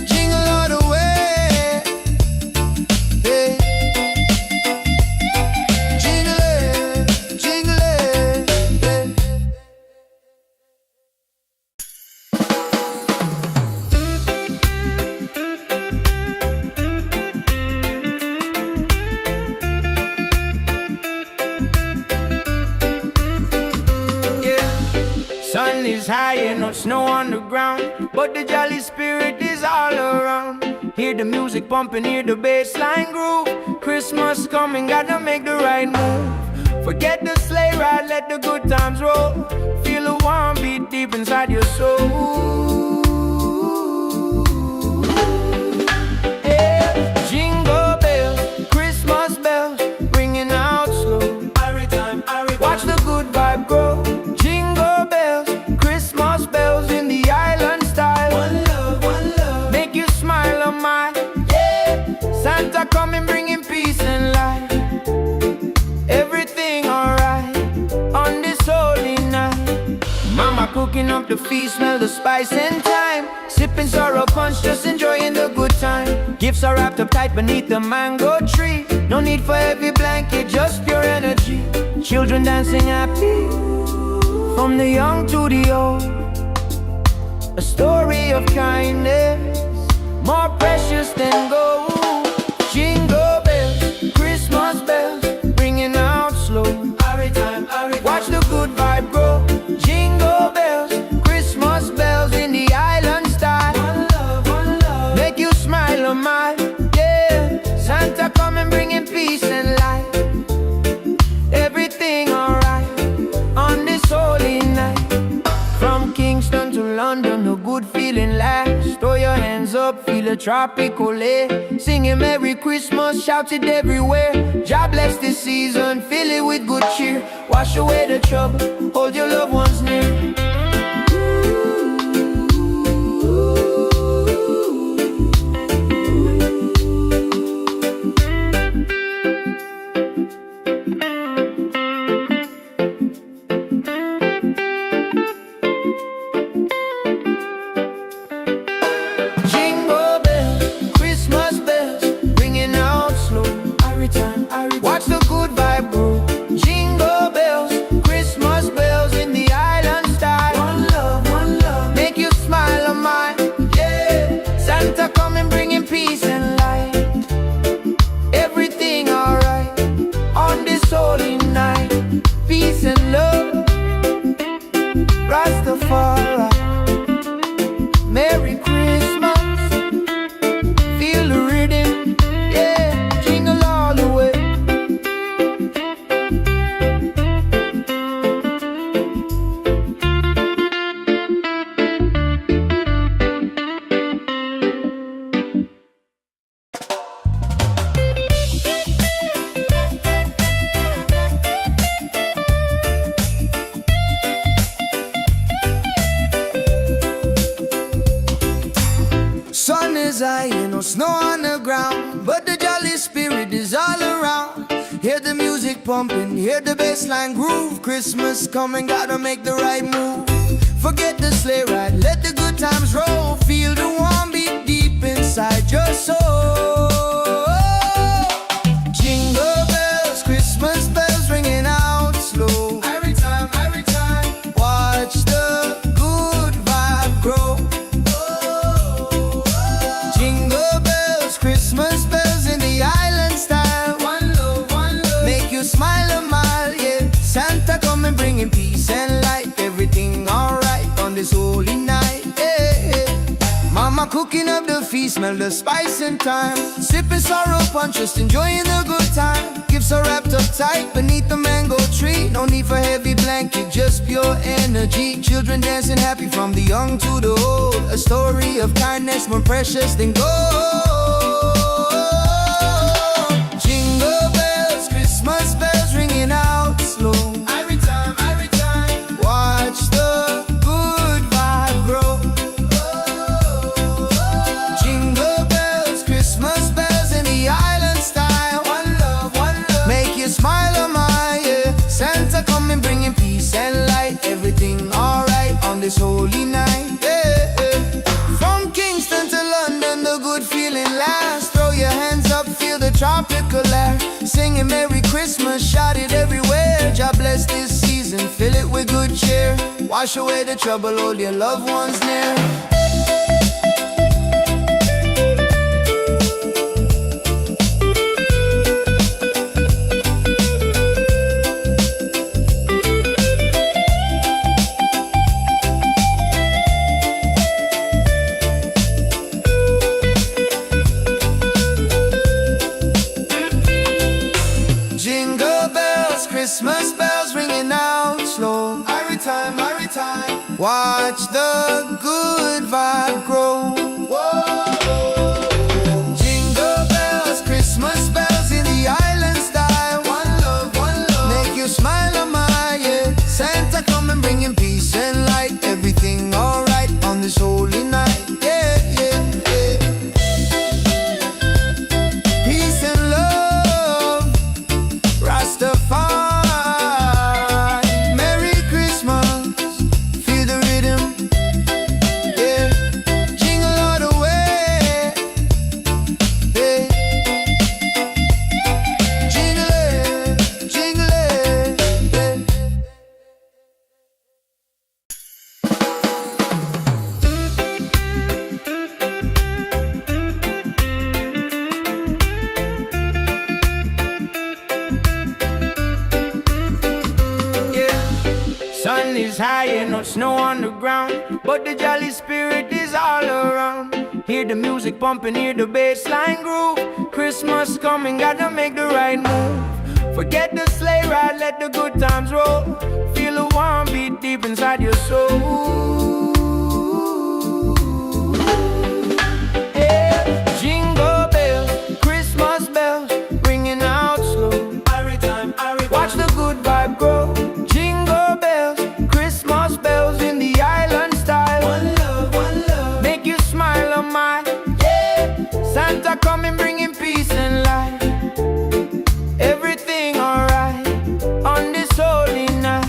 Jingle all the way, yeah. Jingle it, yeah. Sun is high and no snow on the ground, but the jolly spirit is all around. Hear the music pumping, hear the bass line groove. Christmas coming, gotta make the right move. Forget the sleigh ride, let the good times roll. Feel a warm beat deep inside your soul. Yeah. Jingle bells, Christmas bells, ringing out slow. Watch the good vibe grow. Jingle bells, Christmas bells in the island style. One love, make you smile, oh my, yeah. Santa coming bringing peace and light. Everything alright on this holy night. Mama cooking up the feast, smell the spice and thyme. Sipping sorrow punch, just enjoying the good time. Gifts are wrapped up tight beneath the mango tree. No need for heavy blanket, just pure energy. Children dancing happy from the young to the old. A story of kindness more precious than gold. Jingle bells, Christmas bells, ringing out slow. Watch the good vibe grow. Jingle bells, Christmas bells in the island style. One love, make you smile, oh my, yeah. Santa coming bringing peace and light. Everything alright on this holy night. From Kingston to London, the good feeling lasts. Throw your hands up, feel the tropical air. Singing Merry Christmas, shout it everywhere. God bless this season, fill it with good cheer. Wash away the trouble, hold your loved ones near. Jingle bells, Christmas bells, ringing out slow. Watch the good vibe grow. Jingle bells, Christmas bells in the island style. is high, ain't no snow on the ground, but the jolly spirit is all around. Hear the music pumping, hear the bassline groove. Christmas coming, gotta make the right move. Forget the sleigh ride, let the good times roll. Feel the warm beat deep inside your soul. Jingle bells, Christmas bells ringing out slow. Every time, watch the good vibe grow. Jingle bells, Christmas bells in the island style. One love, make you smile a mile, yeah. Santa coming bringing peace and light. Everything alright on this holy night, yeah. Mama cooking up the feast, smell the spice and thyme. Sipping sorrow punch, just enjoying the good time. Gifts are wrapped up tight beneath the mango tree. No need for heavy blanket, just pure energy. Children dancing happy from the young to the old. A story of kindness more precious than gold. Jingle bells, Christmas bells ringing out slow. Every time, watch the good vibe grow. Jingle bells, Christmas bells in the island style. One love, make you smile a mile, yeah. Santa coming bringing peace and light. Everything alright on this holy night, yeah. From Kingston to London, the good feeling lasts. Throw your hands up, feel the tropical air. Singing Merry Christmas, shout it everywhere. God bless this season, fill it with good cheer. Wash away the trouble, hold your loved ones near. Jingle bells, Christmas bells ringing out slow. Every time, watch the good vibe grow. Whoa. Jingle bells, Christmas bells in the island style. One love, make you smile a mile, yeah. Santa coming bringing peace and light. Everything alright on this holy night, yeah, yeah, yeah. Peace and love, Rastafari. Merry Christmas, feel the rhythm, yeah. Jingle all the way, yeah. Jingle it, yeah. Sun is high and no snow on the ground, but the jolly spirit is all around. Hear the music pumping, hear the bassline groove. Christmas coming, gotta make the right move. Forget the sleigh ride, let the good times roll. Feel a warm beat deep inside your soul. Yeah. Jingle bells, Christmas bells, ringing out slow. Watch the good vibe grow. Jingle bells, Christmas bells in the island style. One love, make you smile a mile, yeah. Santa coming bringing peace and light. Everything alright on this holy night.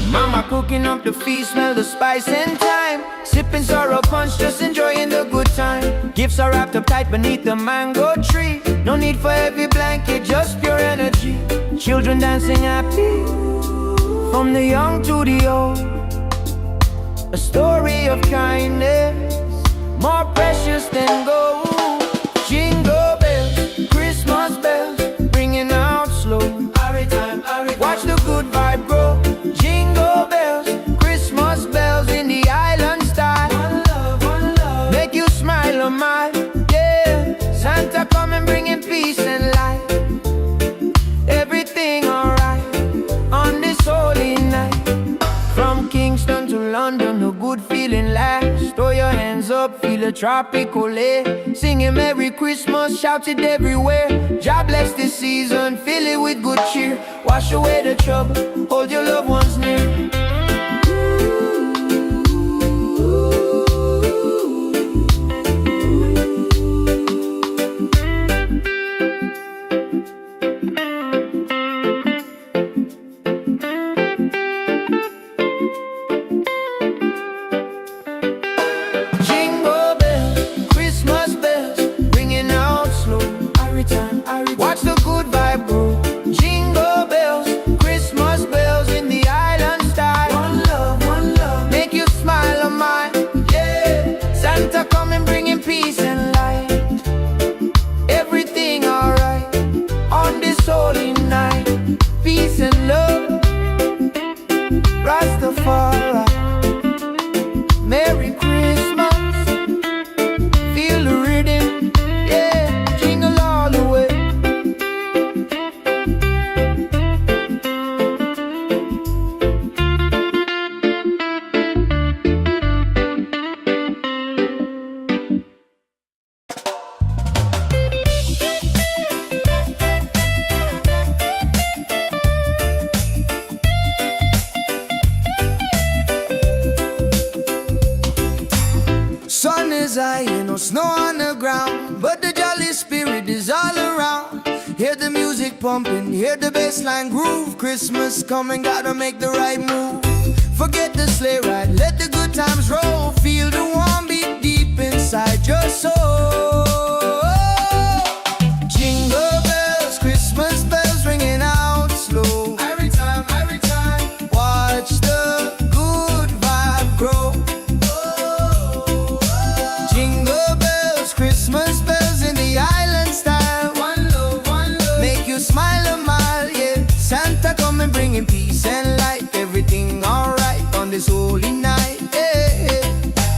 Mama cooking up the feast, smell the spice and thyme. Sipping sorrow punch, just enjoying the good time. Gifts are wrapped up tight beneath the mango tree. No need for heavy blanket, just pure energy. Children dancing happy, from the young to the old. A story of kindness, more precious than gold. Jingle bells, Christmas bells, ringing out slow. Watch the good vibe grow. Jingle bells, Christmas bells in the island style. One love, make you smile a mile, yeah. Santa coming bringing peace and light. Everything alright on this holy night. From Kingston to London, the good feeling lasts. Throw your hands up, feel a tropical air. Singing Merry Christmas, shout it everywhere. God bless this season, fill it with good cheer. Wash away the trouble, hold your loved ones near. is high, ain't no snow on the ground, but the jolly spirit is all around. Hear the music pumping, hear the bassline groove. Christmas coming, gotta make the right move. Forget the sleigh ride, let the good times roll. Feel the warm beat deep inside your soul. Jingle bells, Christmas bells ringing out slow. Every time, watch the good vibe grow. Jingle bells, Christmas bells in the island style. One love, make you smile a mile, yeah. Santa coming bringing peace and light. Everything alright on this holy night, yeah.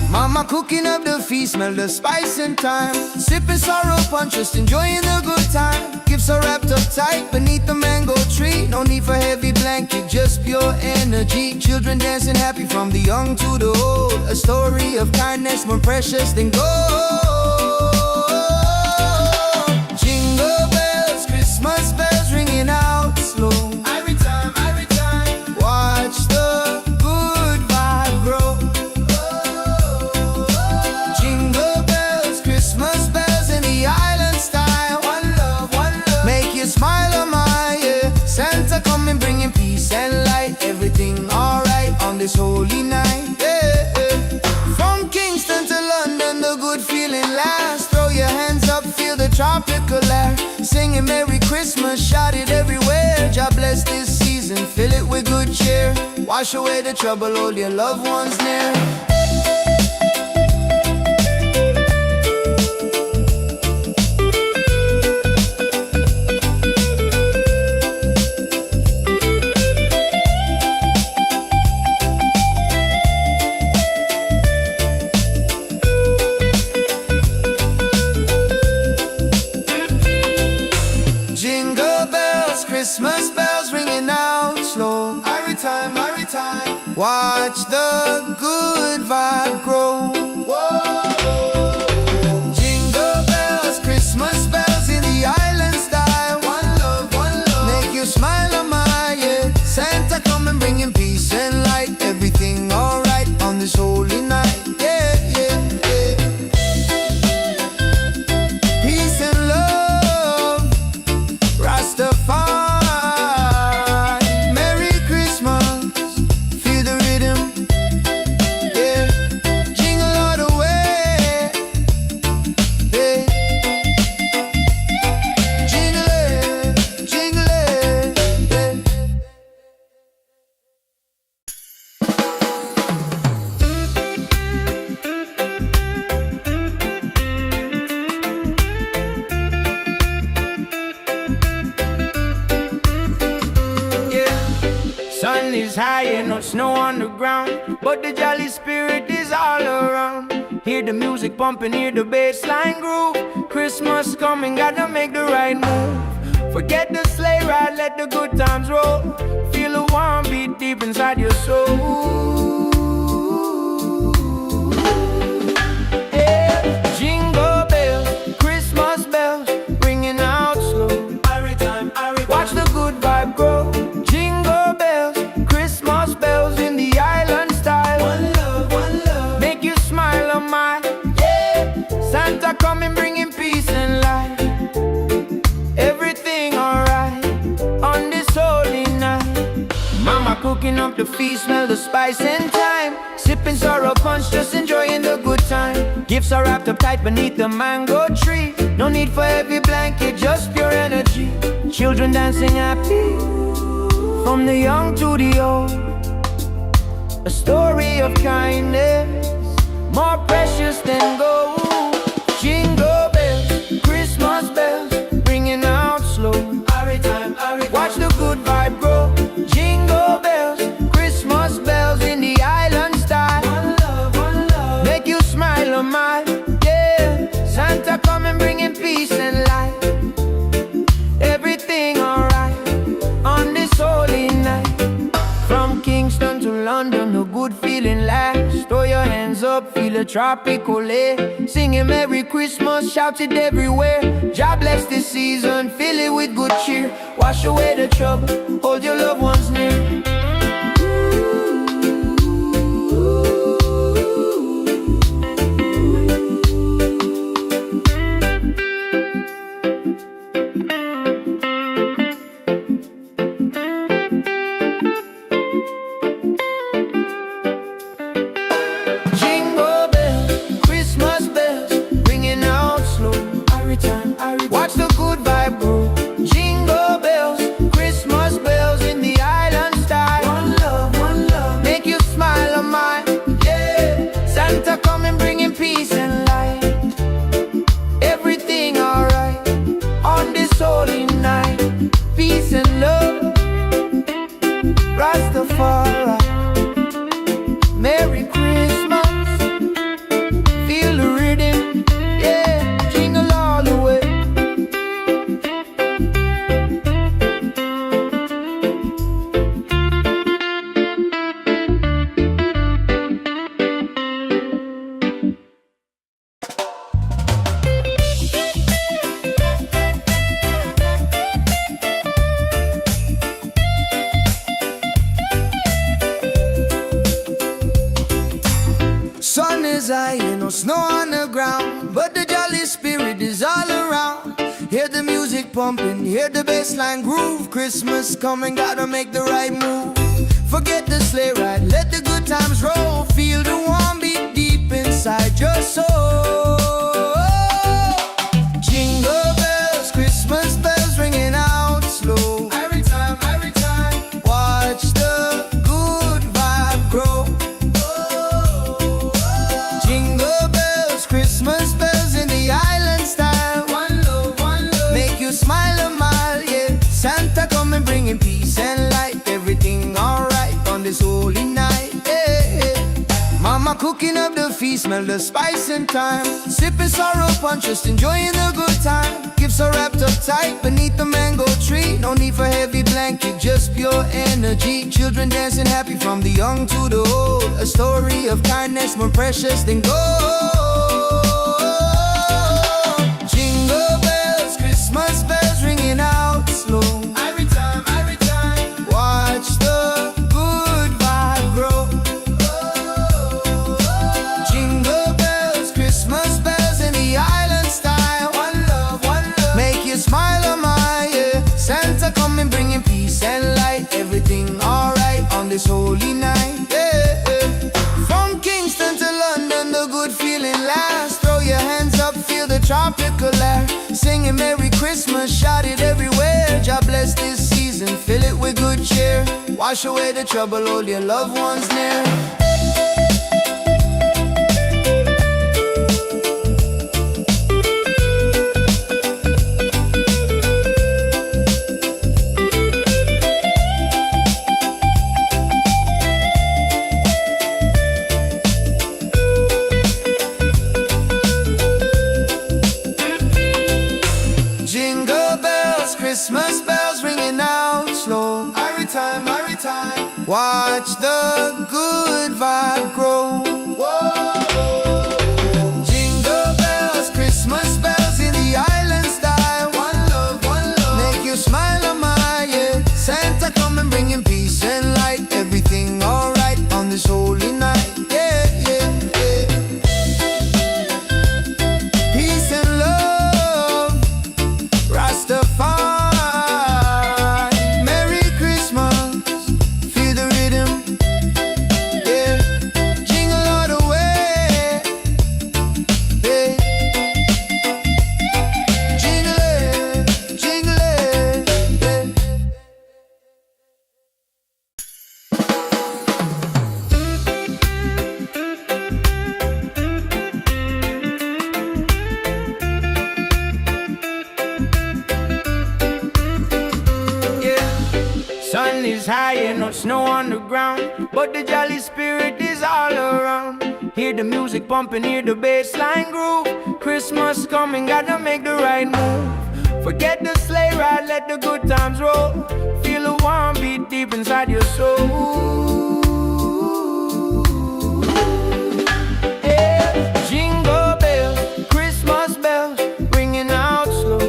Mama cooking up the feast, smell the spice and thyme. Sipping sorrow punch, just enjoying the good time. Gifts are wrapped up tight beneath the mango tree. No need for heavy blanket, just pure energy. Children dancing happy from the young to the old. A story of kindness more precious than gold. Jingle bells, Christmas bells ringing out slow. Every time, watch the good vibe grow. Jingle bells, Christmas bells in the island style. One love, make you smile a mile, yeah. Santa coming bringing peace and light. Everything alright on this holy night, yeah. From Kingston to London, the good feeling lasts. Throw your hands up, feel the tropical air. Singing Merry Christmas, shout it everywhere. God bless this season, fill it with good cheer. Wash away the trouble, hold your loved ones near. Jingle bells, Christmas bells ringing out slow. Every time, watch the good vibe grow. Whoa. Jingle bells, Christmas bells in the island style. One love, make you smile a mile, yeah. Santa coming bringing peace and light. Everything alright on this holy night, yeah, yeah, yeah. Peace and love, Rastafari. Merry Christmas, feel the rhythm, yeah. Jingle all the way, yeah. Jingle it, yeah. Sun is high and no snow on the ground, but the jolly spirit is all around. Hear the music pumping, hear the bassline groove. Christmas coming, gotta make the right move. Forget the sleigh ride, let the good times roll. Feel a warm beat deep inside your soul. Yeah. Jingle bells, Christmas bells, ringing out slow. Watch the good vibe grow. Jingle bells, Christmas bells in the island style. One love, make you smile a mile, yeah. Santa coming bringing peace and light. Everything alright on this holy night. Mama cooking up the feast, smell the spice and thyme. Sipping sorrow punch, just enjoying the good time. Gifts are wrapped up tight beneath the mango tree. No need for heavy blanket, just pure energy. Children dancing happy, from the young to the old. A story of kindness, more precious than gold. Jingle bells, Christmas bells, ringing out slow. Watch the good vibe grow. Jingle bells, Christmas bells in the island style. One love, make you smile a mile, yeah. Santa coming bringing peace and light. Everything alright on this holy night. From Kingston to London, the good feeling lasts. Throw your hands up, feel a tropical air. Singing Merry Christmas, shout it everywhere. God bless this season, fill it with good cheer. Wash away the trouble, hold your loved ones near. high and no snow on the ground, but the jolly spirit is all around. Hear the music pumping, hear the bassline groove. Christmas coming, gotta make the right move. Forget the sleigh ride, let the good times roll. Feel the warm beat deep inside your soul. Jingle bells, Christmas bells ringing out slow. Every time, watch the good vibe grow. Jingle bells, Christmas bells in the island style. One love, make you smile a mile, yeah. Santa coming bringing peace and light. Everything alright on this holy night, yeah. Mama cooking up the feast, smell the spice and thyme. Sipping sorrow punch, just enjoying the good time. Gifts are wrapped up tight beneath the mango tree. No need for heavy blanket, just pure energy. Children dancing happy from the young to the old. A story of kindness more precious than gold. Jingle bells, Christmas bells ringing out slow. Every time, watch the good vibe grow. Jingle bells, Christmas bells in the island style. One love, make you smile a mile, yeah. Santa coming bringing peace and light. Everything alright on this holy night, yeah. From Kingston to London, the good feeling lasts. Throw your hands up, feel the tropical air. Singing Merry Christmas, shout it everywhere. God bless this season, fill it with good cheer. Wash away the trouble, hold your loved ones near. Jingle bells, Christmas bells ringing out slow. Every time, watch the good vibe grow. Whoa. Jingle bells, Christmas bells in the island style. One love, make you smile a mile, yeah. Santa coming bringing peace and light. Everything alright on this holy night, yeah, yeah, yeah. Peace and love, Rastafari. Merry Christmas, feel the rhythm, yeah. Jingle all the way, yeah. Jingle it, yeah. Sun is high and no snow on the ground, but the jolly spirit is all around. Hear the music pumping, hear the bassline groove. Christmas coming, gotta make the right move. Forget the sleigh ride, let the good times roll. Feel the warm beat deep inside your soul. Yeah. Jingle bells, Christmas bells, ringing out slow.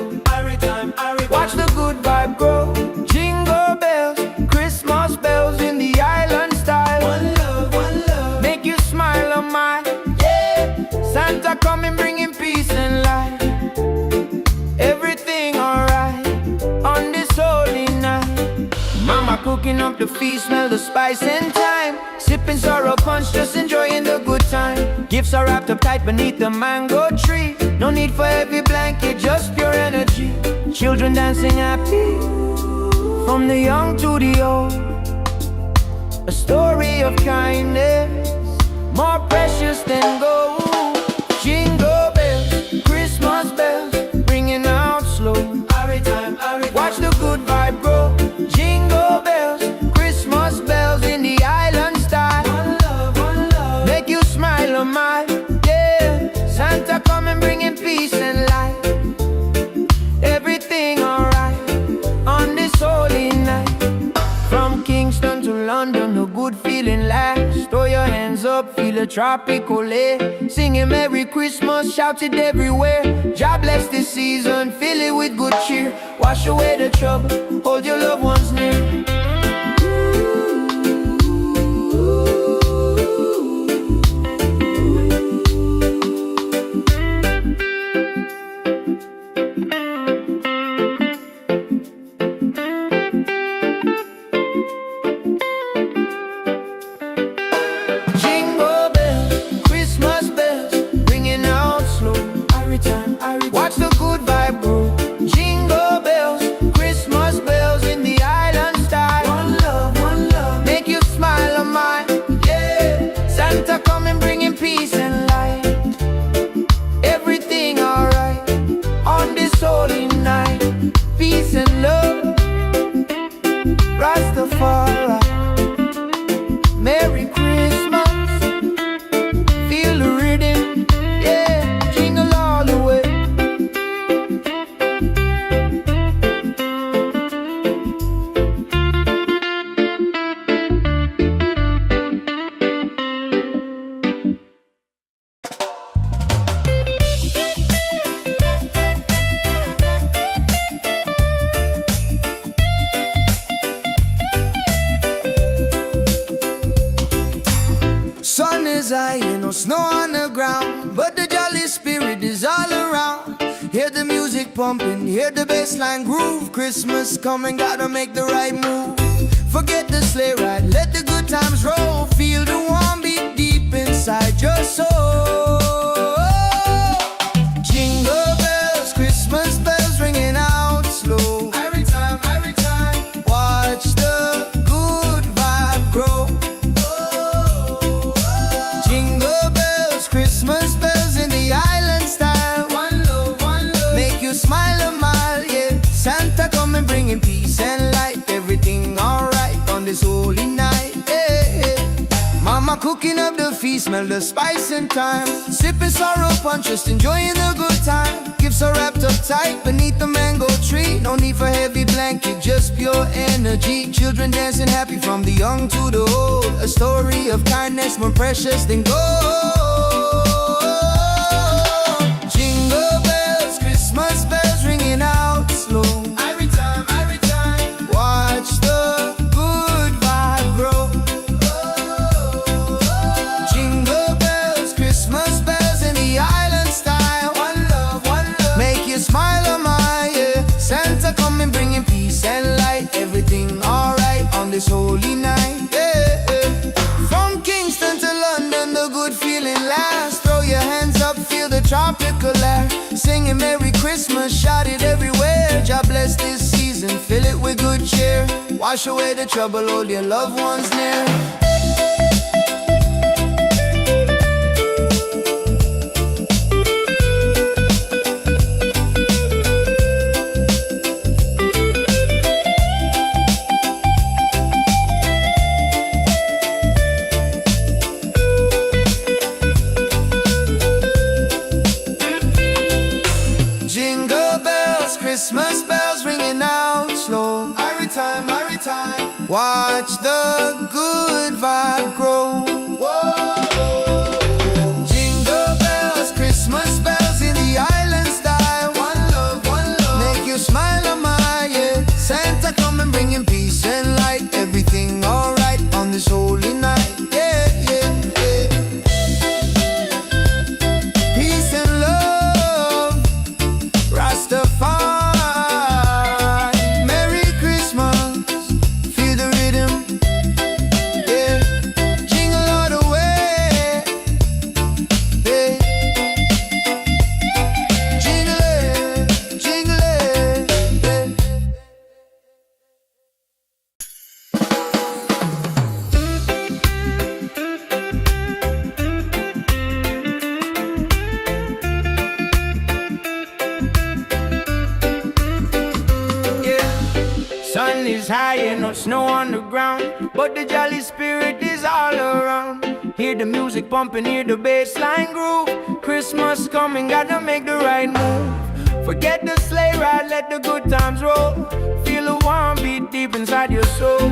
Watch the good vibe grow. Jingle bells, Christmas bells in the island style. One love, make you smile a mile, yeah. Santa coming bringing peace and light. Everything alright on this holy night. Mama cooking up the feast, smell the spice and thyme. Sipping sorrow punch, just enjoying the good time. Gifts are wrapped up tight beneath the mango tree. No need for heavy blanket, just pure energy. Children dancing happy from the young to the old. A story of kindness more precious than gold. Jingle bells, Christmas bells, ringing out slow. Watch the good vibe grow. Jingle bells, Christmas bells in the island style. One love, make you smile a mile, yeah. Santa coming bringing peace and light. Everything alright on this holy night. From Kingston to London, a good feeling lasts. Throw your hands up, feel a tropical air. Singing Merry Christmas, shout it everywhere. God bless this season, fill it with good cheer. Wash away the trouble, hold your loved ones near. music pumping, hear the bassline groove. Christmas coming, gotta make the right move. Forget the sleigh ride, let the good times roll. Feel the warm beat deep inside your soul. Jingle bells, Christmas bells ringing out slow. Every time, watch the good vibe grow. Jingle bells, Christmas bells in the island style. One love, make you smile a mile, yeah. Santa coming bringing peace and light. Everything alright on this holy night, yeah. Mama cooking up the feast, smell the spice and thyme. Sipping sorrow punch, just enjoying the good time. Gifts are wrapped up tight beneath the mango tree. No need for heavy blanket, just pure energy. Children dancing happy from the young to the old. A story of kindness more precious than gold. Jingle bells, Christmas bells ringing out slow. Every time, watch the good vibe grow. Jingle bells, Christmas bells in the island style. One love, make you smile a mile, yeah. Santa coming bringing peace and light. Everything alright on this holy night, yeah. From Kingston to London, the good feeling lasts. Throw your hands up, feel the tropical air. Singing Merry Christmas, shout it everywhere. God bless this season, fill it with good cheer. Wash away the trouble, hold your loved ones near. Jingle bells, Christmas bells ringing out slow. Every time, watch the good vibe grow. Whoa. Jingle bells, Christmas bells in the island style. One love, make you smile a mile, yeah. Santa coming bringing peace and light. Everything alright on this holy night, yeah, yeah, yeah. Peace and love, Rastafari. Merry Christmas, feel the rhythm, yeah. Jingle all the way, yeah. Jingle it, yeah. Sun is high and no snow on the ground, but the jolly spirit is all around. Hear the music pumping, hear the bassline groove. Christmas coming, gotta make the right move. Forget the sleigh ride, let the good times roll. Feel the warm beat deep inside your soul.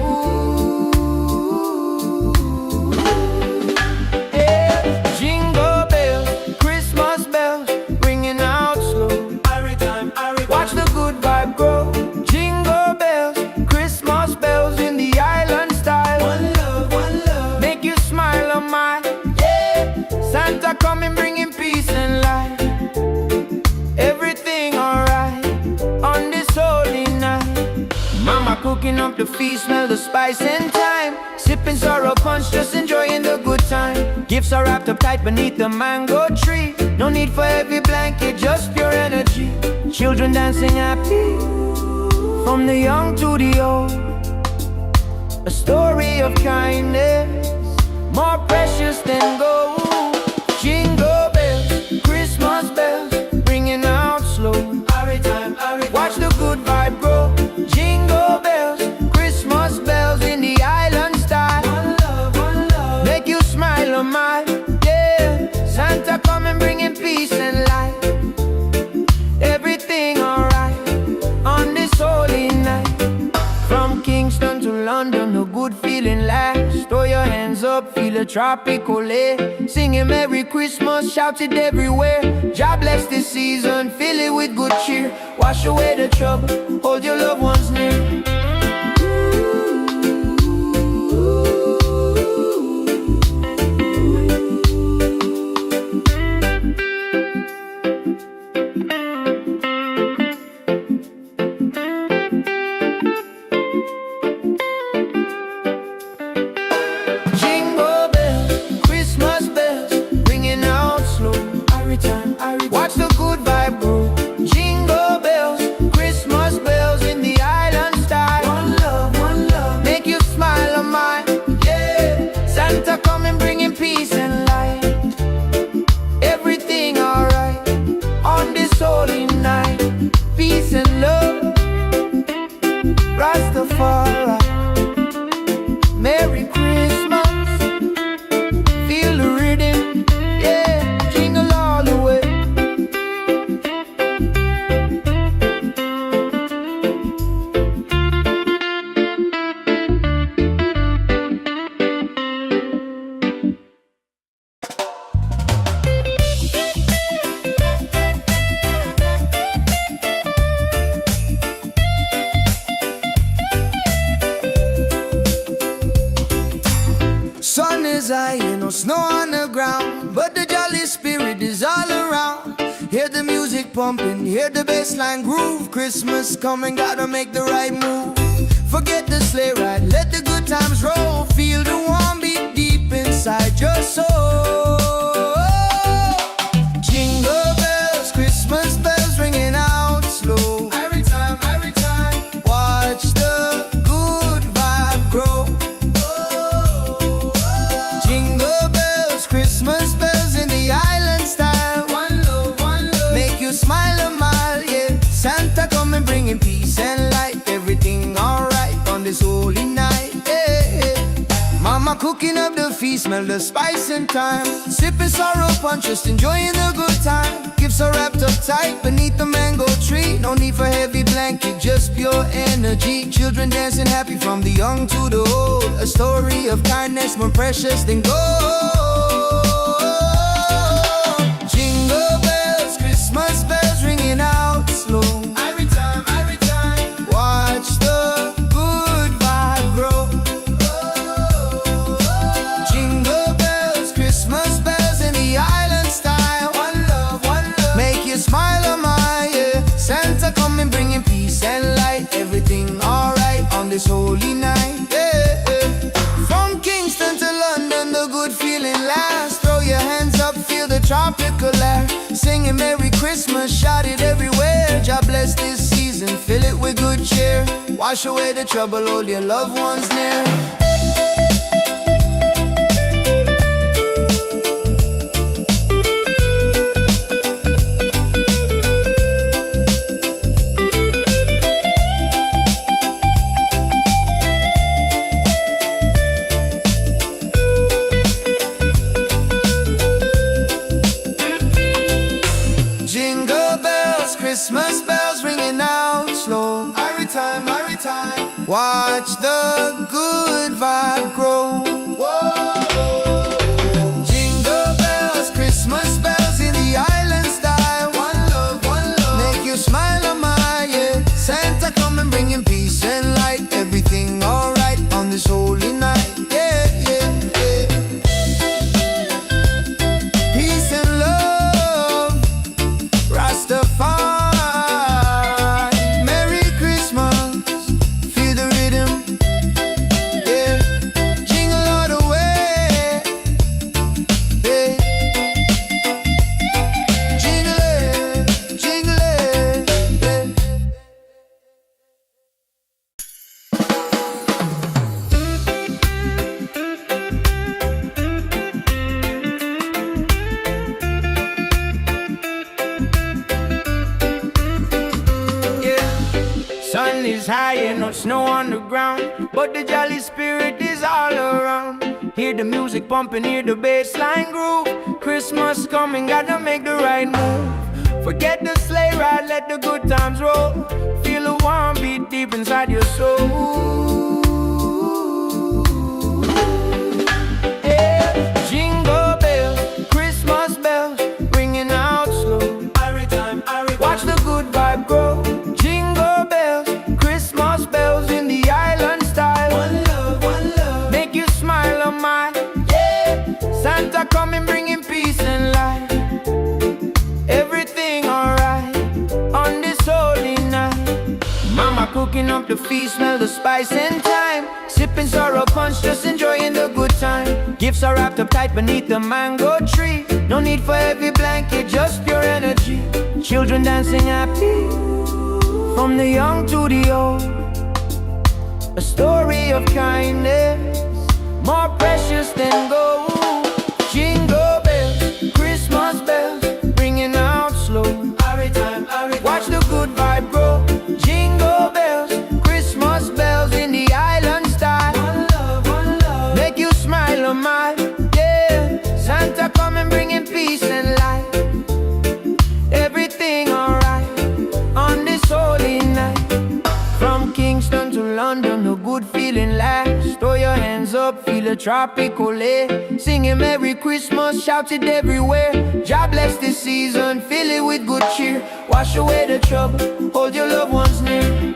Yeah. Jingle bells, Christmas bells, ringing out slow. Watch the good vibe grow. Jingle bells, Christmas bells in the island style. One love, make you smile a mile, yeah. Santa coming bringing peace and light. Everything alright on this holy night. Mama cooking up the feast, smell the spice and thyme. Sipping sorrow punch, just enjoying the good time. Gifts are wrapped up tight beneath the mango tree. No need for heavy blanket, just pure energy. Children dancing happy from the young to the old. A story of kindness more precious than gold. Jingle bells, Christmas bells, ringing out slow. Watch the good vibe grow. Jingle bells, Christmas bells in the island style. One love, make you smile a mile, yeah. Santa coming bringing peace and light. Everything alright on this holy night. From Kingston to London, a good feeling lasts. Throw your hands up, feel a tropical air. Singing Merry Christmas, shout it everywhere. God bless this season, fill it with good cheer. Wash away the trouble, hold your loved ones near. music pumping, hear the bassline groove. Christmas coming, gotta make the right move. Forget the sleigh ride, let the good times roll. Feel the warm beat deep inside your soul. Jingle bells, Christmas bells ringing out slow. Every time, watch the good vibe grow. Jingle bells, Christmas bells in the island style. One love, make you smile a mile, yeah. Santa coming bringing peace and light. Everything alright on this holy night, yeah. Mama cooking up the feast, smell the spice and thyme. Sipping sorrow punch, just enjoying the good time. Gifts are wrapped up tight beneath the mango tree. No need for heavy blanket, just pure energy. Children dancing happy from the young to the old. A story of kindness more precious than gold. Jingle bells, Christmas bells ringing out slow. Every time, watch the good vibe grow. Jingle bells, Christmas bells in the island style. One love, make you smile a mile, yeah. Santa coming bringing peace and light. Everything alright on this holy night, yeah. From Kingston to London, the good feeling lasts. Throw your hands up, feel the tropical air. Singing Merry Christmas, shout it everywhere. God bless this season, fill it with good cheer. Wash away the trouble, hold your loved ones near. Jingle bells, Christmas bells ringing out slow. Every time, watch the good vibe grow. Jingle bells, Christmas bells in the island style. One love, make you smile a mile, yeah. Santa coming bringing peace and light. Everything alright on this holy night, yeah, yeah, yeah. Peace and love, Rastafari, Merry Christmas, feel the rhythm, yeah. Jingle all the way, yeah. Jingle it, yeah. Sun is high and no snow on the ground, but the jolly spirit is all around. Hear the music pumping, hear the bassline groove. Christmas coming, gotta make the right move. Forget the sleigh ride, let the good times roll. Feel the warm beat deep inside your soul. Yeah. Jingle bells, Christmas bells, ringing out slow. Watch the good vibe grow. Jingle bells, Christmas bells in the island style. One love, make you smile a mile, yeah. Santa coming bringing peace and light. Everything alright on this holy night. Mama cooking up the feast, smell the spice and thyme. Sipping sorrow punch, just enjoying the good time. Gifts are wrapped up tight beneath the mango tree. No need for heavy blanket, just pure energy. Children dancing happy from the young to the old. A story of kindness more precious than gold. Jingle bells, Christmas bells, ringing out slow. Watch the good vibe grow. Jingle bells, Christmas bells in the island style. One love, make you smile a mile, yeah. Santa coming bringing peace and light. Everything alright on this holy night. From Kingston to London, a good feeling lasts. Throw your hands up, feel a tropical air. Singing Merry Christmas, shout it everywhere. God bless this season, fill it with good cheer. Wash away the trouble, hold your loved ones near.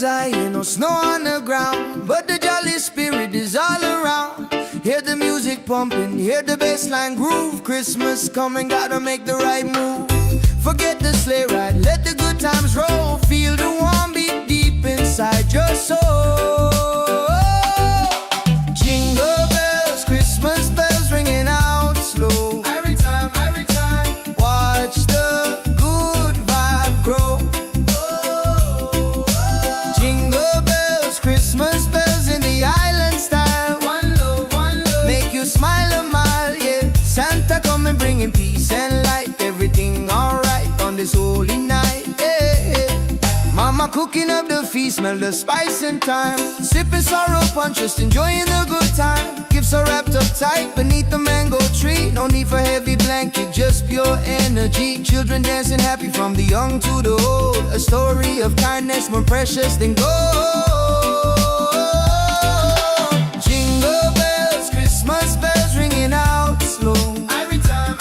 high and no snow on the ground, but the jolly spirit is all around. Hear the music pumping, hear the bassline groove. Christmas coming, gotta make the right move. Forget the sleigh ride, let the good times roll. Feel the warm beat deep inside your soul. Jingle bells, Christmas bells ringing out slow. Every time, watch the good vibe grow. Jingle bells, Christmas bells in the island style. One love, make you smile a mile, yeah. Santa coming bringing peace and light. Everything alright on this holy night, yeah. Mama cooking up the feast, smell the spice and thyme. Sipping sorrow punch, just enjoying the good time. Gifts are wrapped up tight beneath the mango tree. No need for heavy blanket, just pure energy. Children dancing happy from the young to the old. A story of kindness more precious than gold. Jingle bells, Christmas bells ringing out slow. Every time,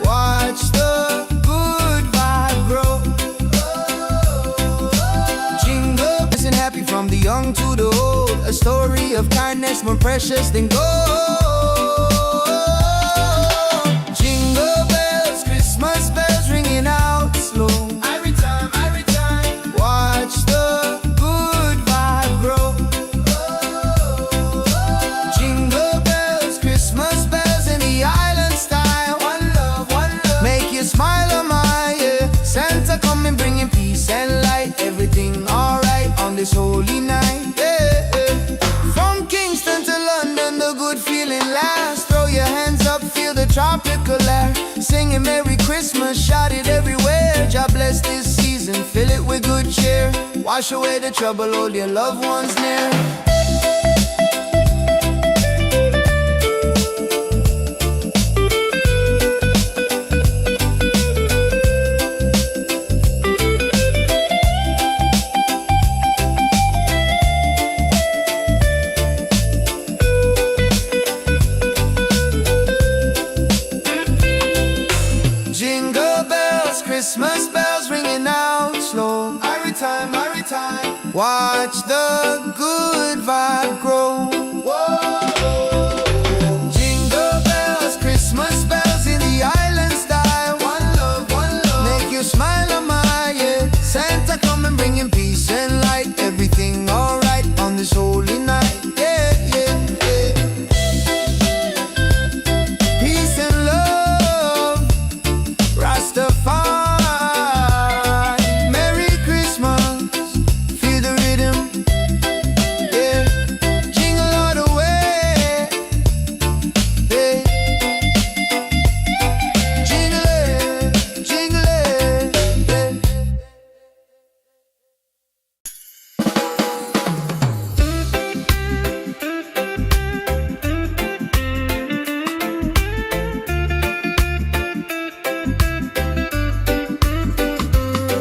watch the good vibe grow. Jingle bells and happy from the young to the old. A story of kindness more precious than gold. Jingle bells, Christmas bells ringing out slow. Every time, watch the good vibe grow. Jingle bells, Christmas bells in the island style. One love, make you smile a mile, yeah. Santa coming bringing peace and light. Everything alright on this holy night, yeah. From Kingston to London, the good feeling lasts. Throw your hands up, feel the tropical air. Singing Merry Christmas, shout it everywhere. God bless this season, fill it with good cheer. Wash away the trouble, hold your loved ones near. Jingle bells, Christmas bells ringing out slow. Every time, watch the good vibe grow. Jingle bells, Christmas bells in the island style. One love, make you smile a mile, yeah. Santa coming bringing peace and light. Everything alright on this holy night, yeah. Peace and love, Rastafari, Merry Christmas, feel the rhythm, yeah. Jingle all the way, yeah. Jingle it,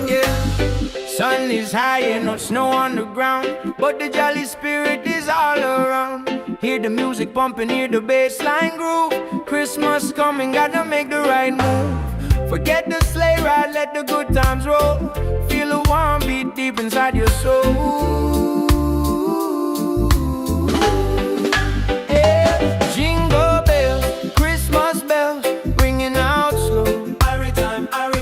yeah. Sun is high and no snow on the ground, but the jolly spirit is all around. Hear the music pumping, hear the bassline groove. Christmas coming, gotta make the right move. Forget the sleigh ride, let the good times roll. Feel the warm beat deep inside your soul. Yeah. Jingle bells, Christmas bells, ringing out slow.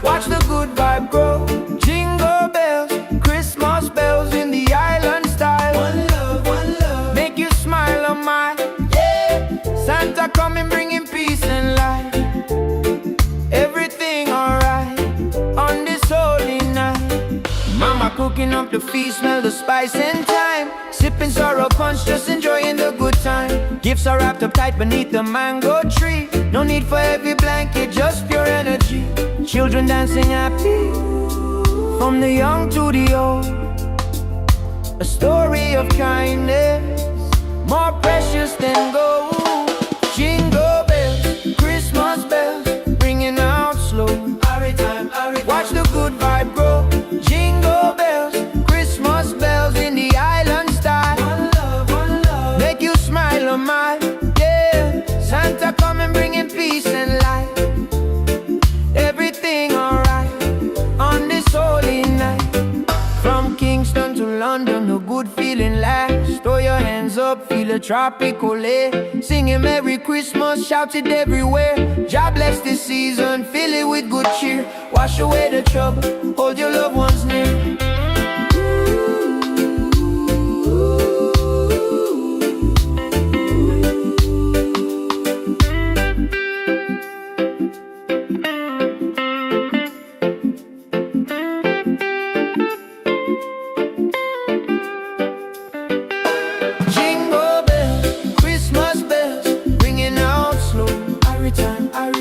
Watch the good vibe grow. Jingle bells, Christmas bells in the island style. One love, make you smile a mile, yeah. Santa coming bringing peace and light. Everything alright on this holy night. Mama cooking up the feast, smell the spice and thyme. Sipping sorrow punch, just enjoying the good time. Gifts are wrapped up tight beneath the mango tree. No need for heavy blanket, just pure energy. Children dancing happy from the young to the old. A story of kindness more precious than gold. Jingle bells, Christmas bells, ringing out slow. Watch the good vibe grow. Jingle bells, Christmas bells in the island style. One love, make you smile a mile, yeah. Santa coming bringing peace and light. Everything alright on this holy night. From Kingston to London, tropical air. Singing Merry Christmas, shout it everywhere. God bless this season, fill it with good cheer. Wash away the trouble, hold your loved ones near.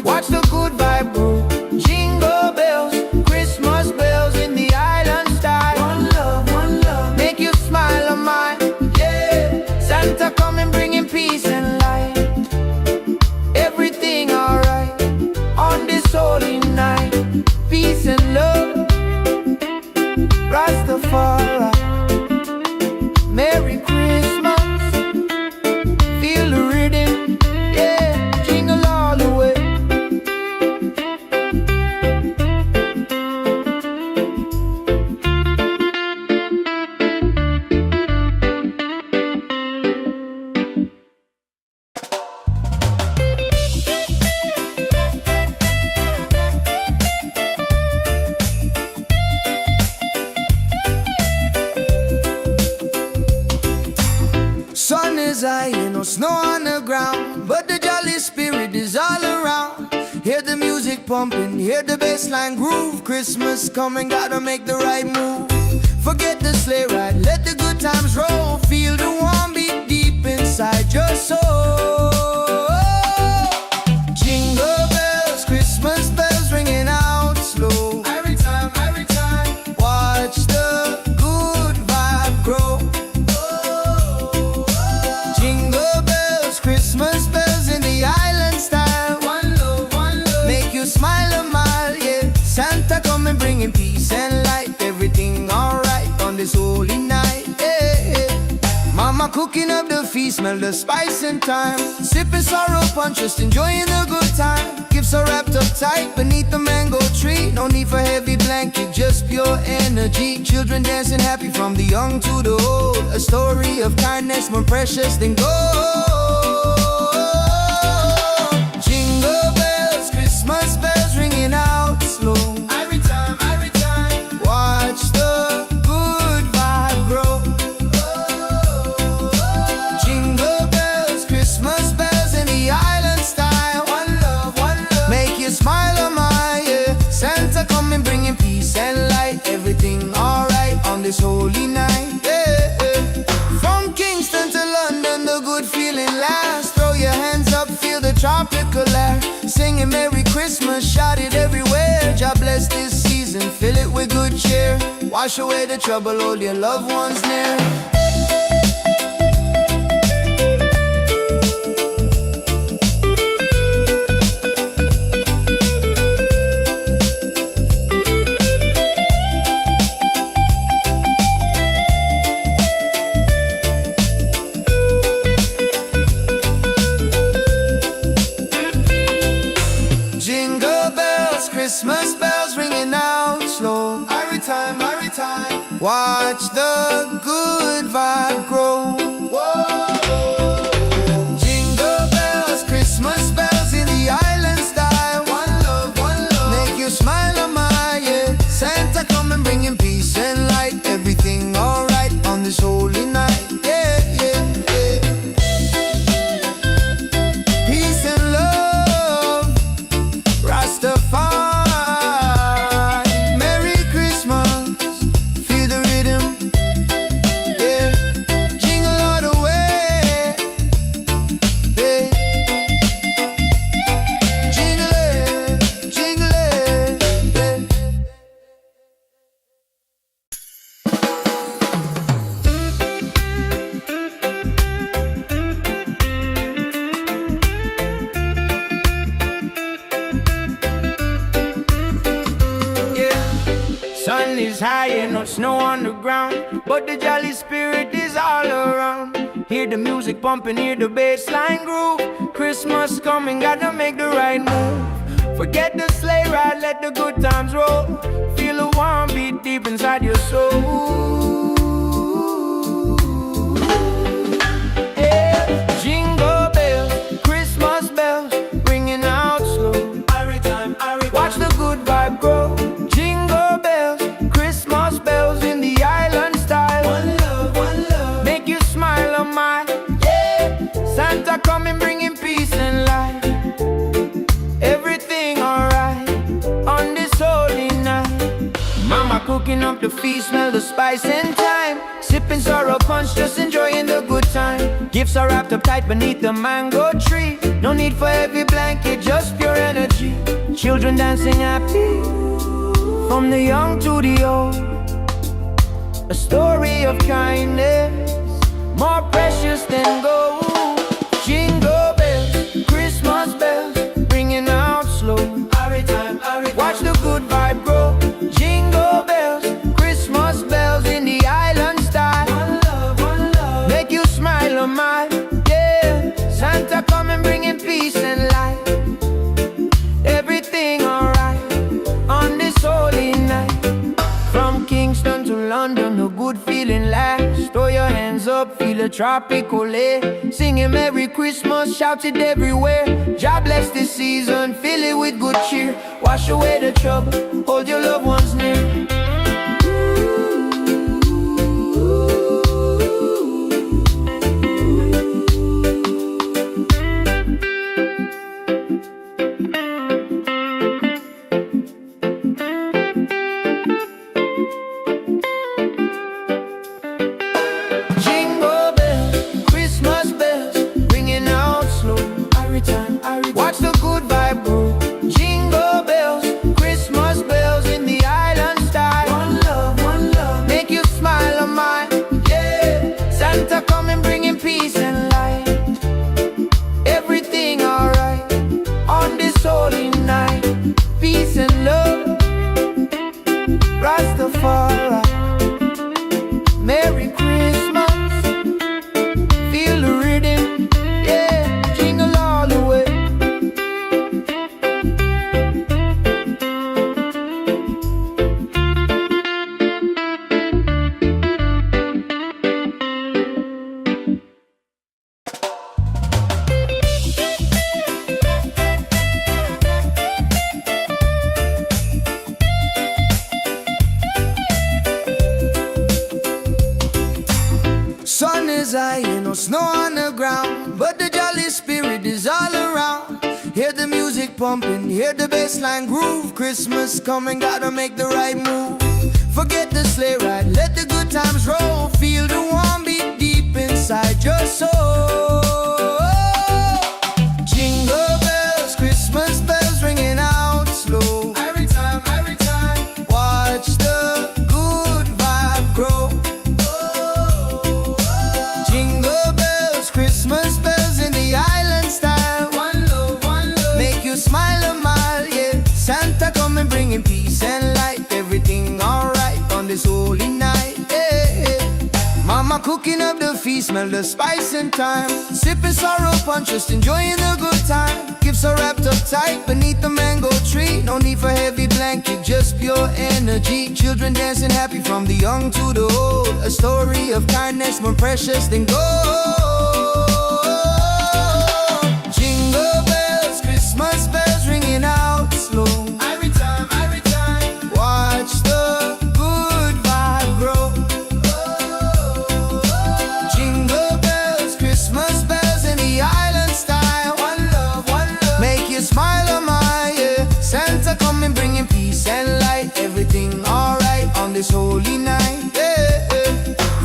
Watch the good vibe grow. Jingle bells, Christmas bells in the island style. One love, make you smile on mine. Yeah, Santa coming bringing peace and light. Everything alright on this holy night. Peace and love, Rastafari. Merry Christmas, feel the rhythm. Yeah, jingle all the way. Sun is high, ain't no snow on the ground, but the jolly spirit is all around. Hear the music pumping, hear the bassline groove. Christmas coming, gotta make the right move. Forget the sleigh ride, let the good times roll. Feel the warm beat deep inside your soul. Jingle bells, Christmas bells ringing out slow. Every time, watch the good vibe grow. Christmas bells in the island style. One love, make you smile a mile, yeah. Santa coming bringing peace and light. Everything alright on this holy night, yeah. Mama cooking up the feast, smell the spice and thyme. Sipping sorrow punch, just enjoying the good time. Gifts are wrapped up tight beneath the mango tree. No need for heavy blanket, just pure energy. Children dancing happy from the young to the old. A story of kindness more precious than gold. Jingle bells, Christmas bells ringing out slow. Every time, watch the good vibe grow. Jingle bells, Christmas bells in the island style. One love, make you smile on my, yeah. Santa coming bringing peace and light. Everything alright on this holy night, yeah. From Kingston to London, the good feeling lasts. Throw your hands up, feel the tropical air. Singing Merry Christmas, shout it everywhere. God bless this season, fill it with good cheer. Wash away the trouble, hold your loved ones near. Jingle bells, Christmas bells ringing out slow. Every time, watch the good vibe grow. Whoa. Jingle bells, Christmas bells in the island style. One love, make you smile on my, yeah. Santa coming bringing peace and light. Everything alright on this holy night, yeah. Peace and love, Rastafari. Merry Christmas, feel the rhythm, yeah. Jingle all the way, yeah. Jingle it, yeah. Sun is high and no snow on the ground, but the jolly spirit is all around. Hear the music pumping, hear the bassline groove. Christmas coming, gotta make the right move. Forget the sleigh ride, let the good times roll. Feel the warm beat deep inside your soul. Yeah. Gifts are wrapped up tight beneath the mango tree. No need for heavy blanket, just pure energy. Children dancing happy, from the young to the old. A story of kindness, more precious than gold. Jingle bells, Christmas bells, ringing out slow. Watch the good vibe grow. Jingle bells, Christmas bells in the island style. One love, make you smile a mile. Yeah, Santa coming bringing peace and light. Everything alright on this holy night. From Kingston to London, the good feeling lasts. Throw your hands up, feel a tropical air. Singing Merry Christmas, shout it everywhere. God bless this season, fill it with good cheer. Wash away the trouble, hold your loved ones near. Watch the good vibe grow. Jingle bells, Christmas bells in the island style. One love, make you smile a mile. Yeah, Santa coming bringing peace and light. Everything alright on this holy night. Peace and love, Rastafari. Merry Christmas, feel the rhythm. Yeah, jingle all the way. Sun is high, no snow on the ground, but the jolly spirit is all around. Hear the music pumping, hear the bassline groove. Christmas coming, gotta make the right move. Forget the sleigh ride, let the good times roll. Feel the warm beat deep inside your soul. Jingle bells, Christmas bells ringing out slow. Every time, watch the good vibe grow. Jingle bells, Christmas bells in the island style. One love, make you smile a mile. Yeah, Santa coming bringing peace and light. Everything alright on this holy night. Yeah. Mama cooking up the feast, smell the spice and thyme. Sipping sorrow punch, just enjoying the good time. Gifts are wrapped up tight beneath the mango tree. No need for heavy blanket, just pure energy. Children dancing happy from the young to the old. A story of kindness more precious than gold. Jingle bells, Christmas bells ringing out slow. Every time, watch the good vibe grow. Jingle bells, Christmas bells in the island style. One love, make you smile a mile. Yeah, Santa coming bringing peace and light. Everything alright on this holy night. Yeah.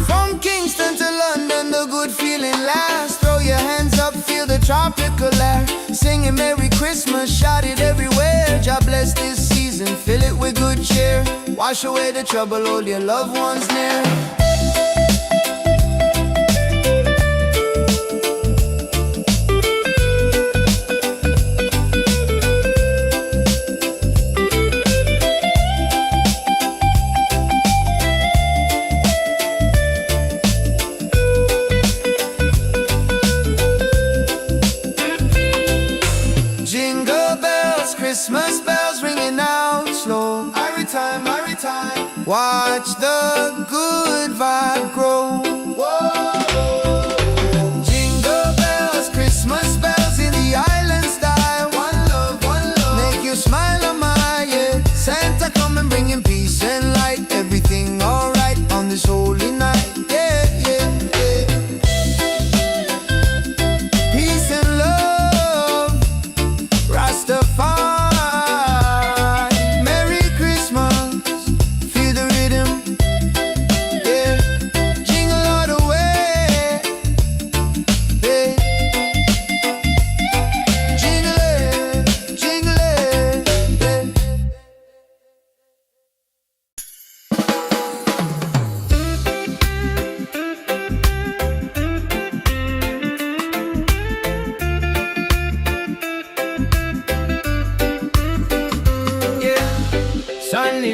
From Kingston to London, the good feeling lasts. Throw your hands up, feel the tropical air. Singing Merry Christmas, shout it everywhere. God bless this season, fill it with good cheer. Wash away the trouble, hold your loved ones near. Jingle bells, Christmas bells ringing out slow. Every time, watch the good vibe grow. Jingle bells, Christmas bells in the island style. One love, make you smile a mile. Yeah, Santa coming bringing peace and light. Everything alright on this holy night. Yeah, peace and love, Rastafari. Merry Christmas, feel the rhythm. Yeah, jingle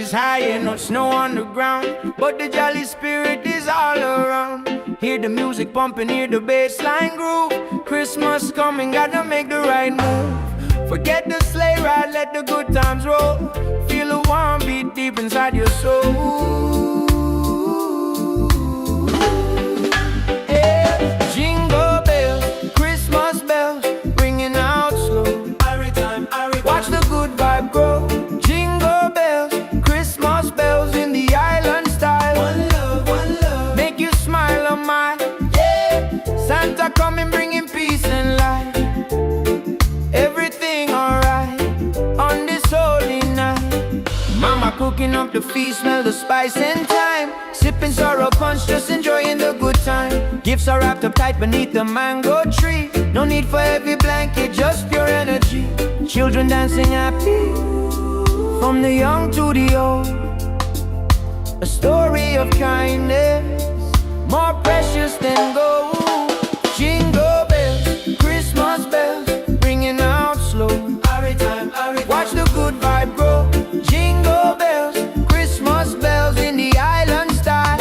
is high and no snow on the ground, but the jolly spirit is all around. Hear the music pumping, hear the bass line groove. Christmas coming, gotta make the right move. Forget the sleigh ride, let the good times roll. Feel a warm beat deep inside your soul. Yeah. Jingle bells, Christmas bells, ringing out slow. Watch the good vibe grow. Jingle bells, Christmas bells in the island style. One love, make you smile on mine. Yeah, Santa coming, bringing peace and light. Everything alright on this holy night. Mama cooking up the feast, smell the spice and thyme. Sipping sorrow punch, just enjoying the good time. Gifts are wrapped up tight beneath the mango tree. No need for heavy blanket, just pure energy. Children dancing happy, from the young to the old. A story of kindness, more precious than gold. Jingle bells, Christmas bells, ringing out slow. Watch the good vibe grow. Jingle bells, Christmas bells in the island style.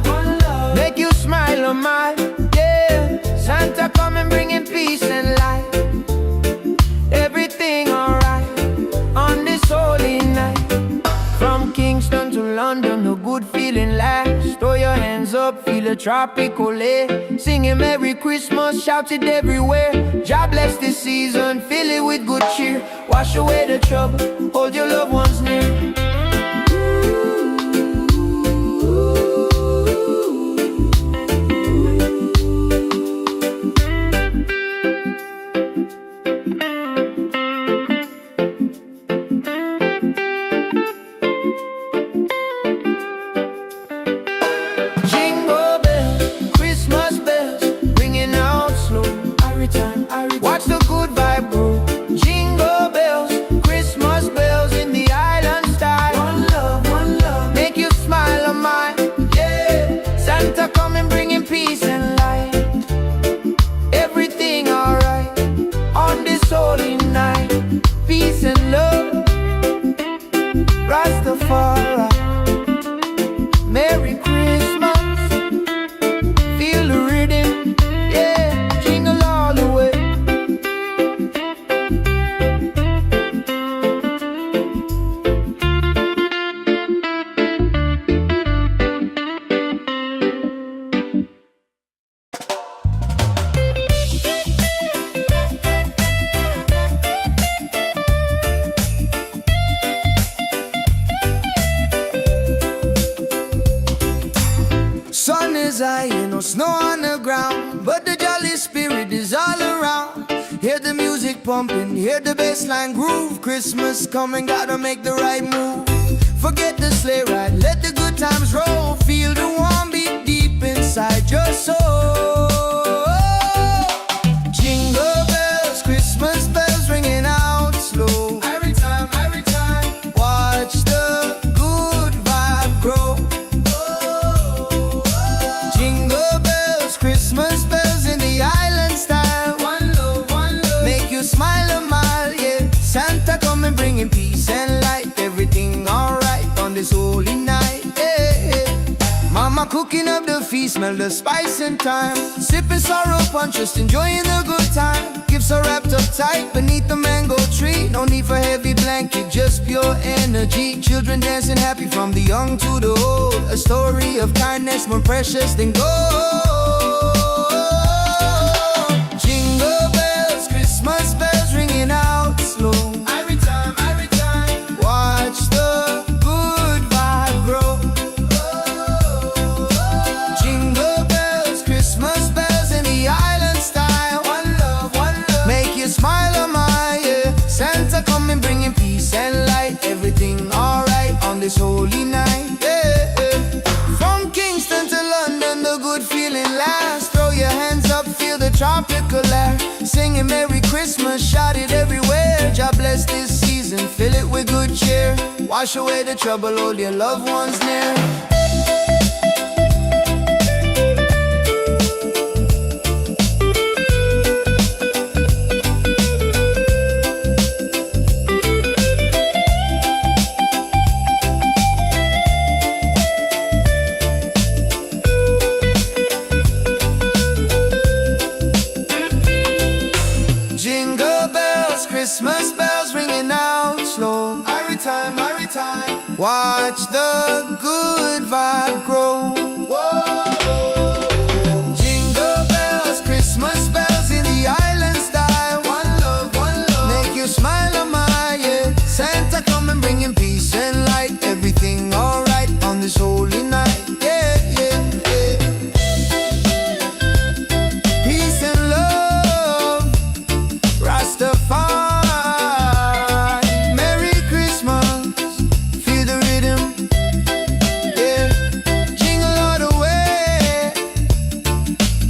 One love, make you smile on mine. Yeah, Santa coming, bringing peace and light. Everything alright on this holy night. From Kingston to London, the good feeling lasts. Throw your hands up, feel a tropical air. Singing Merry Christmas, shout it everywhere. God bless this season, fill it with good cheer. Wash away the trouble, hold your loved ones near. Watch the good vibe grow. Jingle bells, Christmas bells in the island style. One love, make you smile on mine. Yeah, Santa coming, bringing peace and light. Everything alright on this holy night. Peace and love, Rastafari. Merry Christmas, feel the rhythm. Yeah, jingle all the way. Sun is high and no snow on the ground, but the jolly spirit is all around. Hear the music pumping, hear the bass line groove. Christmas coming, gotta make the right move. Forget the sleigh ride, let the good times roll. Feel the warm beat deep inside your soul. Jingle bells, Christmas bells ringing out slow. Every time, watch the good vibe grow. Jingle bells, Christmas bells in the island style. One love, make you smile a mile, yeah. Santa coming, bringing peace and light. Everything alright on this holy night, yeah. Mama cooking up the feast, smell the spice and thyme. Sipping sorrow punch, just enjoying the good time. Gifts are wrapped up tight beneath the mango tree. No need for heavy blanket, just pure energy. Children dancing happy, from the young to the old. A story of kindness, more precious than gold. Jingle bells, Christmas bells ringing out slow. Every time, watch the good vibe grow. Jingle bells, Christmas bells in the island style. One love, make you smile on my, yeah. Santa coming, bringing peace and light. Everything alright on this holy night, yeah. From Kingston to London, the good feeling lasts. Throw your hands up, feel the tropical air. Singing Merry Christmas, shout it everywhere. God bless this season, fill it with good cheer. Wash away the trouble, hold your loved ones near. Jingle bells, Christmas bells ringing out slow. Every time, every time. Watch the good vibe grow. Whoa. Jingle bells, Christmas bells in the island style. One love, make you smile on my yeah. Santa come and bringing peace and light. Everything alright on this holy night. Yeah, yeah, yeah. Peace and love, Rastafari. Merry Christmas, feel the rhythm. Yeah, jingle all the way.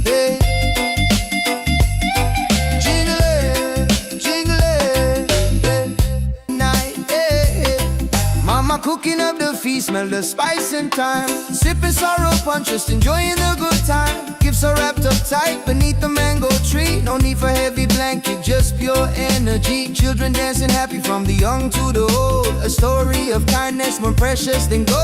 Yeah, jingle it, yeah. Night, yeah. Mama cooking up the feast, smell the spice and thyme. Sipping sorrow punch, just enjoying the good time. Gifts are wrapped up tight beneath the mango tree. No need for heavy blanket, just pure energy. Children dancing happy from the young to the old. A story of kindness more precious than gold.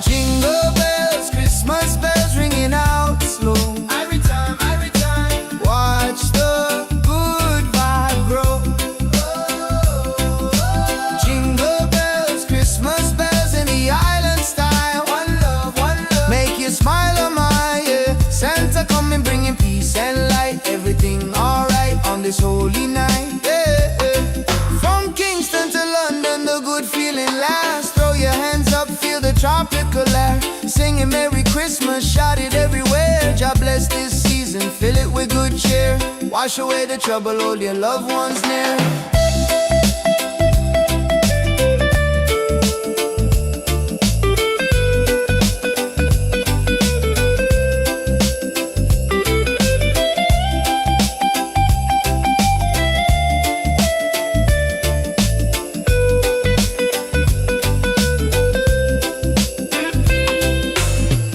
Jingle bells, Christmas bells ringing out slow. Every time, every time. Watch the good vibe grow. Jingle bells, Christmas bells in the island style. One love, make you smile on my yeah. Santa coming bringing peace and light. Everything alright on this holy night. Yeah, yeah. From Kingston to London, the good feeling lasts. Throw your hands up, feel the tropical air. Singing Merry Christmas, shout it everywhere. God bless this season, fill it with good cheer. Wash away the trouble, hold your loved ones near.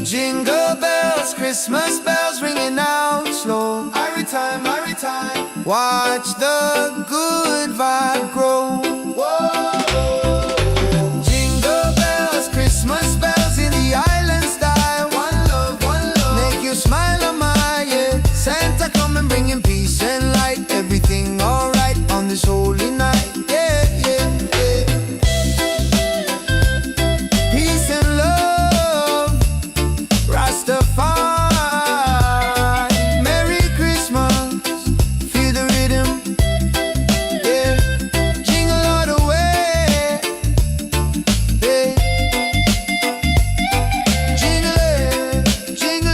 Jingle bells, Christmas bells ringing out slow. Every time, every time. Watch the good vibe grow. Whoa. Jingle bells, Christmas bells in the island style. One love, make you smile on my yeah. Santa come and bringing peace and light. Everything alright on this holy night. Yeah, yeah, yeah. Peace and love, Rastafari. Merry Christmas, feel the rhythm. Yeah, jingle all the way. Yeah, jingle it, yeah.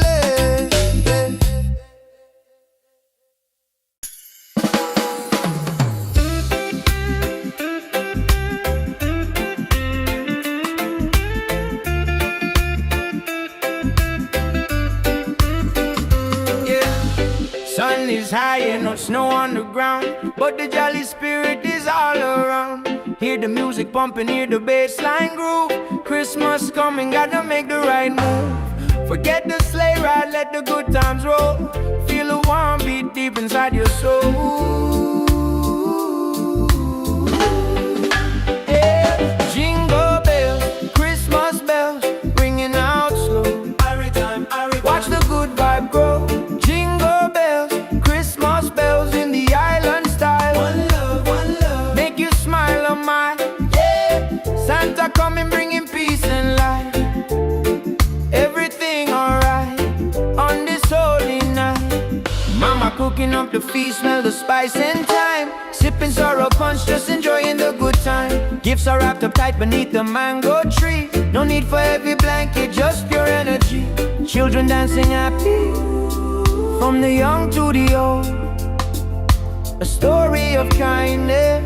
Yeah, sun is high and no snow on the ground, but the jolly spirit is all around. Hear the music pumping, hear the bass line groove. Christmas coming, gotta make the right move. Forget the sleigh ride, let the good times roll. Feel a warm beat deep inside your soul. Yeah, jingle bells, Christmas bells, ringing out slow. Every time, watch the good vibe grow. Jingle bells, Christmas bells in the island style. One love, make you smile on my yeah. Santa coming bringing peace and light. Everything alright on this holy night. Mama cooking up the feast, smell the spice and thyme. Sipping sorrow punch, just enjoying the good time. Gifts are wrapped up tight beneath the mango tree. No need for heavy blanket, just pure energy. Children dancing happy from the young to the old. A story of kindness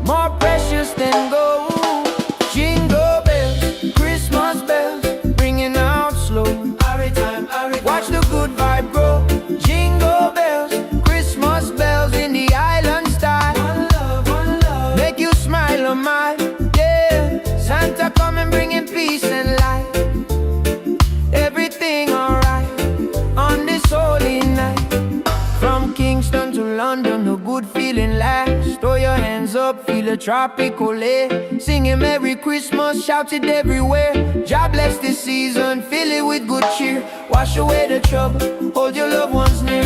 more precious than gold. Jingle bells, Christmas bells, ringing out slow. Every time, watch the good vibe grow. Jingle bells, Christmas bells in the island style. One love, make you smile on my yeah. Santa come and bringing peace and light. Everything alright on this holy night. From Kingston to London, a good feeling lasts. Throw your hands up, feel a tropical air. Singing Merry Christmas, shout it everywhere. God bless this season, fill it with good cheer. Wash away the trouble, hold your loved ones near.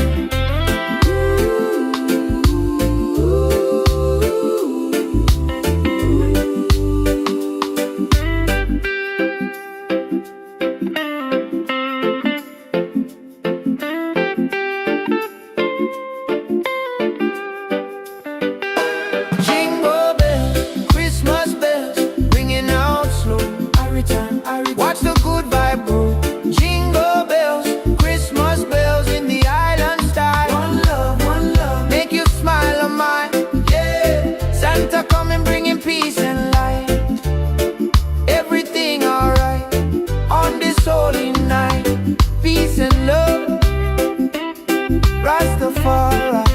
Rastafari.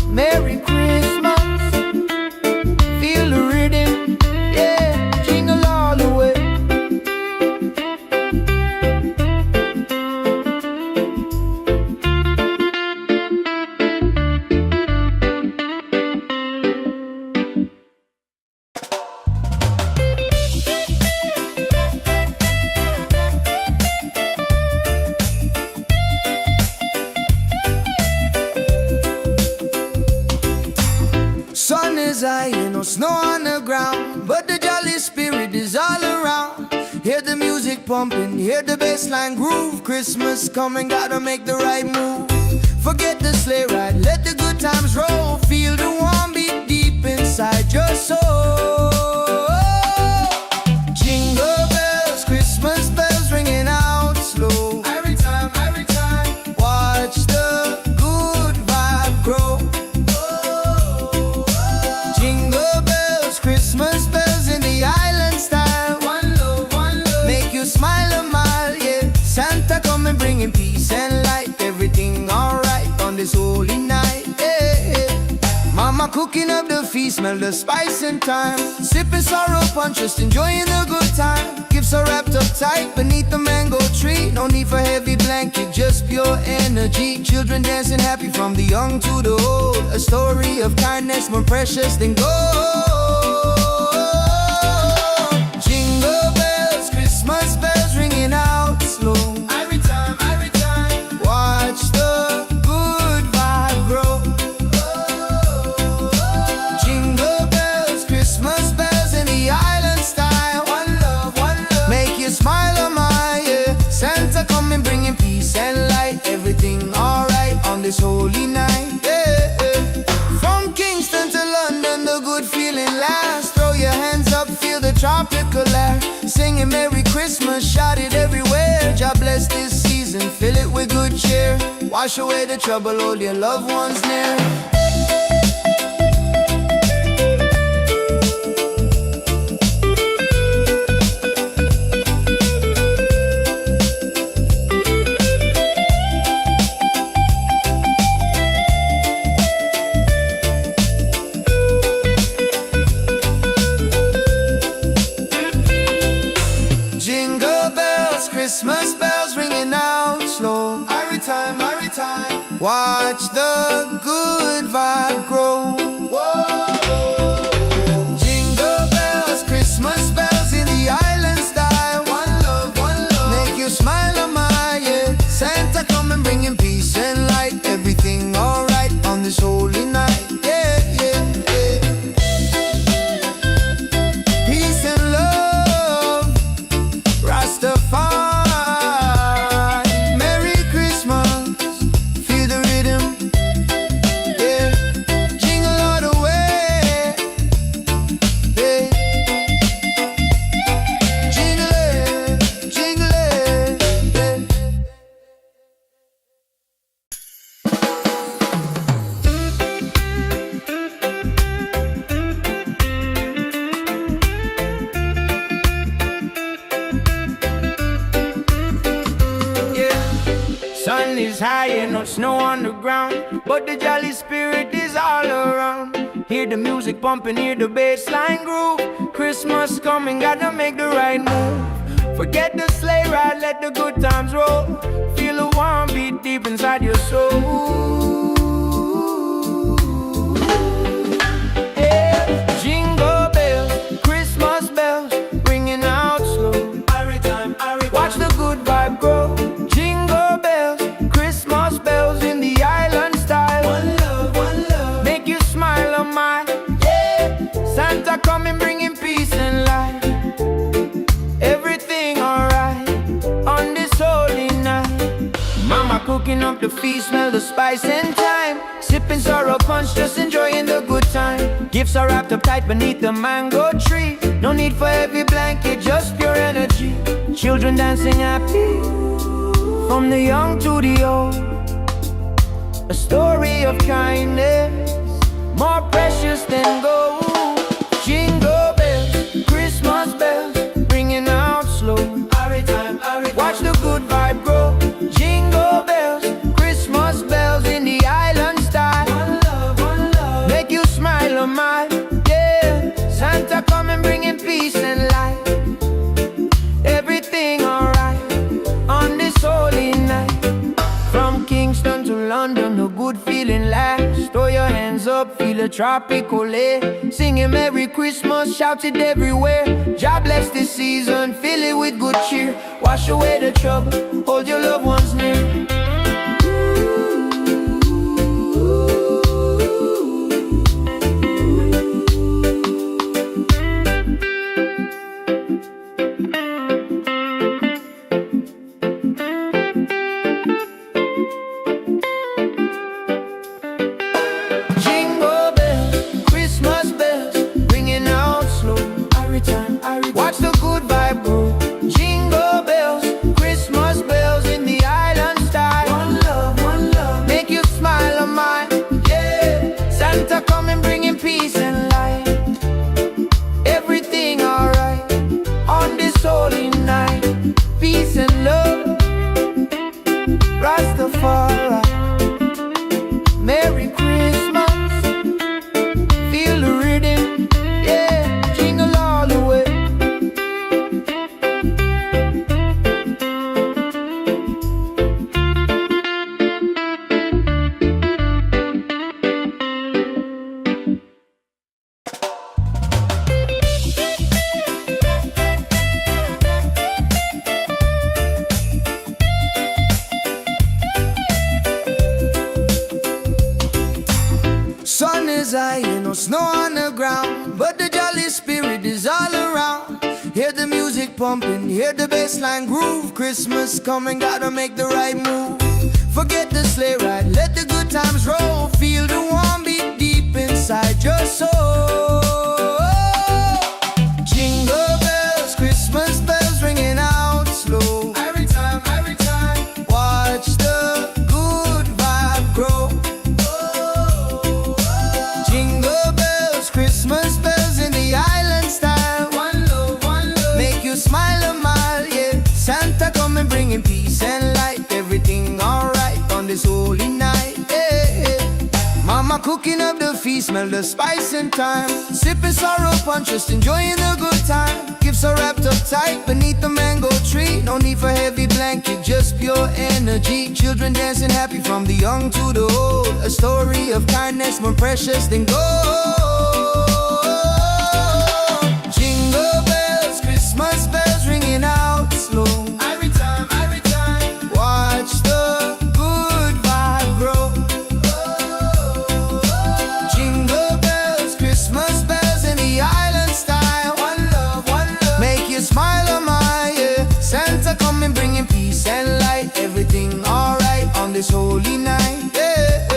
Merry Christmas, feel the rhythm, yeah, jingle all the way. Sun is high and no snow on the ground, but the jolly spirit is all around. Hear the music pumping, hear the bassline groove. Christmas coming, gotta make the right move. Forget the sleigh ride, let the good times roll. Feel the warm beat deep inside your soul. Jingle bells, Christmas bells ringing out slow. Every time, watch the good vibe grow. Jingle bells, Christmas bells in the island style. One love, make you smile a mile, yeah. Santa coming bringing peace and light. Everything alright on this holy night, yeah. Mama cooking up the feast, smell the spice and thyme. Sipping sorrow punch, just enjoying the good time. Gifts are wrapped up tight beneath the mango tree. No need for heavy blanket, just pure energy. Children dancing happy from the young to the old. A story of kindness more precious than gold. Jingle bells, Christmas bells ringing out slow. Every time, watch the good vibe grow. Jingle bells, Christmas bells in the island style. One love, make you smile a mile, yeah. Santa coming bringing peace and light. Everything alright on this holy night, yeah. From Kingston to London, the good feeling lasts. Throw your hands up, feel the tropical air. Singing Merry Christmas, shout it everywhere. God bless this season, fill it with good cheer. Wash away the trouble, hold your loved ones near. Jingle bells, Christmas bells ringing out slow. Every time, watch the good vibe grow. Whoa. Jingle bells, Christmas bells in the island style. One love, make you smile a mile, yeah. Santa coming bringing peace and light. Everything alright on this holy night, yeah, yeah, yeah. Peace and love, Rastafari. Merry Christmas, feel the rhythm, yeah. Jingle all the way, yeah. Jingle it, yeah. Sun is high and no snow on the ground, but the jolly spirit is all around. Hear the music pumping, hear the bassline groove. Christmas coming, gotta make the right move. Forget the sleigh ride, let the good times roll. Feel the warm beat deep inside your soul. Yeah. Jingle bells, Christmas bells, ringing out slow. Watch the good vibe grow. Jingle bells, Christmas bells in the island style. One love, make you smile a mile, yeah. Santa coming bringing peace and light. Everything alright on this holy night. Mama cooking up the feast, smell the spice and thyme. Sipping sorrow punch, just enjoying the good time. Gifts are wrapped up tight beneath the mango tree. No need for heavy blanket, just pure energy. Children dancing happy from the young to the old. A story of kindness more precious than gold. Jingle bells, Christmas bells, ringing out slow. Watch the good vibe grow. Jingle bells, Christmas bells the good feeling lasts. Throw your hands up, feel a tropical air. Singing Merry Christmas, shout it everywhere. God bless this season, fill it with good cheer. Wash away the trouble, hold your loved ones near. Watch the good vibe grow. Jingle bells, Christmas bells in the island style. One love, make you smile on mine. Yeah, Santa coming bringing peace and light. Everything alright on this holy night. Peace and love, Rastafari. Merry Christmas, feel the rhythm. Yeah, jingle all the way. Sun is high, no snow on the ground, but the jolly spirit is all around. Hear the music pumping, hear the bassline groove. Christmas coming, gotta make the right move. Forget the sleigh ride, let the good times roll. Feel the warm beat deep inside your soul. Jingle bells, Christmas bells ringing out slow. Every time, watch the good vibe grow. Jingle bells, Christmas bells in the island style. One love, make you smile a mile, yeah. Santa coming bringing peace and light. Everything alright on this holy night, yeah. Mama cooking up the feast, smell the spice and thyme. Sipping sorrow punch, just enjoying the good time. Gifts are wrapped up tight beneath the mango tree. No need for heavy blanket, just pure energy. Children dancing happy from the young to the old. A story of kindness more precious than gold. Jingle bells, Christmas bells ringing out slow. Every time, watch the good vibe grow. Jingle bells, Christmas bells in the island style. One love, make you smile on my, yeah. Santa coming bringing peace and light. Everything alright on this holy night, yeah.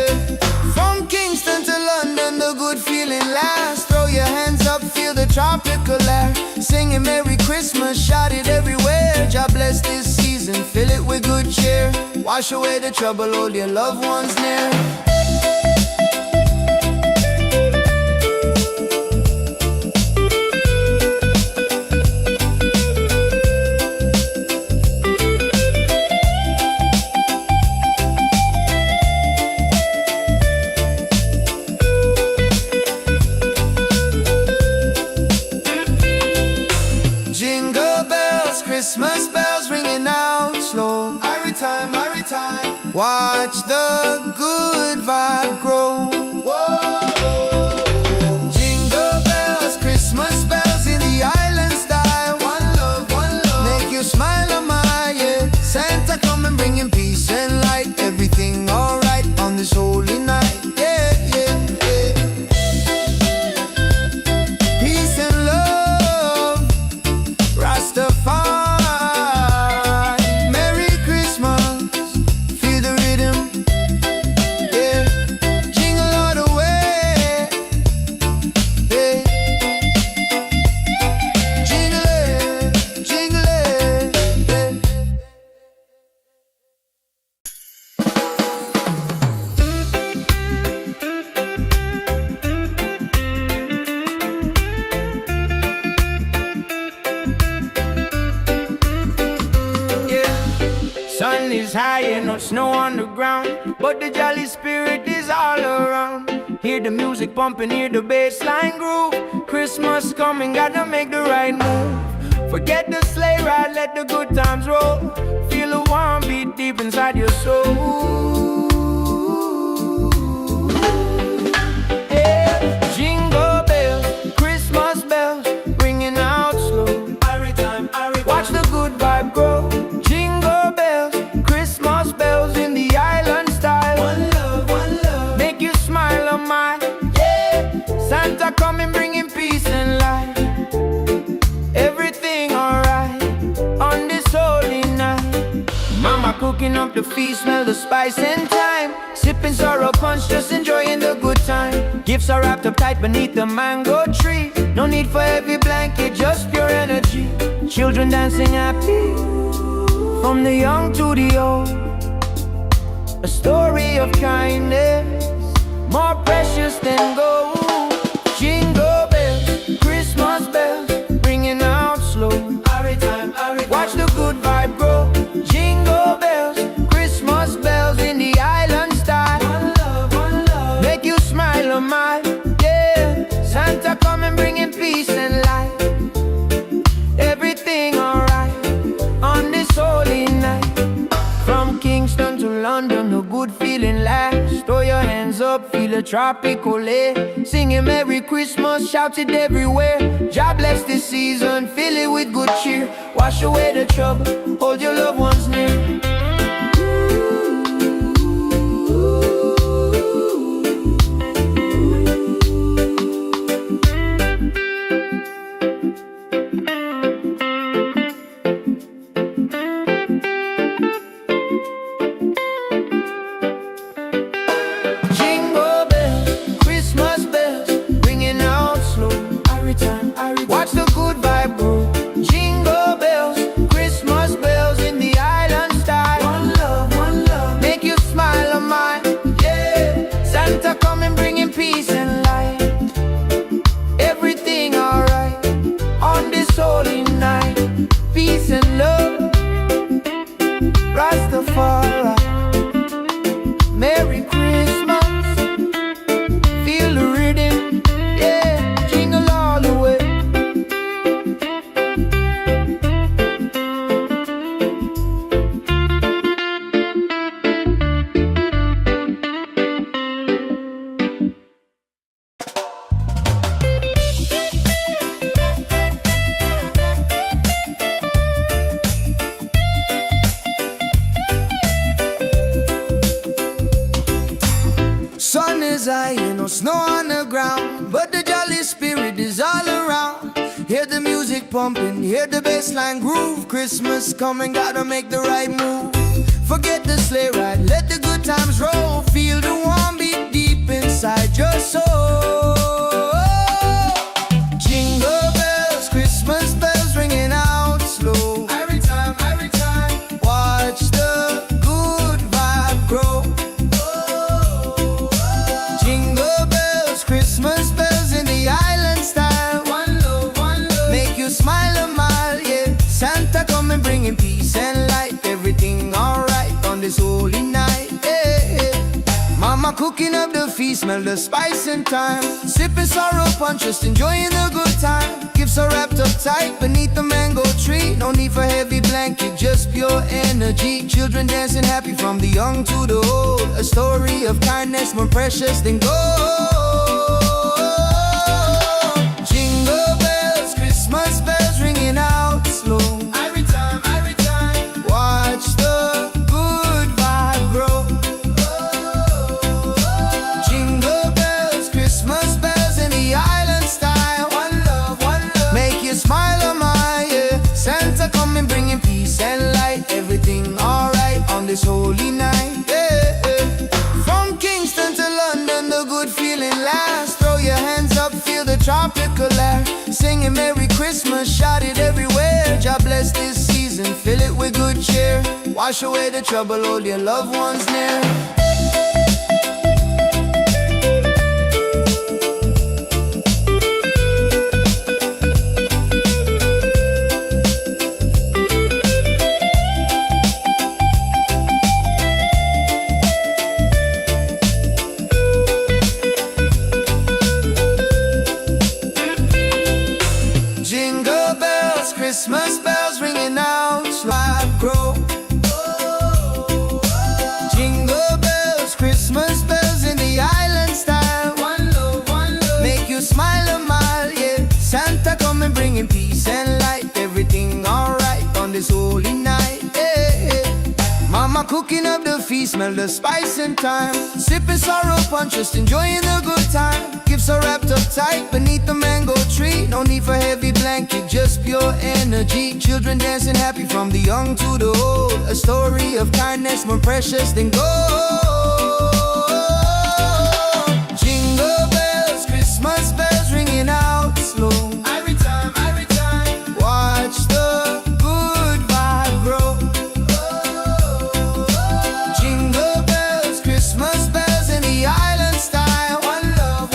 From Kingston to London, the good feeling lasts. Throw your hands up, feel the tropical air. Singing Merry Christmas, shout it everywhere. God bless this season, fill it with good cheer. Wash away the trouble, hold your loved ones near. Jingle bells, Christmas bells ringing out slow. Every time, watch the good vibe grow. Whoa. Jingle bells, Christmas bells in the island style. One love, make you smile on my, yeah. Santa coming bringing peace and light. Everything alright on this holy night, yeah, yeah, yeah. Peace and love, Rastafari. Merry Christmas, feel the rhythm, yeah. Jingle all the way, yeah. Jingle it, yeah. Sun is high and no snow on the ground, but the jolly spirit is all around. Hear the music pumping, hear the bassline groove. Christmas coming, gotta make the right move. Forget the sleigh ride, let the good times roll. Feel the warm beat deep inside your soul. the feast, smell the spice and thyme. Sipping sorrow punch, just enjoying the good time. Gifts are wrapped up tight beneath the mango tree. No need for heavy blanket, just pure energy. Children dancing happy, from the young to the old. A story of kindness, more precious than gold. Jingle bells, Christmas bells, ringing out slow. Watch the good vibe grow. Jingle bells, Christmas bells in the island style. One love, make you smile a mile. Yeah, Santa coming bringing peace and light. Everything alright on this holy night. From Kingston to London, the good feeling lasts. Throw your hands up, feel a tropical air. Singing Merry Christmas, shout it everywhere. God bless this season, fill it with good cheer. Wash away the trouble, hold your loved ones near. Watch the good vibe grow. Jingle bells, Christmas bells in the island style. One love, make you smile a mile. Yeah, Santa coming bringing peace and light. Everything alright on this holy night. Peace and love, Rastafari. Merry Christmas, feel the rhythm. Yeah, jingle all the way. Sun is high, no snow on the ground, but the jolly spirit is all around. Hear the music pumping, hear the bassline groove. Christmas coming, gotta make the right move. Forget the sleigh ride, let the good times roll. Feel the warm beat deep inside your soul. Jingle bells, Christmas bells ringing out slow. Every time, watch the good vibe grow. Jingle bells, Christmas bells in the island style. One love, make you smile a mile, yeah. Santa coming bringing peace and light. Everything alright on this holy night, yeah. Mama cooking up the feast, smell the spice and thyme. Sipping sorrow punch, just enjoying the good time. Gifts are wrapped up tight beneath the mango tree. No need for heavy blanket, just pure energy. Children dancing happy from the young to the old. A story of kindness more precious than gold. Jingle bells, Christmas bells ringing out slow. Every time, watch the good vibe grow. Jingle bells, Christmas bells in the island style. One love, make you smile a mile, yeah. Santa coming bringing peace and light. Everything alright on this holy night, yeah. From Kingston to London, the good feeling lasts. Throw your hands up, feel the tropical air. Singing Merry Christmas, shout it everywhere. God bless this season, fill it with good cheer. Wash away the trouble, hold your loved ones near. Jingle bells, Christmas bells ringing out, vibe grow. Jingle bells, Christmas bells in the island style. One love, make you smile a mile, yeah. Santa coming bringing peace and light. Everything alright on this holy night, yeah. Mama cooking up the feast, smell the spice and thyme. Sipping sorrow punch, just enjoying the good time. Gifts are wrapped up tight beneath the mango tree. No No need for heavy blanket, just pure energy. Children dancing happy from the young to the old. A story of kindness more precious than gold. Jingle bells, Christmas bells ringing out slow. Every time, watch the good vibe grow. Jingle bells, Christmas bells in the island style. One love,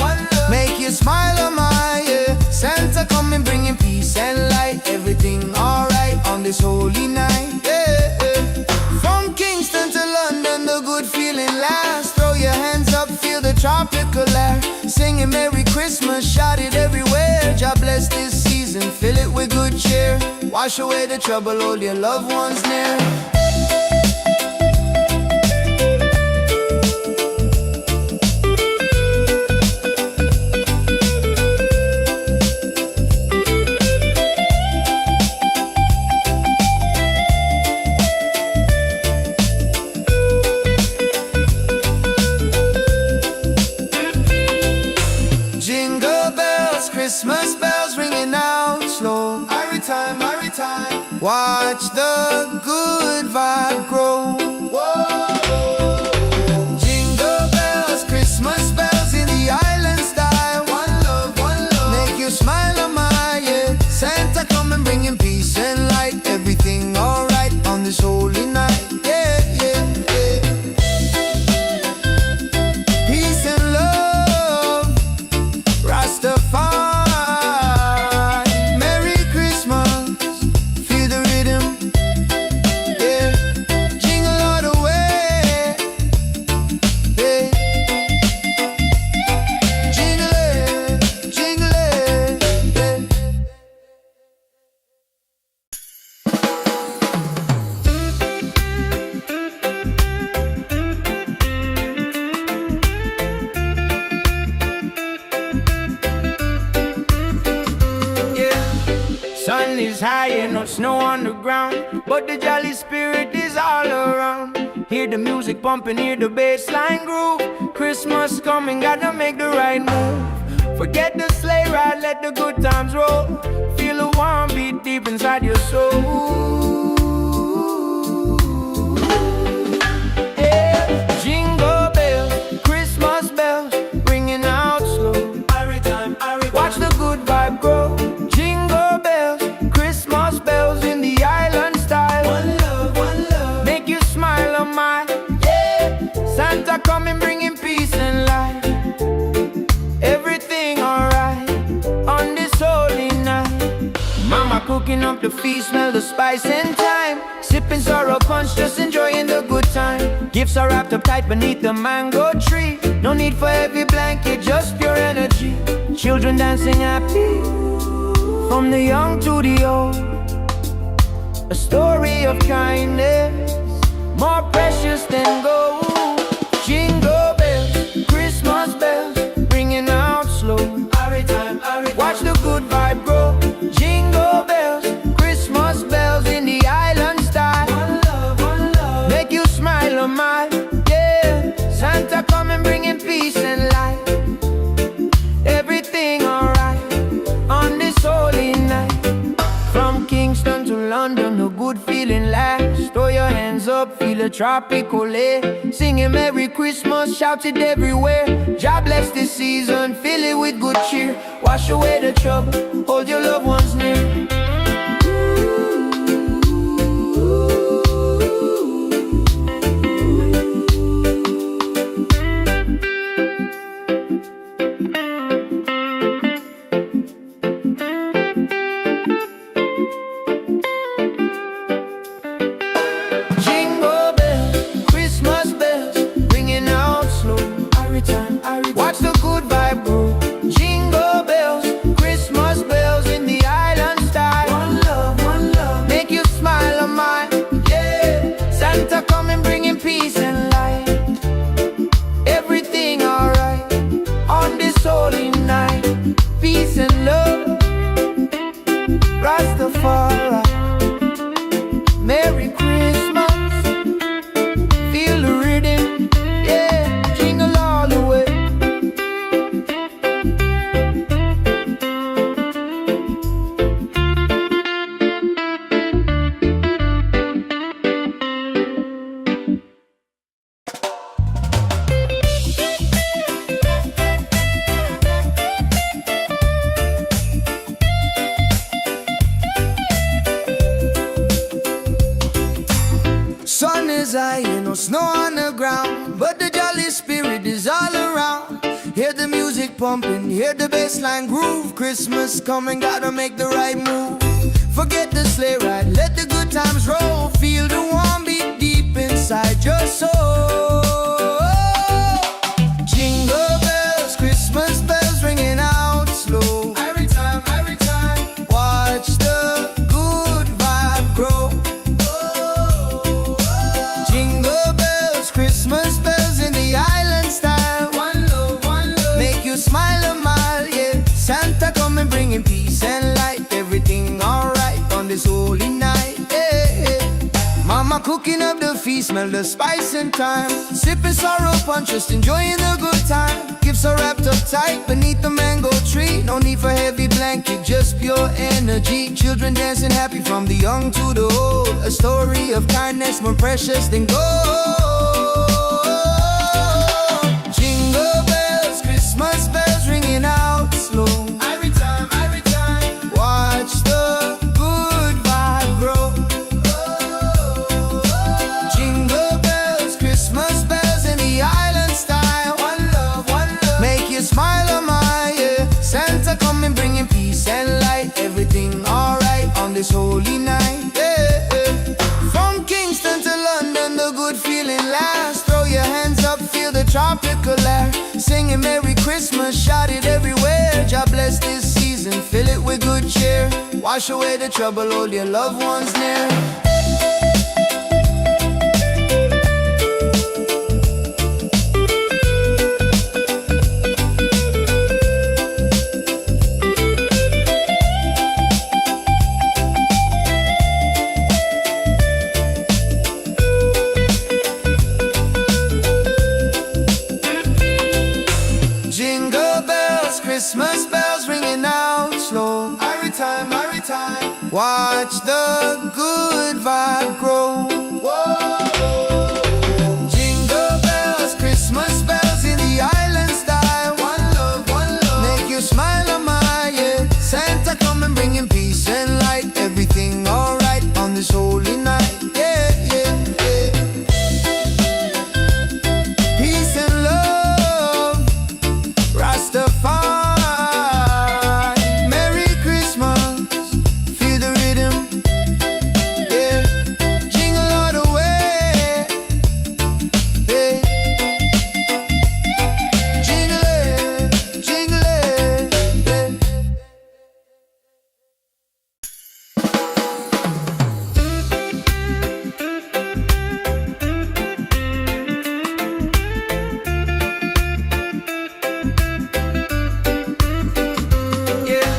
make you smile on my yeah. Santa coming bringing peace and light. Everything alright on this holy night, yeah, yeah. From Kingston to London, the good feeling lasts. Throw your hands up, feel the tropical air. Singing Merry Christmas, shout it everywhere. God bless this season, fill it with good cheer. Wash away the trouble, hold your loved ones near. Christmas bells ringing out slow. Every time, watch the good vibe grow. Whoa. Jingle bells, Christmas bells in the island style. One love, make you smile on my yeah. Santa coming bringing peace and light. Everything alright on this holy night, yeah, yeah, yeah. Peace and love, Rastafari. Sun is high and no snow on the ground, but the jolly spirit is all around. Hear the music pumping, hear the bass line groove. Christmas coming, gotta make the right move. Forget the sleigh ride, let the good times roll. Feel the warm beat deep inside your soul. Yeah. Jingle bells, Christmas bells, ringing out slow. Watch the good vibe grow. Jingle bells, Christmas bells in the island style. One love, make you smile on my yeah. Santa coming bringing peace and light. Everything alright on this holy night. Mama cooking up the feast, smell the spice and thyme. Sipping sorrow punch, just enjoying the good time. Gifts are wrapped up tight beneath the mango tree. No need for heavy blanket, just pure energy. Children dancing happy, from the young to the old. A story of kindness, more precious than gold. Jingle bells, Christmas bells, ringing out slow. Watch the good vibe grow. Jingle bells, Christmas bells in the island style. One love, make you smile on my yeah. Santa coming bringing peace and light. Everything alright on this holy night. From Kingston to London, a good feeling lasts. Throw your hands up, feel a tropical air. Singing Merry Christmas, shout it everywhere. God bless this season, fill it with good cheer. Wash away the trouble, hold your loved ones near. Watch the good vibe grow. Jingle bells, Christmas bells in the island style. One love, make you smile on my yeah. Santa coming bringing peace and light. Everything alright on this holy night. Peace and love, Rastafari. Merry Christmas, feel the rhythm, yeah. Jingle all the way. pumping, hear the bassline groove. Christmas coming, gotta make the right move. Forget the sleigh ride, let the good times roll. Feel the warm beat deep inside your soul. Jingle bells, Christmas bells ringing out slow. Every time, watch the good vibe grow. Jingle bells, Christmas bells in the island style. One love, make you smile a mile, yeah. Santa coming bringing peace and light. Everything alright on this holy night, yeah. Mama cooking up the feast, smell the spice and thyme. Sipping sorrow punch, just enjoying the good time. Gifts are wrapped up tight beneath the mango tree. No need for heavy blanket, just pure energy. Children dancing happy from the young to the old. A story of kindness more precious than gold. Jingle bells, Christmas bells ringing out slow. Every time, watch the good vibe grow. Jingle bells, Christmas bells in the island style. One love, make you smile a mile, yeah. Santa coming bringing peace and light. Everything alright on this holy night, yeah. From Kingston to London, the good feeling lasts. Throw your hands up, feel the tropical air. Singing Merry Christmas, shout it everywhere. God bless this season, fill it with good cheer. Wash away the trouble, hold your loved ones near. Jingle bells, Christmas bells ringing out slow. Every time, watch the good vibe grow. Whoa. Jingle bells, Christmas bells in the island style. One love, make you smile a mile, yeah. Santa coming bringing peace and light. Everything alright on this holy night, yeah. Peace and love, Rastafari. Merry Christmas, feel the rhythm, yeah. Jingle all the way, yeah. Jingle it, yeah.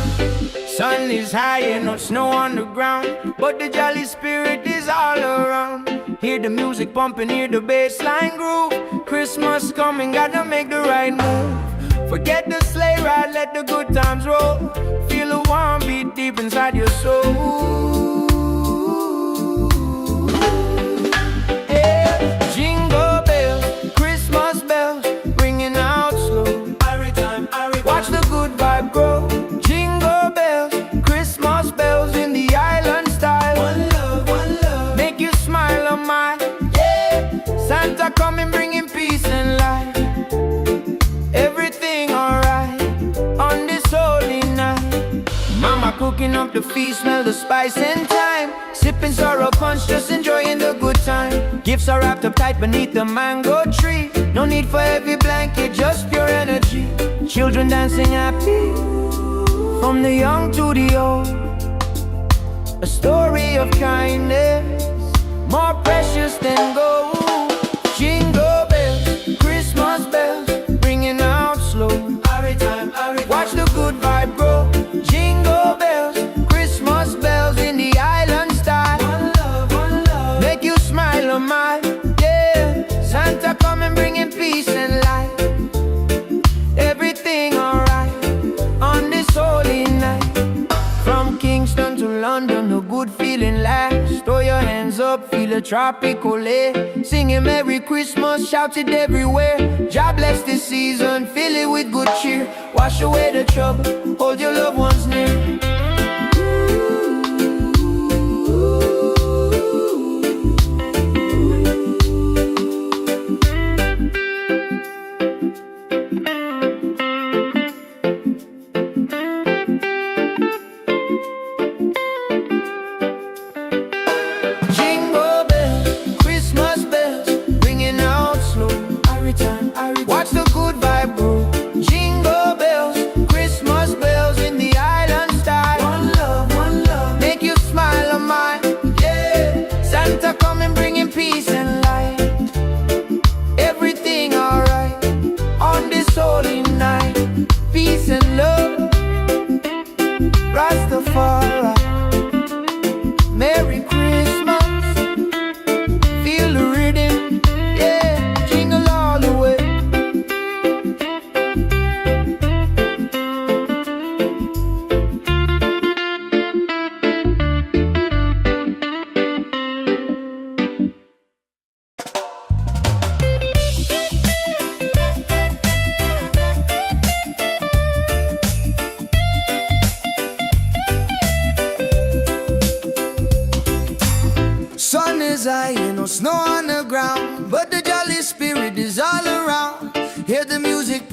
Sun is high and no snow on the ground, but the jolly spirit is all around. Hear the music pumping, hear the bassline groove. Christmas coming, gotta make the right move. Forget the sleigh ride, let the good times roll. Feel the warm beat deep inside your soul. Yeah. Jingle bells, Christmas bells, ringing out slow. Watch the good vibe grow. Jingle bells, Christmas bells in the island style. One love, make you smile a mile, yeah. Santa coming bringing peace and light. Everything alright on this holy night. Mama cooking up the feast, smell the spice and thyme. Sipping sorrow punch, just enjoying the good time. Gifts are wrapped up tight beneath the mango tree. No need for heavy blanket, just pure energy. Children dancing happy from the young to the old. A story of kindness more precious than gold. Jingle bells, Christmas bells, ringing out slow. Watch the good vibe grow. Jingle bells, Christmas bells in the island style. One love, make you smile a mile, yeah. Santa coming bringing peace and light. Everything alright on this holy night. From Kingston to London, a good feeling lasts. Throw your hands up, feel a tropical air. Singing Merry Christmas, shout it everywhere. God bless this season, fill it with good cheer. Wash away the trouble, hold your loved ones near.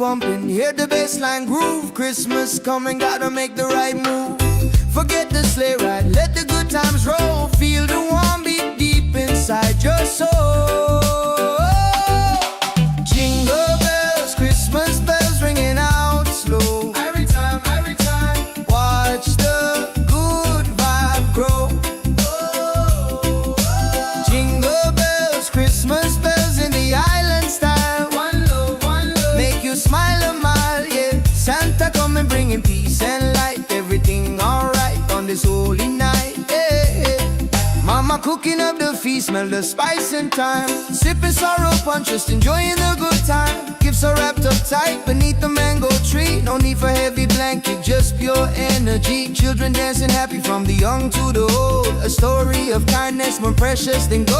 pumping, hear the bassline groove. Christmas coming, gotta make the right move. Forget the sleigh ride, let the good times roll. Feel the warm beat deep inside your soul. Jingle bells, Christmas bells ringing out slow. Every time, watch the good vibe grow. Jingle bells, Christmas bells in the island style. One love, make you smile a mile, yeah. Santa coming bringing peace and light. Everything alright on this holy night, yeah. Mama cooking up the feast, smell the spice and thyme. Sipping sorrow punch, just enjoying the good time. Gifts are wrapped up tight beneath the mango tree. No need for heavy blanket, just pure energy. Children dancing happy from the young to the old. A story of kindness more precious than gold.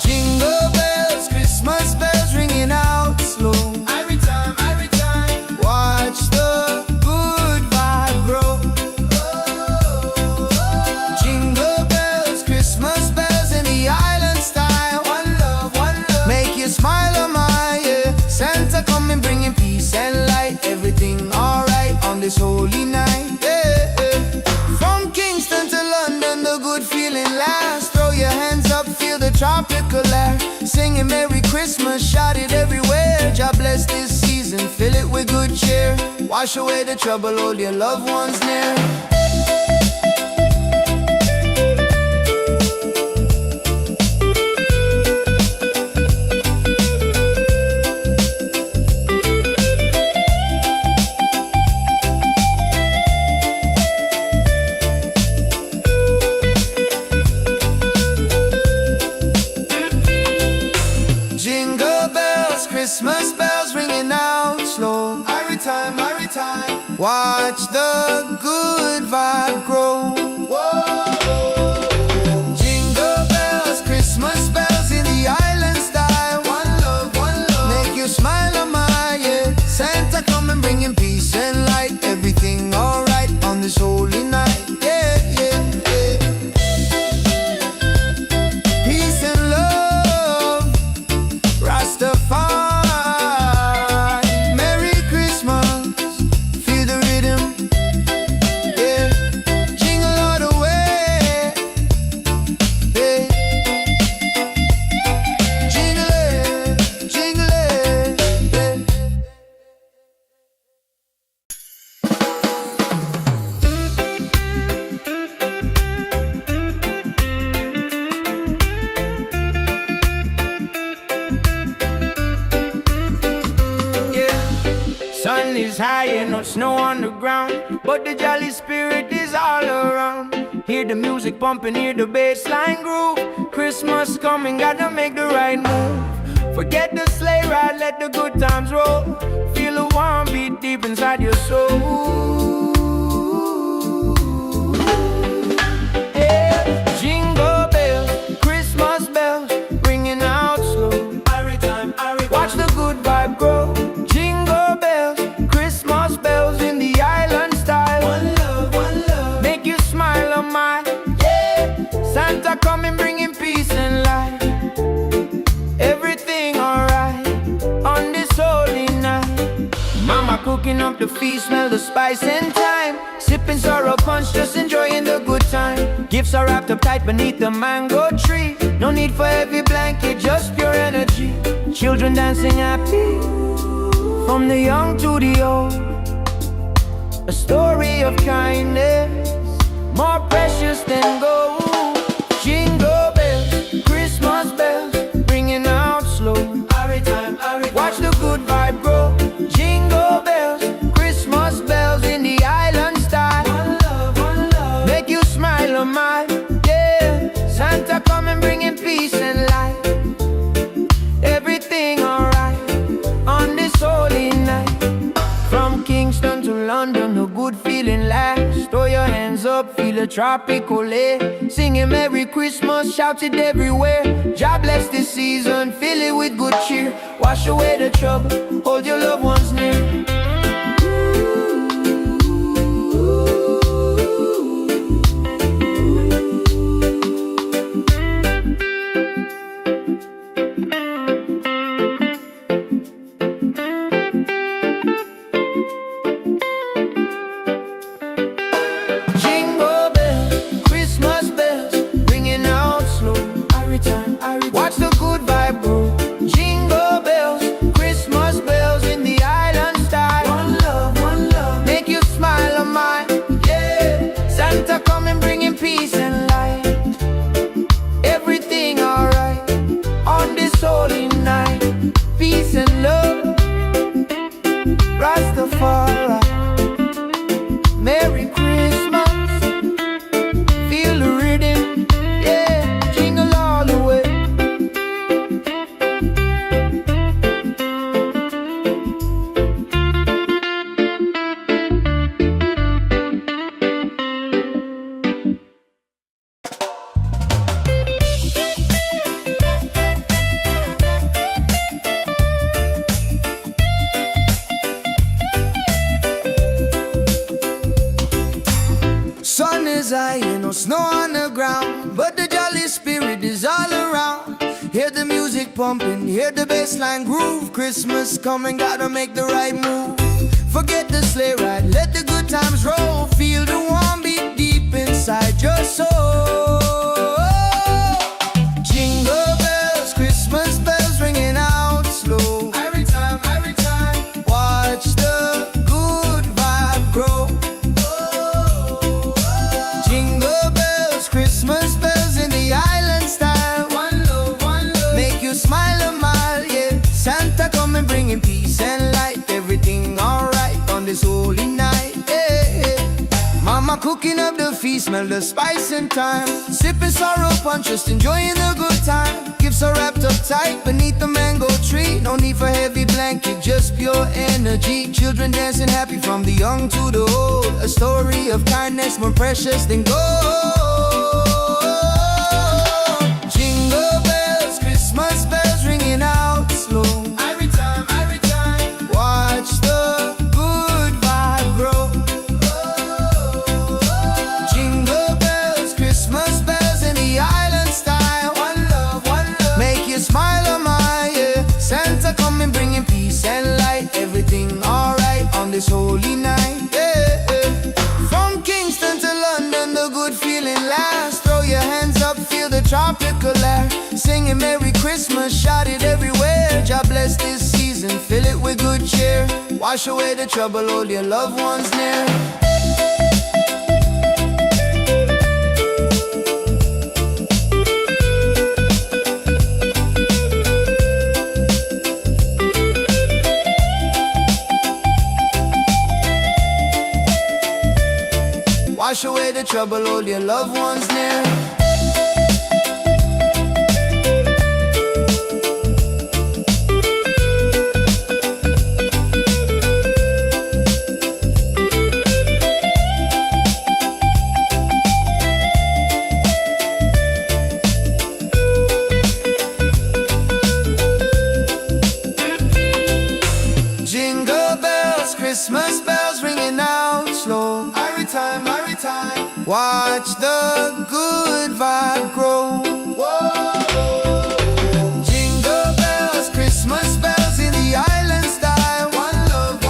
Jingle bells, Christmas bells ringing out slow. Every time, watch the good vibe grow. Jingle bells, Christmas bells in the island style. One love, make you smile a mile, yeah. Santa coming bringing peace and light. Everything alright on this holy night, yeah. From Kingston to London, the good feeling lasts. Throw your hands up, feel the tropical air. Singing Merry Christmas, shout it everywhere. God bless this season, fill it with good cheer. Wash away the trouble, hold your loved ones near. Jingle bells, Christmas bells ringing out slow. Every time, watch the good vibe grow. Jingle bells, Christmas bells in the island style. One love, make you smile a mile, yeah. Santa coming bringing peace and light. Everything alright on this holy night, yeah. Peace and love, Rastafari. Merry Christmas, feel the rhythm, yeah. Jingle all the way, yeah. Jingle it, yeah. Sun is high and no snow on the ground, but the jolly spirit is all around. Hear the music pumping, hear the bassline groove. Christmas coming, gotta make the right move. Forget the sleigh ride, let the good times roll. Feel a warm beat deep inside your soul. Yeah. Jingle bells, Christmas bells, ringing out slow. Watch the good vibe grow. Jingle bells, Christmas bells in the island style. One love, make you smile a mile, yeah. Santa coming bringing peace and light. Everything alright on this holy night. Mama cooking up the feast, smell the spice and thyme. Sipping sorrow punch, just enjoying the good time. Gifts are wrapped up tight beneath the mango tree. No need for heavy blanket, just pure energy. Children dancing happy from the young to the old. A story of kindness more precious than gold. Jingle bells, Christmas bells, ringing out slow. Watch the good vibe grow. Jingle bells, Christmas bells in the island style. One love, make you smile a mile, yeah. Santa coming bringing peace and light. Everything alright on this holy night. From Kingston to London, a good feeling lasts. Throw your hands up, feel a tropical air. Singing Merry Christmas, shout it everywhere. God bless this season, fill it with good cheer. Wash away the trouble, hold your loved ones near. and love. Rastafari, Merry Christmas. Feel the rhythm, yeah, jingle all the way. Sun is high, no snow on the ground, but the jolly spirit is all around. Hear the music pumping, hear the bassline groove. Christmas coming, gotta make the right move. Forget the sleigh ride, let the good times roll. Feel the warm beat deep inside your soul. Jingle bells, Christmas bells ringing out slow. Every time, watch the good vibe grow. Jingle bells, Christmas bells in the island style. One love, make you smile a mile, yeah. Santa coming bringing peace and light. Everything alright on this holy night, yeah. Mama cooking up the feast, smell the spice and thyme. Sipping sorrow punch, just enjoying the good time. Gifts are wrapped up tight beneath the mango tree. No need for heavy blanket, just pure energy. Children dancing happy from the young to the old. A story of kindness more precious than gold. Jingle bells, Christmas bells ringing out slow. Every time, watch the good vibe grow. Jingle bells, Christmas bells in the island style. One love, make you smile a mile, yeah. Santa coming bringing peace and light. Everything alright on this holy night, yeah. From Kingston to London, the good feeling lasts. Throw your hands up, feel the tropical air. Singing Merry Christmas, shout it everywhere. God bless this season, fill it with good cheer. Wash away the trouble, hold your loved ones near. Wash away the trouble, hold your loved ones near. Jingle bells, Christmas bells ringing out slow. Every time, watch the good vibe grow. Jingle bells, Christmas bells in the island style. One love,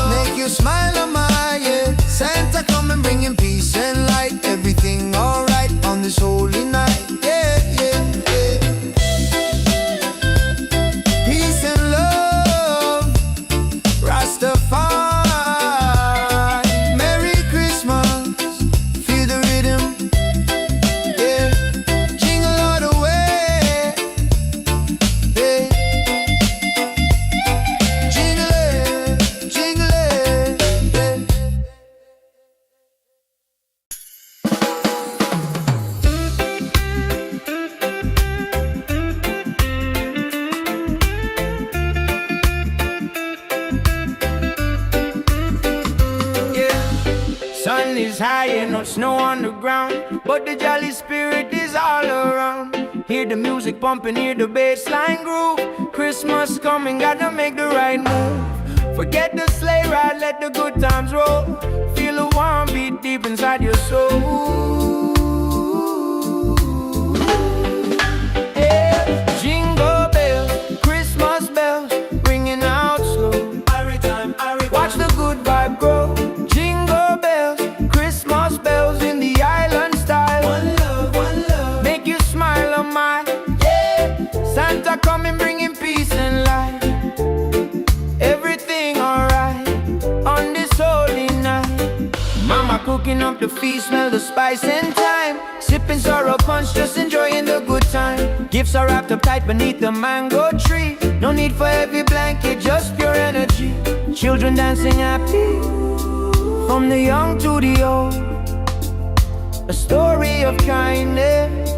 make you smile a mile, yeah. Santa coming bringing peace and light. Everything alright on this holy night, yeah, yeah, yeah. Peace and love, Rastafari. Sun is high and no snow on the ground, but the jolly spirit is all around. Hear the music pumping, hear the bassline groove. Christmas coming, gotta make the right move. Forget the sleigh ride, let the good times roll. Feel the warm beat deep inside your soul. Yeah. Jingle bells, Christmas bells, ringing out slow. Watch the good vibe grow. Jingle bells, Christmas bells in the island style. One love, make you smile a mile, yeah. Santa coming bringing peace and light. Everything alright on this holy night. Mama cooking up the feast, smell the spice and thyme. Sipping sorrow punch, just enjoying the good time. Gifts Gifts are wrapped up tight beneath the mango tree. No need for heavy blanket, just pure energy. Children dancing happy, from the young to the old. A story of kindness,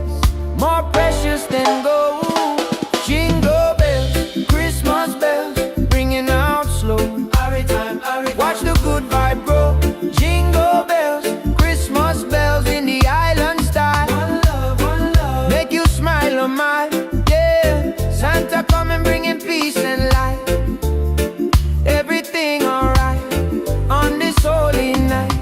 more precious than gold. Jingle bells, Christmas bells, ringing out slow. Watch the good vibe grow. Jingle bells, Christmas bells in the island style. One love, make you smile a mile. Yeah, Santa coming bringing peace and light. Everything alright on this holy night.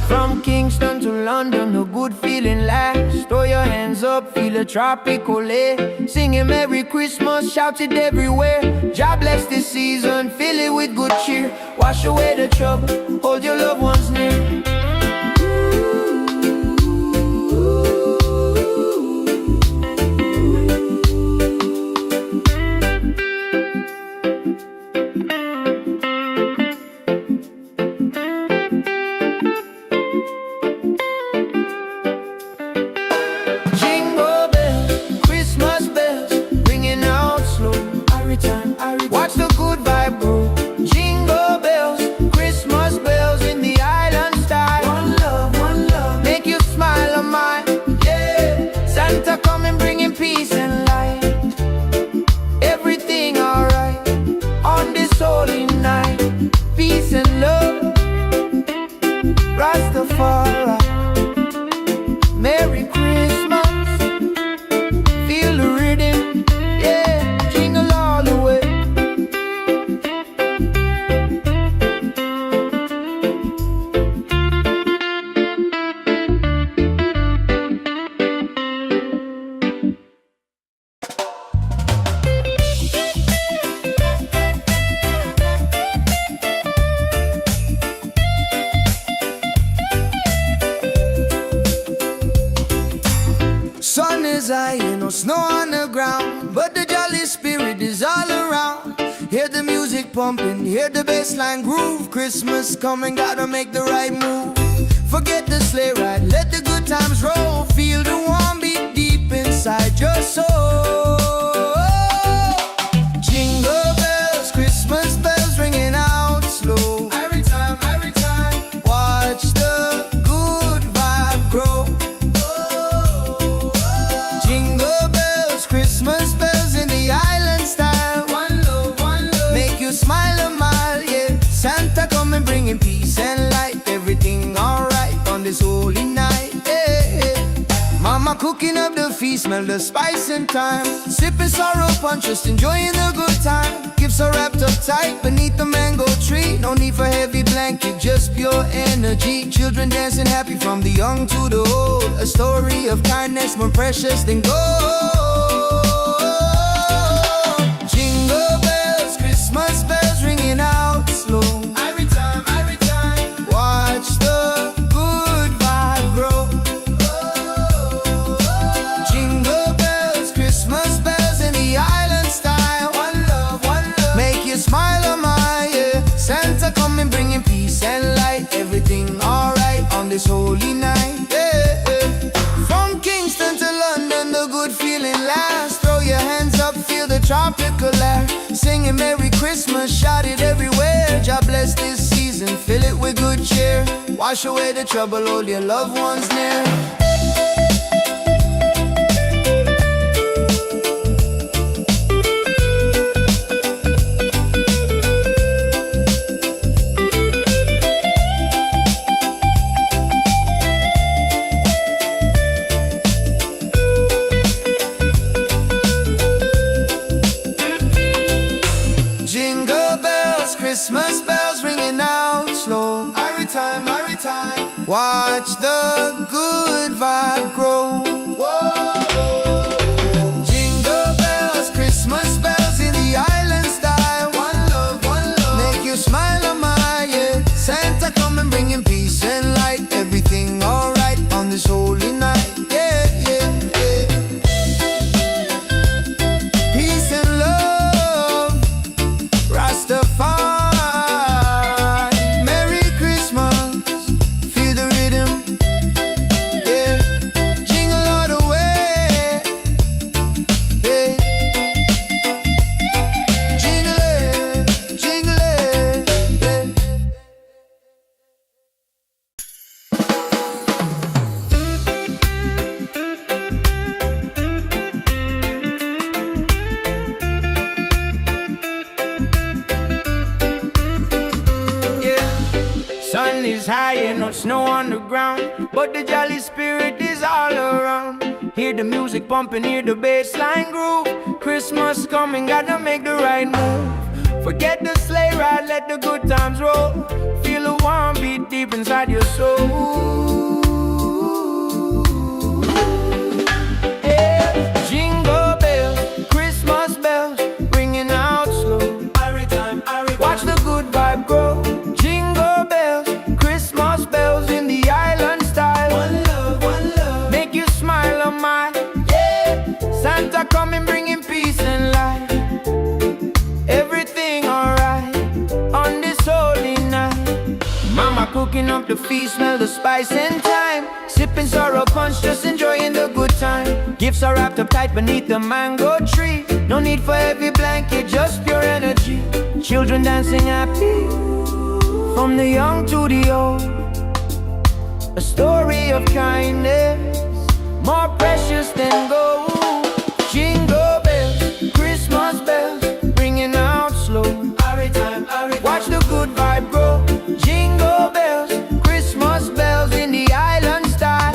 From Kingston to London, a good feeling lasts. Throw your hands up, feel a tropical air. Singing Merry Christmas, shout it everywhere. God bless this season, fill it with good cheer. Wash away the trouble, hold your loved ones near. Watch the good vibe grow. Jingle bells, Christmas bells in the island style. One love, make you smile a mile. Yeah, Santa coming bringing peace and light. Everything alright on this holy night. Peace and love, Rastafari. Merry Christmas, feel the rhythm. Yeah, jingle all the way. Sun is high, no snow on the ground, but the jolly spirit is all around. Hear the music pumping, hear the bassline groove. Christmas coming, gotta make the right move. Forget the sleigh ride, let the good times roll. Feel the warm beat deep inside your soul. Jingle bells, Christmas bells ringing out slow. Every time, watch the good vibe grow. Jingle bells, Christmas bells in the island style. One love, make you smile a mile, yeah. Santa coming bringing peace and light. Everything alright on this holy night, yeah. Mama cooking up the feast, smell the spice and thyme. Sipping sorrow punch, just enjoying the good time. Gifts are wrapped up tight beneath the mango tree. No need for heavy blanket, just pure energy. Children dancing happy from the young to the old. A story of kindness more precious than gold. Jingle bells, Christmas bells ringing out slow. Every time, watch the good vibe grow. Jingle bells, Christmas bells in the island style. One love, make you smile a mile, yeah. Santa coming bringing peace and light. Everything alright on this holy night, yeah. From Kingston to London, the good feeling lasts. Throw your hands up, feel the tropical air. Singing Merry Christmas, shout it everywhere. God bless this season, fill it with good cheer. Wash away the trouble, hold your loved ones near. Jingle bells, Christmas bells ringing out slow. Every time, watch the good vibe grow. Whoa. Jingle bells, Christmas bells in the island style. One love, make you smile a mile, yeah. Santa coming bringing peace and light. Everything alright on this holy night, yeah. Peace and love, Rastafari. Merry Christmas, feel the rhythm, yeah. Jingle heaven is high and no snow on the ground, but the jolly spirit is all around. Hear the music pumping, hear the bass line groove. Christmas coming, gotta make the right move. Forget the sleigh ride, let the good times roll. Feel the warm beat deep inside your soul. Yeah. Jingle bells, Christmas bells, ringing out slow. Watch the good vibe grow. Jingle bells, Christmas bells in the island style. One love, make you smile on mine. Yeah, Santa coming bringing peace and light. Everything alright on this holy night. Mama cooking up the feast, smell the spice and thyme. Sipping sorrow punch, just enjoying the good time. Gifts are wrapped up tight beneath the mango tree. No need for heavy blanket, just pure energy. Children dancing happy, from the young to the old. A story of kindness, more precious than gold. Jingle bells, Christmas bells, ringing out slow. Watch the good vibe grow. Jingle bells, Christmas bells in the island style.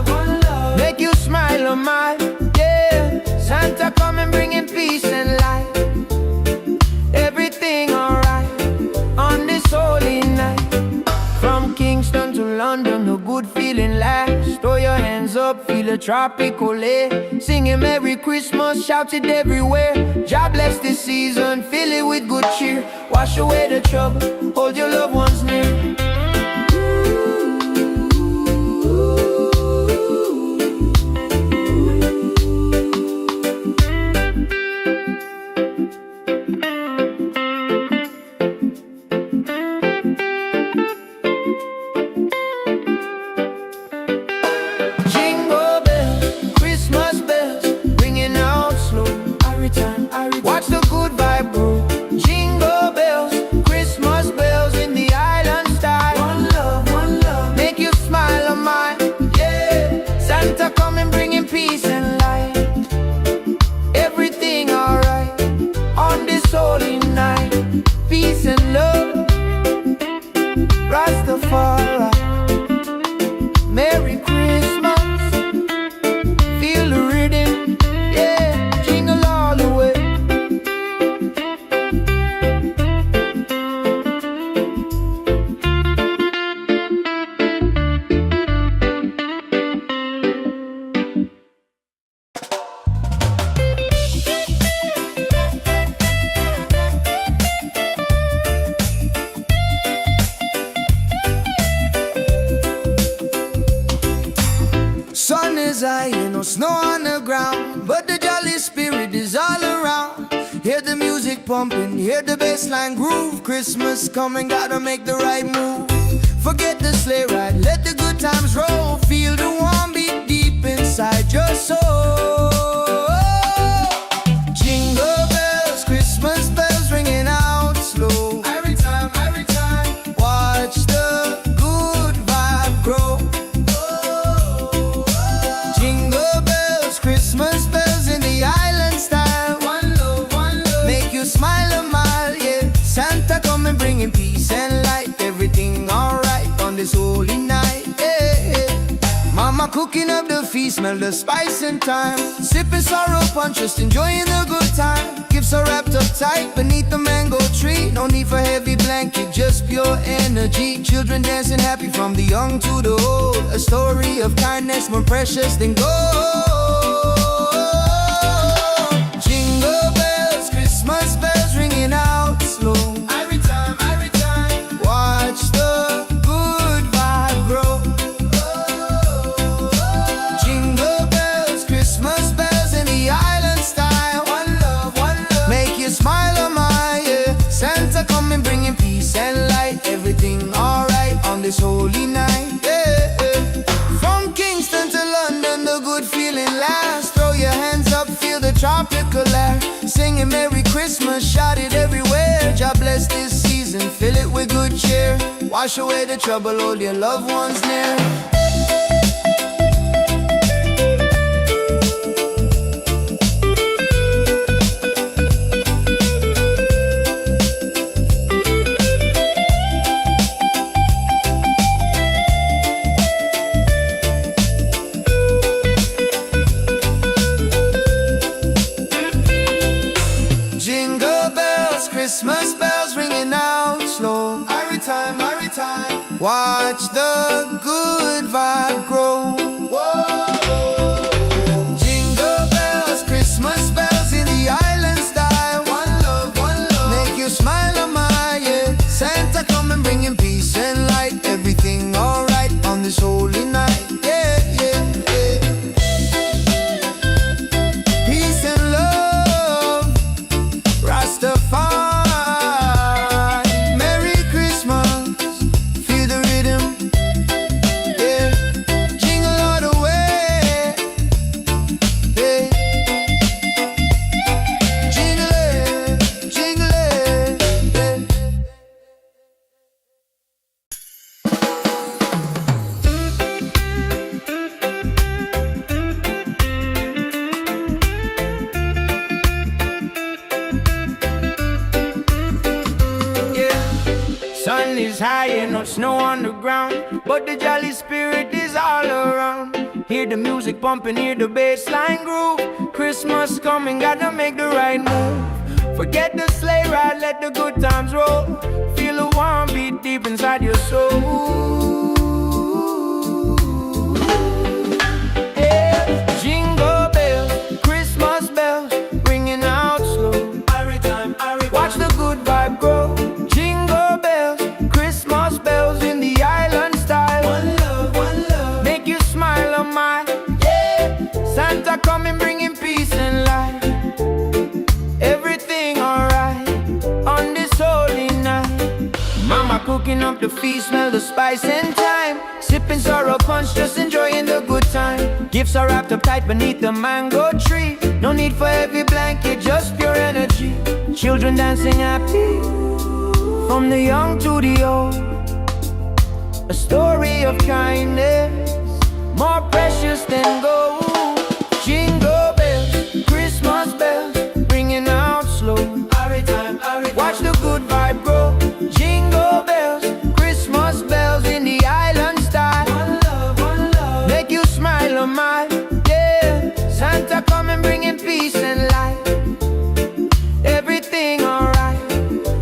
One love, make you smile on mine. Yeah, Santa coming bringing peace and light. Everything alright on this holy night. From Kingston to London, a good feeling lasts. Throw your hands up, feel a tropical air. Singing Merry Christmas, shout it everywhere. God bless this season, fill it with good cheer. Wash away the trouble, hold your loved ones near. Watch the good vibe grow. Jingle bells, Christmas bells in the island style. One love, make you smile on mine. Yeah, Santa coming bringing peace and light. Everything alright on this holy night. Peace and love, Rastafari. Merry Christmas, feel the rhythm. Yeah, jingle all the way. Sun is high and no snow on the ground, but the jolly spirit is all around. Hear the music pumping, hear the bass line groove. Christmas coming, gotta make the right move. Forget the sleigh ride, let the good times roll. Feel the warm beat deep inside your soul. Jingle bells, Christmas bells ringing out slow. Every time, watch the good vibe grow. Jingle bells, Christmas bells in the island style. One love, make you smile a mile, yeah. Santa coming bringing peace and light. Everything alright on this holy night, yeah. Mama cooking up the feast, smell the spice and thyme. Sipping sorrow punch, just enjoying the good time. Gifts are wrapped up tight beneath the mango tree. No need for heavy blanket, just pure energy. Children dancing happy from the young to the old. A story of kindness more precious than gold. Jingle bells, Christmas bells ringing out slow. Every time, watch the good vibe grow. Jingle bells, Christmas bells in the island style. One love, make you smile on my, yeah. Santa coming bringing peace and light. Everything alright on this holy night, yeah. From Kingston to London, the good feeling lasts. Throw your hands up, feel the tropical air. Singing Merry Christmas, shout it everywhere. God bless this season, fill it with good cheer. Wash away the trouble, hold your loved ones near. Christmas bells ringing out slow. Every time, every time. Watch the good vibe grow. Whoa. Jingle bells, Christmas bells in the island style. One love, make you smile on my, yeah. Santa come and bringing peace and light. Everything alright on this holy night. Yeah, yeah, yeah. Peace and love, Rastafari. Merry Christmas, feel the rhythm. Yeah, jingle all the way. Yeah, jingle it, jingle it. Yeah. Sun is high and no snow on the ground, but the jolly spirit is all around. Hear the music pumping, hear the bass line groove. Christmas coming, gotta make the right move. Forget the sleigh ride, let the good times roll. Feel a warm beat deep inside your soul. Yeah. Jingle bells, Christmas bells, ringing out slow. Every time, watch the good vibe grow. Jingle bells, Christmas bells in the island style. One love, make you smile on my, yeah. Santa coming bringing peace and light. Everything alright on this holy night. Mama cooking up the feast, smell the spice and thyme. Sipping sorrow punch, just enjoying the good time. Gifts are wrapped up tight beneath the mango tree. No need for heavy blanket, just pure energy. Children dancing happy, from the young to the old. A story of kindness, more precious than gold. Jingle bells, Christmas bells, ringing out slow. Watch the good vibe grow. Jingle bells, Christmas bells in the island style. One love, make you smile on my, yeah. Santa come and bringing peace and light. Everything alright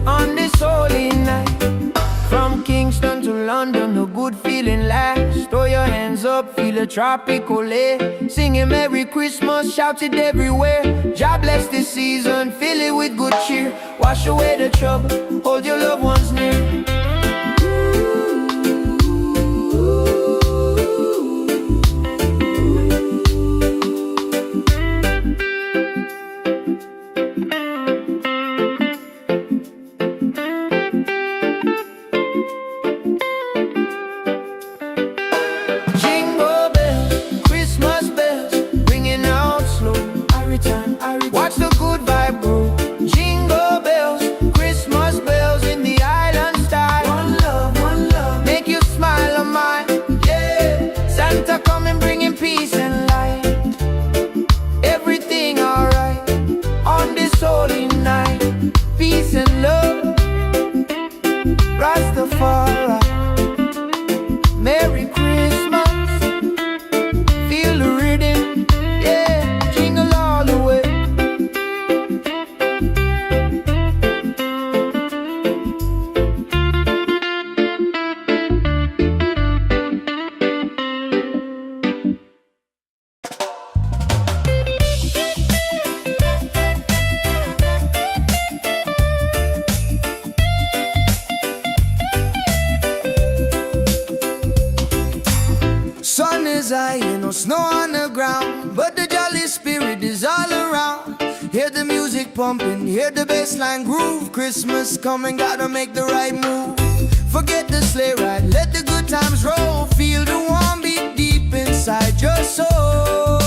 on this holy night. From Kingston to London, a good feeling lasts. Throw your hands up, feel a tropical air. Singing Merry Christmas, shout it everywhere. God bless this season, fill it with good cheer. Wash away the trouble, hold your loved ones near. Jingle bells, Christmas bells, ringing out slow. Watch the good vibe grow. Jingle bells, Christmas bells in the island style. One love, make you smile on my, yeah. Santa coming bringing peace and light. Everything alright on this holy night. Peace and love, Rastafari. Merry Christmas, feel the rhythm, yeah. Jingle all the way. Sun is high and no snow on the ground, but the jolly spirit is all around. Hear the music pumping, hear the bass line groove. Christmas coming, gotta make the right move. Forget the sleigh ride, let the good times roll. Feel the warm beat deep inside your soul.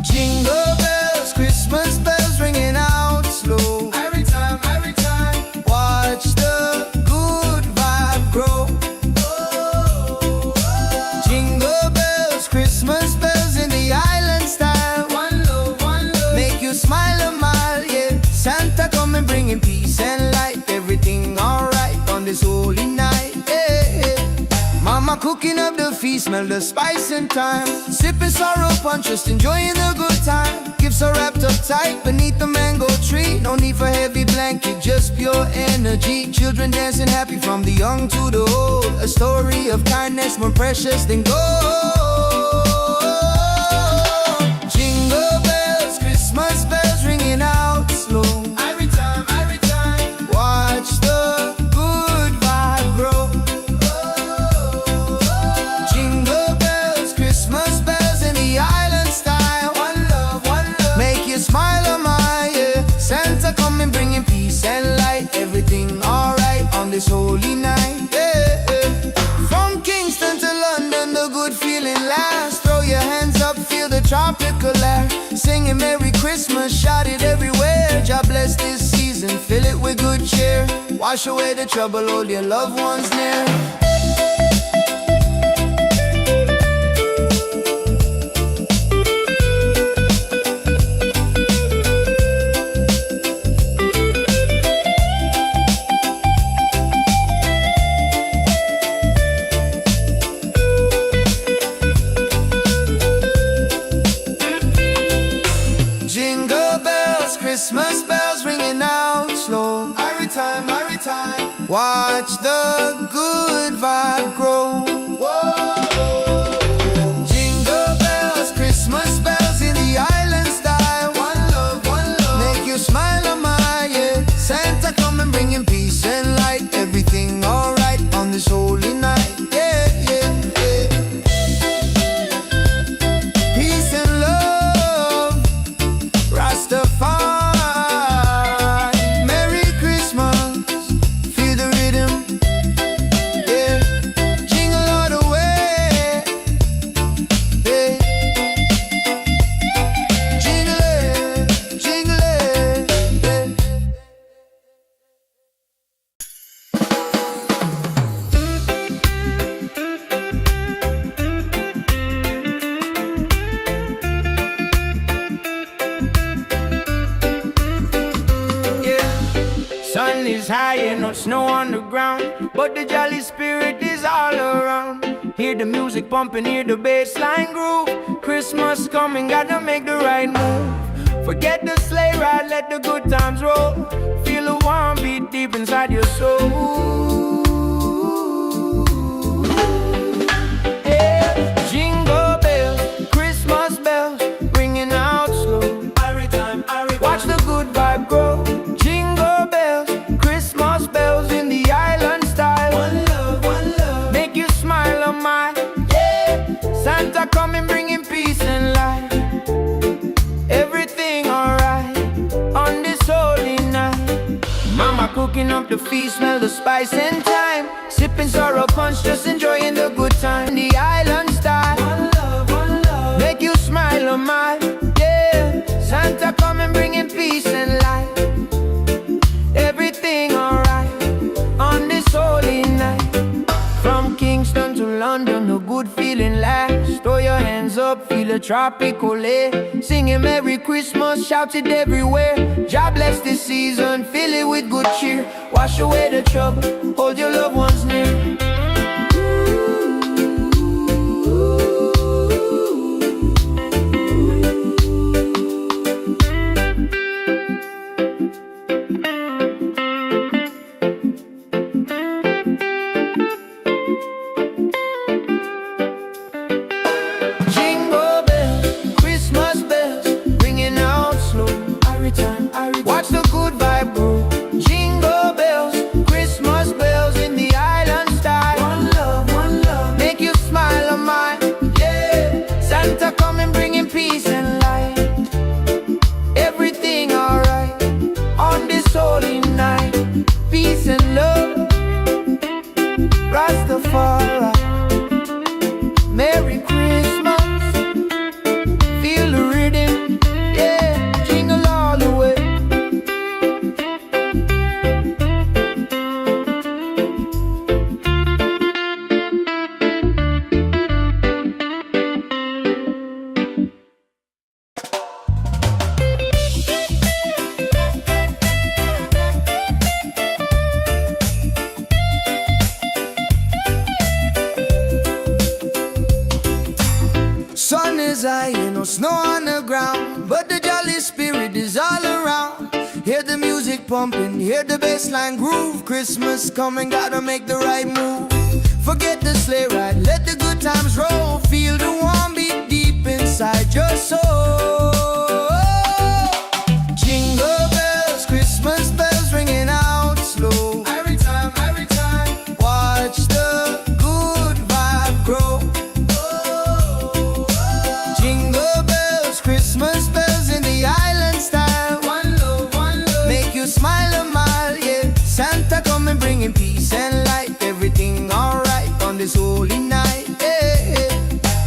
Jingle bells, Christmas bells ringing out slow. Every time, watch the good vibe grow. Jingle bells, Christmas bells in the island style. One love, make you smile a mile, yeah. Santa come and bringing peace and light. Everything alright on this holy night, yeah. Mama cooking up the feast, smell the spice and thyme. Sipping sorrow punch, just enjoying the good time. Gifts are wrapped up tight beneath the mango tree. No need for heavy blanket, just pure energy. Children dancing happy from the young to the old. A story of kindness more precious than gold. Jingle bells, Christmas bells ringing out slow. Every time, watch the good vibe grow. Jingle bells, Christmas bells in the island style. One love, make you smile, oh my, yeah. Santa coming bringing peace and light. Everything alright on this holy night, yeah, yeah. From Kingston to London, the good feeling lasts. Throw your hands up, feel the tropical air. Singing Merry Christmas, shout it everywhere. God bless this season, fill it with good cheer. Wash away the trouble, hold your loved ones near. Christmas bells ringing out slow. Every time, watch the good vibe grow. Whoa. Jingle bells, Christmas bells in the island style. One love, make you smile, oh my, yeah. Santa coming bringing peace and light. Everything alright on this holy night, yeah, yeah, yeah. Peace and love, Rastafari. Sun is high and no snow on the ground, but the jolly spirit is all around. Hear the music pumping, hear the bass line groove. Christmas coming, gotta make the right move. Forget the sleigh ride, let the good times roll. Feel a warm beat deep inside your soul. Yeah. Jingle bells, Christmas bells, ringing out slow. Watch the good vibe grow. Jingle bells, Christmas bells in the island style. One love, make you smile, oh my, yeah. Santa coming bringing peace and light. Everything alright on this holy night. Mama cooking up the feast, smell the spice and thyme. Sipping sorrow punch, just enjoying the good time. The island style. One love, make you smile, oh my, yeah. Santa coming bringing peace and light. Everything alright on this holy night. From Kingston to London, the good feeling lasts. Throw your hands up, feel the tropical air. Singing Merry Christmas, shout it everywhere. God bless this season, fill it with good cheer. Wash away the trouble, hold your loved ones near. Watch the good vibe grow. Jingle bells, Christmas bells in the eye. pumping, hear the bassline groove. Christmas coming, gotta make the right move. Forget the sleigh ride, let the good times roll. Feel the warm beat deep inside your soul. Jingle bells, Christmas bells ringing out slow. Every time, watch the good vibe grow. Jingle bells, Christmas bells in the island style. One love, make you smile a mile, yeah. Santa coming bringing peace and light. Everything alright on this holy night, yeah.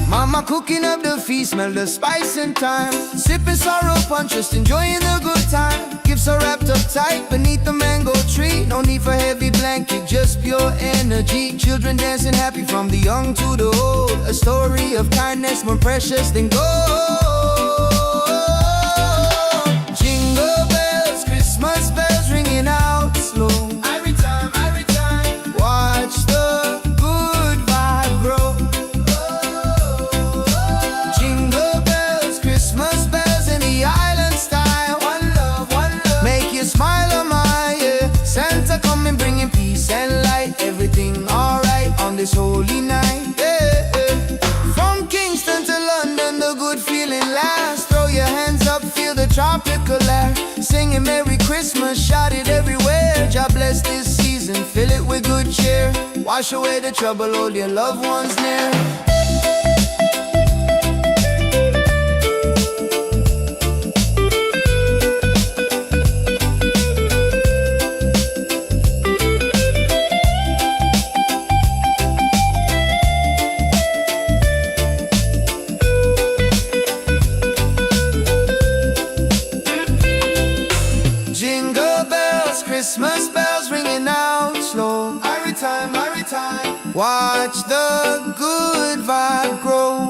Mama cooking up the feast, smell the spice and thyme. Sipping sorrow punch, just enjoying the good time. Gifts are wrapped up tight beneath the mango tree. No need for heavy blanket, just pure energy. Children dancing happy from the young to the old. A story of kindness more precious than gold. Jingle bells, Christmas bells ringing out slow. Every time, watch the good vibe grow. Jingle bells, Christmas bells in the island style. One love, make you smile a mile, yeah. Santa coming bringing peace and light. Everything alright on this holy night, yeah. From Kingston to London, the good feeling lasts. Throw your hands up, feel the tropical air. Singing Merry Christmas, shout it everywhere. God bless this season, fill it with good cheer. Wash away the trouble, hold your loved ones near. Jingle bells, Christmas bells ringing out slow. Every time, watch the good vibe grow.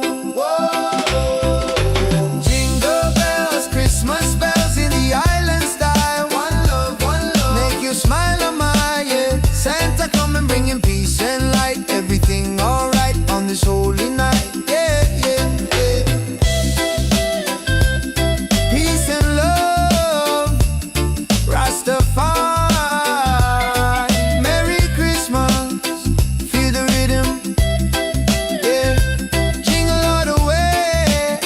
Jingle bells, Christmas bells in the island style. One love, make you smile a mile, yeah. Santa coming bringing peace and light. Everything alright on this holy night, yeah, yeah, yeah. Peace and love, Rastafari. Merry Christmas, feel the rhythm, yeah. Jingle all the way,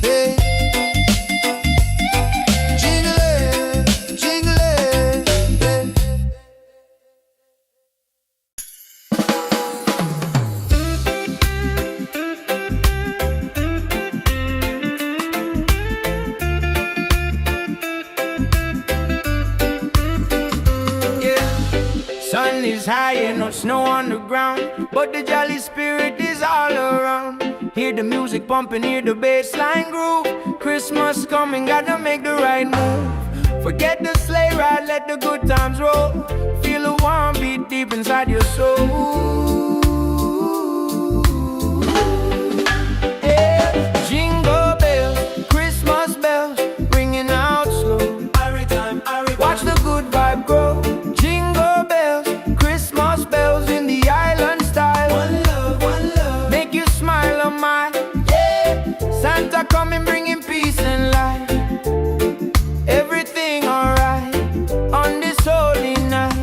yeah. Jingle it, yeah. Sun is high and no snow on the ground, but the jolly spirit is all around. Hear the music pumping, hear the bassline groove. Christmas coming, gotta make the right move. Forget the sleigh ride, let the good times roll. Feel the warm beat deep inside your soul. Yeah. Jingle bells, Christmas bells ringing out slow. Watch the good vibe grow. Jingle bells, Christmas bells in the island style. One love, make you smile a mile, yeah. Santa coming bringing peace and light. Everything alright on this holy night.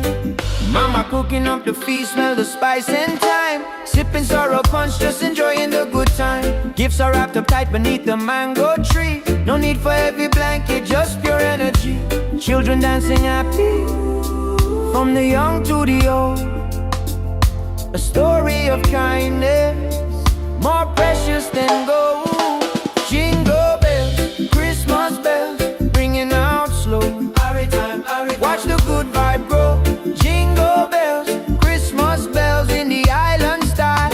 Mama cooking up the feast, smell the spice and thyme. Sipping sorrow punch, just enjoying the good time. Gifts are wrapped up tight beneath the mango tree. No need for heavy blanket, just pure energy. Children dancing happy from the young to the old. A story of kindness more precious than gold. Jingle bells, Christmas bells ringing out slow. Watch the good vibe grow. Jingle bells, Christmas bells in the island style.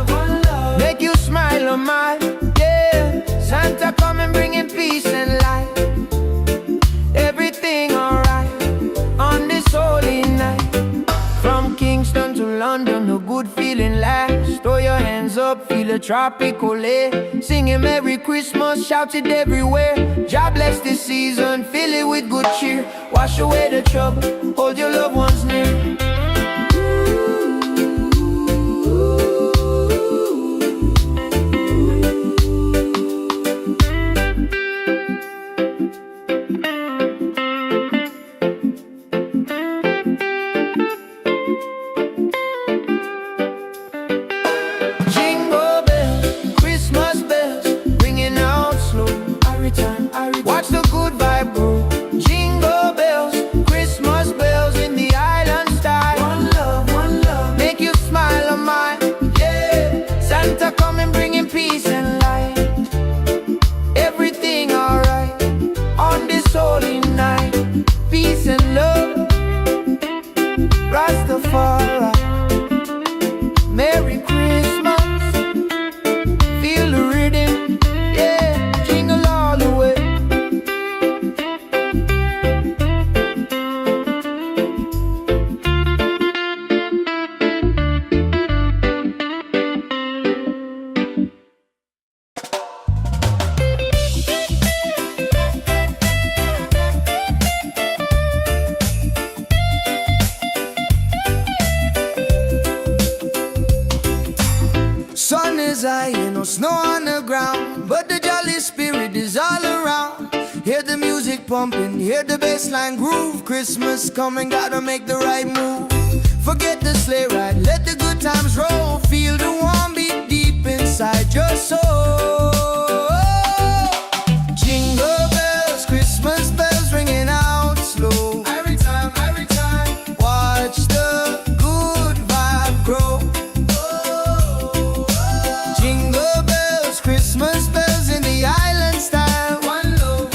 One love, make you smile a mile, yeah. Santa coming bringing peace and light. Everything alright on this holy night. From Kingston to London, the good feeling lasts. Throw your hands up, feel the tropical air. Singing Merry Christmas, shout it everywhere. God bless this season, fill it with good cheer. Wash away the trouble, hold your loved ones near. Rastafari. Merry Christmas, feel the rhythm, yeah, jingle all the way. Sun is high, ain't no snow on the ground, but the jolly spirit is all around. Hear the music pumping, hear the bassline groove. Christmas coming, gotta make the right move. Forget the sleigh ride, let the good times roll. Feel the warm beat deep inside your soul. Jingle bells, Christmas bells ringing out slow. Every time, watch the good vibe grow. Jingle bells, Christmas bells in the island style. One love,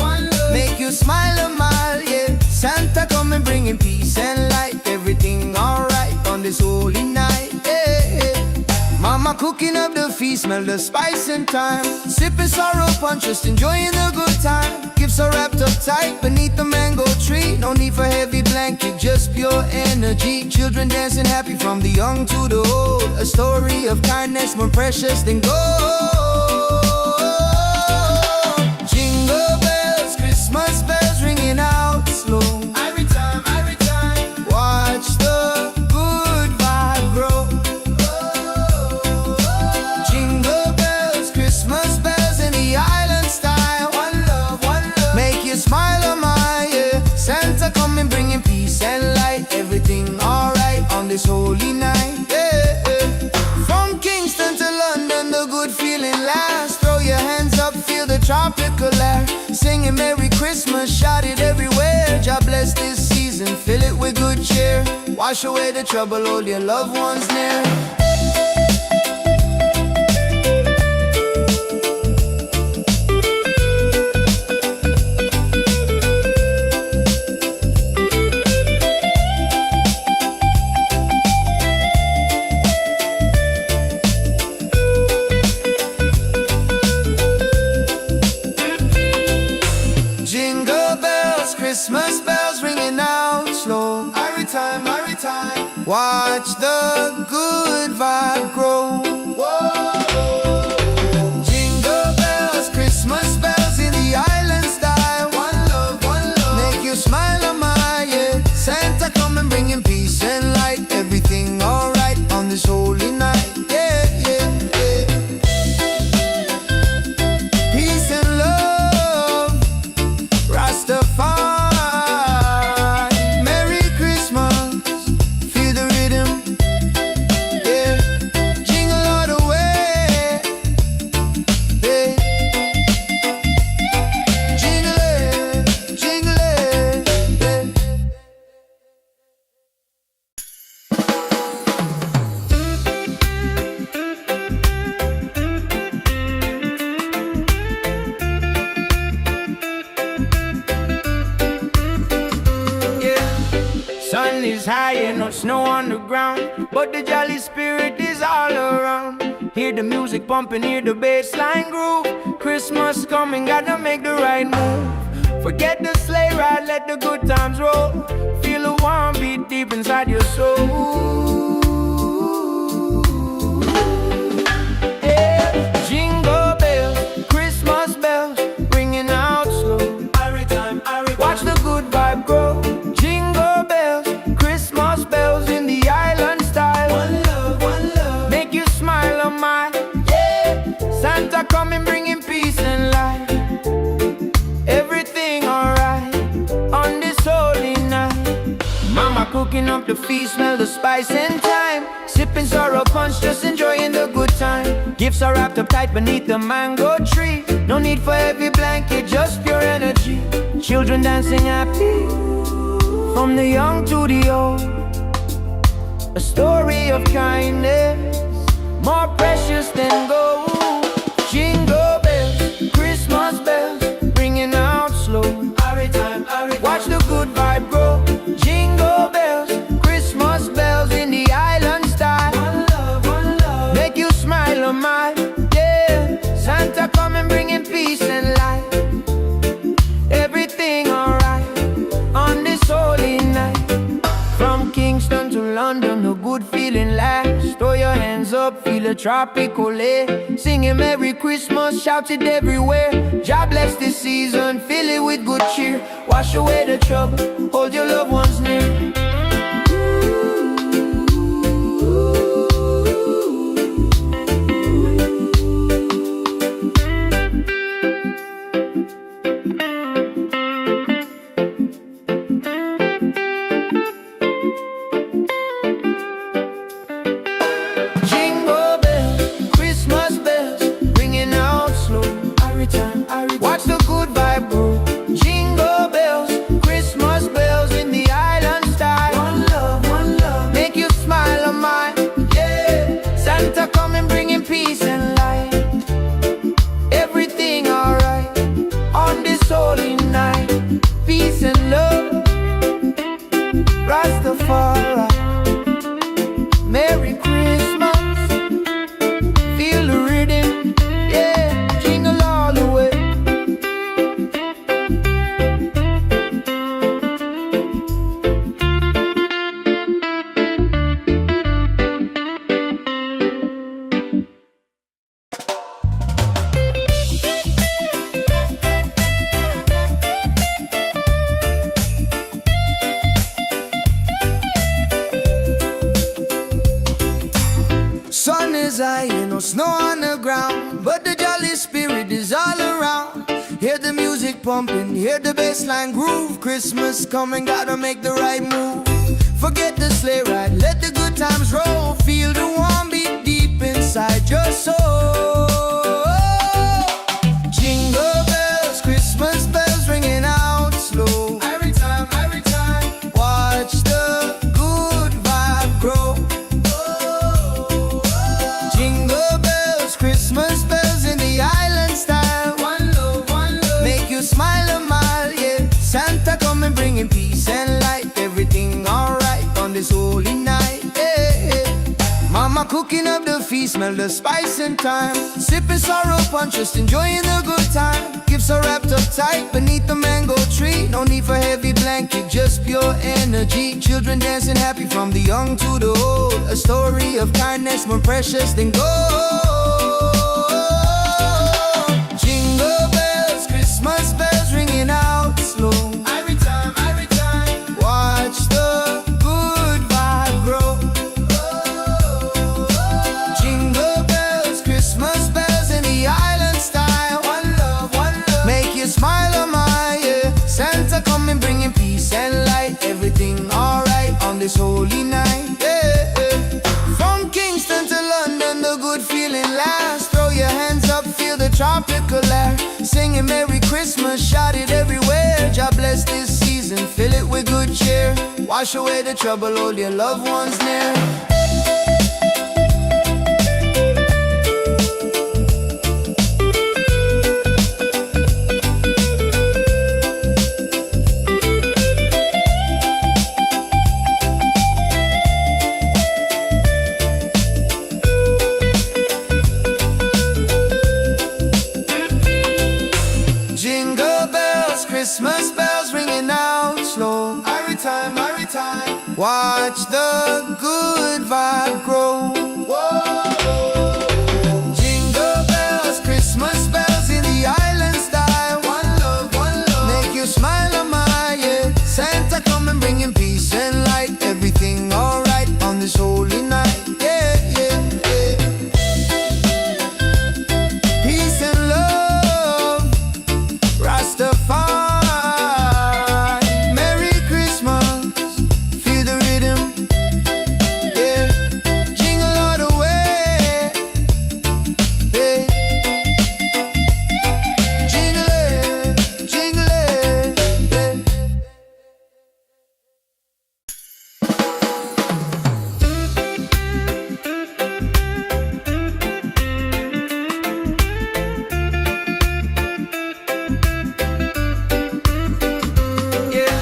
make you smile a mile, yeah. Santa coming bringing peace and light. Everything alright on this holy night, yeah. Mama cooking up the feast, smell the spice and thyme. Sipping sorrow punch, just enjoying the good time. Gifts are wrapped up tight beneath the mango tree. No need for heavy blanket, just pure energy. Children dancing happy from the young to the old. A story of kindness more precious than gold. Jingle bells, Christmas bells ringing out slow. Every time, watch the good vibe grow. Jingle bells, Christmas bells in the island style. One love, make you smile a mile, yeah. Santa coming bringing peace and light. Everything alright on this holy night, yeah. From Kingston to London, the good feeling lasts. Throw your hands up, feel the tropical air. Singing Merry Christmas, shout it everywhere. God bless this season, fill it with good cheer. Wash away the trouble, hold your loved ones near. Jingle bells, Christmas bells ringing out slow. Every time, watch the good vibe grow. Whoa. Jingle bells, Christmas bells in the island style. One love, make you smile a mile, yeah. Santa coming bringing peace and light. Everything alright on this holy night, yeah, yeah, yeah. Peace and love, Rastafari. Merry Christmas, feel the rhythm, yeah. Jingle all the way, yeah. Jingle it, yeah. Sun is high and no snow on the ground, but the jolly spirit is all around. Hear the music pumping, hear the bassline groove. Christmas coming, gotta make the right move. Forget the sleigh ride, let the good times roll. Feel the warm beat deep inside your soul. Yeah. Jingle bells, Christmas bells, ringing out slow. Watch the good vibe grow. Jingle bells, Christmas bells in the island style. One love, make you smile a mile, yeah. Santa coming bringing peace and light. Everything alright on this holy night. Mama cooking up the feast, smell the spice and thyme. Sipping sorrow punch, just enjoying the good time. Gifts are wrapped up tight beneath the mango tree. No need for heavy blanket, just pure energy. Children dancing happy, from the young to the old. A story of kindness, more precious than gold. Jingle bells, Christmas bells, ringing out slow. Watch the good vibe grow. Jingle bells, Christmas bells in up, feel a tropical air. Singing Merry Christmas, shout it everywhere. God bless this season, fill it with good cheer. Wash away the trouble, hold your loved ones near. Watch the good vibe grow. Jingle bells, Christmas bells in the island style. One love, make you smile on mine. Yeah, Santa coming bringing peace and light. Everything alright on this holy night. Peace and love, Rastafari. Merry Christmas, feel the rhythm. Yeah, jingle all the way. Sun is high, ain't no snow on the ground, but the jolly spirit is all around. Hear the music pumping, hear the bassline groove. Christmas coming, gotta make the right move. Forget the sleigh ride, let the good times roll. Feel the warm beat deep inside your soul. Jingle bells, Christmas bells ringing out slow. Every time, watch the good vibe grow. Jingle bells, Christmas bells in the island style. One love, make you smile a mile, yeah. Santa coming bringing peace and light. Everything alright on this holy night, yeah. Mama cooking up the feast, smell the spice and thyme. Sipping sorrow punch, just enjoying the good time. Gifts are wrapped up tight beneath the mango tree. No need for heavy blanket, just pure energy. Children dancing happy from the young to the old. A story of kindness more precious than gold. Jingle bells, Christmas bells ringing out slow. Every time, watch the good vibe grow. Jingle bells, Christmas bells in the island style. One love, make you smile on my, yeah. Santa coming bringing peace and light. Everything alright on this holy night, yeah. From Kingston to London, the good feeling lasts. Throw your hands up, feel the tropical air. Singing Merry Christmas, shout it everywhere. God bless this season, fill it with good cheer. Wash away the trouble, hold your loved ones near. Jingle bells, Christmas bells ringing out slow. Every time, watch the good vibe grow. Whoa. Jingle bells, Christmas bells in the island style. One love, make you smile on my, yeah. Santa coming bringing peace and light. Everything alright on this holy night, yeah. Peace and love, Rastafari. Merry Christmas, feel the rhythm, yeah. Jingle all the way, yeah. Jingle it, yeah.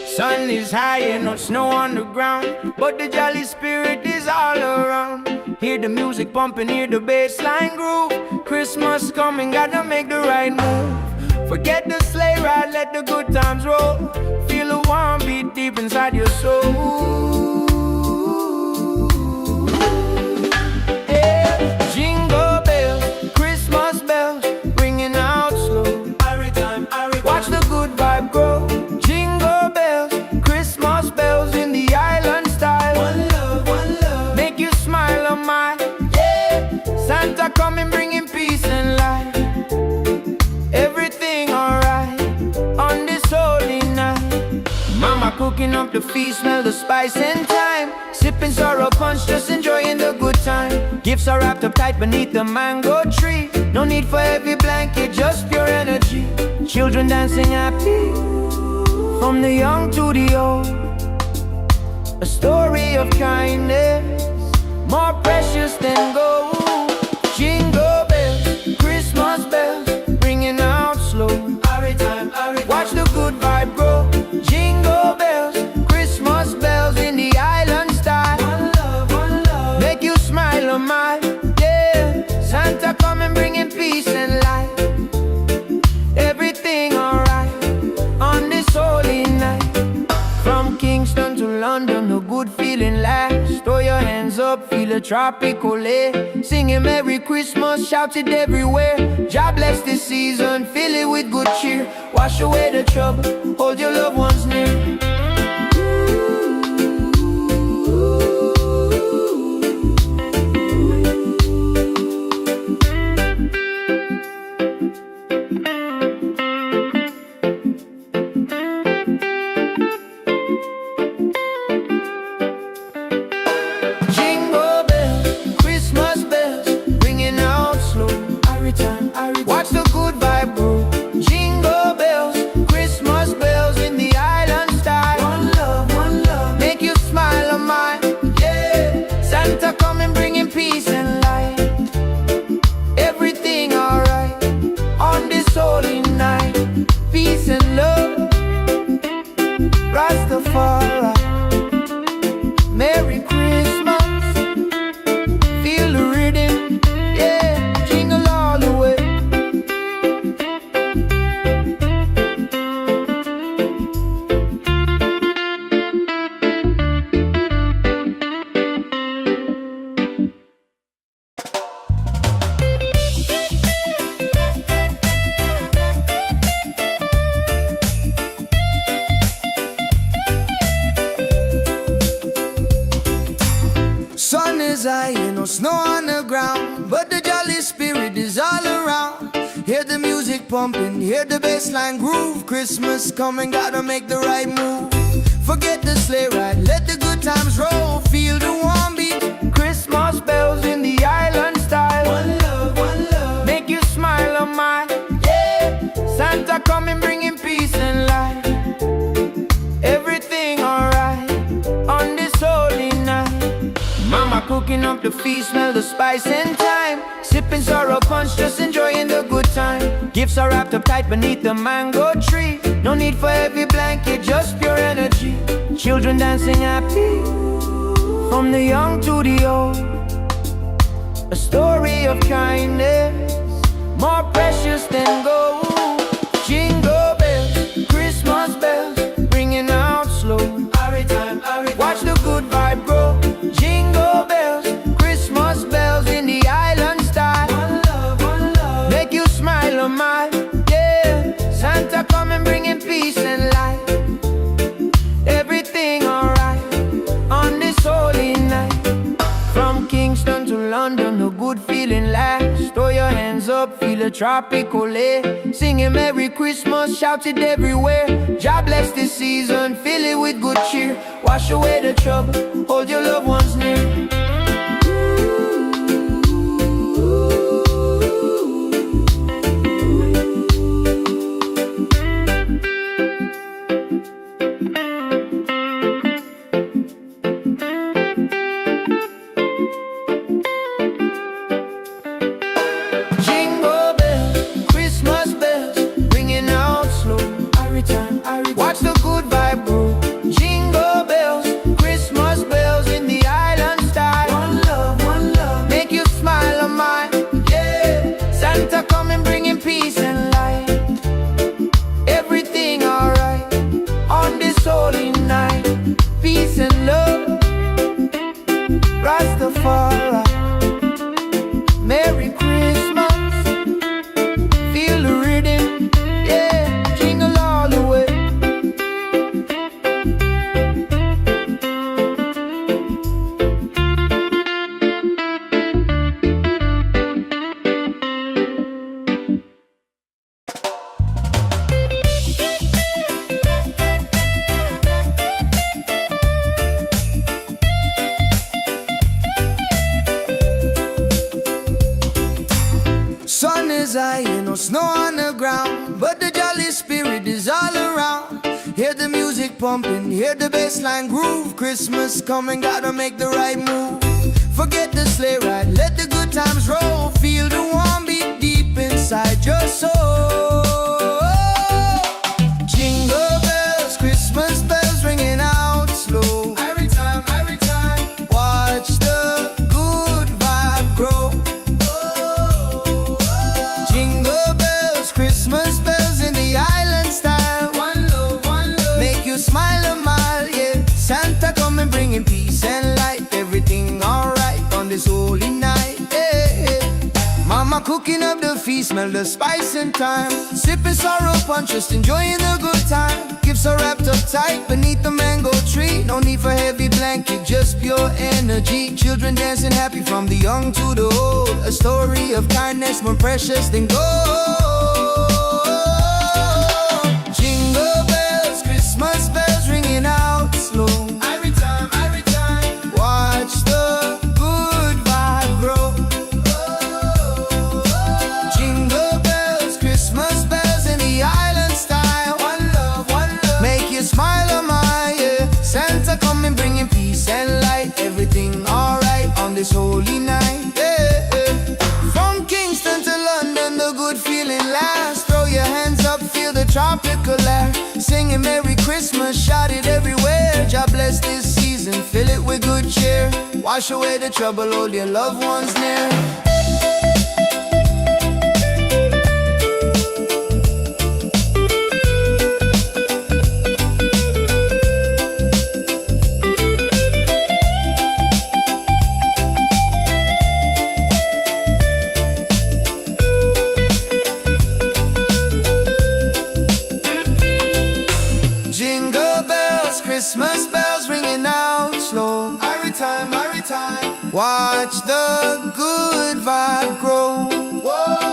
Sun is high and no snow on the ground, but the jolly spirit is all around. Hear the music pumping, hear the bassline groove. Christmas coming, gotta make the right move. Forget the sleigh ride, let the good times roll. Feel a warm beat deep inside your soul. the feast, smell the spice and thyme. Sipping sorrow punch, just enjoying the good time. Gifts are wrapped up tight beneath the mango tree. No need for heavy blanket, just pure energy. Children dancing happy, from the young to the old. A story of kindness, more precious than gold. Jingle bells, Christmas bells, ringing out slow. Watch the good vibe grow. Jingle bells, Christmas bells in the island style. One love, make you smile a mile. Yeah, Santa coming bringing peace and light. Everything alright on this holy night. From Kingston to London, the good feeling lasts. Throw your hands up, feel a tropical air. Singing Merry Christmas, shout it everywhere. God bless this season, fill it with good cheer. Wash away the trouble, hold your loved ones near. Watch the good vibe grow. Jingle bells, Christmas bells in the island style. One love, make you smile a mile. Yeah, Santa coming bringing peace and light. Everything alright on this holy night. Peace and love, Rastafari. Merry Christmas, feel the rhythm. Yeah, jingle all the way. Sun is high, no snow on the ground, but the jolly spirit is all around. Hear the music pumping, hear the bassline groove. Christmas coming, gotta make the right move. Forget the sleigh ride, let the good times roll. Feel the warm beat. Christmas bells in the island style. One love, make you smile a mile. Yeah, Santa coming bringing peace and light. Everything alright on this holy night. Mama cooking up the feast, smell the spice and thyme. Sipping sorrow punch, just enjoying the good time. Gifts are wrapped up tight beneath the mango tree. No need for heavy blanket, just pure energy. Children dancing happy, from the young to the old. A story of kindness, more precious than gold. Jingle bells, Christmas bells, ringing out slow. Watch the good vibe grow. Jingle bells, Christmas bells in the island style. One love, make you smile a mile. Yeah, Santa coming bringing peace and light. Everything alright on this holy night. From Kingston to London, the good feeling lasts. Throw your hands up, feel a tropical air. Singing Merry Christmas, shout it everywhere. God bless this season, fill it with good cheer. Wash away the trouble, hold your loved ones near. Jingle bells, Christmas bells, ringing out slow. Watch the good vibe grow. Jingle bells, Christmas bells in the island style. pumping, hear the bassline groove. Christmas coming, gotta make the right move. Forget the sleigh ride, let the good times roll. Feel the warm beat deep inside your soul. Jingle bells, Christmas bells ringing out slow. Every time, watch the good vibe grow. Jingle bells, Christmas bells in the island style. One love, make you smile a mile, yeah. Santa coming bringing peace and light. Everything alright on this holy night, yeah. Mama cooking up the feast, smell the spice and thyme. Sipping sorrow punch, just enjoying the good time. Gifts are wrapped up tight beneath the mango tree. No need for heavy blanket, just pure energy. Children dancing happy from the young to the old. A story of kindness more precious than gold. Jingle bells, Christmas bells ringing out slow. Every time, watch the good vibe grow. Jingle bells, Christmas bells in the island style. One love, make you smile a mile, yeah. Santa coming bringing peace and light. Everything alright on this holy night, yeah. From Kingston to London, the good feeling lasts. Throw your hands up, feel the tropical air. Singing Merry Christmas, shout it everywhere. God bless this season, fill it with good cheer. Wash away the trouble, hold your loved ones near. Jingle bells, Christmas bells ringing out slow. Every time, watch the good vibe grow. Whoa.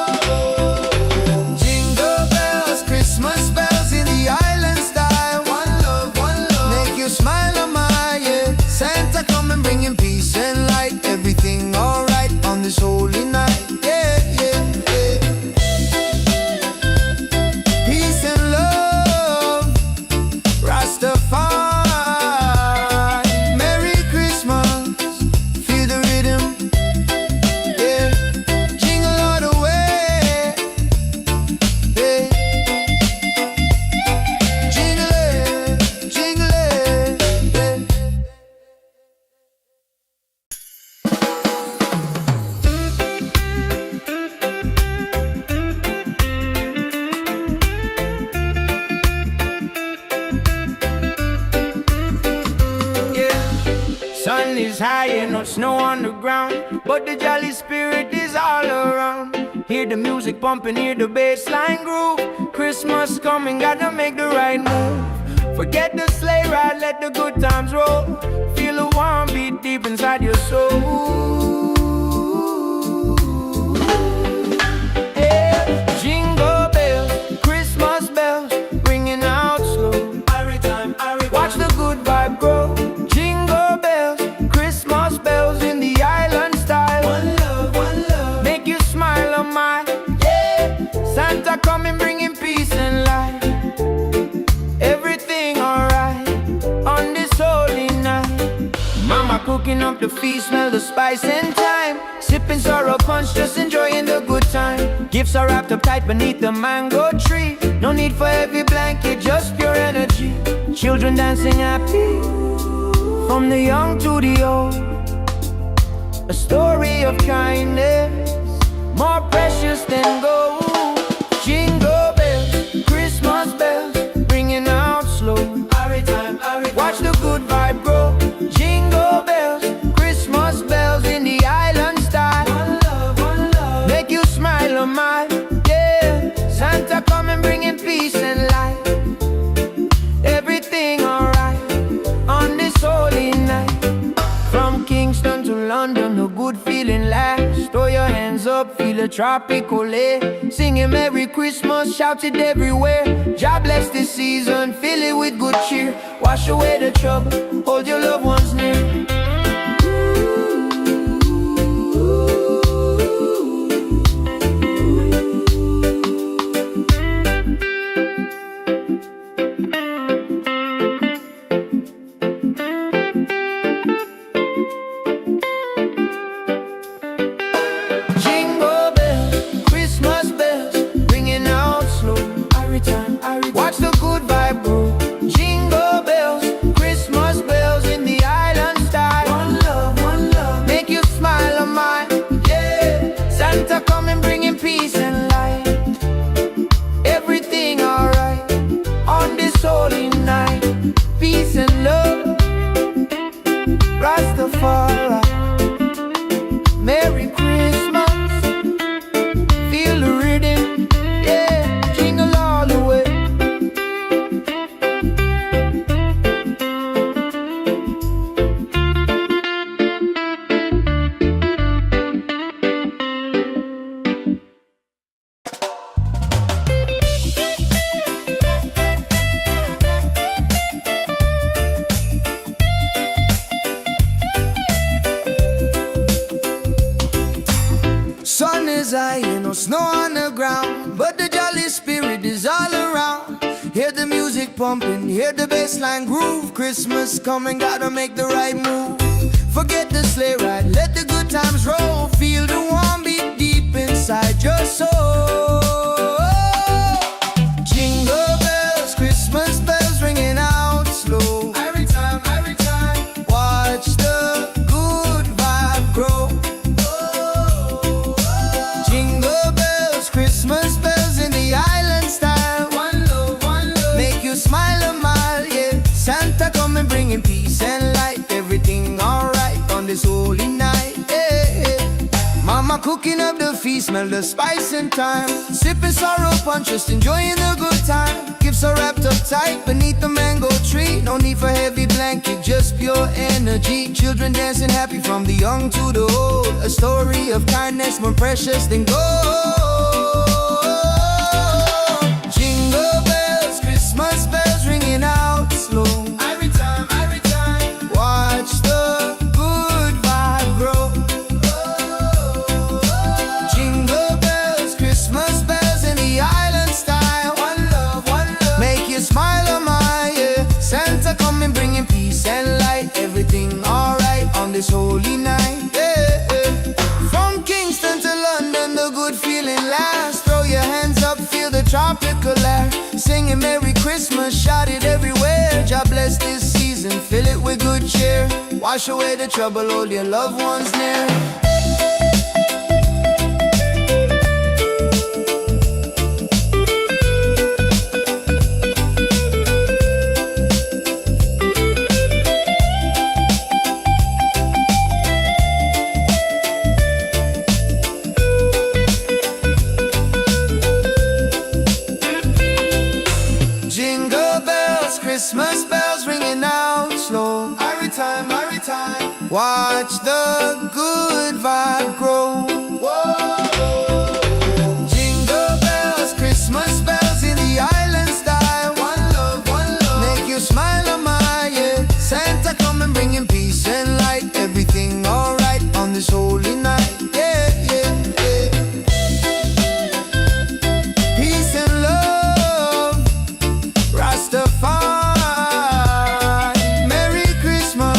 Jingle bells, Christmas bells in the island style. One love, make you smile a mile, yeah. Santa coming bringing peace and light. Everything alright on this holy night, yeah, yeah, yeah. Peace and love, Rastafari. Merry Christmas, feel the rhythm, yeah. Jingle all the way, yeah. Jingle it, yeah. Sun is high and no snow on the ground, but the jolly spirit is all around. Hear the music pumping, hear the bassline groove. Christmas coming, gotta make the right move. Forget the sleigh ride, let the good times roll. Feel the warm beat deep inside your soul. Yeah. Jingle bells, Christmas bells, ringing out slow. Watch the good vibe grow. Jingle bells, Christmas bells in the island style. One love, make you smile a mile, yeah. Santa coming bringing peace and light. Everything alright on this holy night. Mama cooking up the feast, smell the spice and thyme. Sipping sorrow punch, just enjoying the good time. Gifts are wrapped up tight beneath the mango tree. No need for heavy blanket, just pure energy. Children dancing happy from the young to the old. A story of kindness more precious than gold. Jingle bells, Christmas bells, ringing out slow. Watch the good vibe grow. Jingle bells, Christmas bells in the island style. One love, make you smile a mile, yeah. Santa coming bringing peace and light. Everything alright on this holy night. From Kingston to London, a good feeling lasts. Throw your hands up, feel a tropical air. Singing Merry Christmas, shout it everywhere. God bless this season, fill it with good cheer. Wash away the trouble, hold your loved ones near. Rastafari. Merry Christmas, feel the rhythm, yeah, jingle all the way. Sun is high, no snow on the ground, but the jolly spirit is all around. Hear the music pumping, hear the bassline groove. Christmas coming, gotta make the right move. Forget the sleigh ride, let the good times roll. Feel the warm beat deep inside your soul. Jingle bells, Christmas bells ringing out slow. Every time, watch the good vibe grow. Jingle bells, Christmas bells in the island style. One love, make you smile a mile, yeah. Santa coming bringing peace and light. Everything alright on this holy night, yeah. Mama cooking up the feast, smell the spice and thyme. Sipping sorrow punch, just enjoying the good time. Gifts are wrapped up tight beneath the mango tree. No need for heavy blanket, just pure energy. Children dancing happy from the young to the old. A story of kindness more precious than gold. Jingle bells, Christmas bells ringing out slow. Every time, watch the good vibe grow. Jingle bells, Christmas bells in the island style. One love, make you smile a mile, yeah. Santa coming bringing peace and light. Everything alright on this holy night, yeah. From Kingston to London, the good feeling lasts. Throw your hands up, feel the tropical air. Singing Merry Christmas, shout it everywhere. God bless this season, fill it with good cheer. Wash away the trouble, hold your loved ones near. Jingle bells, Christmas bells ringing out slow. Every time, watch the good vibe grow. Whoa. Jingle bells, Christmas bells in the island style. One love, make you smile a mile, yeah. Santa coming bringing peace and light. Everything alright on this holy night, yeah, yeah, yeah. Peace and love, Rastafari. Merry Christmas,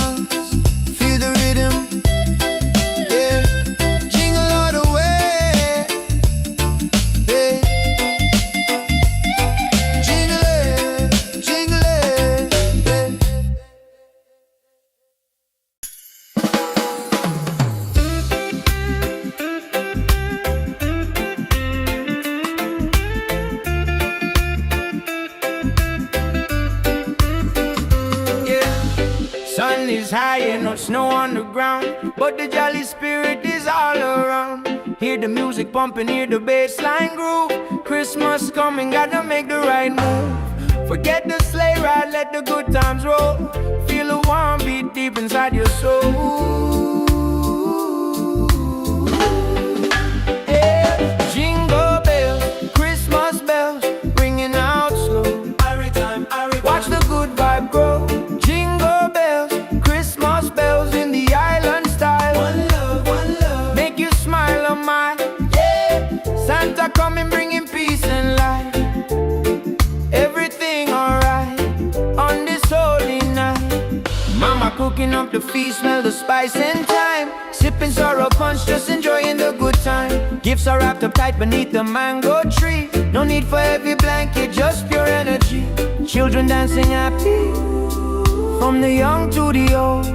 feel the rhythm, yeah. Jingle all the way, yeah. Jingle it, yeah. Sun is high and no snow on the ground, but the jolly spirit is all around. Hear the music pumping, hear the bassline groove. Christmas coming, gotta make the right move. Forget the sleigh ride, let the good times roll. Feel the warm beat deep inside your soul. Yeah. Jingle bells, Christmas bells, ringing out slow. Watch the good vibe grow. Jingle bells, Christmas bells in the island style. One love, make you smile a mile, yeah. Santa coming bringing peace and light. Everything alright on this holy night. Mama cooking up the feast, smell the spice and thyme. Sipping sorrow punch, just enjoying the good time. Gifts are wrapped up tight beneath the mango tree. No need for heavy blanket, just pure energy. Children dancing happy, from the young to the old.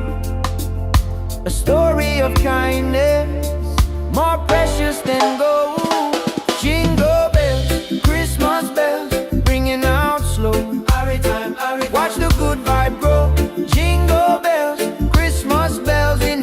A story of kindness, more precious than gold. Jingle bells, Christmas bells, ringing out slow. Watch the good vibe grow. Jingle bells, Christmas bells in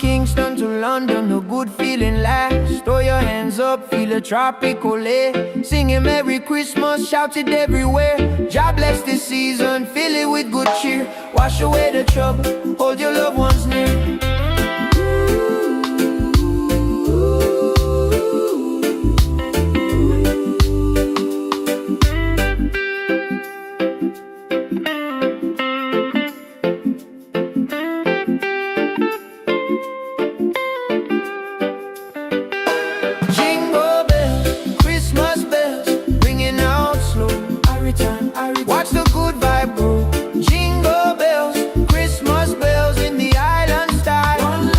Kingston to London, a good feeling lasts. Throw your hands up, feel a tropical air. Singing Merry Christmas, shout it everywhere. God bless this season, fill it with good cheer. Wash away the trouble, hold your loved ones near. Watch the good vibe grow. Jingle bells, Christmas bells in the island style. One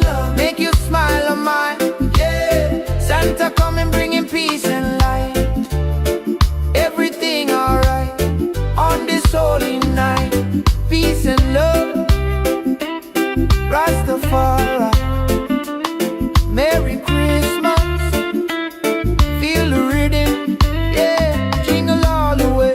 love, make you smile on mine. Yeah, Santa coming bringing peace and light. Everything alright on this holy night. Peace and love, Rastafari. Merry Christmas, feel the rhythm. Yeah, jingle all the way.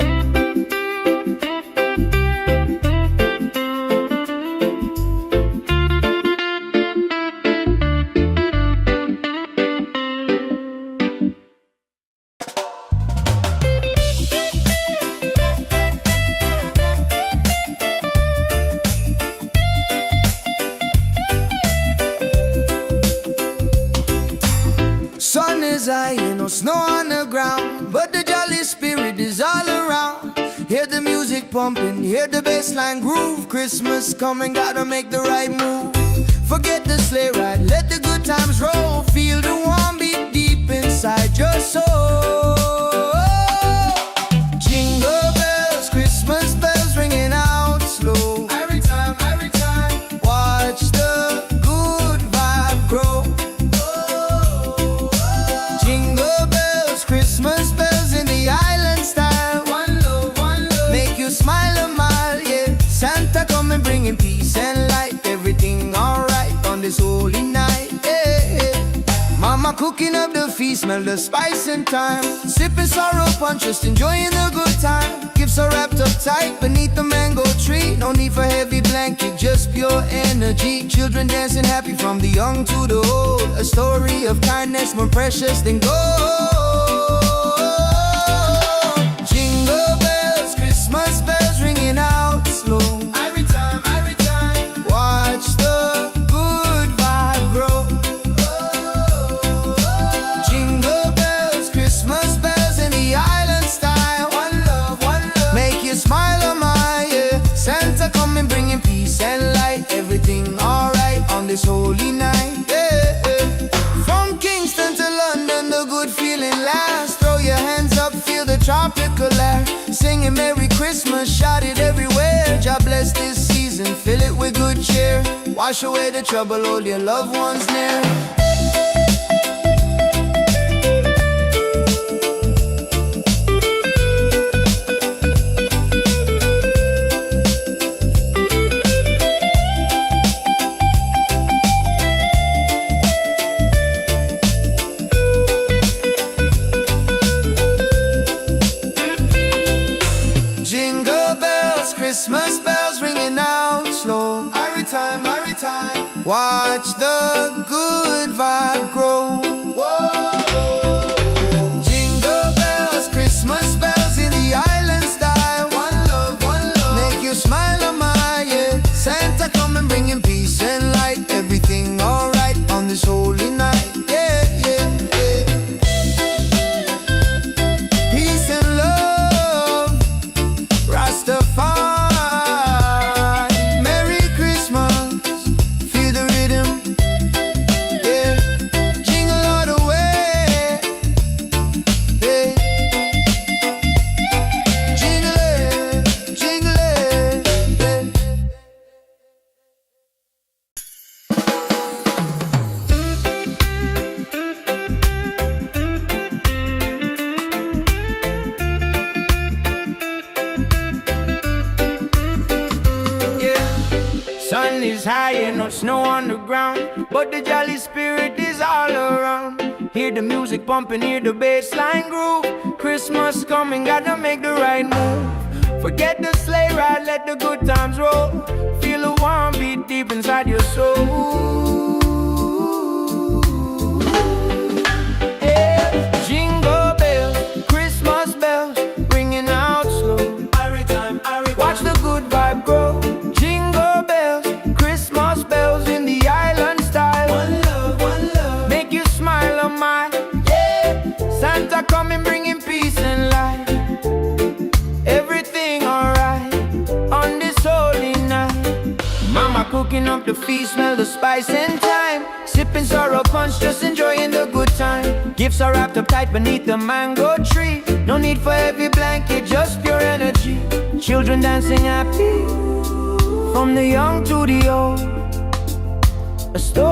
Sun is high, no snow on the ground, but the jolly spirit is all around. Hear the music pumping, hear the bassline groove. Christmas coming, gotta make the right move. Forget the sleigh ride, let the good times roll. Feel the warm beat deep inside your soul. Jingle bells, Christmas bells ringing out slow. Every time, watch the good vibe grow. Jingle bells, Christmas bells in the island style. One love, make you smile a mile, yeah. Santa coming bringing peace and light. Everything alright on this holy night, yeah. Mama cooking up the feast, smell the spice and thyme. Sipping sorrow punch, just enjoying the good time. Gifts are wrapped up tight beneath the mango tree. No need for heavy blanket, just pure energy. Children dancing happy from the young to the old. A story of kindness more precious than gold. Jingle bells, Christmas bells ringing out slow. Every time, watch the good vibe grow. Jingle bells, Christmas bells in the island style. One love, make you smile on my, yeah. Santa coming bringing peace and light. Everything alright on this holy night, yeah. From Kingston to London, the good feeling lasts. Throw your hands up, feel the tropical air. Singing Merry Christmas, shout it everywhere. God bless this season, fill it with good cheer. Wash away the trouble, hold your loved ones near. Jingle bells, Christmas bells ringing out slow. Every time, watch the good vibe grow. Whoa. Jingle bells, Christmas bells in the island style. One love, make you smile on my, yeah. Santa coming bringing peace and light. Everything alright on this holy night, yeah, yeah, yeah. Peace and love, Rastafari. Merry Christmas, feel the rhythm, yeah. Jingle all the way, yeah. Jingle it, yeah. Sun is high and no snow on the ground, but the jolly spirit is all around. Hear the music pumping, hear the bassline groove. Christmas coming, gotta make the right move. Forget the sleigh ride, let the good times roll. Feel the warm beat deep inside your soul. Santa coming bringing peace and light. Everything alright on this holy night. Mama cooking up the feast, smell the spice and thyme. Sipping sorrow punch, just enjoying the good time. Gifts are wrapped up tight beneath the mango tree. No need for heavy blanket, just pure energy. Children dancing happy, from the young to the old. A story